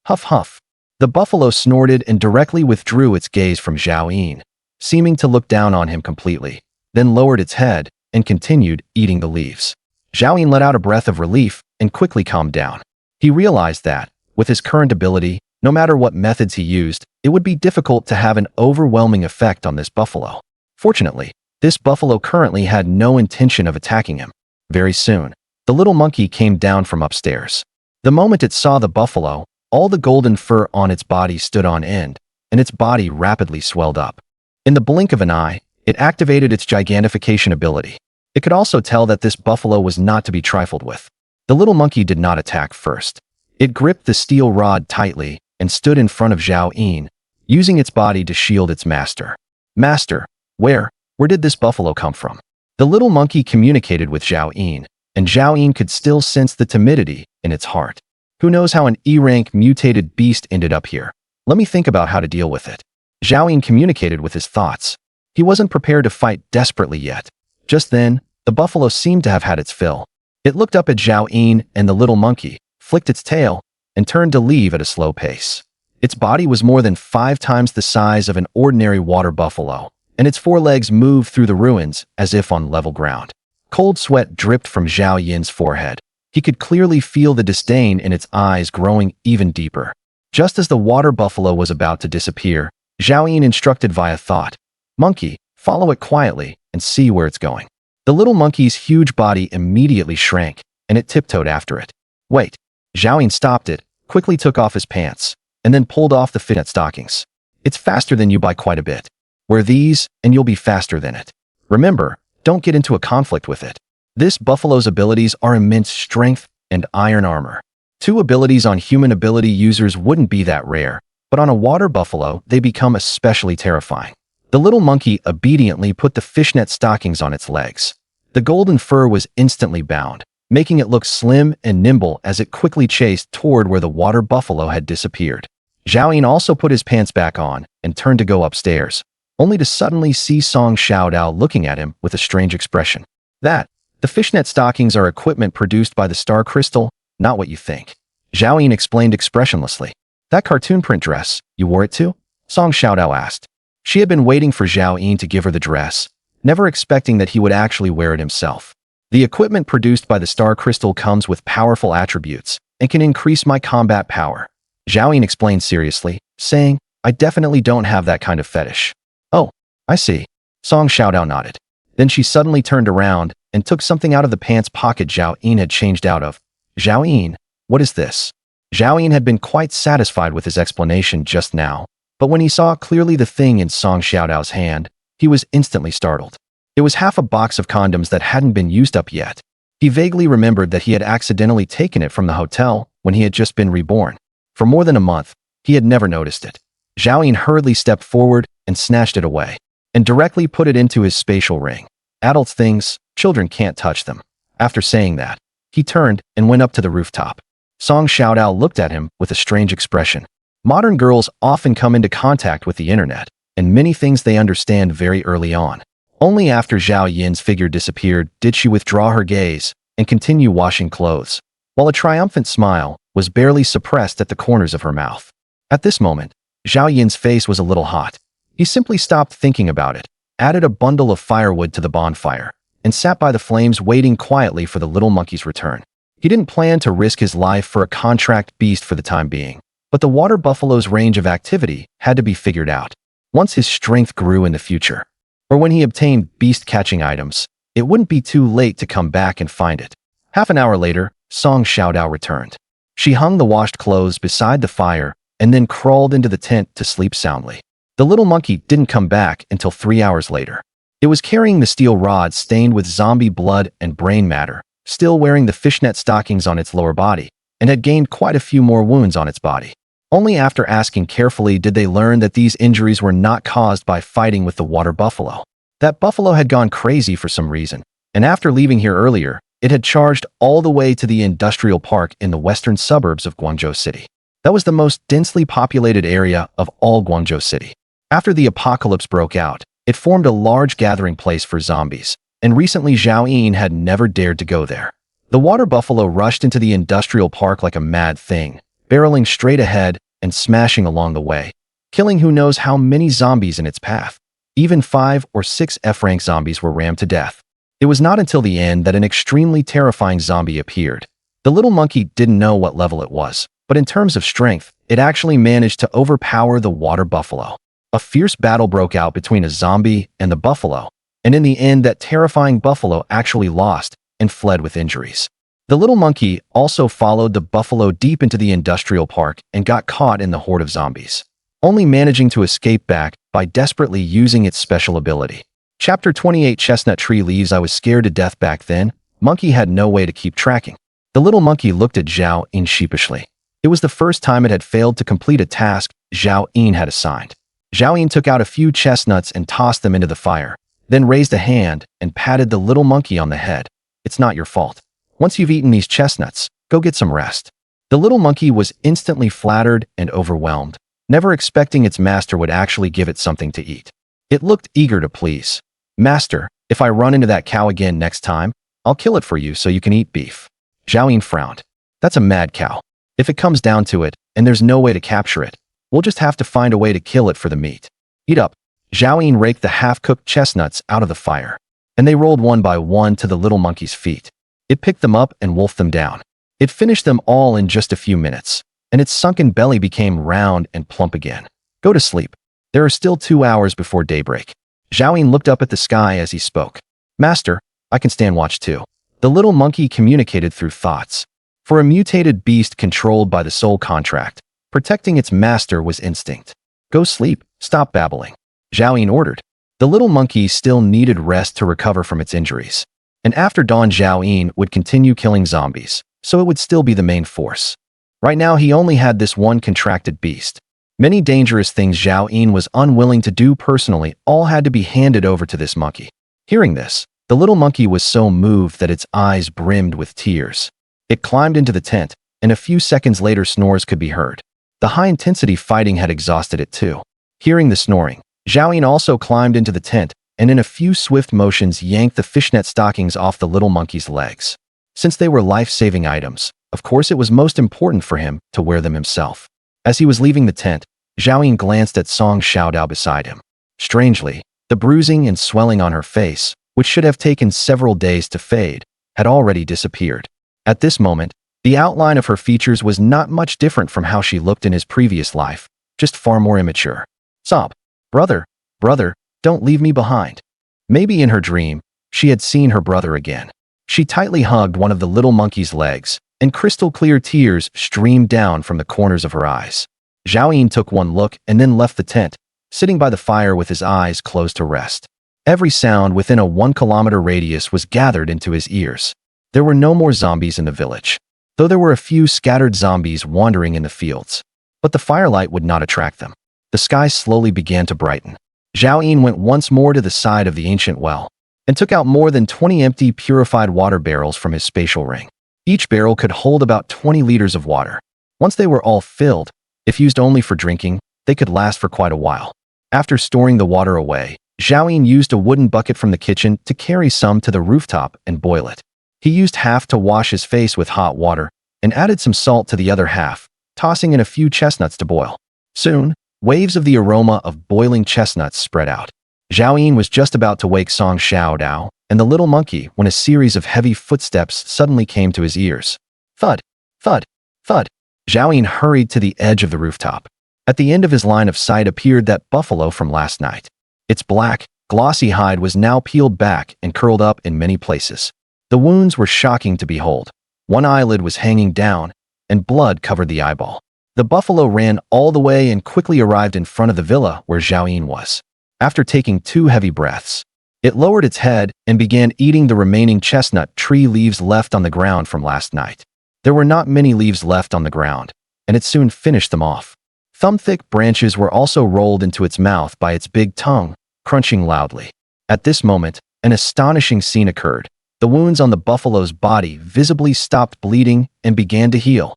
Huff huff. The buffalo snorted and directly withdrew its gaze from Zhao, seeming to look down on him completely, then lowered its head and continued eating the leaves. Zhao let out a breath of relief and quickly calmed down. He realized that, with his current ability, no matter what methods he used, it would be difficult to have an overwhelming effect on this buffalo. Fortunately, this buffalo currently had no intention of attacking him. Very soon, the little monkey came down from upstairs. The moment it saw the buffalo, all the golden fur on its body stood on end, and its body rapidly swelled up. In the blink of an eye, it activated its gigantification ability. It could also tell that this buffalo was not to be trifled with. The little monkey did not attack first. It gripped the steel rod tightly and stood in front of Zhao, using its body to shield its master. Master, where did this buffalo come from? The little monkey communicated with Zhao, and Zhao could still sense the timidity in its heart. Who knows how an E-rank mutated beast ended up here? Let me think about how to deal with it. Zhao communicated with his thoughts. He wasn't prepared to fight desperately yet. Just then, the buffalo seemed to have had its fill. It looked up at Zhao and the little monkey, flicked its tail, and turned to leave at a slow pace. Its body was more than 5 times the size of an ordinary water buffalo, and its forelegs moved through the ruins as if on level ground. Cold sweat dripped from Zhao forehead. He could clearly feel the disdain in its eyes growing even deeper. Just as the water buffalo was about to disappear, Zhao instructed via thought, "Monkey, follow it quietly and see where it's going." The little monkey's huge body immediately shrank, and it tiptoed after it. Wait. Zhao stopped it, quickly took off his pants, and then pulled off the fitnet stockings. It's faster than you by quite a bit. Wear these, and you'll be faster than it. Remember, don't get into a conflict with it. This buffalo's abilities are immense strength and iron armor. 2 abilities on human ability users wouldn't be that rare, but on a water buffalo, they become especially terrifying. The little monkey obediently put the fishnet stockings on its legs. The golden fur was instantly bound, making it look slim and nimble as it quickly chased toward where the water buffalo had disappeared. Zhao also put his pants back on and turned to go upstairs, only to suddenly see Song Xiaodao looking at him with a strange expression. The fishnet stockings are equipment produced by the star crystal, not what you think. Zhao explained expressionlessly. That cartoon print dress, you wore it too? Song Xiaodao asked. She had been waiting for Zhao to give her the dress, never expecting that he would actually wear it himself. The equipment produced by the star crystal comes with powerful attributes and can increase my combat power. Zhao Ying explained seriously, saying, I definitely don't have that kind of fetish. Oh, I see. Song Xiaodao nodded. Then she suddenly turned around and took something out of the pants pocket Zhao Ying had changed out of. Zhao Ying, what is this? Zhao Ying had been quite satisfied with his explanation just now, but when he saw clearly the thing in Song Xiaodao's hand, he was instantly startled. It was half a box of condoms that hadn't been used up yet. He vaguely remembered that he had accidentally taken it from the hotel when he had just been reborn. For more than a month, he had never noticed it. Zhao Ying hurriedly stepped forward and snatched it away, and directly put it into his spatial ring. Adults' things, children can't touch them. After saying that, he turned and went up to the rooftop. Song Xiaodao looked at him with a strange expression. Modern girls often come into contact with the internet, and many things they understand very early on. Only after Zhao Yin's figure disappeared did she withdraw her gaze and continue washing clothes, while a triumphant smile was barely suppressed at the corners of her mouth. At this moment, Zhao Yin's face was a little hot. He simply stopped thinking about it, added a bundle of firewood to the bonfire, and sat by the flames waiting quietly for the little monkey's return. He didn't plan to risk his life for a contract beast for the time being, but the water buffalo's range of activity had to be figured out. Once his strength grew in the future, or when he obtained beast-catching items, it wouldn't be too late to come back and find it. Half an hour later, Song Xiaodao returned. She hung the washed clothes beside the fire and then crawled into the tent to sleep soundly. The little monkey didn't come back until 3 hours later. It was carrying the steel rod stained with zombie blood and brain matter, still wearing the fishnet stockings on its lower body, and had gained quite a few more wounds on its body. Only after asking carefully did they learn that these injuries were not caused by fighting with the water buffalo. That buffalo had gone crazy for some reason, and after leaving here earlier, it had charged all the way to the industrial park in the western suburbs of Guangzhou City. That was the most densely populated area of all Guangzhou City. After the apocalypse broke out, it formed a large gathering place for zombies, and recently Zhao Ying had never dared to go there. The water buffalo rushed into the industrial park like a mad thing, barreling straight ahead and smashing along the way, killing who knows how many zombies in its path. Even 5 or 6 F-rank zombies were rammed to death. It was not until the end that an extremely terrifying zombie appeared. The little monkey didn't know what level it was, but in terms of strength, it actually managed to overpower the water buffalo. A fierce battle broke out between a zombie and the buffalo, and in the end that terrifying buffalo actually lost and fled with injuries. The little monkey also followed the buffalo deep into the industrial park and got caught in the horde of zombies, only managing to escape back by desperately using its special ability. Chapter 28 Chestnut Tree Leaves. I was scared to death back then. Monkey had no way to keep tracking. The little monkey looked at Zhao Ying sheepishly. It was the first time it had failed to complete a task Zhao Ying had assigned. Zhao Ying took out a few chestnuts and tossed them into the fire, then raised a hand and patted the little monkey on the head. It's not your fault. Once you've eaten these chestnuts, go get some rest. The little monkey was instantly flattered and overwhelmed, never expecting its master would actually give it something to eat. It looked eager to please. Master, if I run into that cow again next time, I'll kill it for you so you can eat beef. Zhao Ying frowned. That's a mad cow. If it comes down to it, and there's no way to capture it, we'll just have to find a way to kill it for the meat. Eat up. Zhao Ying raked the half-cooked chestnuts out of the fire, and they rolled one by one to the little monkey's feet. It picked them up and wolfed them down. It finished them all in just a few minutes, and its sunken belly became round and plump again. Go to sleep. There are still 2 hours before daybreak. Zhao Ying looked up at the sky as he spoke. Master, I can stand watch too. The little monkey communicated through thoughts. For a mutated beast controlled by the soul contract, protecting its master was instinct. Go sleep, stop babbling. Zhao Ying ordered. The little monkey still needed rest to recover from its injuries. And after dawn Zhao Ying would continue killing zombies, so it would still be the main force. Right now he only had this one contracted beast. Many dangerous things Zhao Ying was unwilling to do personally all had to be handed over to this monkey. Hearing this, the little monkey was so moved that its eyes brimmed with tears. It climbed into the tent, and a few seconds later snores could be heard. The high-intensity fighting had exhausted it too. Hearing the snoring, Zhao Ying also climbed into the tent, and in a few swift motions yanked the fishnet stockings off the little monkey's legs. Since they were life-saving items, of course it was most important for him to wear them himself. As he was leaving the tent, Zhao Ying glanced at Song Xiaodao beside him. Strangely, the bruising and swelling on her face, which should have taken several days to fade, had already disappeared. At this moment, the outline of her features was not much different from how she looked in his previous life, just far more immature. Sob. Brother, brother, don't leave me behind. Maybe in her dream, she had seen her brother again. She tightly hugged one of the little monkey's legs, and crystal-clear tears streamed down from the corners of her eyes. Zhao Yin took one look and then left the tent, sitting by the fire with his eyes closed to rest. Every sound within a 1-kilometer radius was gathered into his ears. There were no more zombies in the village, though there were a few scattered zombies wandering in the fields. But the firelight would not attract them. The sky slowly began to brighten. Zhao Yin went once more to the side of the ancient well and took out more than 20 empty purified water barrels from his spatial ring. Each barrel could hold about 20 liters of water. Once they were all filled, if used only for drinking, they could last for quite a while. After storing the water away, Zhao Yin used a wooden bucket from the kitchen to carry some to the rooftop and boil it. He used half to wash his face with hot water and added some salt to the other half, tossing in a few chestnuts to boil. Soon, waves of the aroma of boiling chestnuts spread out. Zhao Yin was just about to wake Song Xiaodao and the little monkey when a series of heavy footsteps suddenly came to his ears. Thud, thud, thud. Zhao Yin hurried to the edge of the rooftop. At the end of his line of sight appeared that buffalo from last night. Its black, glossy hide was now peeled back and curled up in many places. The wounds were shocking to behold. One eyelid was hanging down, and blood covered the eyeball. The buffalo ran all the way and quickly arrived in front of the villa where Zhao Yin was. After taking 2 heavy breaths, it lowered its head and began eating the remaining chestnut tree leaves left on the ground from last night. There were not many leaves left on the ground, and it soon finished them off. Thumb-thick branches were also rolled into its mouth by its big tongue, crunching loudly. At this moment, an astonishing scene occurred. The wounds on the buffalo's body visibly stopped bleeding and began to heal.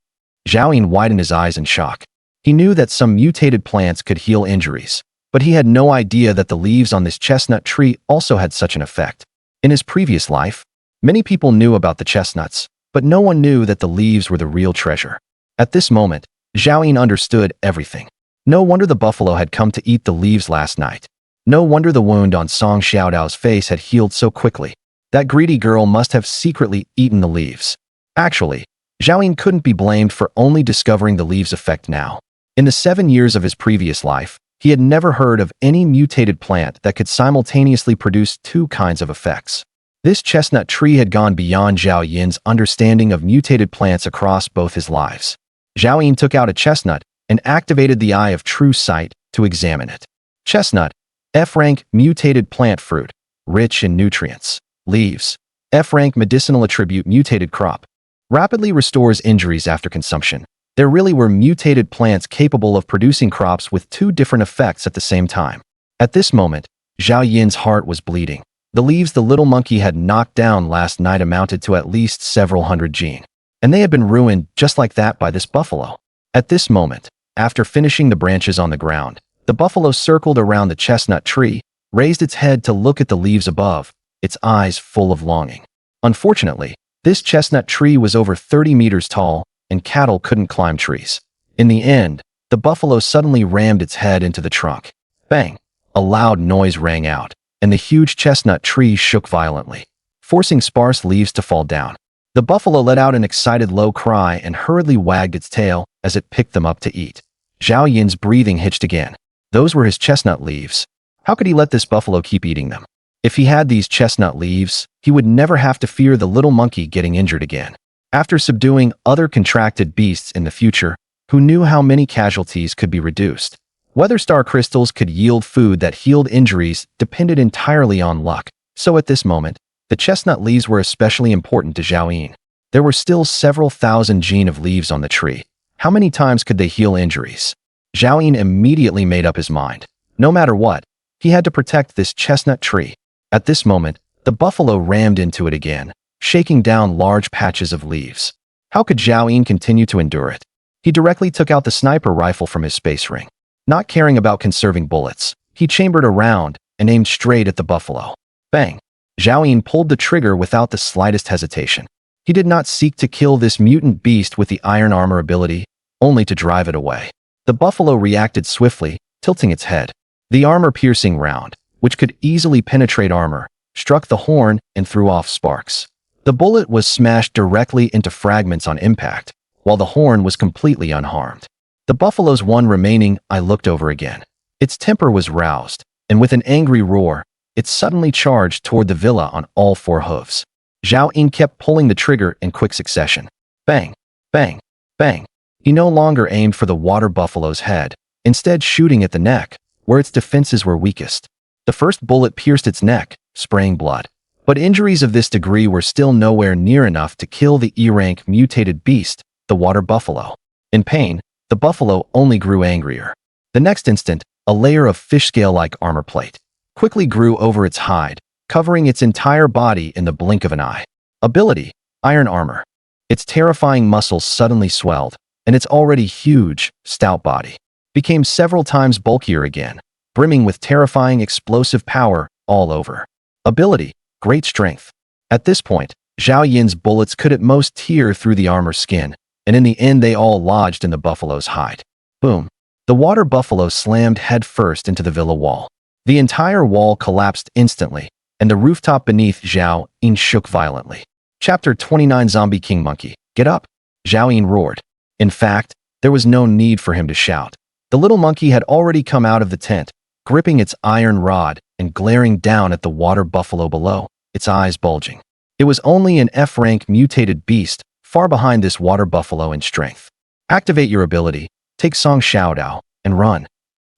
Zhao Yin widened his eyes in shock. He knew that some mutated plants could heal injuries, but he had no idea that the leaves on this chestnut tree also had such an effect. In his previous life, many people knew about the chestnuts, but no one knew that the leaves were the real treasure. At this moment, Zhao Yin understood everything. No wonder the buffalo had come to eat the leaves last night. No wonder the wound on Song Xiaodao's face had healed so quickly. That greedy girl must have secretly eaten the leaves. Actually, Zhao Yin couldn't be blamed for only discovering the leaves' effect now. In the 7 years of his previous life, he had never heard of any mutated plant that could simultaneously produce 2 kinds of effects. This chestnut tree had gone beyond Zhao Yin's understanding of mutated plants across both his lives. Zhao Yin took out a chestnut and activated the Eye of True Sight to examine it. Chestnut, F-rank mutated plant fruit, rich in nutrients. Leaves, F-rank medicinal attribute mutated crop. Rapidly restores injuries after consumption. There really were mutated plants capable of producing crops with 2 different effects at the same time. At this moment, Zhao Yin's heart was bleeding. The leaves the little monkey had knocked down last night amounted to at least several hundred gene, and they had been ruined just like that by this buffalo. At this moment, after finishing the branches on the ground, the buffalo circled around the chestnut tree, raised its head to look at the leaves above, its eyes full of longing. Unfortunately, this chestnut tree was over 30 meters tall, and cattle couldn't climb trees. In the end, the buffalo suddenly rammed its head into the trunk. Bang! A loud noise rang out, and the huge chestnut tree shook violently, forcing sparse leaves to fall down. The buffalo let out an excited low cry and hurriedly wagged its tail as it picked them up to eat. Zhao Yin's breathing hitched again. Those were his chestnut leaves. How could he let this buffalo keep eating them? If he had these chestnut leaves, he would never have to fear the little monkey getting injured again. After subduing other contracted beasts in the future, who knew how many casualties could be reduced? Whether star crystals could yield food that healed injuries depended entirely on luck. So at this moment, the chestnut leaves were especially important to Zhao Yin. There were still several thousand gene of leaves on the tree. How many times could they heal injuries? Zhao Yin immediately made up his mind. No matter what, he had to protect this chestnut tree. At this moment, the buffalo rammed into it again, shaking down large patches of leaves. How could Zhao Yin continue to endure it? He directly took out the sniper rifle from his space ring. Not caring about conserving bullets, he chambered a round and aimed straight at the buffalo. Bang! Zhao Yin pulled the trigger without the slightest hesitation. He did not seek to kill this mutant beast with the iron armor ability, only to drive it away. The buffalo reacted swiftly, tilting its head. The armor-piercing round, which could easily penetrate armor, struck the horn and threw off sparks. The bullet was smashed directly into fragments on impact, while the horn was completely unharmed. The buffalo's one remaining I looked over again. Its temper was roused, and with an angry roar, it suddenly charged toward the villa on all four hooves. Zhao Ying kept pulling the trigger in quick succession. Bang, bang, bang. He no longer aimed for the water buffalo's head, instead shooting at the neck, where its defenses were weakest. The first bullet pierced its neck, spraying blood. But injuries of this degree were still nowhere near enough to kill the E-rank mutated beast, the water buffalo. In pain, the buffalo only grew angrier. The next instant, a layer of fish scale-like armor plate quickly grew over its hide, covering its entire body in the blink of an eye. Ability: Iron Armor. Its terrifying muscles suddenly swelled, and its already huge, stout body became several times bulkier again, brimming with terrifying explosive power all over. Ability: Great Strength. At this point, Zhao Yin's bullets could at most tear through the armor skin, and in the end they all lodged in the buffalo's hide. Boom. The water buffalo slammed headfirst into the villa wall. The entire wall collapsed instantly, and the rooftop beneath Zhao Yin shook violently. Chapter 29 Zombie King Monkey. Get up! Zhao Yin roared. In fact, there was no need for him to shout. The little monkey had already come out of the tent, gripping its iron rod and glaring down at the water buffalo below, its eyes bulging. It was only an F-rank mutated beast, far behind this water buffalo in strength. Activate your ability, take Song Xiaodao, and run.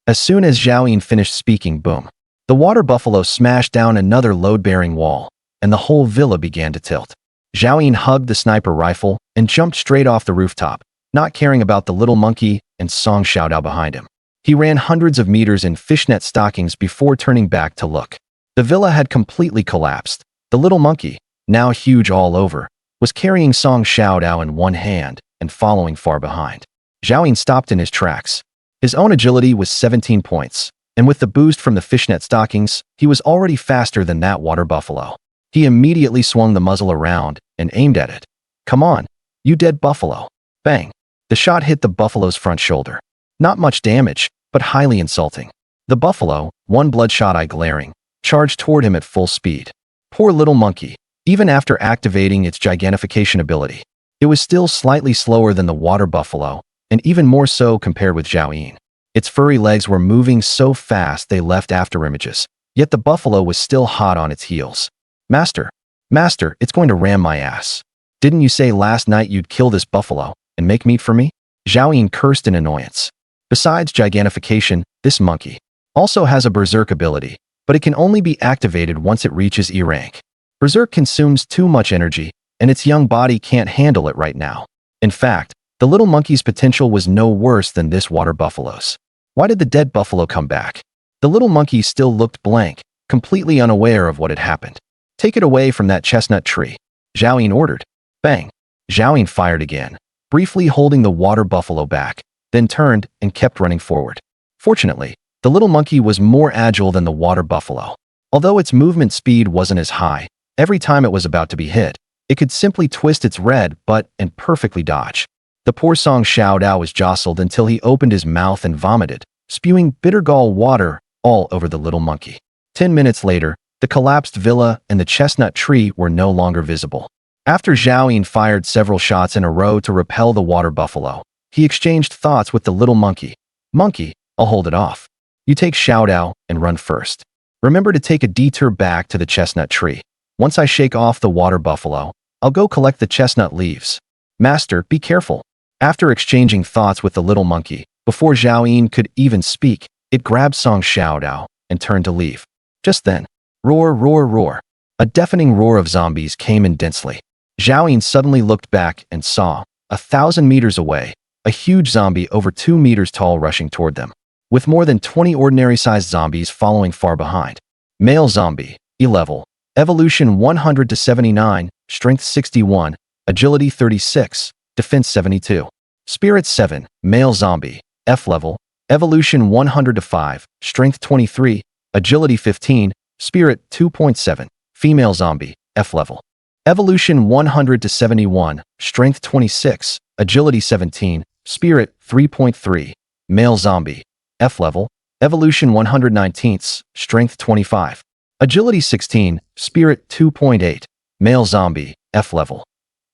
As soon as Zhao Yin finished speaking, boom. The water buffalo smashed down another load-bearing wall, and the whole villa began to tilt. Zhao Yin hugged the sniper rifle and jumped straight off the rooftop, not caring about the little monkey and Song Xiaodao behind him. He ran hundreds of meters in fishnet stockings before turning back to look. The villa had completely collapsed. The little monkey, now huge all over, was carrying Song Xiaodao in one hand and following far behind. Zhao Yin stopped in his tracks. His own agility was 17 points, and with the boost from the fishnet stockings, he was already faster than that water buffalo. He immediately swung the muzzle around and aimed at it. Come on, you dead buffalo. Bang. The shot hit the buffalo's front shoulder. Not much damage, but highly insulting. The buffalo, one bloodshot eye glaring, charged toward him at full speed. Poor little monkey. Even after activating its gigantification ability, it was still slightly slower than the water buffalo, and even more so compared with Zhao Yin. Its furry legs were moving so fast they left afterimages, yet the buffalo was still hot on its heels. Master, it's going to ram my ass. Didn't you say last night you'd kill this buffalo and make meat for me? Zhao Yin cursed in annoyance. Besides gigantification, this monkey also has a berserk ability, but it can only be activated once it reaches E rank. Berserk consumes too much energy, and its young body can't handle it right now. In fact, the little monkey's potential was no worse than this water buffalo's. Why did the dead buffalo come back? The little monkey still looked blank, completely unaware of what had happened. Take it away from that chestnut tree, Zhao Yin ordered. Bang! Zhao Yin fired again, briefly holding the water buffalo back, then turned and kept running forward. Fortunately, the little monkey was more agile than the water buffalo. Although its movement speed wasn't as high, every time it was about to be hit, it could simply twist its red butt and perfectly dodge. The poor Song Xiaodao was jostled until he opened his mouth and vomited, spewing bitter gall water all over the little monkey. 10 minutes later, the collapsed villa and the chestnut tree were no longer visible. After Zhao Yin fired several shots in a row to repel the water buffalo, he exchanged thoughts with the little monkey. Monkey, I'll hold it off. You take Xiaodao and run first. Remember to take a detour back to the chestnut tree. Once I shake off the water buffalo, I'll go collect the chestnut leaves. Master, be careful. After exchanging thoughts with the little monkey, before Zhao Yin could even speak, it grabbed Song Xiaodao and turned to leave. Just then, roar, roar, roar. A deafening roar of zombies came in densely. Zhao Yin suddenly looked back and saw, 1,000 meters away, a huge zombie over 2 meters tall rushing toward them, with more than 20 ordinary-sized zombies following far behind. Male zombie, E-level, evolution 100 to 79, strength 61, agility 36, defense 72. Spirit 7, male zombie, F-level, evolution 100 to 5, strength 23, agility 15, spirit 2.7, female zombie, F-level. Evolution 100 to 71, strength 26, agility 17, spirit 3.3, male zombie, F-level, evolution 119, strength 25, agility 16, spirit 2.8, male zombie, F level.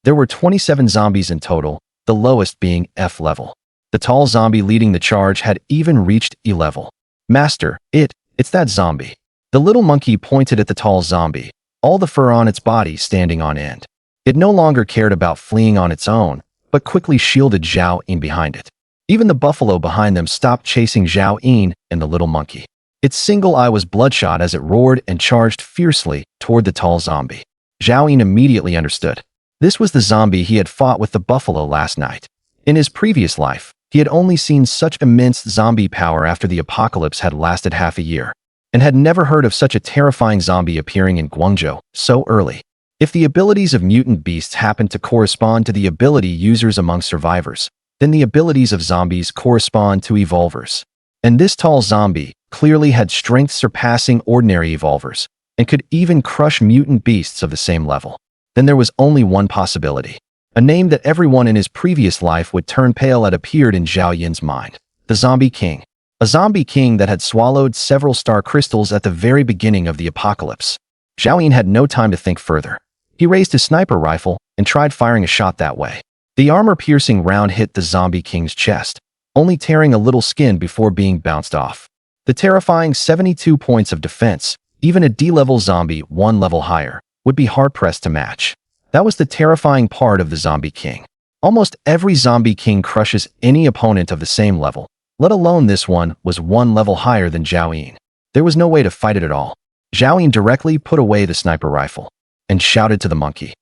There were 27 zombies in total, the lowest being F level. The tall zombie leading the charge had even reached E level. Master, it's that zombie. The little monkey pointed at the tall zombie, all the fur on its body standing on end. It no longer cared about fleeing on its own, but quickly shielded Zhao Yin behind it. Even the buffalo behind them stopped chasing Zhao Yin and the little monkey. Its single eye was bloodshot as it roared and charged fiercely toward the tall zombie. Zhao Yin immediately understood. This was the zombie he had fought with the buffalo last night. In his previous life, he had only seen such immense zombie power after the apocalypse had lasted half a year, and had never heard of such a terrifying zombie appearing in Guangzhou so early. If the abilities of mutant beasts happened to correspond to the ability users among survivors, then the abilities of zombies correspond to evolvers. And this tall zombie clearly had strength surpassing ordinary evolvers, and could even crush mutant beasts of the same level. Then there was only one possibility. A name that everyone in his previous life would turn pale had appeared in Zhao Yin's mind. The Zombie King. A zombie king that had swallowed several star crystals at the very beginning of the apocalypse. Zhao Yin had no time to think further. He raised his sniper rifle and tried firing a shot that way. The armor-piercing round hit the zombie king's chest, only tearing a little skin before being bounced off. The terrifying 72 points of defense, even a D-level zombie 1 level higher, would be hard-pressed to match. That was the terrifying part of the Zombie King. Almost every Zombie King crushes any opponent of the same level, let alone this one was 1 level higher than Zhao Yin. There was no way to fight it at all. Zhao Yin directly put away the sniper rifle and shouted to the monkey,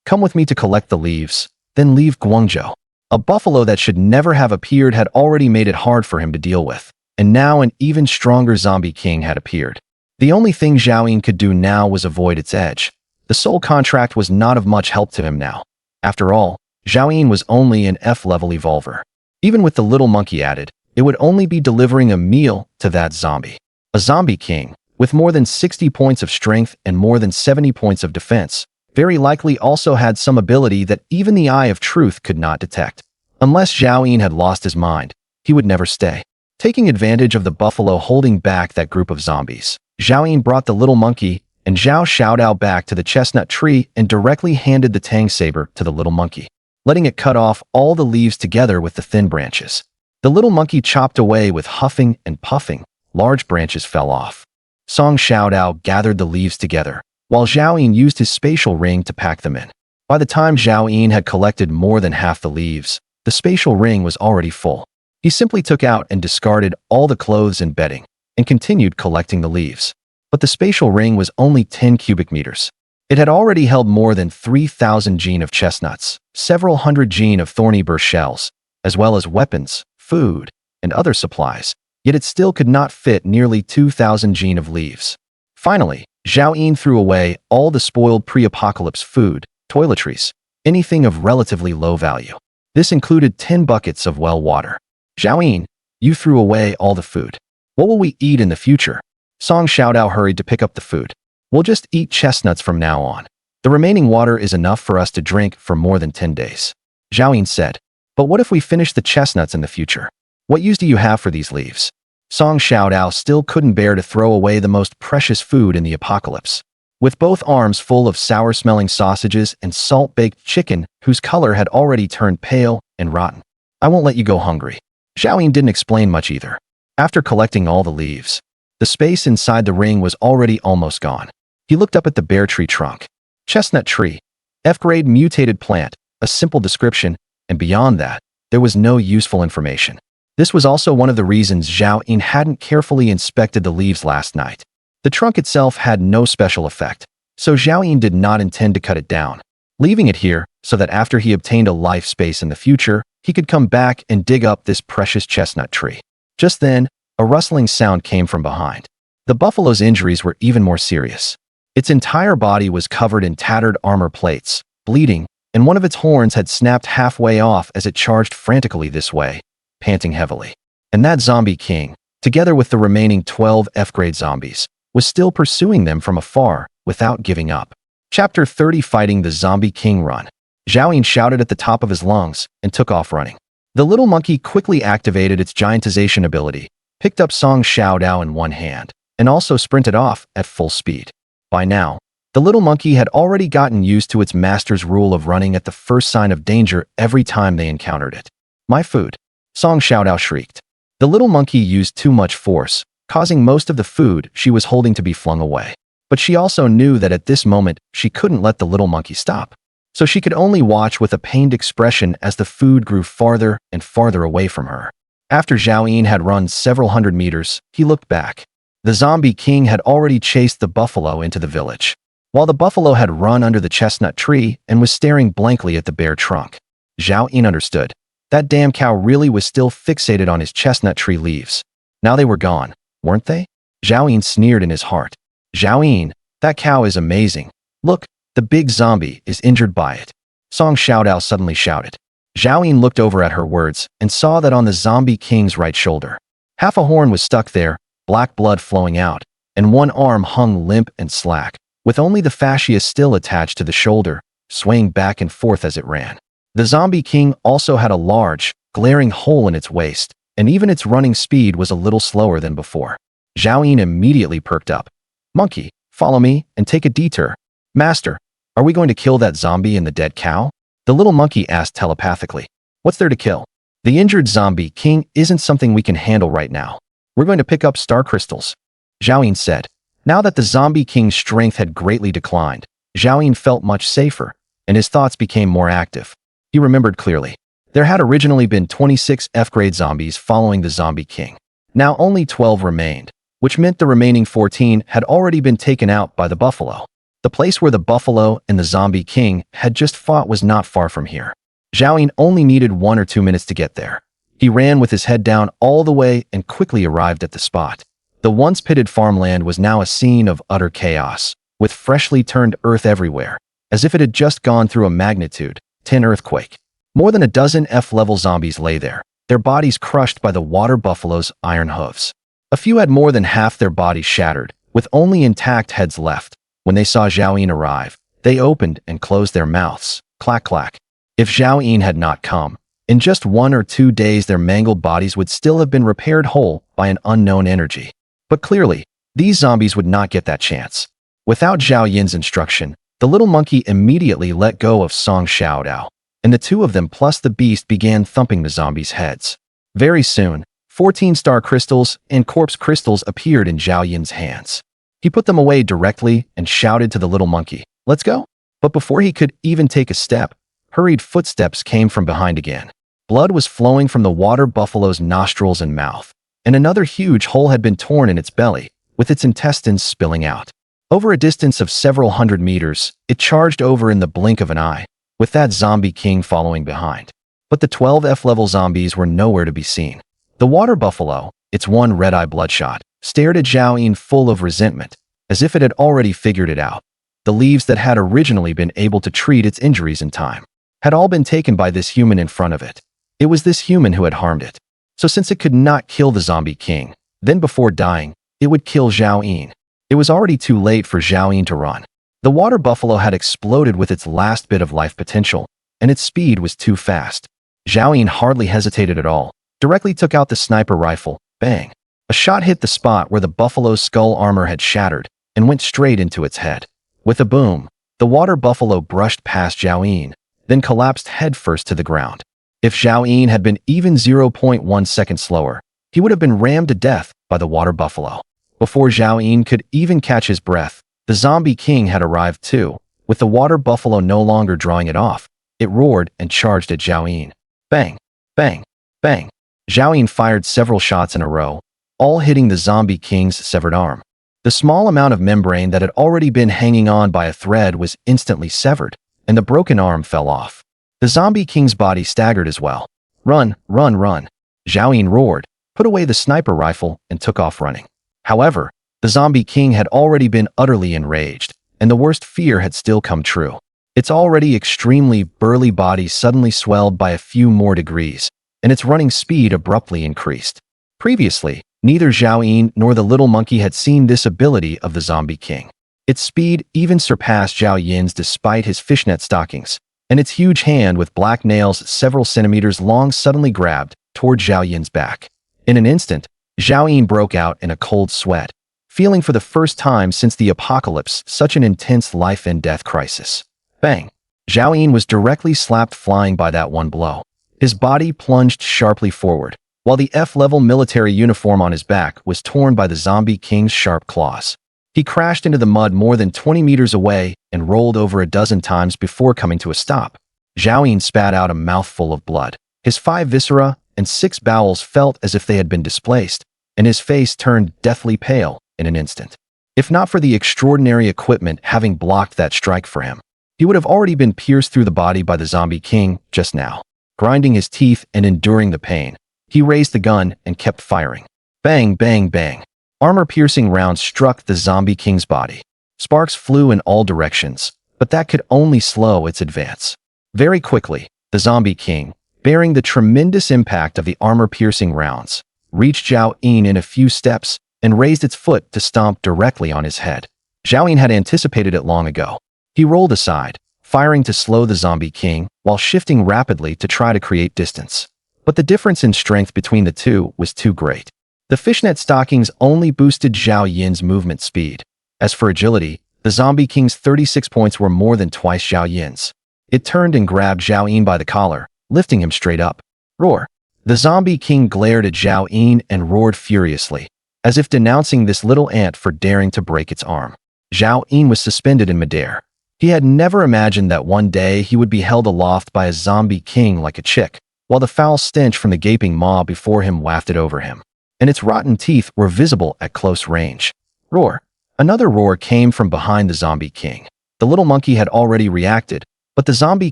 "Come with me to collect the leaves, then leave Guangzhou." A buffalo that should never have appeared had already made it hard for him to deal with, and now an even stronger Zombie King had appeared. The only thing Zhao Yin could do now was avoid its edge. The soul contract was not of much help to him now. After all, Zhao Yin was only an F-level evolver. Even with the little monkey added, it would only be delivering a meal to that zombie. A zombie king, with more than 60 points of strength and more than 70 points of defense, very likely also had some ability that even the Eye of Truth could not detect. Unless Zhao Yin had lost his mind, he would never stay. Taking advantage of the buffalo holding back that group of zombies, Zhao Yin brought the little monkey and Zhao Xiaodao back to the chestnut tree and directly handed the tang saber to the little monkey, letting it cut off all the leaves together with the thin branches. The little monkey chopped away with huffing and puffing. Large branches fell off. Song Xiaodao gathered the leaves together, while Zhao Yin used his spatial ring to pack them in. By the time Zhao Yin had collected more than half the leaves, the spatial ring was already full. He simply took out and discarded all the clothes and bedding, and continued collecting the leaves. But the spatial ring was only 10 cubic meters. It had already held more than 3,000 gene of chestnuts, several hundred gene of thorny burr shells, as well as weapons, food, and other supplies, yet it still could not fit nearly 2,000 gene of leaves. Finally, Zhao Yin threw away all the spoiled pre-apocalypse food, toiletries, anything of relatively low value. This included 10 buckets of well water. Zhao Yin, you threw away all the food. What will we eat in the future? Song Xiaodao hurried to pick up the food. We'll just eat chestnuts from now on. The remaining water is enough for us to drink for more than 10 days. Zhao Yin said, but what if we finish the chestnuts in the future? What use do you have for these leaves? Song Xiaodao still couldn't bear to throw away the most precious food in the apocalypse. With both arms full of sour-smelling sausages and salt-baked chicken whose color had already turned pale and rotten. I won't let you go hungry. Zhao Yin didn't explain much either. After collecting all the leaves, the space inside the ring was already almost gone. He looked up at the bare tree trunk. Chestnut tree, F-grade mutated plant, a simple description, and beyond that, there was no useful information. This was also one of the reasons Zhao Yin hadn't carefully inspected the leaves last night. The trunk itself had no special effect, so Zhao Yin did not intend to cut it down, leaving it here so that after he obtained a life space in the future, he could come back and dig up this precious chestnut tree. Just then, a rustling sound came from behind. The buffalo's injuries were even more serious. Its entire body was covered in tattered armor plates, bleeding, and one of its horns had snapped halfway off as it charged frantically this way, panting heavily. And that zombie king, together with the remaining 12 F-grade zombies, was still pursuing them from afar without giving up. Chapter 30 Fighting the Zombie King Run. Zhao Yin shouted at the top of his lungs and took off running. The little monkey quickly activated its giantization ability, picked up Song Xiaodao in one hand, and also sprinted off at full speed. By now, The little monkey had already gotten used to its master's rule of running at the first sign of danger every time they encountered it. My food! Song Xiaodao shrieked. The little monkey used too much force, causing most of the food she was holding to be flung away. But she also knew that at this moment, she couldn't let the little monkey stop. So she could only watch with a pained expression as the food grew farther and farther away from her. After Zhao Yin had run several hundred meters, he looked back. The zombie king had already chased the buffalo into the village, while the buffalo had run under the chestnut tree and was staring blankly at the bare trunk. Zhao Yin understood. That damn cow really was still fixated on his chestnut tree leaves. Now they were gone, weren't they? Zhao Yin sneered in his heart. Zhao Yin, that cow is amazing. Look, the big zombie is injured by it. Song Xiaodao suddenly shouted. Zhao Yin looked over at her words and saw that on the zombie king's right shoulder, half a horn was stuck there, black blood flowing out, and one arm hung limp and slack, with only the fascia still attached to the shoulder, swaying back and forth as it ran. The zombie king also had a large, glaring hole in its waist, and even its running speed was a little slower than before. Zhao Yin immediately perked up. Monkey, follow me and take a detour. Master, are we going to kill that zombie and the dead cow? The little monkey asked telepathically. What's there to kill? The injured zombie king isn't something we can handle right now. We're going to pick up star crystals. Zhao Yin said. Now that the zombie king's strength had greatly declined, Zhao Yin felt much safer, and his thoughts became more active. He remembered clearly. There had originally been 26 F-grade zombies following the zombie king. Now only 12 remained, which meant the remaining 14 had already been taken out by the buffalo. The place where the buffalo and the zombie king had just fought was not far from here. Zhao Yin only needed 1 or 2 minutes to get there. He ran with his head down all the way and quickly arrived at the spot. The once pitted farmland was now a scene of utter chaos, with freshly turned earth everywhere, as if it had just gone through a magnitude 10 earthquake. More than a dozen F-level zombies lay there, their bodies crushed by the water buffalo's iron hooves. A few had more than half their bodies shattered, with only intact heads left. When they saw Zhao Yin arrive, they opened and closed their mouths. Clack, clack. If Zhao Yin had not come, in just 1 or 2 days their mangled bodies would still have been repaired whole by an unknown energy. But clearly, these zombies would not get that chance. Without Zhao Yin's instruction, the little monkey immediately let go of Song Xiaodao, and the two of them plus the beast began thumping the zombies' heads. Very soon, 14 star crystals and corpse crystals appeared in Zhao Yin's hands. He put them away directly and shouted to the little monkey, "Let's go." But before he could even take a step, hurried footsteps came from behind again. Blood was flowing from the water buffalo's nostrils and mouth, and another huge hole had been torn in its belly, with its intestines spilling out. Over a distance of several hundred meters, it charged over in the blink of an eye, with that zombie king following behind. But the 12 F-level zombies were nowhere to be seen. The water buffalo, its one red eye bloodshot, stared at Zhao Yin full of resentment, as if it had already figured it out. The leaves that had originally been able to treat its injuries in time had all been taken by this human in front of it. It was this human who had harmed it. So since it could not kill the zombie king, then before dying, it would kill Zhao Yin. It was already too late for Zhao Yin to run. The water buffalo had exploded with its last bit of life potential, and its speed was too fast. Zhao Yin hardly hesitated at all, directly took out the sniper rifle. Bang! A shot hit the spot where the buffalo's skull armor had shattered and went straight into its head. With a boom, the water buffalo brushed past Zhao Yin, then collapsed headfirst to the ground. If Zhao Yin had been even 0.1 second slower, he would have been rammed to death by the water buffalo. Before Zhao Yin could even catch his breath, the zombie king had arrived too. With the water buffalo no longer drawing it off, it roared and charged at Zhao Yin. Bang! Bang! Bang! Zhao Yin fired several shots in a row, all hitting the zombie king's severed arm. The small amount of membrane that had already been hanging on by a thread was instantly severed, and the broken arm fell off. The zombie king's body staggered as well. Run, run, run! Zhao Yin roared, put away the sniper rifle, and took off running. However, the zombie king had already been utterly enraged, and the worst fear had still come true. Its already extremely burly body suddenly swelled by a few more degrees, and its running speed abruptly increased. Previously, neither Zhao Yin nor the little monkey had seen this ability of the zombie king. Its speed even surpassed Zhao Yin's despite his fishnet stockings, and its huge hand with black nails several centimeters long suddenly grabbed toward Zhao Yin's back. In an instant, Zhao Yin broke out in a cold sweat. feeling for the first time since the apocalypse such an intense life and death crisis. Bang! Zhao Yin was directly slapped flying by that one blow. His body plunged sharply forward, while the F-level military uniform on his back was torn by the Zombie King's sharp claws. He crashed into the mud more than 20 meters away and rolled over a dozen times before coming to a stop. Zhao Yin spat out a mouthful of blood. His 5 viscera and 6 bowels felt as if they had been displaced, and his face turned deathly pale in an instant. If not for the extraordinary equipment having blocked that strike for him, he would have already been pierced through the body by the Zombie King just now. Grinding his teeth and enduring the pain, he raised the gun and kept firing. Bang, bang, bang. Armor-piercing rounds struck the Zombie King's body. Sparks flew in all directions, but that could only slow its advance. Very quickly, the Zombie King, bearing the tremendous impact of the armor-piercing rounds, reached Zhao Yin in a few steps and raised its foot to stomp directly on his head. Zhao Yin had anticipated it long ago. He rolled aside, firing to slow the Zombie King while shifting rapidly to try to create distance. But the difference in strength between the two was too great. The fishnet stockings only boosted Zhao Yin's movement speed. As for agility, the Zombie King's 36 points were more than twice Zhao Yin's. It turned and grabbed Zhao Yin by the collar, lifting him straight up. Roar! The Zombie King glared at Zhao Yin and roared furiously, as if denouncing this little ant for daring to break its arm. Zhao Yin was suspended in midair. He had never imagined that one day he would be held aloft by a Zombie King like a chick, while the foul stench from the gaping maw before him wafted over him, and its rotten teeth were visible at close range. Roar! Another roar came from behind the Zombie King. The little monkey had already reacted, but the Zombie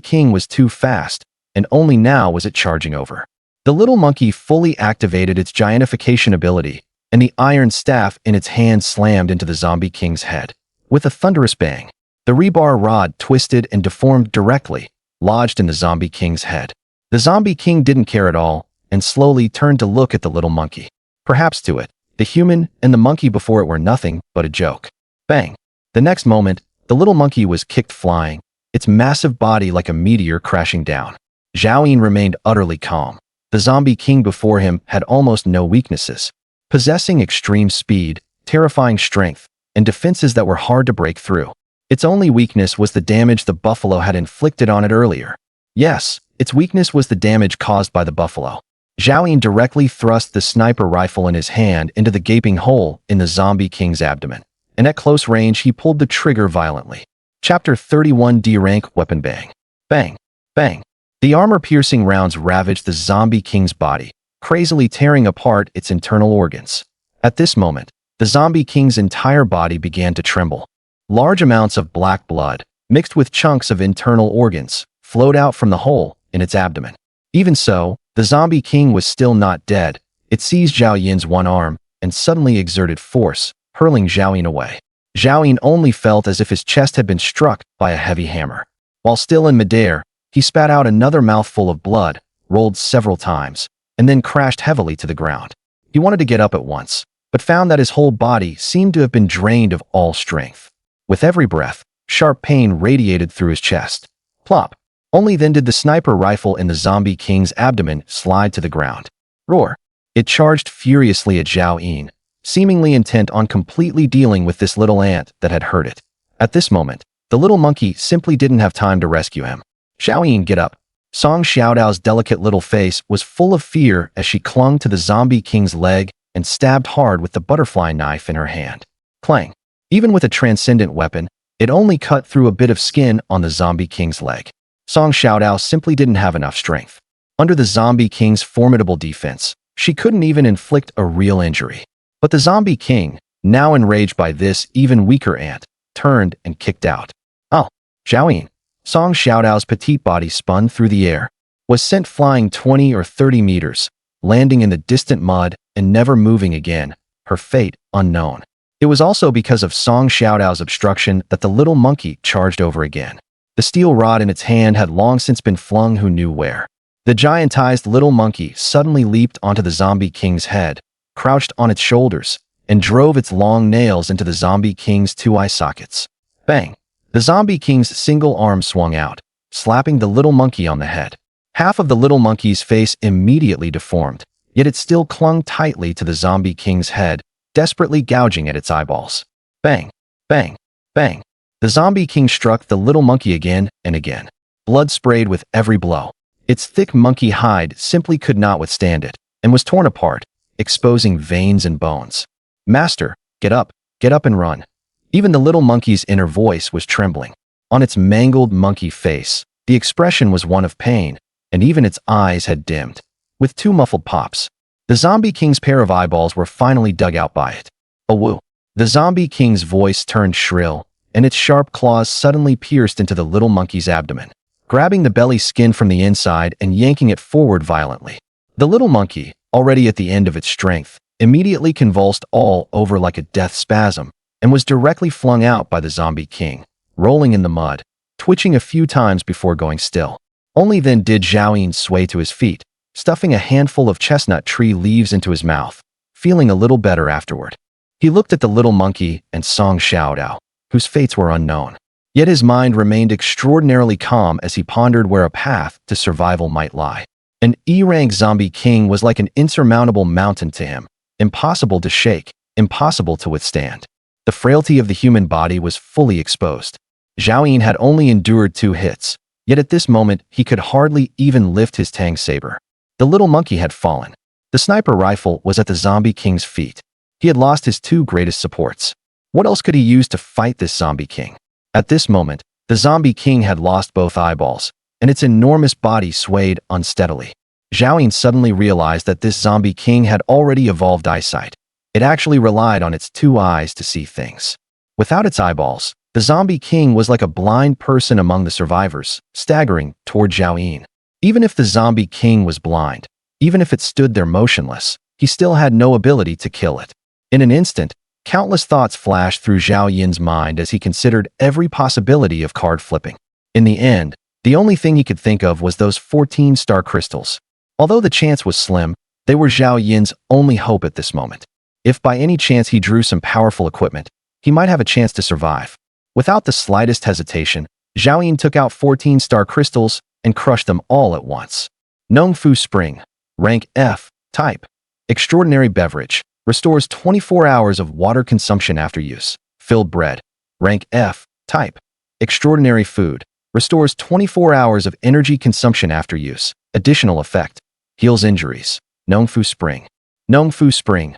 King was too fast, and only now was it charging over. The little monkey fully activated its giantification ability, and the iron staff in its hand slammed into the Zombie King's head. With a thunderous bang, the rebar rod twisted and deformed directly, lodged in the Zombie King's head. The Zombie King didn't care at all, and slowly turned to look at the little monkey. Perhaps to it, the human and the monkey before it were nothing but a joke. Bang! The next moment, the little monkey was kicked flying, its massive body like a meteor crashing down. Zhao Yin remained utterly calm. The Zombie King before him had almost no weaknesses, possessing extreme speed, terrifying strength, and defenses that were hard to break through. Its only weakness was the damage the buffalo had inflicted on it earlier. Yes, its weakness was the damage caused by the buffalo. Zhao Yin directly thrust the sniper rifle in his hand into the gaping hole in the Zombie King's abdomen, and at close range he pulled the trigger violently. Chapter 31 D-Rank Weapon Bang. Bang. Bang. The armor-piercing rounds ravaged the Zombie King's body, crazily tearing apart its internal organs. At this moment, the Zombie King's entire body began to tremble. Large amounts of black blood, mixed with chunks of internal organs, flowed out from the hole in its abdomen. Even so, the Zombie King was still not dead. It seized Zhao Yin's one arm and suddenly exerted force, hurling Zhao Yin away. Zhao Yin only felt as if his chest had been struck by a heavy hammer. While still in midair, he spat out another mouthful of blood, rolled several times, and then crashed heavily to the ground. He wanted to get up at once, but found that his whole body seemed to have been drained of all strength. With every breath, sharp pain radiated through his chest. Plop! Only then did the sniper rifle in the Zombie King's abdomen slide to the ground. Roar! It charged furiously at Zhao Yin, seemingly intent on completely dealing with this little ant that had hurt it. At this moment, the little monkey simply didn't have time to rescue him. Zhao Yin, get up! Song Xiaodao's delicate little face was full of fear as she clung to the Zombie King's leg and stabbed hard with the butterfly knife in her hand. Clang! Even with a transcendent weapon, it only cut through a bit of skin on the Zombie King's leg. Song Xiaodao simply didn't have enough strength. Under the Zombie King's formidable defense, she couldn't even inflict a real injury. But the Zombie King, now enraged by this even weaker ant, turned and kicked out. Oh, Zhao Yin! Song Xiaodao's petite body spun through the air, was sent flying 20 or 30 meters, landing in the distant mud and never moving again, her fate unknown. It was also because of Song Xiaodao's obstruction that the little monkey charged over again. The steel rod in its hand had long since been flung who knew where. The giantized little monkey suddenly leaped onto the Zombie King's head, crouched on its shoulders, and drove its long nails into the Zombie King's 2 eye sockets. Bang! The Zombie King's single arm swung out, slapping the little monkey on the head. Half of the little monkey's face immediately deformed, yet it still clung tightly to the Zombie King's head, desperately gouging at its eyeballs. Bang! Bang! Bang! The zombie king struck the little monkey again and again. Blood sprayed with every blow. Its thick monkey hide simply could not withstand it, and was torn apart, exposing veins and bones. Master, get up and run. Even the little monkey's inner voice was trembling. On its mangled monkey face, the expression was one of pain, and even its eyes had dimmed. With two muffled pops, the zombie king's pair of eyeballs were finally dug out by it. A woo! The zombie king's voice turned shrill, and its sharp claws suddenly pierced into the little monkey's abdomen, grabbing the belly skin from the inside and yanking it forward violently. The little monkey, already at the end of its strength, immediately convulsed all over like a death spasm and was directly flung out by the zombie king, rolling in the mud, twitching a few times before going still. Only then did Zhao Yin sway to his feet, stuffing a handful of chestnut tree leaves into his mouth, feeling a little better afterward. He looked at the little monkey and Song Xiaodao, whose fates were unknown. Yet his mind remained extraordinarily calm as he pondered where a path to survival might lie. An E-rank zombie king was like an insurmountable mountain to him, impossible to shake, impossible to withstand. The frailty of the human body was fully exposed. Zhao Yin had only endured 2 hits, yet at this moment he could hardly even lift his tang saber. The little monkey had fallen. The sniper rifle was at the zombie king's feet. He had lost his 2 greatest supports. What else could he use to fight this zombie king? At this moment, the zombie king had lost both eyeballs, and its enormous body swayed unsteadily. Zhao Yin suddenly realized that this zombie king had already evolved eyesight. It actually relied on its 2 eyes to see things. Without its eyeballs, the zombie king was like a blind person among the survivors, staggering toward Zhao Yin. Even if the zombie king was blind, even if it stood there motionless, he still had no ability to kill it. In an instant, countless thoughts flashed through Zhao Yin's mind as he considered every possibility of card flipping. In the end, the only thing he could think of was those 14 star crystals. Although the chance was slim, they were Zhao Yin's only hope at this moment. If by any chance he drew some powerful equipment, he might have a chance to survive. Without the slightest hesitation, Zhao Yin took out 14 star crystals and crushed them all at once. Nongfu Spring, rank F, type. Extraordinary beverage, restores 24 hours of water consumption after use. Filled bread, rank F, type. Extraordinary food, restores 24 hours of energy consumption after use. Additional effect, heals injuries. Nongfu Spring. Nongfu Spring.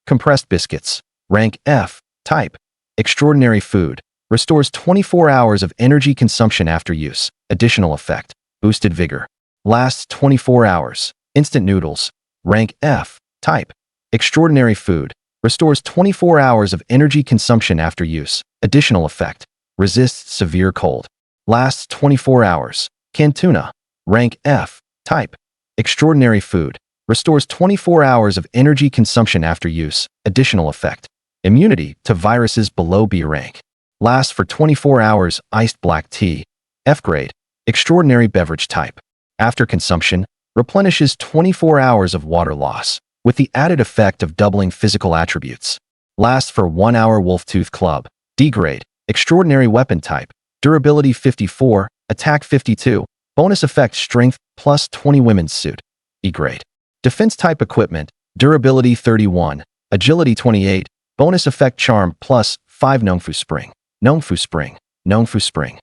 Compressed biscuits, rank F, type. Extraordinary food, restores 24 hours of energy consumption after use. Additional effect, boosted vigor. Lasts 24 hours. Instant noodles, rank F, type. Extraordinary food, restores 24 hours of energy consumption after use. Additional effect, resists severe cold. Lasts 24 hours. Canned tuna, rank F, type. Extraordinary food, restores 24 hours of energy consumption after use. Additional effect, immunity to viruses below B rank. Lasts for 24 hours. Iced black tea, F grade. Extraordinary beverage type. After consumption, replenishes 24 hours of water loss, with the added effect of doubling physical attributes. Lasts for 1 hour. Wolf-Tooth Club, D grade. Extraordinary weapon type. Durability 54, attack 52. Bonus effect strength plus 20. Women's suit, E grade. Defense type equipment, durability 31, agility 28. Bonus effect charm plus 5. Nongfu Spring. Nongfu Spring. Nongfu Spring.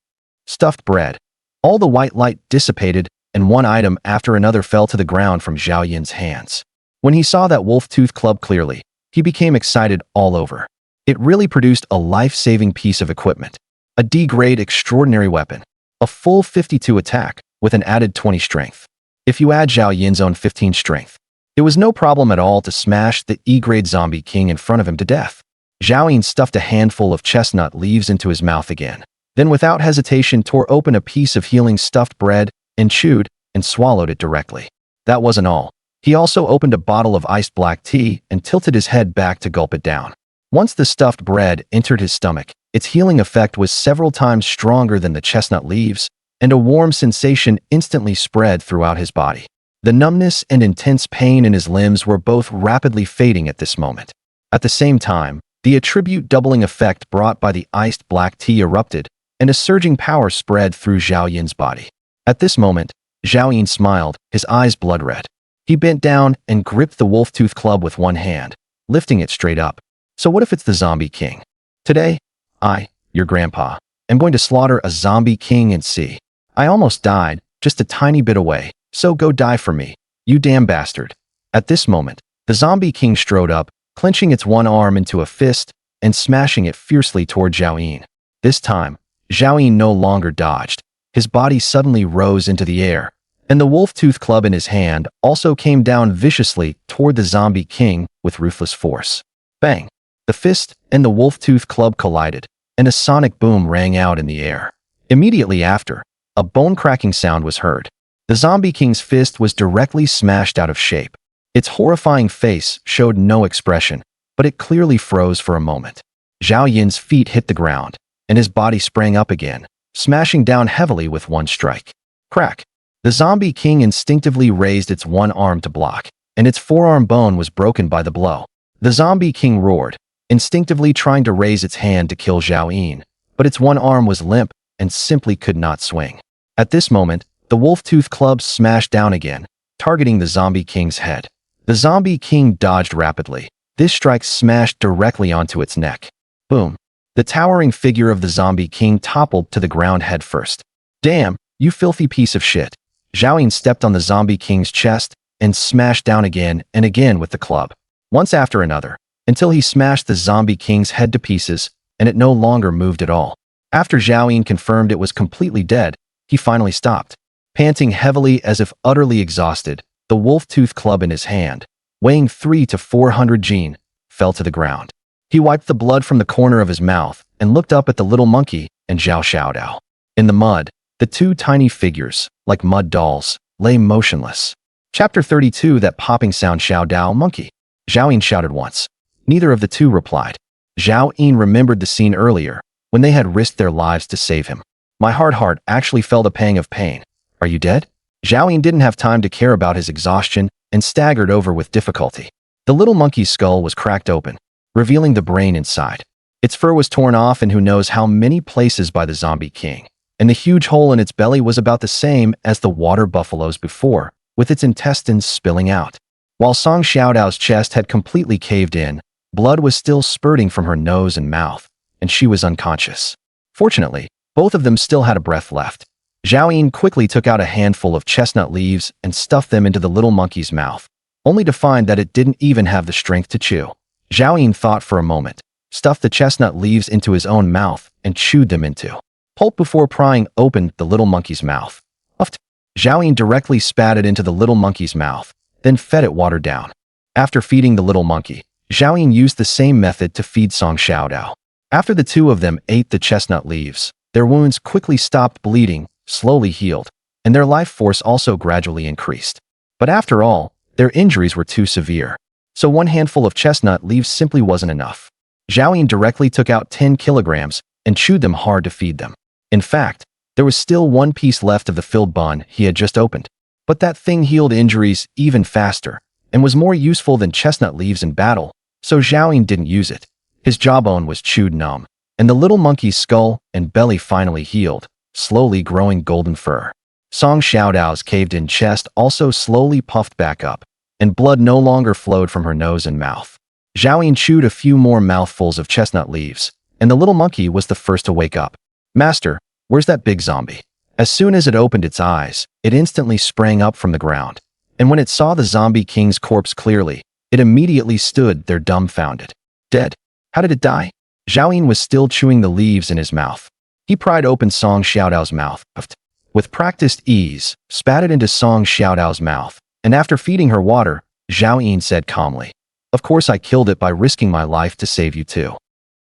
Stuffed bread. All the white light dissipated, and one item after another fell to the ground from Zhao Yin's hands. When he saw that Wolf-Tooth Club clearly, he became excited all over. It really produced a life-saving piece of equipment. A D-grade extraordinary weapon. A full 52 attack, with an added 20 strength. If you add Zhao Yin's own 15 strength, it was no problem at all to smash the E-grade zombie king in front of him to death. Zhao Yin stuffed a handful of chestnut leaves into his mouth again, then without hesitation tore open a piece of healing stuffed bread and chewed and swallowed it directly. That wasn't all. He also opened a bottle of iced black tea and tilted his head back to gulp it down. Once the stuffed bread entered his stomach, its healing effect was several times stronger than the chestnut leaves, and a warm sensation instantly spread throughout his body. The numbness and intense pain in his limbs were both rapidly fading at this moment. At the same time, the attribute doubling effect brought by the iced black tea erupted, and a surging power spread through Zhao Yin's body. At this moment, Zhao Yin smiled, his eyes blood red. He bent down and gripped the Wolf-Tooth Club with one hand, lifting it straight up. So what if it's the Zombie King? Today, I, your grandpa, am going to slaughter a zombie king and see. I almost died, just a tiny bit away, so go die for me, you damn bastard. At this moment, the Zombie King strode up, clenching its one arm into a fist and smashing it fiercely toward Zhao Yin. This time, Zhao Yin no longer dodged. His body suddenly rose into the air, and the wolf-tooth club in his hand also came down viciously toward the Zombie King with ruthless force. Bang! The fist and the wolf-tooth club collided, and a sonic boom rang out in the air. Immediately after, a bone-cracking sound was heard. The Zombie King's fist was directly smashed out of shape. Its horrifying face showed no expression, but it clearly froze for a moment. Zhao Yin's feet hit the ground, and his body sprang up again, smashing down heavily with one strike. Crack! The Zombie King instinctively raised its one arm to block, and its forearm bone was broken by the blow. The Zombie King roared, instinctively trying to raise its hand to kill Zhao Yin, but its one arm was limp and simply could not swing. At this moment, the wolf-tooth club smashed down again, targeting the Zombie King's head. The Zombie King dodged rapidly. This strike smashed directly onto its neck. Boom! The towering figure of the Zombie King toppled to the ground headfirst. Damn, you filthy piece of shit. Zhao Yin stepped on the Zombie King's chest and smashed down again and again with the club, once after another, until he smashed the Zombie King's head to pieces and it no longer moved at all. After Zhao Yin confirmed it was completely dead, he finally stopped. Panting heavily as if utterly exhausted, the wolf-tooth club in his hand, weighing 300 to 400 jin, fell to the ground. He wiped the blood from the corner of his mouth and looked up at the little monkey and Zhao Xiaodao. In the mud, the two tiny figures, like mud dolls, lay motionless. Chapter 32. That popping sound. Xiaodao monkey. Zhao Yin shouted once. Neither of the two replied. Zhao Yin remembered the scene earlier, when they had risked their lives to save him. My heart actually felt a pang of pain. Are you dead? Zhao Yin didn't have time to care about his exhaustion and staggered over with difficulty. The little monkey's skull was cracked open, revealing the brain inside. Its fur was torn off in who knows how many places by the Zombie King, and the huge hole in its belly was about the same as the water buffalo's before, with its intestines spilling out. While Song Xiaodao's chest had completely caved in, blood was still spurting from her nose and mouth, and she was unconscious. Fortunately, both of them still had a breath left. Zhao Yin quickly took out a handful of chestnut leaves and stuffed them into the little monkey's mouth, only to find that it didn't even have the strength to chew. Zhao Yin thought for a moment, stuffed the chestnut leaves into his own mouth and chewed them into pulp before prying open the little monkey's mouth. Puffed. Zhao Yin directly spat it into the little monkey's mouth, then fed it watered down. After feeding the little monkey, Zhao Yin used the same method to feed Song Xiaodao. After the two of them ate the chestnut leaves, their wounds quickly stopped bleeding, slowly healed, and their life force also gradually increased. But after all, their injuries were too severe, so one handful of chestnut leaves simply wasn't enough. Zhao Yin directly took out 10 kilograms and chewed them hard to feed them. In fact, there was still one piece left of the filled bun he had just opened. But that thing healed injuries even faster and was more useful than chestnut leaves in battle, so Zhao Yin didn't use it. His jawbone was chewed numb, and the little monkey's skull and belly finally healed, slowly growing golden fur. Song Xiaodao's caved-in chest also slowly puffed back up, and blood no longer flowed from her nose and mouth. Zhao Yin chewed a few more mouthfuls of chestnut leaves, and the little monkey was the first to wake up. Master, where's that big zombie? As soon as it opened its eyes, it instantly sprang up from the ground, and when it saw the Zombie King's corpse clearly, it immediately stood there dumbfounded. Dead. How did it die? Zhao Yin was still chewing the leaves in his mouth. He pried open Song Xiaodao's mouth, puffed, with practiced ease, spat it into Song Xiaodao's mouth, and after feeding her water, Zhao Yin said calmly, "Of course I killed it by risking my life to save you too."